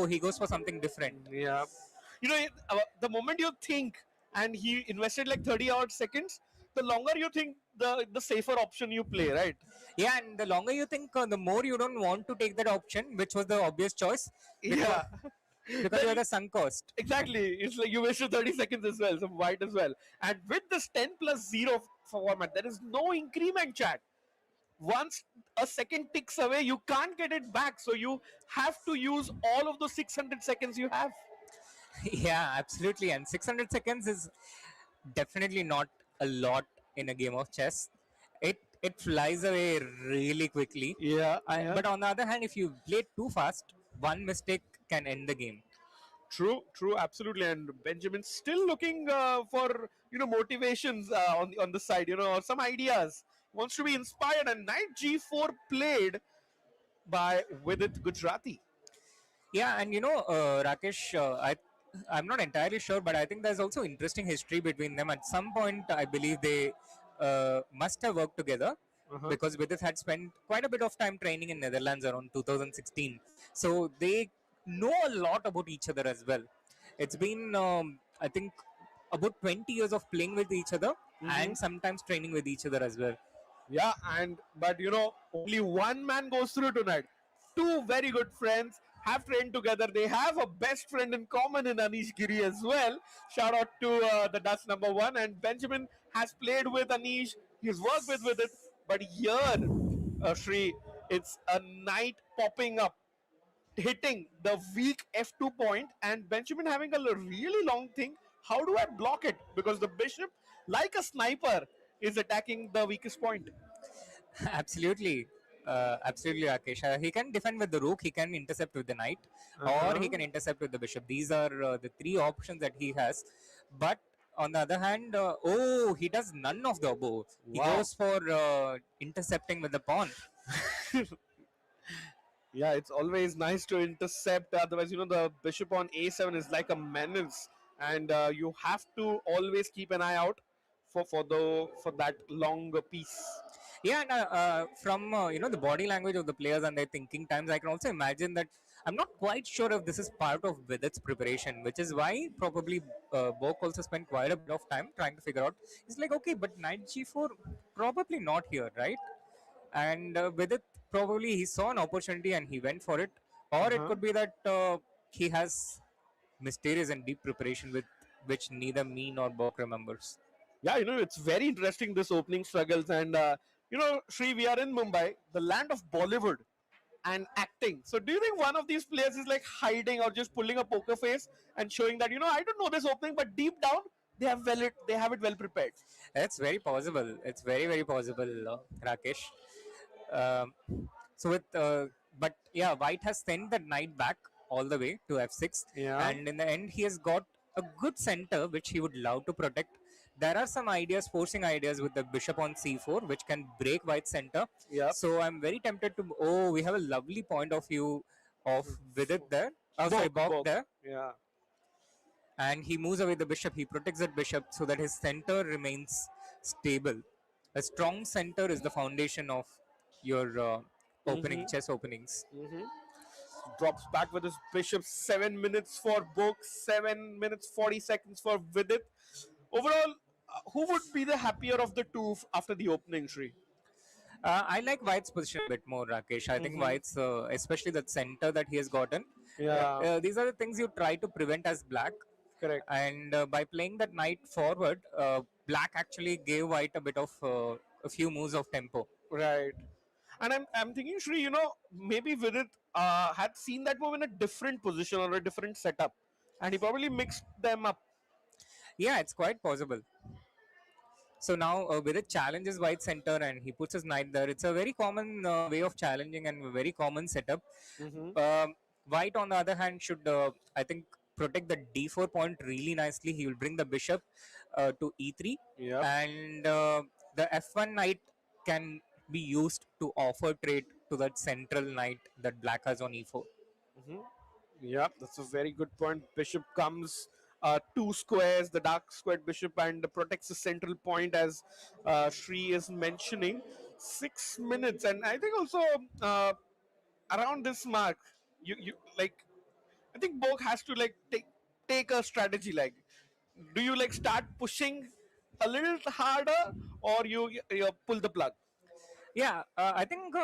he goes for something different. Yeah. The moment you think, and he invested like 30 odd seconds, the longer you think, the safer option you play, right? Yeah, and the longer you think, the more you don't want to take that option, which was the obvious choice. Yeah. Because you had a sunk cost. Exactly. It's like you wasted 30 seconds as well, some white as well. And with this 10+0 format, there is no increment, chat. Once a second ticks away, you can't get it back. So you have to use all of those 600 seconds you have. Yeah, absolutely. And 600 seconds is definitely not a lot in a game of chess. It it flies away really quickly. Yeah, But on the other hand, if you play too fast, one mistake can end the game. True, absolutely. And Benjamin's still looking for motivations on the side, or some ideas. Wants to be inspired. And knight g4 played by Vidit Gujrathi. Yeah, and Rakesh, I'm not entirely sure, but I think there's also interesting history between them. At some point, I believe they must have worked together because Vidit had spent quite a bit of time training in Netherlands around 2016. So they know a lot about each other as well. It's been, I think, about 20 years of playing with each other and sometimes training with each other as well. Yeah, but only one man goes through tonight. Two very good friends have trained together. They have a best friend in common in Anish Giri as well. Shout out to the Dutch number one. And Benjamin has played with Anish. He's worked with it. But here, Shri, it's a knight popping up, hitting the weak f2 point, and Benjamin having a really long thing. How do I block it? Because the bishop, like a sniper, is attacking the weakest point. Absolutely. Absolutely, Rakesh. He can defend with the rook, he can intercept with the knight, or he can intercept with the bishop. These are the three options that he has. But on the other hand, he does none of the above. He goes for intercepting with the pawn. Yeah, it's always nice to intercept. Otherwise, the bishop on a7 is like a menace, and you have to always keep an eye out for that long piece. Yeah, and from the body language of the players and their thinking times, I can also imagine that I'm not quite sure if this is part of Vidit's preparation, which is why probably Bok also spent quite a bit of time trying to figure out. It's like, okay, but knight g4 probably not here, right? And Vidit probably he saw an opportunity and he went for it, or it could be that he has mysterious and deep preparation with which neither me nor Bok remembers. Yeah, it's very interesting, this opening struggles. And Shri, we are in Mumbai, the land of Bollywood and acting. So do you think one of these players is like hiding or just pulling a poker face and showing that I don't know this opening, but deep down they have it well prepared? That's very possible. It's very, very possible, Rakesh. Um, so with but yeah, White has sent the knight back all the way to f6, and in the end he has got a good center which he would love to protect. There are some ideas, forcing ideas with the bishop on c4, which can break White's center. So I'm very tempted to. Oh, we have a lovely point of view of Vidit there. Oh, sorry, Bok there. Yeah. And he moves away the bishop. He protects that bishop so that his center remains stable. A strong center is the foundation of your chess openings. Drops back with his bishop. 7 minutes for Bok, 7 minutes 40 seconds for Vidit. Overall, who would be the happier of the two after the opening, Shri? I like White's position a bit more, Rakesh. I think White's, especially the center that he has gotten. Yeah. These are the things you try to prevent as Black. Correct. And by playing that knight forward, Black actually gave White a bit of a few moves of tempo. Right. And I'm thinking, Shri, maybe Vidit had seen that move in a different position or a different setup, and he probably mixed them up. Yeah, it's quite possible. So now Vidit challenges White center and he puts his knight there. It's a very common way of challenging and a very common setup. White, on the other hand, should, I think, protect the d4 point really nicely. He will bring the bishop to e3. And the f1 knight can be used to offer trade to that central knight that Black has on e4. Yeah, that's a very good point. Bishop comes 2 squares, the dark squared bishop, and protects the central point, as Shri is mentioning. 6 minutes, and I think also around this mark, you like, I think Bok has to like take a strategy. Like, do you like start pushing a little harder, or you pull the plug? Yeah, I think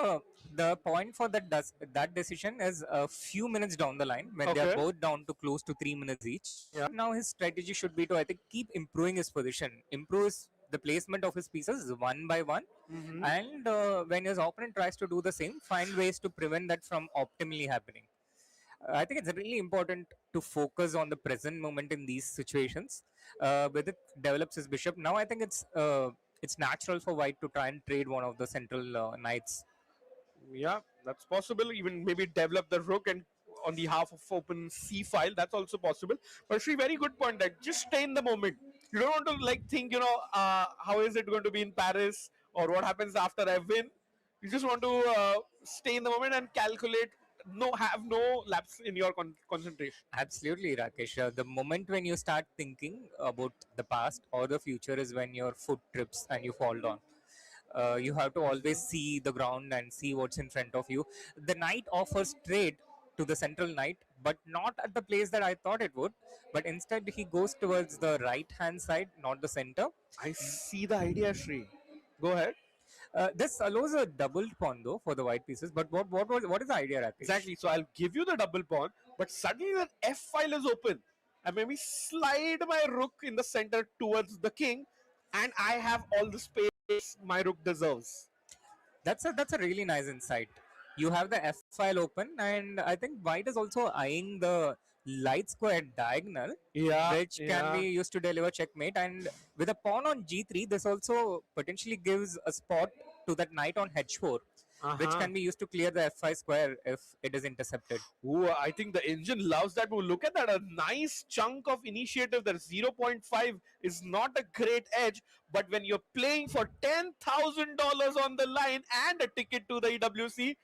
the point for that decision is a few minutes down the line when they are both down to close to 3 minutes each. Now his strategy should be to, I think, keep improving his position, improve the placement of his pieces one by one, and when his opponent tries to do the same, find ways to prevent that from optimally happening. I think it's really important to focus on the present moment in these situations. With it develops his bishop. Now I think it's it's natural for white to try and trade one of the central knights. Yeah, that's possible. Even maybe develop the rook and on the half of open c file. That's also possible. But Sri, very good point. That just stay in the moment. You don't want to like think, how is it going to be in Paris or what happens after I win. You just want to stay in the moment and calculate. No, have no lapse in your concentration. Absolutely, Rakesh. The moment when you start thinking about the past or the future is when your foot trips and you fall down. You have to always see the ground and see what's in front of you. The knight offers trade to the central knight, but not at the place that I thought it would. But instead, he goes towards the right hand side, not the center. I see the idea, Sri. Go ahead. This allows a doubled pawn though for the white pieces. But what is the idea, Rakesh? Exactly. So I'll give you the double pawn, but suddenly the f file is open. I maybe slide my rook in the center towards the king, and I have all the space my rook deserves. That's a really nice insight. You have the f file open, and I think white is also eyeing the light square diagonal, which can be used to deliver checkmate. And with a pawn on g3, this also potentially gives a spot to that knight on h4, which can be used to clear the f5 square if it is intercepted. Ooh, I think the engine loves that move. Look at that, a nice chunk of initiative there. 0.5 is not a great edge, but when you're playing for $10,000 on the line and a ticket to the EWC,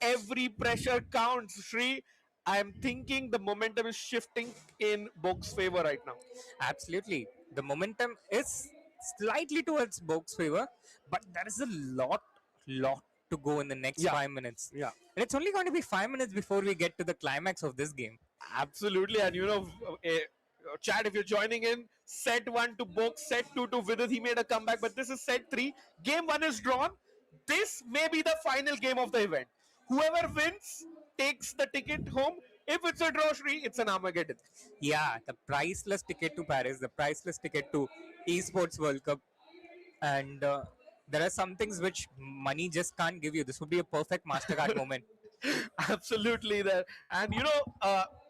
every pressure counts, Sri. I'm thinking the momentum is shifting in Bok's favor right now. Absolutely. The momentum is slightly towards Bok's favor, but there is a lot to go in the next 5 minutes. Yeah. And it's only going to be 5 minutes before we get to the climax of this game. Absolutely. And Chad, if you're joining in, set 1 to Bok, set 2 to Vidit. He made a comeback, but this is set 3. Game 1 is drawn. This may be the final game of the event. Whoever wins takes the ticket home. If it's a draw, Shri, it's an Armageddon. Yeah, the priceless ticket to Paris, the priceless ticket to Esports World Cup. And there are some things which money just can't give you. This would be a perfect MasterCard moment. Absolutely there. And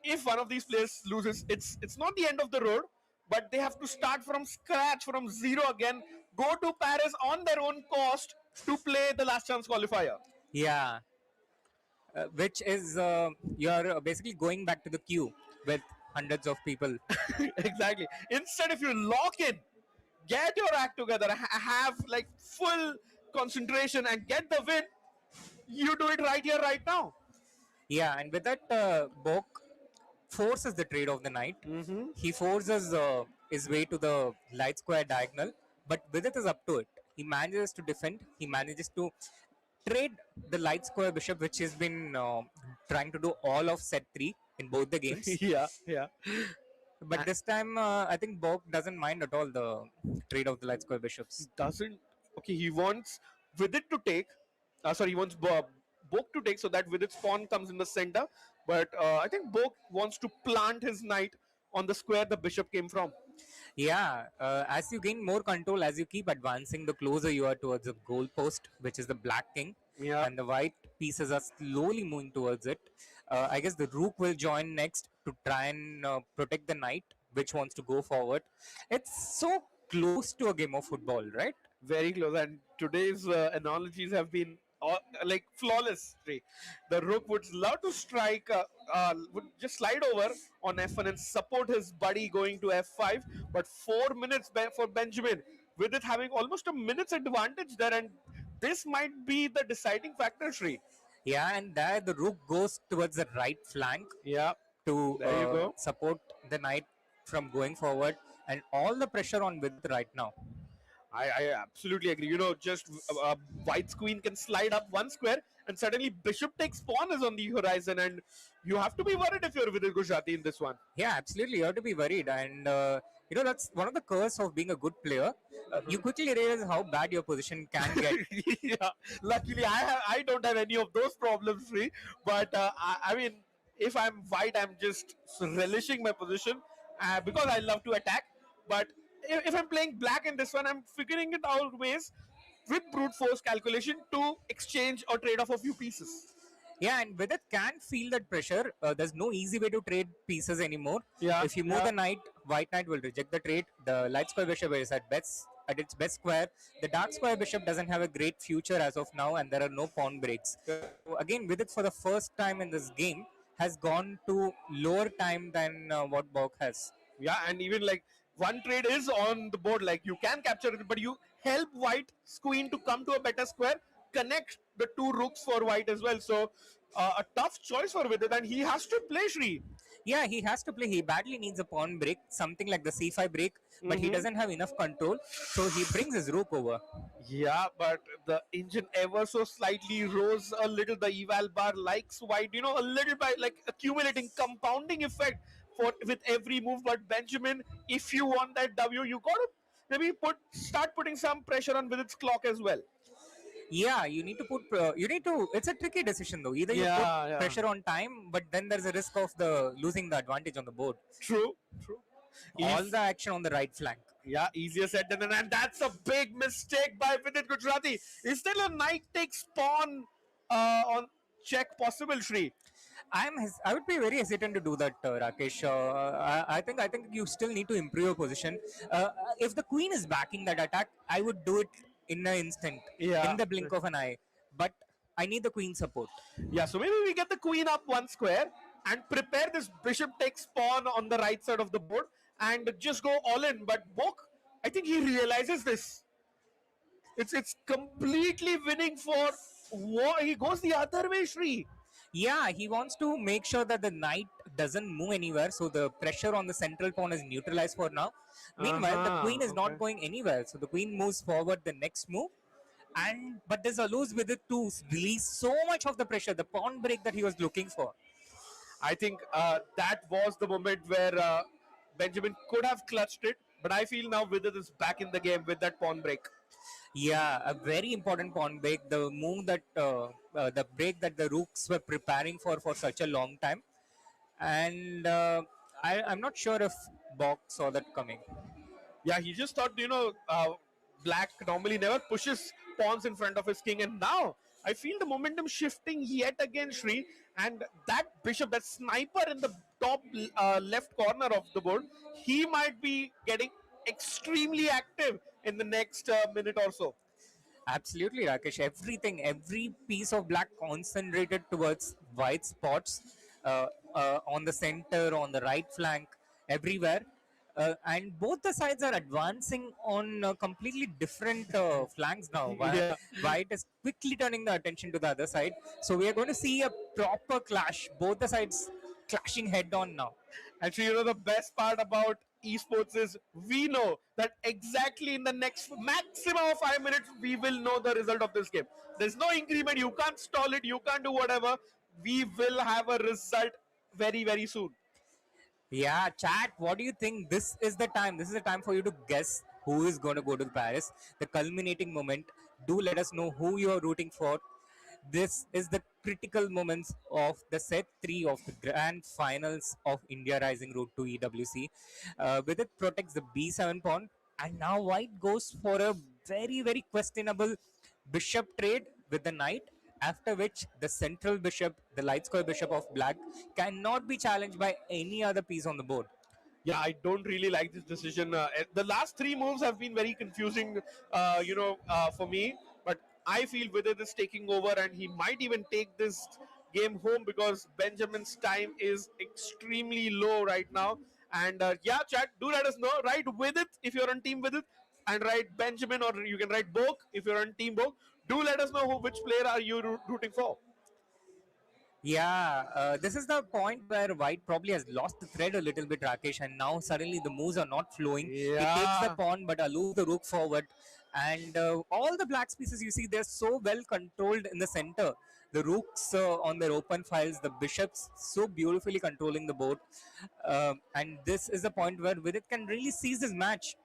if one of these players loses, it's not the end of the road, but they have to start from scratch, from zero again, go to Paris on their own cost to play the last chance qualifier. Yeah. Which is you're basically going back to the queue with hundreds of people. Exactly. Instead, if you lock in, get your act together, have like full concentration and get the win, you do it right here, right now. Yeah, and with that, Bok forces the trade of the knight. He forces his way to the light square diagonal, but Vidit is up to it. He manages to defend. He manages to trade the light square bishop, which has been trying to do all of set 3 in both the games. Yeah. But this time, I think Bok doesn't mind at all the trade of the light square bishops. Doesn't. Okay, he wants Vidit to take. He wants Bok to take so that Vidit's pawn comes in the center. But I think Bok wants to plant his knight on the square the bishop came from. Yeah, as you gain more control, as you keep advancing, the closer you are towards the goal post, which is the black king. Yeah. And the white pieces are slowly moving towards it. I guess the rook will join next to try and protect the knight, which wants to go forward. It's so close to a game of football, right? Very close. And today's analogies have been like flawless. The rook would love to strike, would just slide over on f1 and support his buddy going to f5. But 4 minutes for Benjamin, with it having almost a minute's advantage there, and this might be the deciding factor, Sri. Yeah, and there the rook goes towards the right flank. Yeah. To support the knight from going forward, and all the pressure on with right now. I absolutely agree. Just white's queen can slide up one square, and suddenly bishop takes pawn is on the horizon, and you have to be worried if you're Vidit Gujrathi in this one. Yeah, absolutely. You have to be worried, and that's one of the curse of being a good player. You quickly realize how bad your position can get. Yeah, luckily I don't have any of those problems, Sri. But I mean, if I'm white, I'm just relishing my position because I love to attack. But if I'm playing black in this one, I'm figuring it out ways with brute force calculation to exchange or trade off a few pieces. Yeah, and Vidit can feel that pressure. There's no easy way to trade pieces anymore. Yeah, If you move the knight, white knight will reject the trade. The light square bishop is at its best square. The dark square bishop doesn't have a great future as of now, and there are no pawn breaks. So again, Vidit for the first time in this game has gone to lower time than what Bok has. Yeah, and even like one trade is on the board, like you can capture it, but you help white's queen to come to a better square, connect the two rooks for white as well. So a tough choice for Vidit, and he has to play Shri. Yeah, he has to play. He badly needs a pawn break, something like the c5 break, but he doesn't have enough control, so he brings his rook over. Yeah, but the engine ever so slightly rose a little. The eval bar likes white, a little by like accumulating compounding effect for with every move. But Benjamin, if you want that W, you gotta maybe start putting some pressure on with its clock as well. Yeah, you need to put. You need to. It's a tricky decision though. Either you put pressure on time, but then there's a risk of the losing the advantage on the board. True. All the action on the right flank. Yeah, easier said than done, and that's a big mistake by Vidit Gujrathi. Is still a knight takes pawn on check possible, Shri? I would be very hesitant to do that, Rakesh. I think you still need to improve your position. If the queen is backing that attack, I would do it in an instant, in the blink of an eye. But I need the queen support. Yeah, so maybe we get the queen up one square and prepare this bishop takes pawn on the right side of the board and just go all in. But Bok, I think he realizes this. It's completely winning for war. He goes the other way, Shri. Yeah, he wants to make sure that the knight doesn't move anywhere, so the pressure on the central pawn is neutralized for now. Meanwhile, the queen is not going anywhere, so the queen moves forward the next move. But this allows with it to release so much of the pressure, the pawn break that he was looking for. I think that was the moment where Benjamin could have clutched it, but I feel now Vidit is back in the game with that pawn break. Yeah, a very important pawn break. The move that the break that the rooks were preparing for such a long time, and I'm not sure if Bok saw that coming. Yeah, he just thought Black normally never pushes pawns in front of his king, and now I feel the momentum shifting yet again, Shri, and that bishop, that sniper in the top left corner of the board, he might be getting extremely active in the next minute or so. Absolutely, Rakesh. Every piece of black concentrated towards white spots on the center, on the right flank, everywhere. And both the sides are advancing on completely different flanks now. Yeah. White is quickly turning the attention to the other side. So we are going to see a proper clash. Both the sides clashing head on now. Actually, the best part about esports is we know that exactly in the next maximum of 5 minutes, we will know the result of this game. There's no increment. You can't stall it. You can't do whatever. We will have a result very, very soon. Yeah, chat, what do you think? This is the time. This is the time for you to guess who is going to go to Paris. The culminating moment. Do let us know who you are rooting for. This is the critical moments of the set 3 of the grand finals of India Rising Route to EWC. With it protects the B7 pawn, and now white goes for a very, very questionable bishop trade with the knight, after which the central bishop, the light square bishop of black, cannot be challenged by any other piece on the board. Yeah, I don't really like this decision. The last 3 moves have been very confusing, for me. But I feel Vidit is taking over, and he might even take this game home because Benjamin's time is extremely low right now. And chat, do let us know. Write Vidit if you're on team Vidit, and write Benjamin, or you can write Bok if you're on team Bok. Do let us know which player are you rooting for. Yeah, this is the point where white probably has lost the thread a little bit, Rakesh, and now suddenly the moves are not flowing. He takes the pawn but allows the rook forward, and all the black pieces you see, they're so well controlled in the center. The rooks on their open files, the bishops so beautifully controlling the board, and this is the point where Vidit can really seize this match.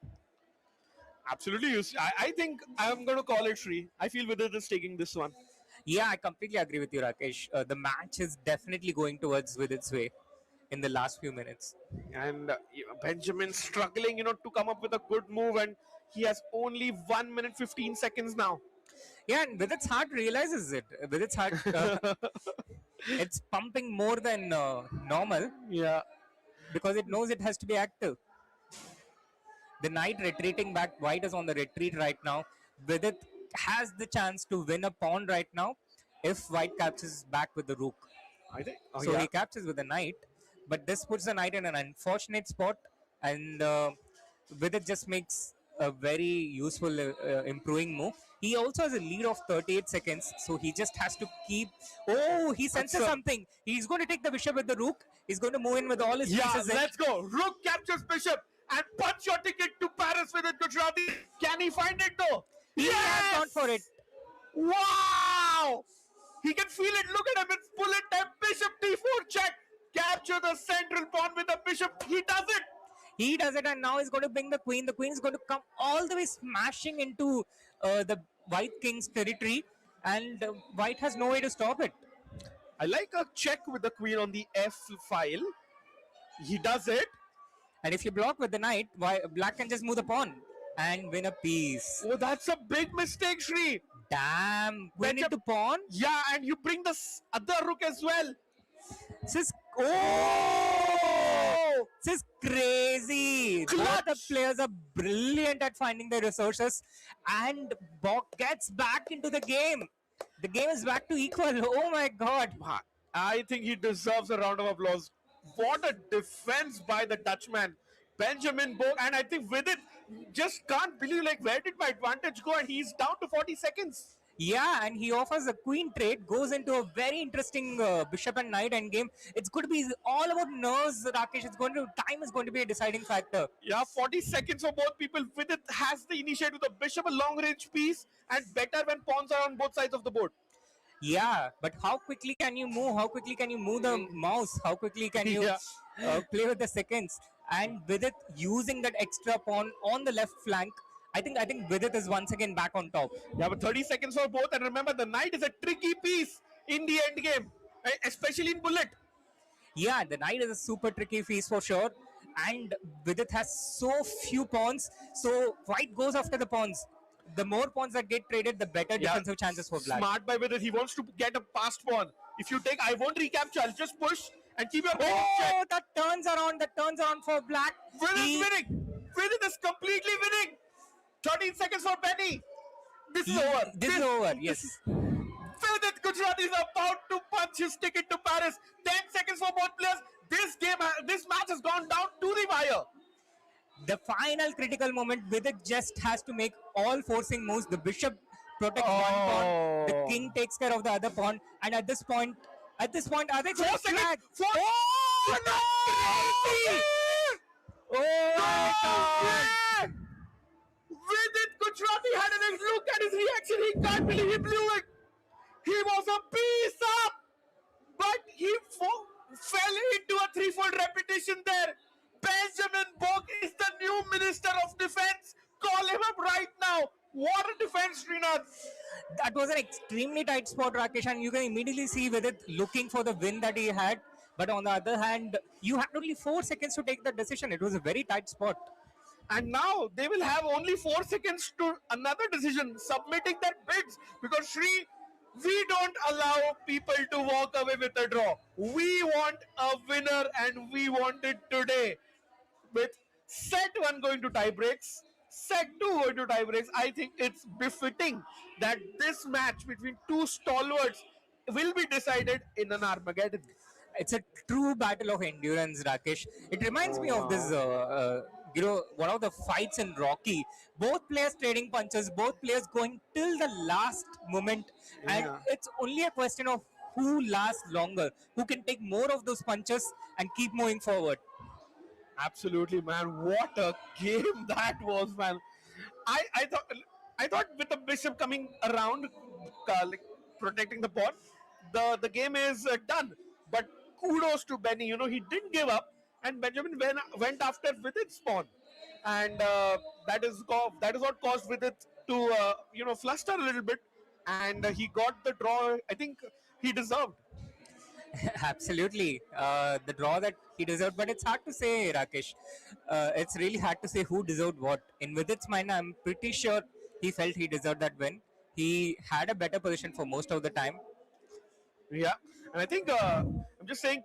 Absolutely, I think I'm going to call it Shri. I feel Vidit is taking this one. Yeah, I completely agree with you, Rakesh. The match is definitely going towards with its way in the last few minutes. And Benjamin struggling, to come up with a good move, and he has only 1 minute 15 seconds now. Yeah, and with its heart realizes it. With its heart, it's pumping more than normal. Yeah. Because it knows it has to be active. The knight retreating back. White is on the retreat right now. Vidit has the chance to win a pawn right now if white captures back with the rook. I think. So he captures with the knight, but this puts the knight in an unfortunate spot, and Vidit just makes a very useful improving move. He also has a lead of 38 seconds, so he just has to keep. Oh, he senses something. He's going to take the bishop with the rook. He's going to move in with all his pieces. Let's go. Rook captures bishop and punch your ticket to Paris with it, Gujrathi. Can he find it though? He has gone for it. Wow! He can feel it. Look at him. It's bullet time. Bishop d4 check. Capture the central pawn with the bishop. He does it. He does it, and now he's going to bring the queen. The queen is going to come all the way smashing into the white king's territory, and white has no way to stop it. I like a check with the queen on the f file. He does it. And if you block with the knight, black can just move the pawn and win a piece. Oh, that's a big mistake, Shri. Damn. Queen into pawn? Yeah, and you bring the other rook as well. This is crazy. Both the players are brilliant at finding their resources, and Bok gets back into the game. The game is back to equal. Oh my god. I think he deserves a round of applause. What a defense by the Dutchman, Benjamin Bok. And I think with it, just can't believe, like, where did my advantage go? And he's down to 40 seconds. Yeah, and he offers a queen trade, goes into a very interesting bishop and knight endgame. It's going to be all about nerves, Rakesh. Time is going to be a deciding factor. Yeah, 40 seconds for both people. Vidit has the initiative with the bishop, a long range piece, and better when pawns are on both sides of the board. Yeah, but how quickly can you move? How quickly can you move the mouse? How quickly can you play with the seconds? And Vidit using that extra pawn on the left flank, I think Vidit is once again back on top. Yeah, but 30 seconds for both. And remember, the knight is a tricky piece in the end game, especially in bullet. Yeah, the knight is a super tricky piece for sure. And Vidit has so few pawns. So white goes after the pawns. The more pawns that get traded, the better defensive chances for black. Smart by Vidit. He wants to get a passed pawn. If you take, I won't recapture. I'll just push and keep your check. Oh, that turns around for black. Vidit is winning. Vidit is completely winning. 13 seconds for Benny. This is over. This is over, yes. Vidit Gujrathi is about to punch his ticket to Paris. 10 seconds for both players. This match has gone down to the wire. The final critical moment, Vidit just has to make all forcing moves. The bishop protects one pawn. The king takes care of the other pawn. And at this point, are they going to flag? Oh, no! Oh, my God! Vidit Gujrathi had a look at his reaction. He can't believe he blew it. He was a piece up, but he fell into a threefold repetition there. Benjamin Bok is the new Minister of Defense. Call him up right now. What a defense, Srinath. That was an extremely tight spot, Rakesh, and you can immediately see Vidit looking for the win that he had. But on the other hand, you had only 4 seconds to take the decision. It was a very tight spot. And now they will have only 4 seconds to another decision, submitting their bids. Because Shri, we don't allow people to walk away with a draw. We want a winner, and we want it today. With set 1 going to tie breaks, set 2 going to tie breaks, I think it's befitting that this match between two stalwarts will be decided in an Armageddon. It's a true battle of endurance, Rakesh. It reminds me of this, one of the fights in Rocky. Both players trading punches, both players going till the last moment. And it's only a question of who lasts longer, who can take more of those punches and keep moving forward. Absolutely, man. What a game that was, man. I thought with the bishop coming around, protecting the pawn, the game is done. But kudos to Benny. He didn't give up, and Benjamin went after Vidit's pawn, and that is what caused Vidit to fluster a little bit, and he got the draw. I think he deserved. Absolutely, the draw that he deserved, but it's hard to say, Rakesh. It's really hard to say who deserved what. In Vidit's mind, I'm pretty sure he felt he deserved that win. He had a better position for most of the time. Yeah, and I think I'm just saying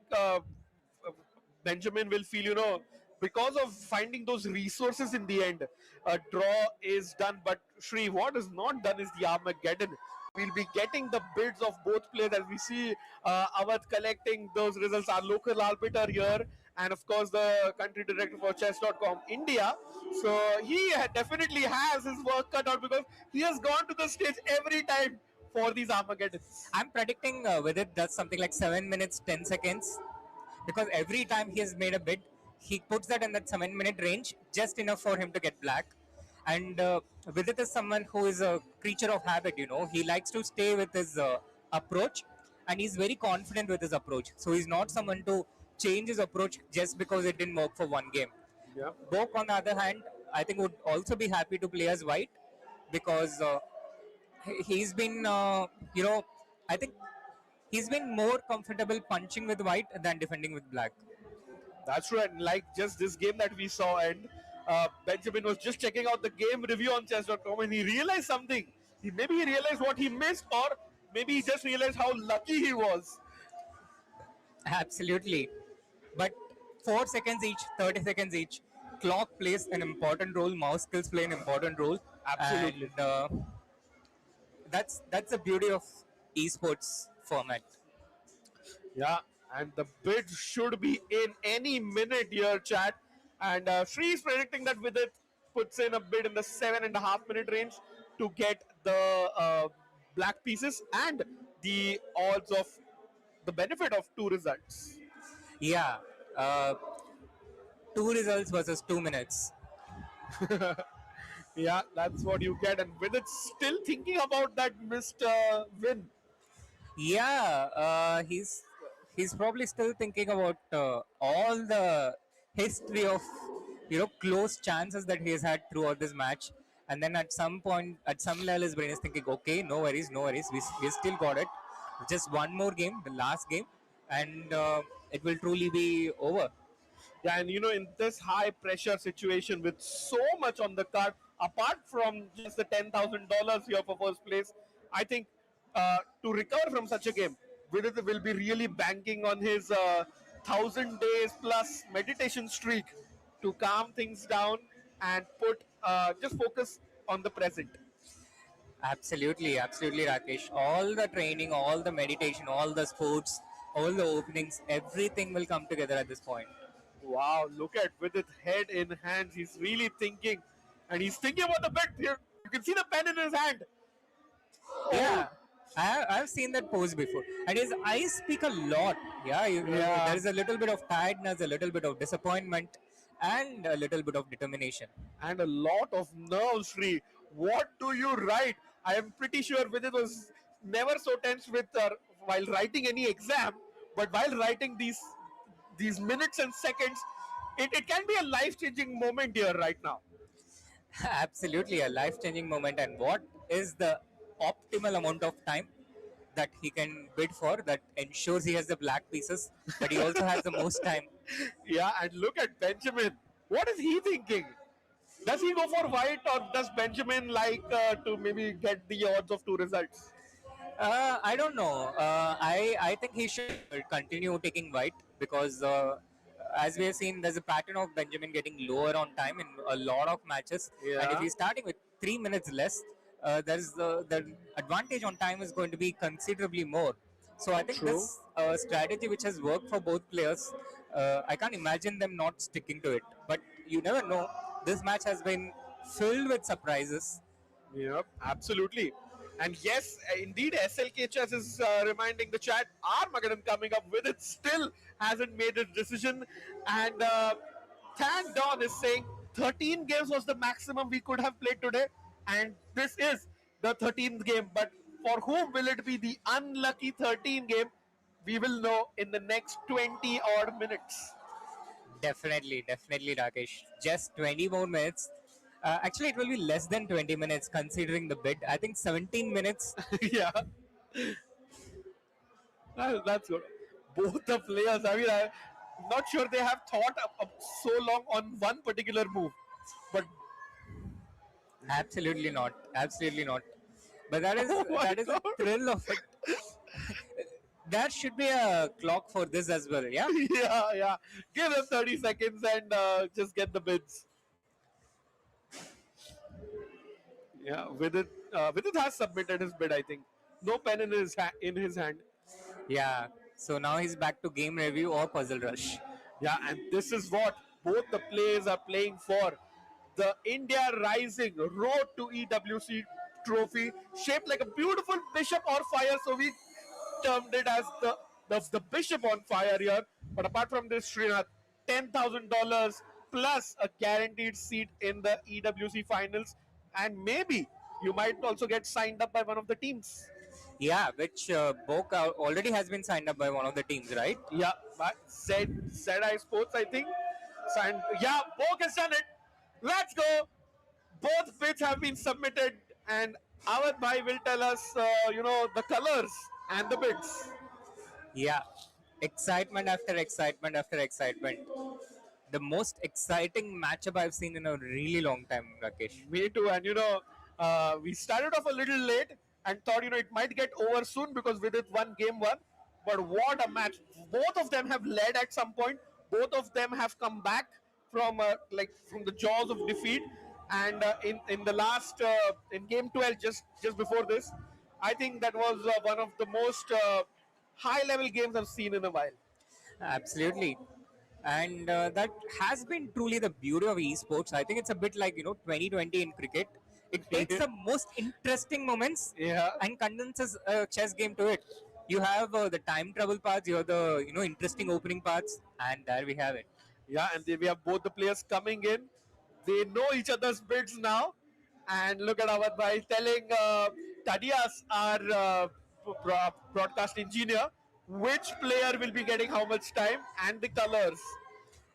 Benjamin will feel, because of finding those resources in the end, a draw is done. But Shri, what is not done is the Armageddon. We'll be getting the bids of both players as we see Awadh collecting those results. Our local arbiter here, and of course the country director for chess.com India. So he definitely has his work cut out because he has gone to the stage every time for these Armageddons. I'm predicting Vidit does something like 7 minutes 10 seconds, because every time he has made a bid, he puts that in that 7-minute range, just enough for him to get black. And Vidit is someone who is a creature of habit. He likes to stay with his approach, and he's very confident with his approach. So he's not someone to change his approach just because it didn't work for one game. Yeah. Bok, on the other hand, I think would also be happy to play as white, because he's been, I think he's been more comfortable punching with white than defending with black. That's right. Like just this game that we saw, and Benjamin was just checking out the game review on chess.com, and he realized something. Maybe he realized what he missed, or maybe he just realized how lucky he was. Absolutely. But 4 seconds each, 30 seconds each. Clock plays an important role. Mouse skills play an important role. Absolutely. And that's the beauty of esports format. Yeah, and the bid should be in any minute here, chat. And Sri is predicting that with it puts in a bid in the 7.5 minute range to get the black pieces and the odds of the benefit of 2 results. Yeah. 2 results versus 2 minutes. Yeah, that's what you get. And with it still thinking about that missed win. Yeah, he's probably still thinking about all the history of close chances that he has had throughout this match, and then at some point, at some level, his brain is thinking, okay, no worries, we still got it. Just one more game, the last game, and it will truly be over. Yeah, and in this high pressure situation with so much on the card, apart from just the $10,000 here for first place, I think to recover from such a game, Vidit will be really banking on his 1,000 days plus meditation streak to calm things down and just focus on the present. Absolutely, Rakesh. All the training, all the meditation, all the sports, all the openings, everything will come together at this point. Wow, look at with his head in hands. He's really thinking. And he's thinking about the bet here. You can see the pen in his hand. Yeah, I've seen that pose before. And his eyes speak a lot. Yeah, there is a little bit of tiredness, a little bit of disappointment, and a little bit of determination. And a lot of nerves, Sri. What do you write? I am pretty sure Vidit was never so tense with while writing any exam, but while writing these minutes and seconds, it can be a life-changing moment here right now. Absolutely, a life-changing moment. And what is the optimal amount of time that he can bid for that ensures he has the black pieces, but he also has the most time? Yeah, and look at Benjamin. What is he thinking? Does he go for white, or does Benjamin like to maybe get the odds of 2 results? I don't know. I think he should continue taking white, because as we have seen, there's a pattern of Benjamin getting lower on time in a lot of matches. Yeah. And if he's starting with 3 minutes less, there's the advantage on time is going to be considerably more. So I think True. that's a strategy which has worked for both players. I can't imagine them not sticking to it. But you never know. This match has been filled with surprises. Yep, absolutely. And yes, indeed, SLK Chess is reminding the chat, Armageddon coming up with it still hasn't made its decision. And Tan Don is saying 13 games was the maximum we could have played today. And this is the 13th game. But for whom will it be the unlucky 13th game? We will know in the next 20 odd minutes. Definitely, Rakesh. Just 20 more minutes. Actually, it will be less than 20 minutes considering the bid. I think 17 minutes. Yeah. That's good. Both the players, I mean, I'm not sure they have thought so long on one particular move. But Absolutely not. But that is the thrill of it. There should be a clock for this as well, yeah? Yeah. Give them 30 seconds and just get the bids. Yeah, Vidit has submitted his bid, I think. No pen in his hand. Yeah. So now he's back to game review or puzzle rush. Yeah, and this is what both the players are playing for. The India Rising Road to EWC trophy, shaped like a beautiful bishop or fire. So we termed it as the bishop on fire here. But apart from this, Srinath, $10,000 plus a guaranteed seat in the EWC finals, and maybe you might also get signed up by one of the teams. Yeah, which Bok already has been signed up by one of the teams, right? Yeah, but ZI Sports, I think. Signed. Yeah, Bok has done it. Let's go. Both bids have been submitted, and our bhai will tell us, the colors and the bids. Yeah, excitement after excitement after excitement. The most exciting matchup I've seen in a really long time, Rakesh. Me too, and we started off a little late and thought, it might get over soon because Vidit won game one. But what a match! Both of them have led at some point. Both of them have come back from from the jaws of defeat. And in the last in game 12, just before this, I think that was one of the most high level games I've seen in a while. Absolutely. And that has been truly the beauty of esports. I think it's a bit like 2020 in cricket. It takes the most interesting moments and condenses a chess game to it. You have the time travel parts, you have the interesting opening parts, and there we have it. Yeah, and we have both the players coming in. They know each other's bids now. And look at our guy telling Tadias, our broadcast engineer, which player will be getting how much time and the colors.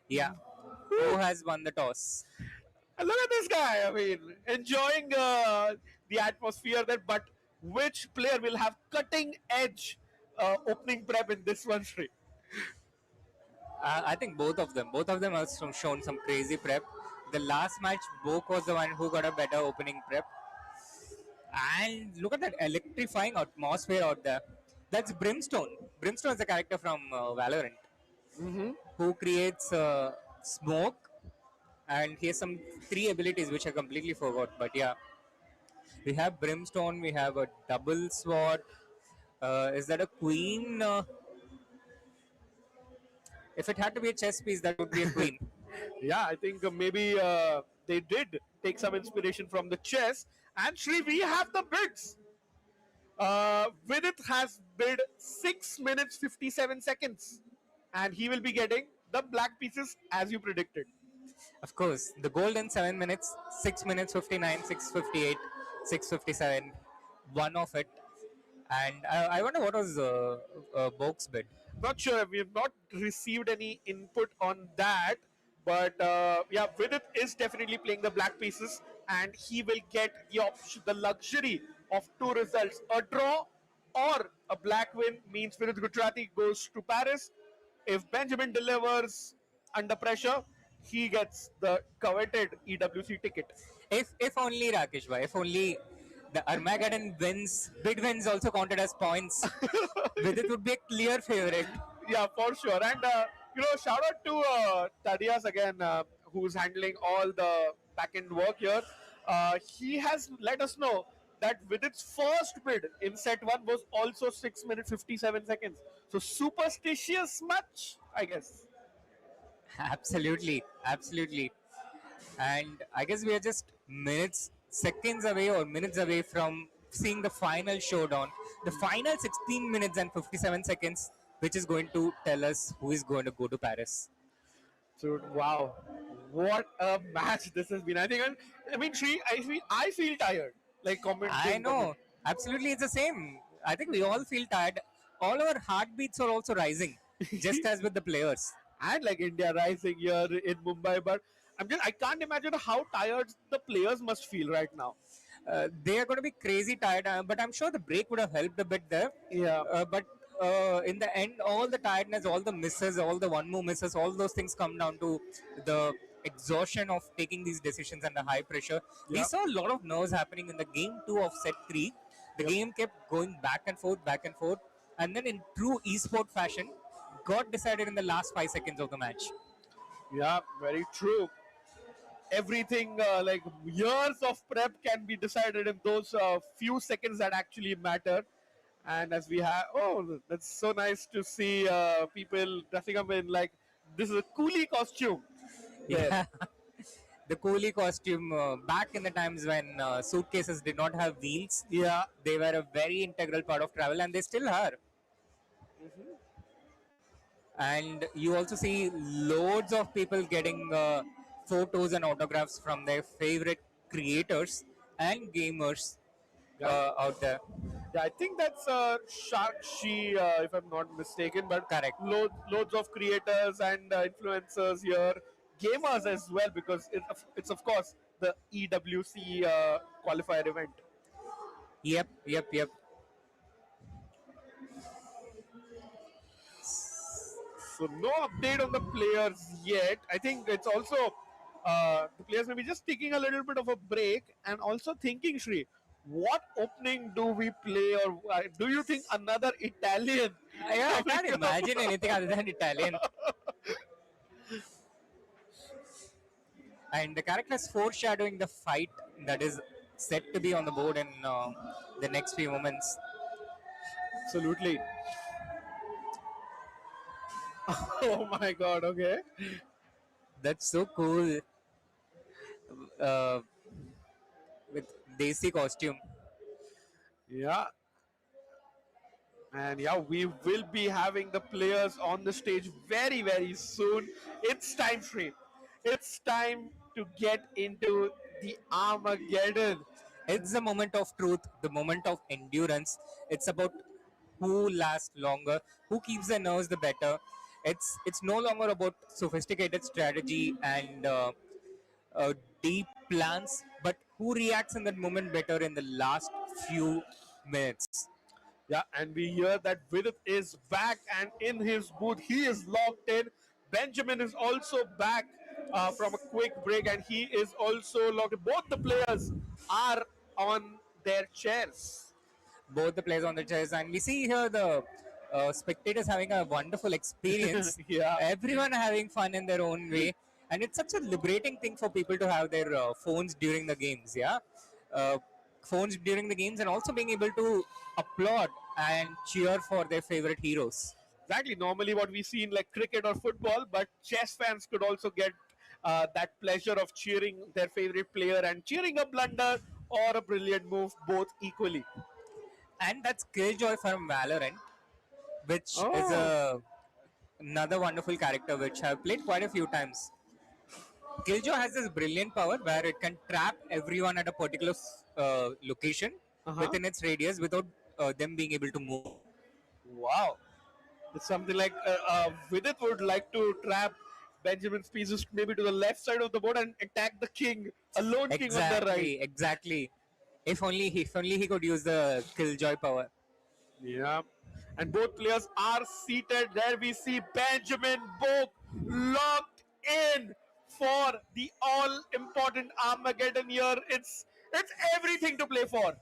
Yeah. Who has won the toss? And look at this guy. I mean, enjoying the atmosphere there. But which player will have cutting edge opening prep in this one, Sri? I think both of them. Both of them have shown some crazy prep. The last match, Bok was the one who got a better opening prep. And look at that electrifying atmosphere out there. That's Brimstone. Brimstone is a character from Valorant who creates smoke, and he has some 3 abilities which I completely forgot. But yeah, we have Brimstone, we have a double sword. Is that a queen? If it had to be a chess piece, that would be a queen. Yeah, I think maybe they did take some inspiration from the chess. And Shri, we have the bids. Vidit has bid 6 minutes 57 seconds. And he will be getting the black pieces as you predicted. Of course, the golden 7 minutes, 6 minutes 59, 6:58, 6:57, one of it. And I wonder what was Bok's bid. Not sure. We have not received any input on that. But yeah, Vidit is definitely playing the black pieces, and he will get the luxury of 2 results. A draw or a black win means Vidit Gujrathi goes to Paris. If Benjamin delivers under pressure, he gets the coveted EWC ticket. If only Rakesh bhai, if only the Armageddon bid wins also counted as points, Vidit would be a clear favorite. Yeah, for sure. And shout out to Tadias again, who's handling all the back-end work here. He has let us know that Vidit's first bid in set 1 was also 6 minutes 57 seconds. So superstitious much, I guess. Absolutely. And I guess we are just seconds away from seeing the final showdown. The final 16 minutes and 57 seconds, which is going to tell us who is going to go to Paris. So, wow. What a match this has been. I mean, Shri, I feel tired. Like commenting. I know. Absolutely, it's the same. I think we all feel tired. All our heartbeats are also rising, just as with the players. And like India rising here in Mumbai, but I can't imagine how tired the players must feel right now. They are going to be crazy tired, but I'm sure the break would have helped a bit there. Yeah. But in the end, all the tiredness, all the misses, all the one more misses, all those things come down to the exhaustion of taking these decisions under high pressure. We saw a lot of nerves happening in the game 2 of set 3. The game kept going back and forth, and then in true esport fashion, got decided in the last 5 seconds of the match. Yeah, very true. Everything like years of prep can be decided in those few seconds that actually matter. And as we have, oh, that's so nice to see people dressing up in like this is a coolie costume. There. Yeah. The coolie costume back in the times when suitcases did not have wheels. Yeah, they were a very integral part of travel, and they still are. And you also see loads of people getting photos and autographs from their favorite creators and gamers out there. Yeah, I think that's Shark She, if I'm not mistaken. But correct. Loads of creators and influencers here, gamers as well, because it's of course the EWC qualifier event. Yep. So no update on the players yet. I think it's also the players may be just taking a little bit of a break and also thinking, Shri, what opening do we play, or do you think another Italian? I can't imagine anything other than Italian. And the characters foreshadowing the fight that is set to be on the board in the next few moments. Absolutely. Oh my god, okay. That's so cool. With Desi costume. Yeah. And yeah, we will be having the players on the stage very, very soon. It's time, Shri. It's time to get into the Armageddon. It's the moment of truth, the moment of endurance. It's about who lasts longer, who keeps their nerves the better. It's no longer about sophisticated strategy and deep plans, but who reacts in that moment better in the last few minutes. Yeah, and we hear that Vidit is back and in his booth. He is locked in. Benjamin is also back from a quick break, and he is also locked in. Both the players are on their chairs. Both the players on the chairs, and we see here the spectators having a wonderful experience. Yeah. Everyone having fun in their own way, and it's such a liberating thing for people to have their phones during the games. Yeah, phones during the games, and also being able to applaud and cheer for their favorite heroes. Exactly. Normally, what we see in like cricket or football, but chess fans could also get that pleasure of cheering their favorite player and cheering a blunder or a brilliant move, both equally. And that's Killjoy from Valorant, which is another wonderful character which I've played quite a few times. Killjoy has this brilliant power where it can trap everyone at a particular location within its radius without them being able to move. Wow. It's something like Vidit would like to trap Benjamin's pieces maybe to the left side of the board and attack the king, a lone king on the right. Exactly. If only he could use the Killjoy power. Yeah. And both players are seated. There we see Benjamin Bok locked in for the all-important Armageddon here. It's everything to play for.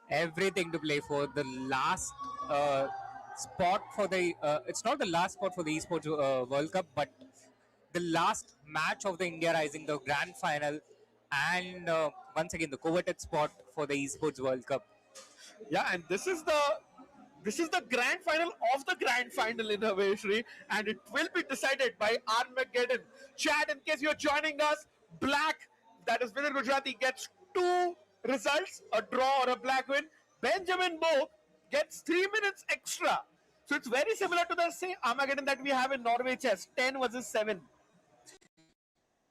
Everything to play for. The last spot for the... it's not the last spot for the Esports World Cup, but the last match of the India Rising, the grand final, and once again the coveted spot for the Esports World Cup. Yeah, and this is the grand final of the grand final in a way, Shri, and it will be decided by Armageddon. Chat, in case you're joining us, black, that is Vidit Gujrathi, gets 2 results, a draw or a black win. Benjamin Bok gets 3 minutes extra. So it's very similar to the same Armageddon that we have in Norway chess, 10 versus 7.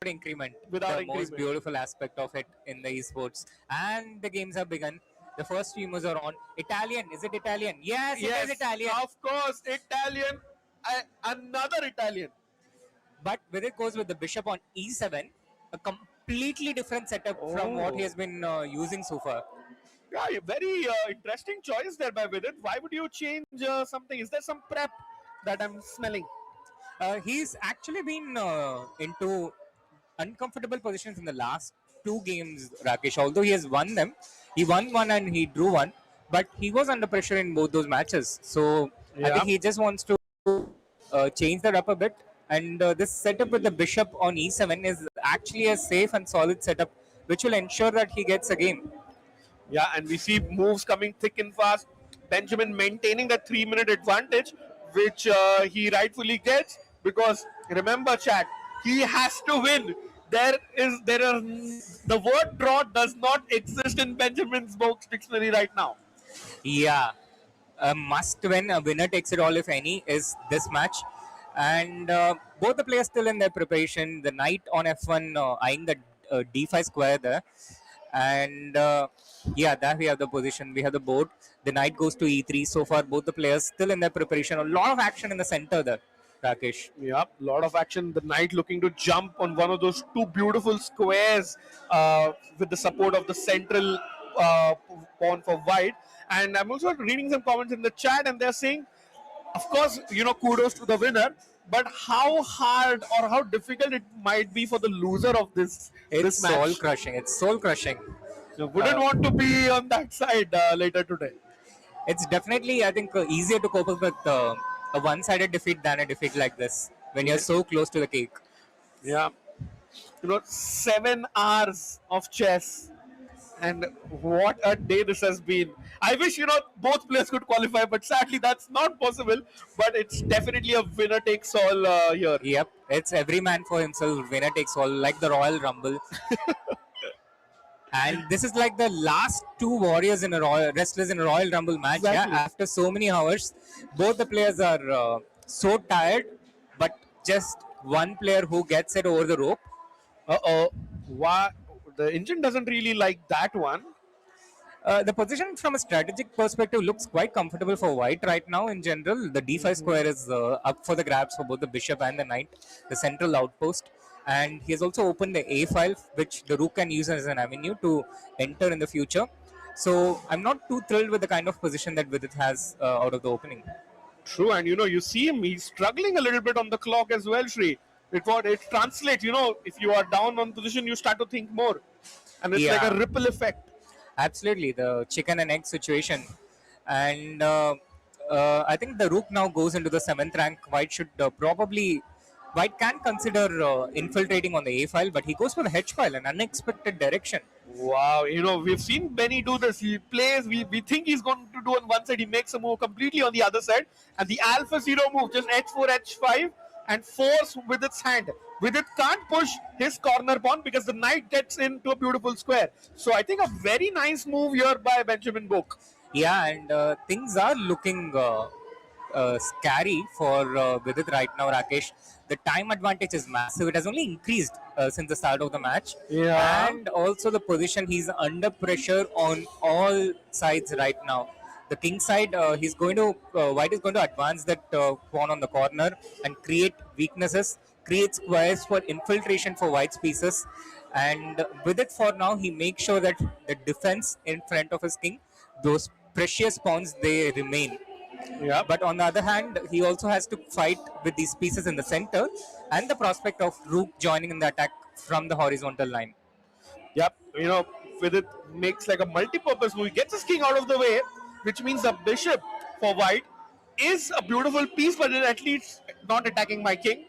Increment. Without the increment. Most beautiful aspect of it in the esports. And the games have begun. The first few moves are on. Italian. Is it Italian? Yes, it is Italian. Of course, Italian. Another Italian. But Vidit goes with the bishop on e7. A completely different setup from what he has been using so far. Yeah, very interesting choice there by Vidit. Why would you change something? Is there some prep that I'm smelling? He's actually been into uncomfortable positions in the last 2 games, Rakesh. Although he has won them, he won one and he drew one. but he was under pressure in both those matches. So I think he just wants to change that up a bit. And this setup with the bishop on e7 is actually a safe and solid setup, which will ensure that he gets a game. Yeah, and we see moves coming thick and fast. Benjamin maintaining that 3-minute advantage, which he rightfully gets, because remember, chat, he has to win. The word draw does not exist in Benjamin Bok's dictionary right now. Yeah, a must win, a winner takes it all, if any, is this match. And both the players still in their preparation. The knight on f1 eyeing the d5 square there. And yeah, there we have the position. We have the board. The knight goes to e3. So far, both the players still in their preparation. A lot of action in the center there, Rakesh. Yeah, a lot of action. The knight looking to jump on one of those two beautiful squares with the support of the central pawn for white. And I'm also reading some comments in the chat, and they're saying, of course, kudos to the winner, but how hard or how difficult it might be for the loser of this It's match. soul crushing. It's soul crushing. Wouldn't want to be on that side later today. It's definitely, I think, easier to cope up with a one-sided defeat than a defeat like this when you're so close to the cake. Yeah. 7 hours of chess. And what a day this has been. I wish, both players could qualify, but sadly that's not possible. But it's definitely a winner takes all here. Yep. It's every man for himself, winner takes all, like the Royal Rumble. And this is like the last two warriors in a wrestlers in a Royal Rumble match. Exactly. Yeah, after so many hours, both the players are so tired, but just one player who gets it over the rope. Why? The engine doesn't really like that one. The position from a strategic perspective looks quite comfortable for white right now in general. The d5 square is up for the grabs for both the bishop and the knight, the central outpost. And he has also opened the a file, which the rook can use as an avenue to enter in the future. So I'm not too thrilled with the kind of position that Vidit has out of the opening. True, and you see him, he's struggling a little bit on the clock as well, Shri. It translates, if you are down on position, you start to think more. And it's like a ripple effect. Absolutely, the chicken and egg situation. And I think the rook now goes into the 7th rank. White can consider infiltrating on the a file, but he goes for the h file, an unexpected direction. Wow, we've seen Benny do this. He plays, we think he's going to do on one side, he makes a move completely on the other side. And the Alpha Zero move, just h4, h5, and force with its hand. Vidit can't push his corner pawn because the knight gets into a beautiful square. So I think a very nice move here by Benjamin Bok. Yeah, and things are looking scary for Vidit right now, Rakesh. The time advantage is massive. It has only increased since the start of the match. Yeah. And also the position, he's under pressure on all sides right now. The king side, white is going to advance that pawn on the corner and create weaknesses, create squares for infiltration for white's pieces. And with it for now, he makes sure that the defense in front of his king, those precious pawns, they remain. Yeah. But on the other hand, he also has to fight with these pieces in the center and the prospect of rook joining in the attack from the horizontal line. Yep, Vidit makes like a multi-purpose move. He gets his king out of the way, which means the bishop for white is a beautiful piece, but it at least not attacking my king.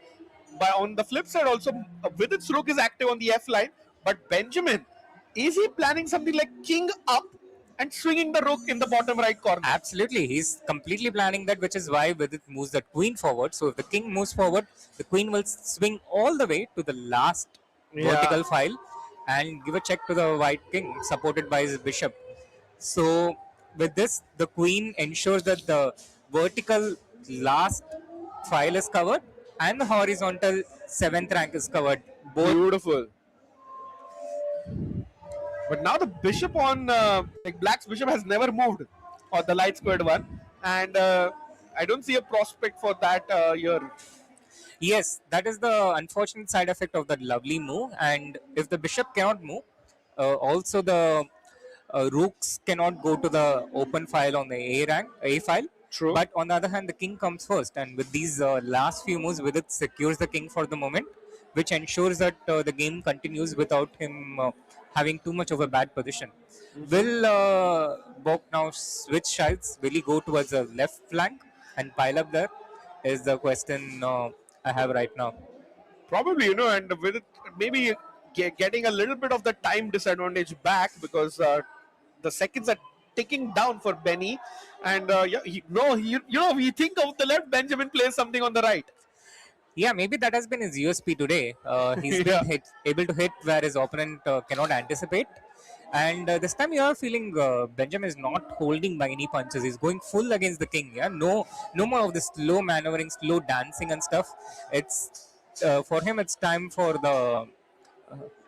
But on the flip side also, Vidit's rook is active on the f line, but Benjamin, is he planning something like king up and swinging the rook in the bottom right corner? Absolutely, he's completely planning that, which is why Vidit moves the queen forward. So if the king moves forward, the queen will swing all the way to the last vertical file and give a check to the white king supported by his bishop. So with this, the queen ensures that the vertical last file is covered and the horizontal 7th rank is covered. Both beautiful. But now the bishop on black's bishop has never moved, or the light squared one, and I don't see a prospect for that here. Yes, that is the unfortunate side effect of that lovely move. And if the bishop cannot move, also the rooks cannot go to the open file on the A file. True. But on the other hand, the king comes first, and with these last few moves, with it secures the king for the moment, which ensures that the game continues without him having too much of a bad position. Will Bok now switch sides? Will he go towards the left flank and pile up there? Is the question I have right now. Probably, and with it, maybe getting a little bit of the time disadvantage back because the seconds are ticking down for Benny. And yeah, we think of the left, Benjamin plays something on the right. Yeah, maybe that has been his USP today. He's been able to hit where his opponent cannot anticipate. And this time you are feeling Benjamin is not holding by any punches. He's going full against the king. Yeah, no more of this slow maneuvering, slow dancing and stuff. It's for him. It's time for the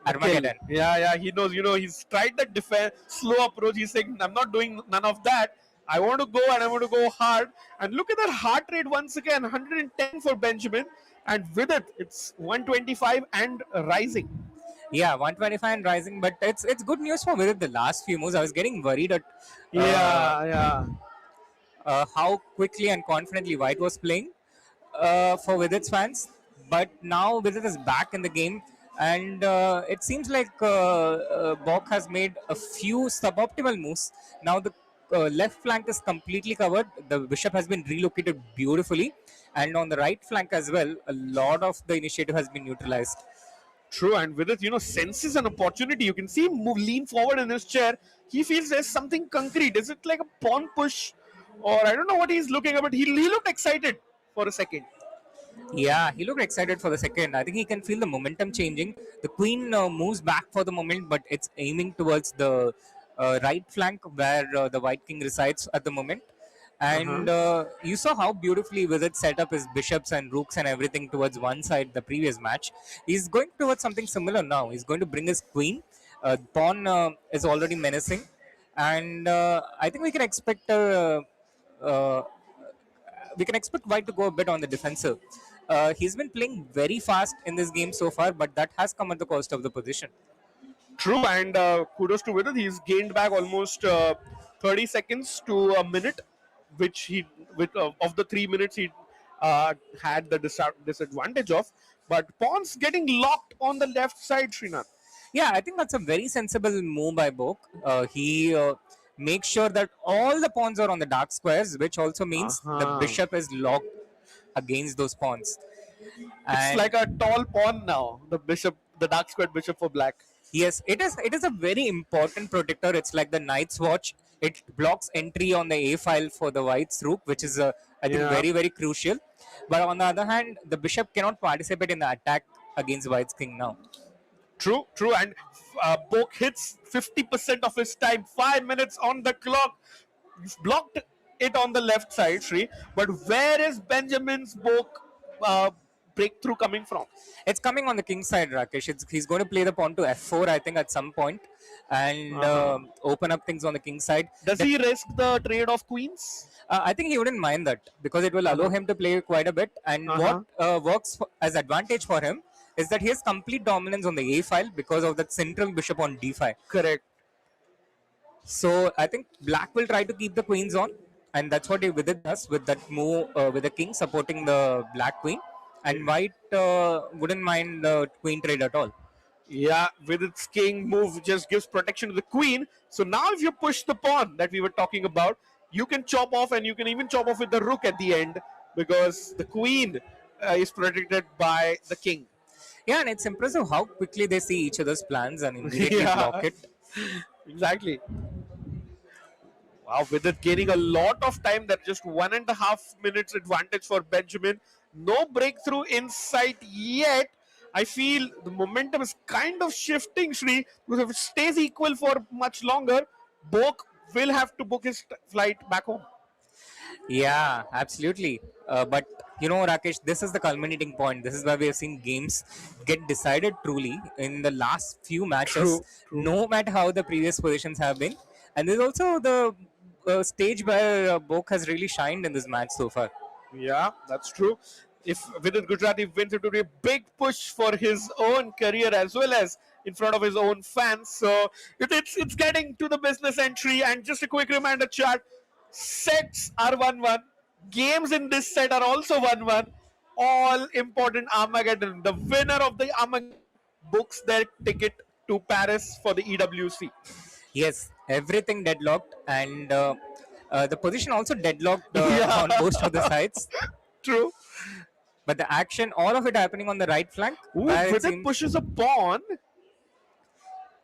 Armageddon. Yeah, he knows. He's tried that slow approach. He's saying, "I'm not doing none of that. I want to go and I want to go hard." And look at that heart rate once again, 110 for Benjamin, and with it, it's 125 and rising. Yeah, 125 and rising, but it's good news for Vidit. The last few moves, I was getting worried at how quickly and confidently White was playing for Vidit's fans. But now Vidit is back in the game, and it seems like Bok has made a few suboptimal moves. Now the left flank is completely covered. The bishop has been relocated beautifully, and on the right flank as well, a lot of the initiative has been neutralized. True, and with it, senses an opportunity. You can see him lean forward in his chair. He feels there's something concrete. Is it like a pawn push, or I don't know what he's looking at, but he looked excited for a second. Yeah, he looked excited for the second. I think he can feel the momentum changing. The queen moves back for the moment, but it's aiming towards the right flank where the white king resides at the moment. And you saw how beautifully Vidit set up his bishops and rooks and everything towards one side the previous match. He's going towards something similar now. He's going to bring his queen. Pawn is already menacing. And I think we can expect White to go a bit on the defensive. He's been playing very fast in this game so far, but that has come at the cost of the position. True, and kudos to Vidit. He's gained back almost 30 seconds to a minute, which of the 3 minutes he had the disadvantage of. But pawns getting locked on the left side, Srinath. Yeah, I think that's a very sensible move by Bok. He makes sure that all the pawns are on the dark squares, which also means the bishop is locked against those pawns. It's like a tall pawn now, the dark squared bishop for black. Yes, it is a very important protector. It's like the knight's watch. It blocks entry on the A file for the white's rook, which is I think very, very crucial. But on the other hand, the bishop cannot participate in the attack against white's king now. True, and Bok hits 50% of his time, 5 minutes on the clock. He's blocked it on the left side, Sri. But where is Benjamin's Bok breakthrough coming from? It's coming on the king side, Rakesh. He's going to play the pawn to f4, I think, at some point, and open up things on the king side. Does he risk the trade of queens? I think he wouldn't mind that because it will allow him to play quite a bit. And what works as advantage for him is that he has complete dominance on the A file because of that central bishop on D5. Correct. So I think black will try to keep the queens on, and that's what he Vidit does with that move with the king supporting the black queen, and white wouldn't mind the queen trade at all. Yeah, with its king move just gives protection to the queen. So now if you push the pawn that we were talking about, you can chop off, and you can even chop off with the rook at the end because the queen is protected by the king. Yeah, and it's impressive how quickly they see each other's plans and immediately block it. Exactly. Wow, with it gaining a lot of time, that's just 1.5 minutes advantage for Benjamin. No breakthrough in sight yet. I feel the momentum is kind of shifting, Shri, because if it stays equal for much longer, Bok will have to book his flight back home. Yeah, absolutely. But you know, Rakesh, this is the culminating point. This is where we have seen games get decided truly in the last few matches, no matter how the previous positions have been. And there's also the stage where Bok has really shined in this match so far. Yeah, that's true. If Vidit Gujrathi wins, it would be a big push for his own career as well as in front of his own fans. So it's getting to the business entry. And just a quick reminder, chat, sets are 1-1. Games in this set are also 1-1. All important Armageddon. The winner of the Armageddon books their ticket to Paris for the EWC. Yes, everything deadlocked, and the position also deadlocked on most of the sides. True. But the action, all of it happening on the right flank. Ooh, where it Vidit seems pushes a pawn.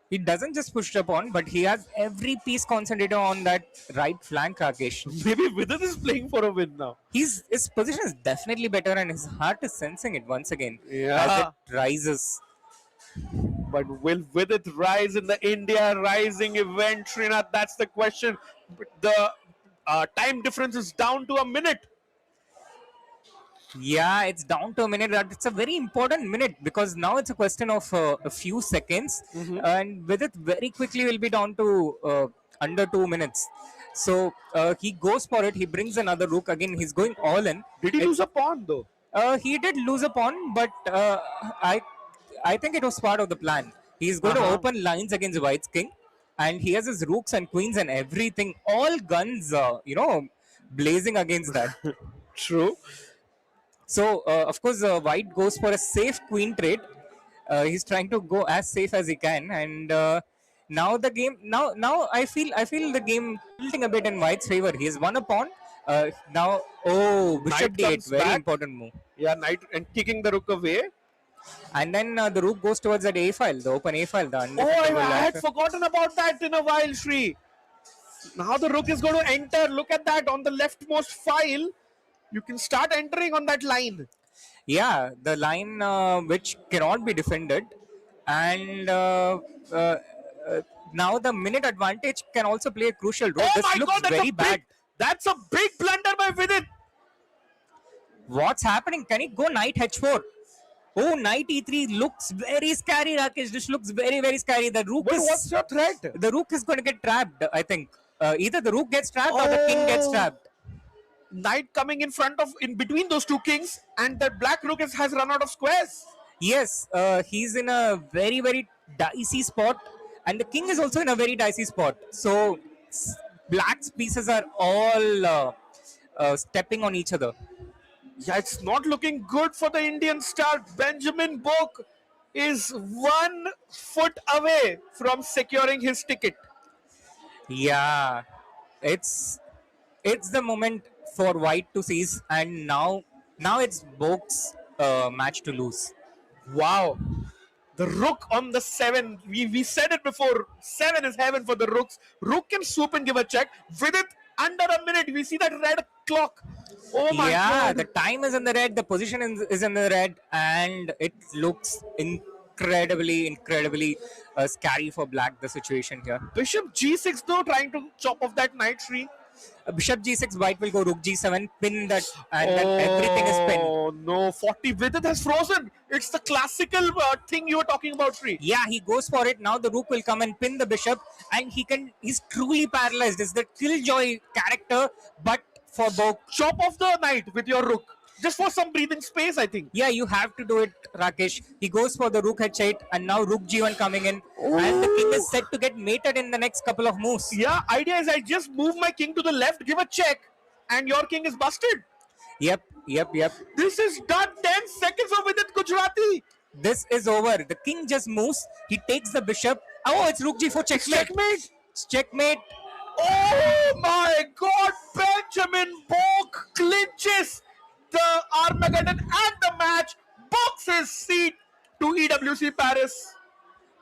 he doesn't just push the pawn, but he has every piece concentrated on that right flank, Rakesh. Maybe Vidit is playing for a win now. His position is definitely better, and his heart is sensing it once again as Yeah. it rises. But will Vidit rise in the India Rising event, Srinath? That's the question. The time difference is down to a minute. Yeah, it's down to a minute. It's a very important minute because now it's a question of a few seconds, and with it very quickly will be down to under 2 minutes. So he goes for it. He brings another rook again. He's going all in. Did he lose a pawn though? He did lose a pawn, but I think it was part of the plan. He's going to open lines against White's king, and he has his rooks and queens and everything, all guns, blazing against that. True. So of course, White goes for a safe queen trade. He's trying to go as safe as he can, and now the game. Now I feel the game tilting a bit in White's favor. He has won a pawn. Now, Bishop D8, very important move. Yeah, knight and kicking the rook away. And then the rook goes towards that A file, the open A file. I had forgotten about that in a while, Shri. Now the rook is going to enter. Look at that on the leftmost file. You can start entering on that line. Yeah, the line which cannot be defended. And now the minute advantage can also play a crucial role. This looks very bad. That's a big blunder by Vidit. What's happening? Can he go knight h4? Oh, knight e3 looks very scary, Rakesh. This looks very, very scary. The rook is... What's your threat? The rook is going to get trapped, I think. Either the rook gets trapped or the king gets trapped. Knight coming in between those two kings, and the black rook has run out of squares. Yes, he's in a very, very dicey spot, and the king is also in a very dicey spot. So black's pieces are all stepping on each other. Yeah, it's not looking good for the Indian star. Benjamin Bok is 1 foot away from securing his ticket. Yeah, it's the moment for White to seize, and now it's Bok's match to lose. Wow. The rook on the 7. We said it before. 7 is heaven for the rooks. Rook can swoop and give a check. With it, under a minute, we see that red clock. Oh my God. The time is in the red. The position is in the red, and it looks incredibly scary for black, the situation here. Bishop g6 though, trying to chop off that knight tree. Bishop g6, White will go rook g7, pin that, and then everything is pinned. Oh no, 40. Vidit has frozen. It's the classical thing you were talking about, Sri. Yeah, he goes for it. Now the rook will come and pin the bishop, and he's truly paralyzed. It's the killjoy character, but for Bok. Chop off the knight with your rook. Just for some breathing space, I think. Yeah, you have to do it, Rakesh. He goes for the rook h8, and now rook g1 coming in. And the king is set to get mated in the next couple of moves. Yeah, idea is I just move my king to the left, give a check, and your king is busted. Yep. This is done. 10 seconds of Vidit Gujrathi. This is over. The king just moves. He takes the bishop. Oh, it's rook g4 checkmate. Checkmate. Oh my God. Benjamin Bok clinches the Armageddon and the match. Books his seat to EWC Paris.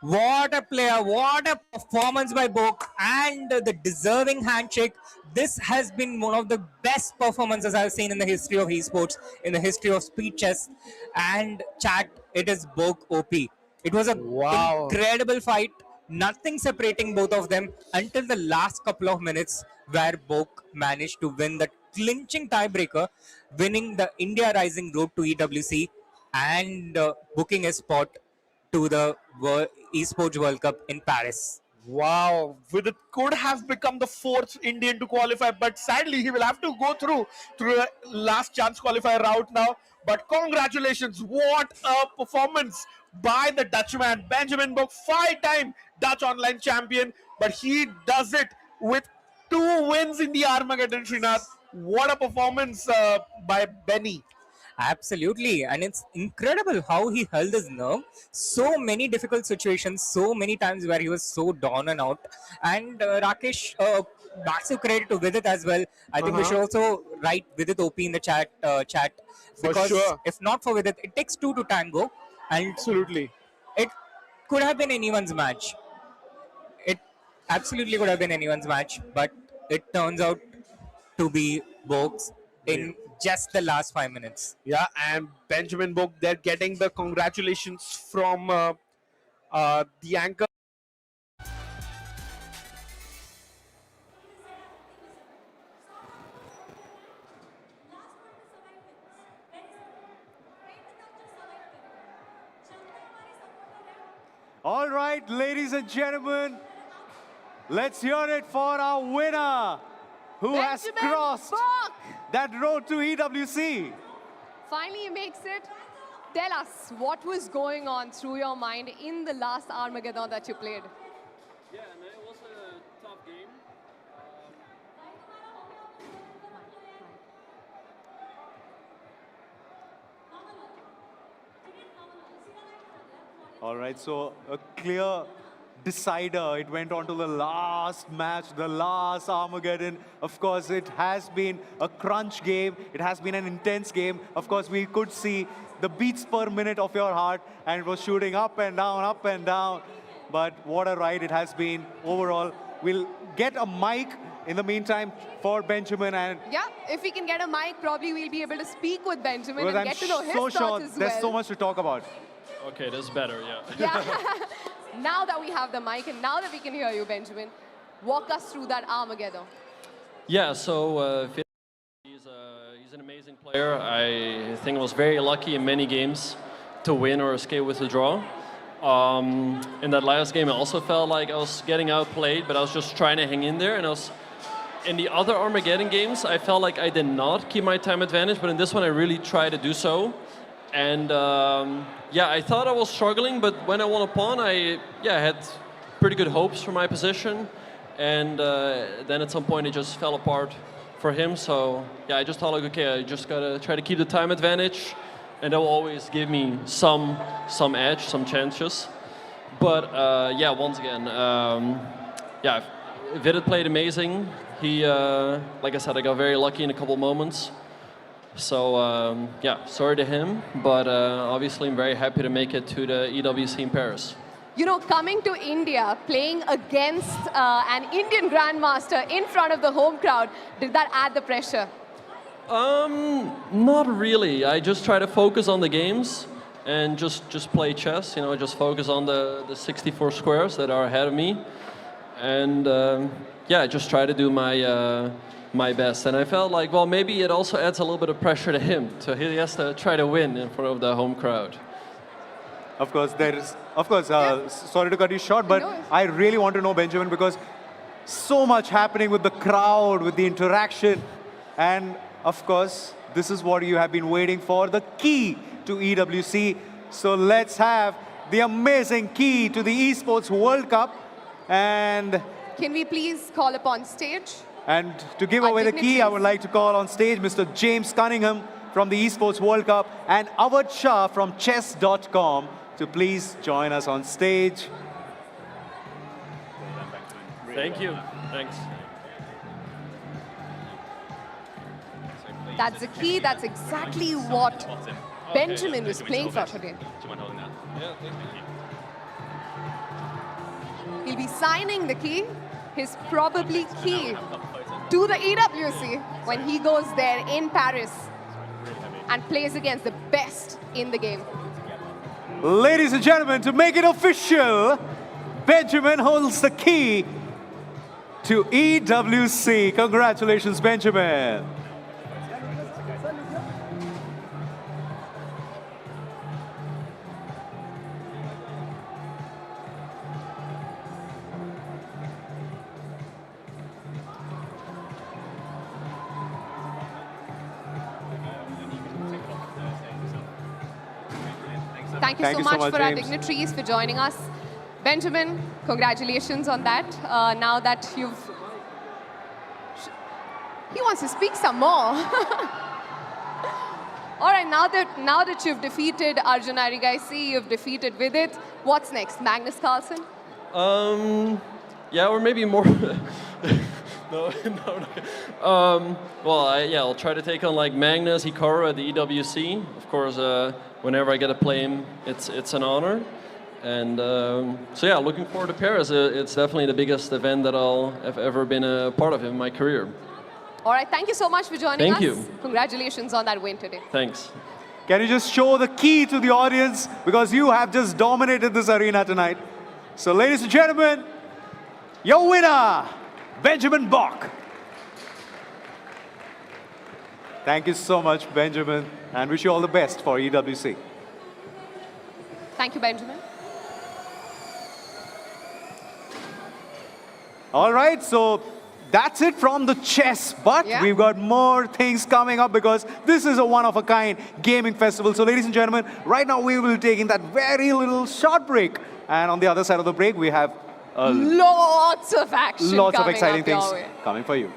What a player, what a performance by Bok, and the deserving handshake. This has been one of the best performances I've seen in the history of esports, in the history of speed chess. And chat, it is Bok OP. It was an incredible fight, nothing separating both of them until the last couple of minutes, where Bok managed to win that clinching tiebreaker, winning the India Rising road to EWC and booking a spot to the Esports World Cup in Paris. Wow, Vidit could have become the 4th Indian to qualify, but sadly he will have to go through a last chance qualifier route now. But congratulations, what a performance by the Dutchman. Benjamin Bok, 5-time Dutch online champion, but he does it with 2 wins in the Armageddon, Srinath. What a performance by Benny. Absolutely, and it's incredible how he held his nerve. So many difficult situations, so many times where he was so down and out. And Rakesh, massive credit to Vidit as well. I think we should also write Vidit OP in the chat. For Because sure. if not for Vidit, it takes two to tango, and absolutely, it could have been anyone's match. It absolutely could have been anyone's match, but it turns out to be Bok's in just the last 5 minutes. Yeah, and Benjamin Bok, they're getting the congratulations from the anchor. All right, ladies and gentlemen, let's hear it for our winner, who has crossed that road to EWC. Finally makes it. Tell us, what was going on through your mind in the last Armageddon that you played? Yeah, man, it was a tough game. All right, so a clear decider. It went on to the last match, the last Armageddon. Of course, it has been a crunch game. It has been an intense game. Of course, we could see the beats per minute of your heart, and it was shooting up and down, up and down. But what a ride it has been overall. We'll get a mic in the meantime for Benjamin, and Yeah, if we can get a mic, probably we'll be able to speak with Benjamin because and I'm get to know his so thoughts sure as there's well. so much to talk about. Okay, that's better, yeah. Yeah. Now that we have the mic and now that we can hear you, Benjamin, walk us through that Armageddon. Yeah, so he's an amazing player. I think I was very lucky in many games to win or escape with a draw. In that last game, I also felt like I was getting outplayed, but I was just trying to hang in there. And in the other Armageddon games, I felt like I did not keep my time advantage, but in this one, I really tried to do so. And yeah, I thought I was struggling, but when I won a pawn, I had pretty good hopes for my position. And then at some point, it just fell apart for him. So yeah, I just thought like, okay, I just gotta try to keep the time advantage, and that will always give me some edge, some chances. But yeah, once again, yeah, Vidit played amazing. He, like I said, I got very lucky in a couple moments. So yeah, sorry to him, but obviously I'm very happy to make it to the EWC in Paris. You know, coming to India, playing against an Indian grandmaster in front of the home crowd, did that add the pressure? Not really. I just try to focus on the games and just play chess. You know, just focus on the 64 squares that are ahead of me, and yeah, just try to do my best. And I felt like, well, maybe it also adds a little bit of pressure to him. So he has to try to win in front of the home crowd. Of course, sorry to cut you short, but I really want to know, Benjamin, because so much happening with the crowd, with the interaction, and of course, this is what you have been waiting for, the key to EWC. So let's have the amazing key to the Esports World Cup. And can we please call upon stage? And to give away the key, I would like to call on stage Mr. James Cunningham from the Esports World Cup and Awad Shah from chess.com to please join us on stage. Thank you. Thanks. That's the key. That's exactly what Benjamin was playing for today. Do you mind holding that? Yeah, thank you. He'll be signing the key, his probably key to the EWC when he goes there in Paris and plays against the best in the game. Ladies and gentlemen, to make it official, Benjamin holds the key to EWC. Congratulations, Benjamin. Thank you so much for our dignitaries for joining us. Benjamin, congratulations on that. Now that you've... He wants to speak some more. All right, now that you've defeated Arjun Arigaisi, you've defeated Vidit, what's next? Magnus Carlsen? Yeah, or maybe more. No. Well, I'll try to take on like Magnus, Hikaru at the EWC. Of course, whenever I get to play him, it's an honor. And so yeah, looking forward to Paris. It's definitely the biggest event that I'll have ever been a part of in my career. All right, thank you so much for joining us. Thank you. Congratulations on that win today. Thanks. Can you just show the key to the audience? Because you have just dominated this arena tonight. So ladies and gentlemen, your winner, Benjamin Bok. Thank you so much, Benjamin, and wish you all the best for EWC. Thank you, Benjamin. All right, so that's it from the chess, but we've got more things coming up because this is a one-of-a-kind gaming festival. So ladies and gentlemen, right now we will be taking that very little short break. And on the other side of the break, we have lots of action lots of coming exciting up your things way. coming for you.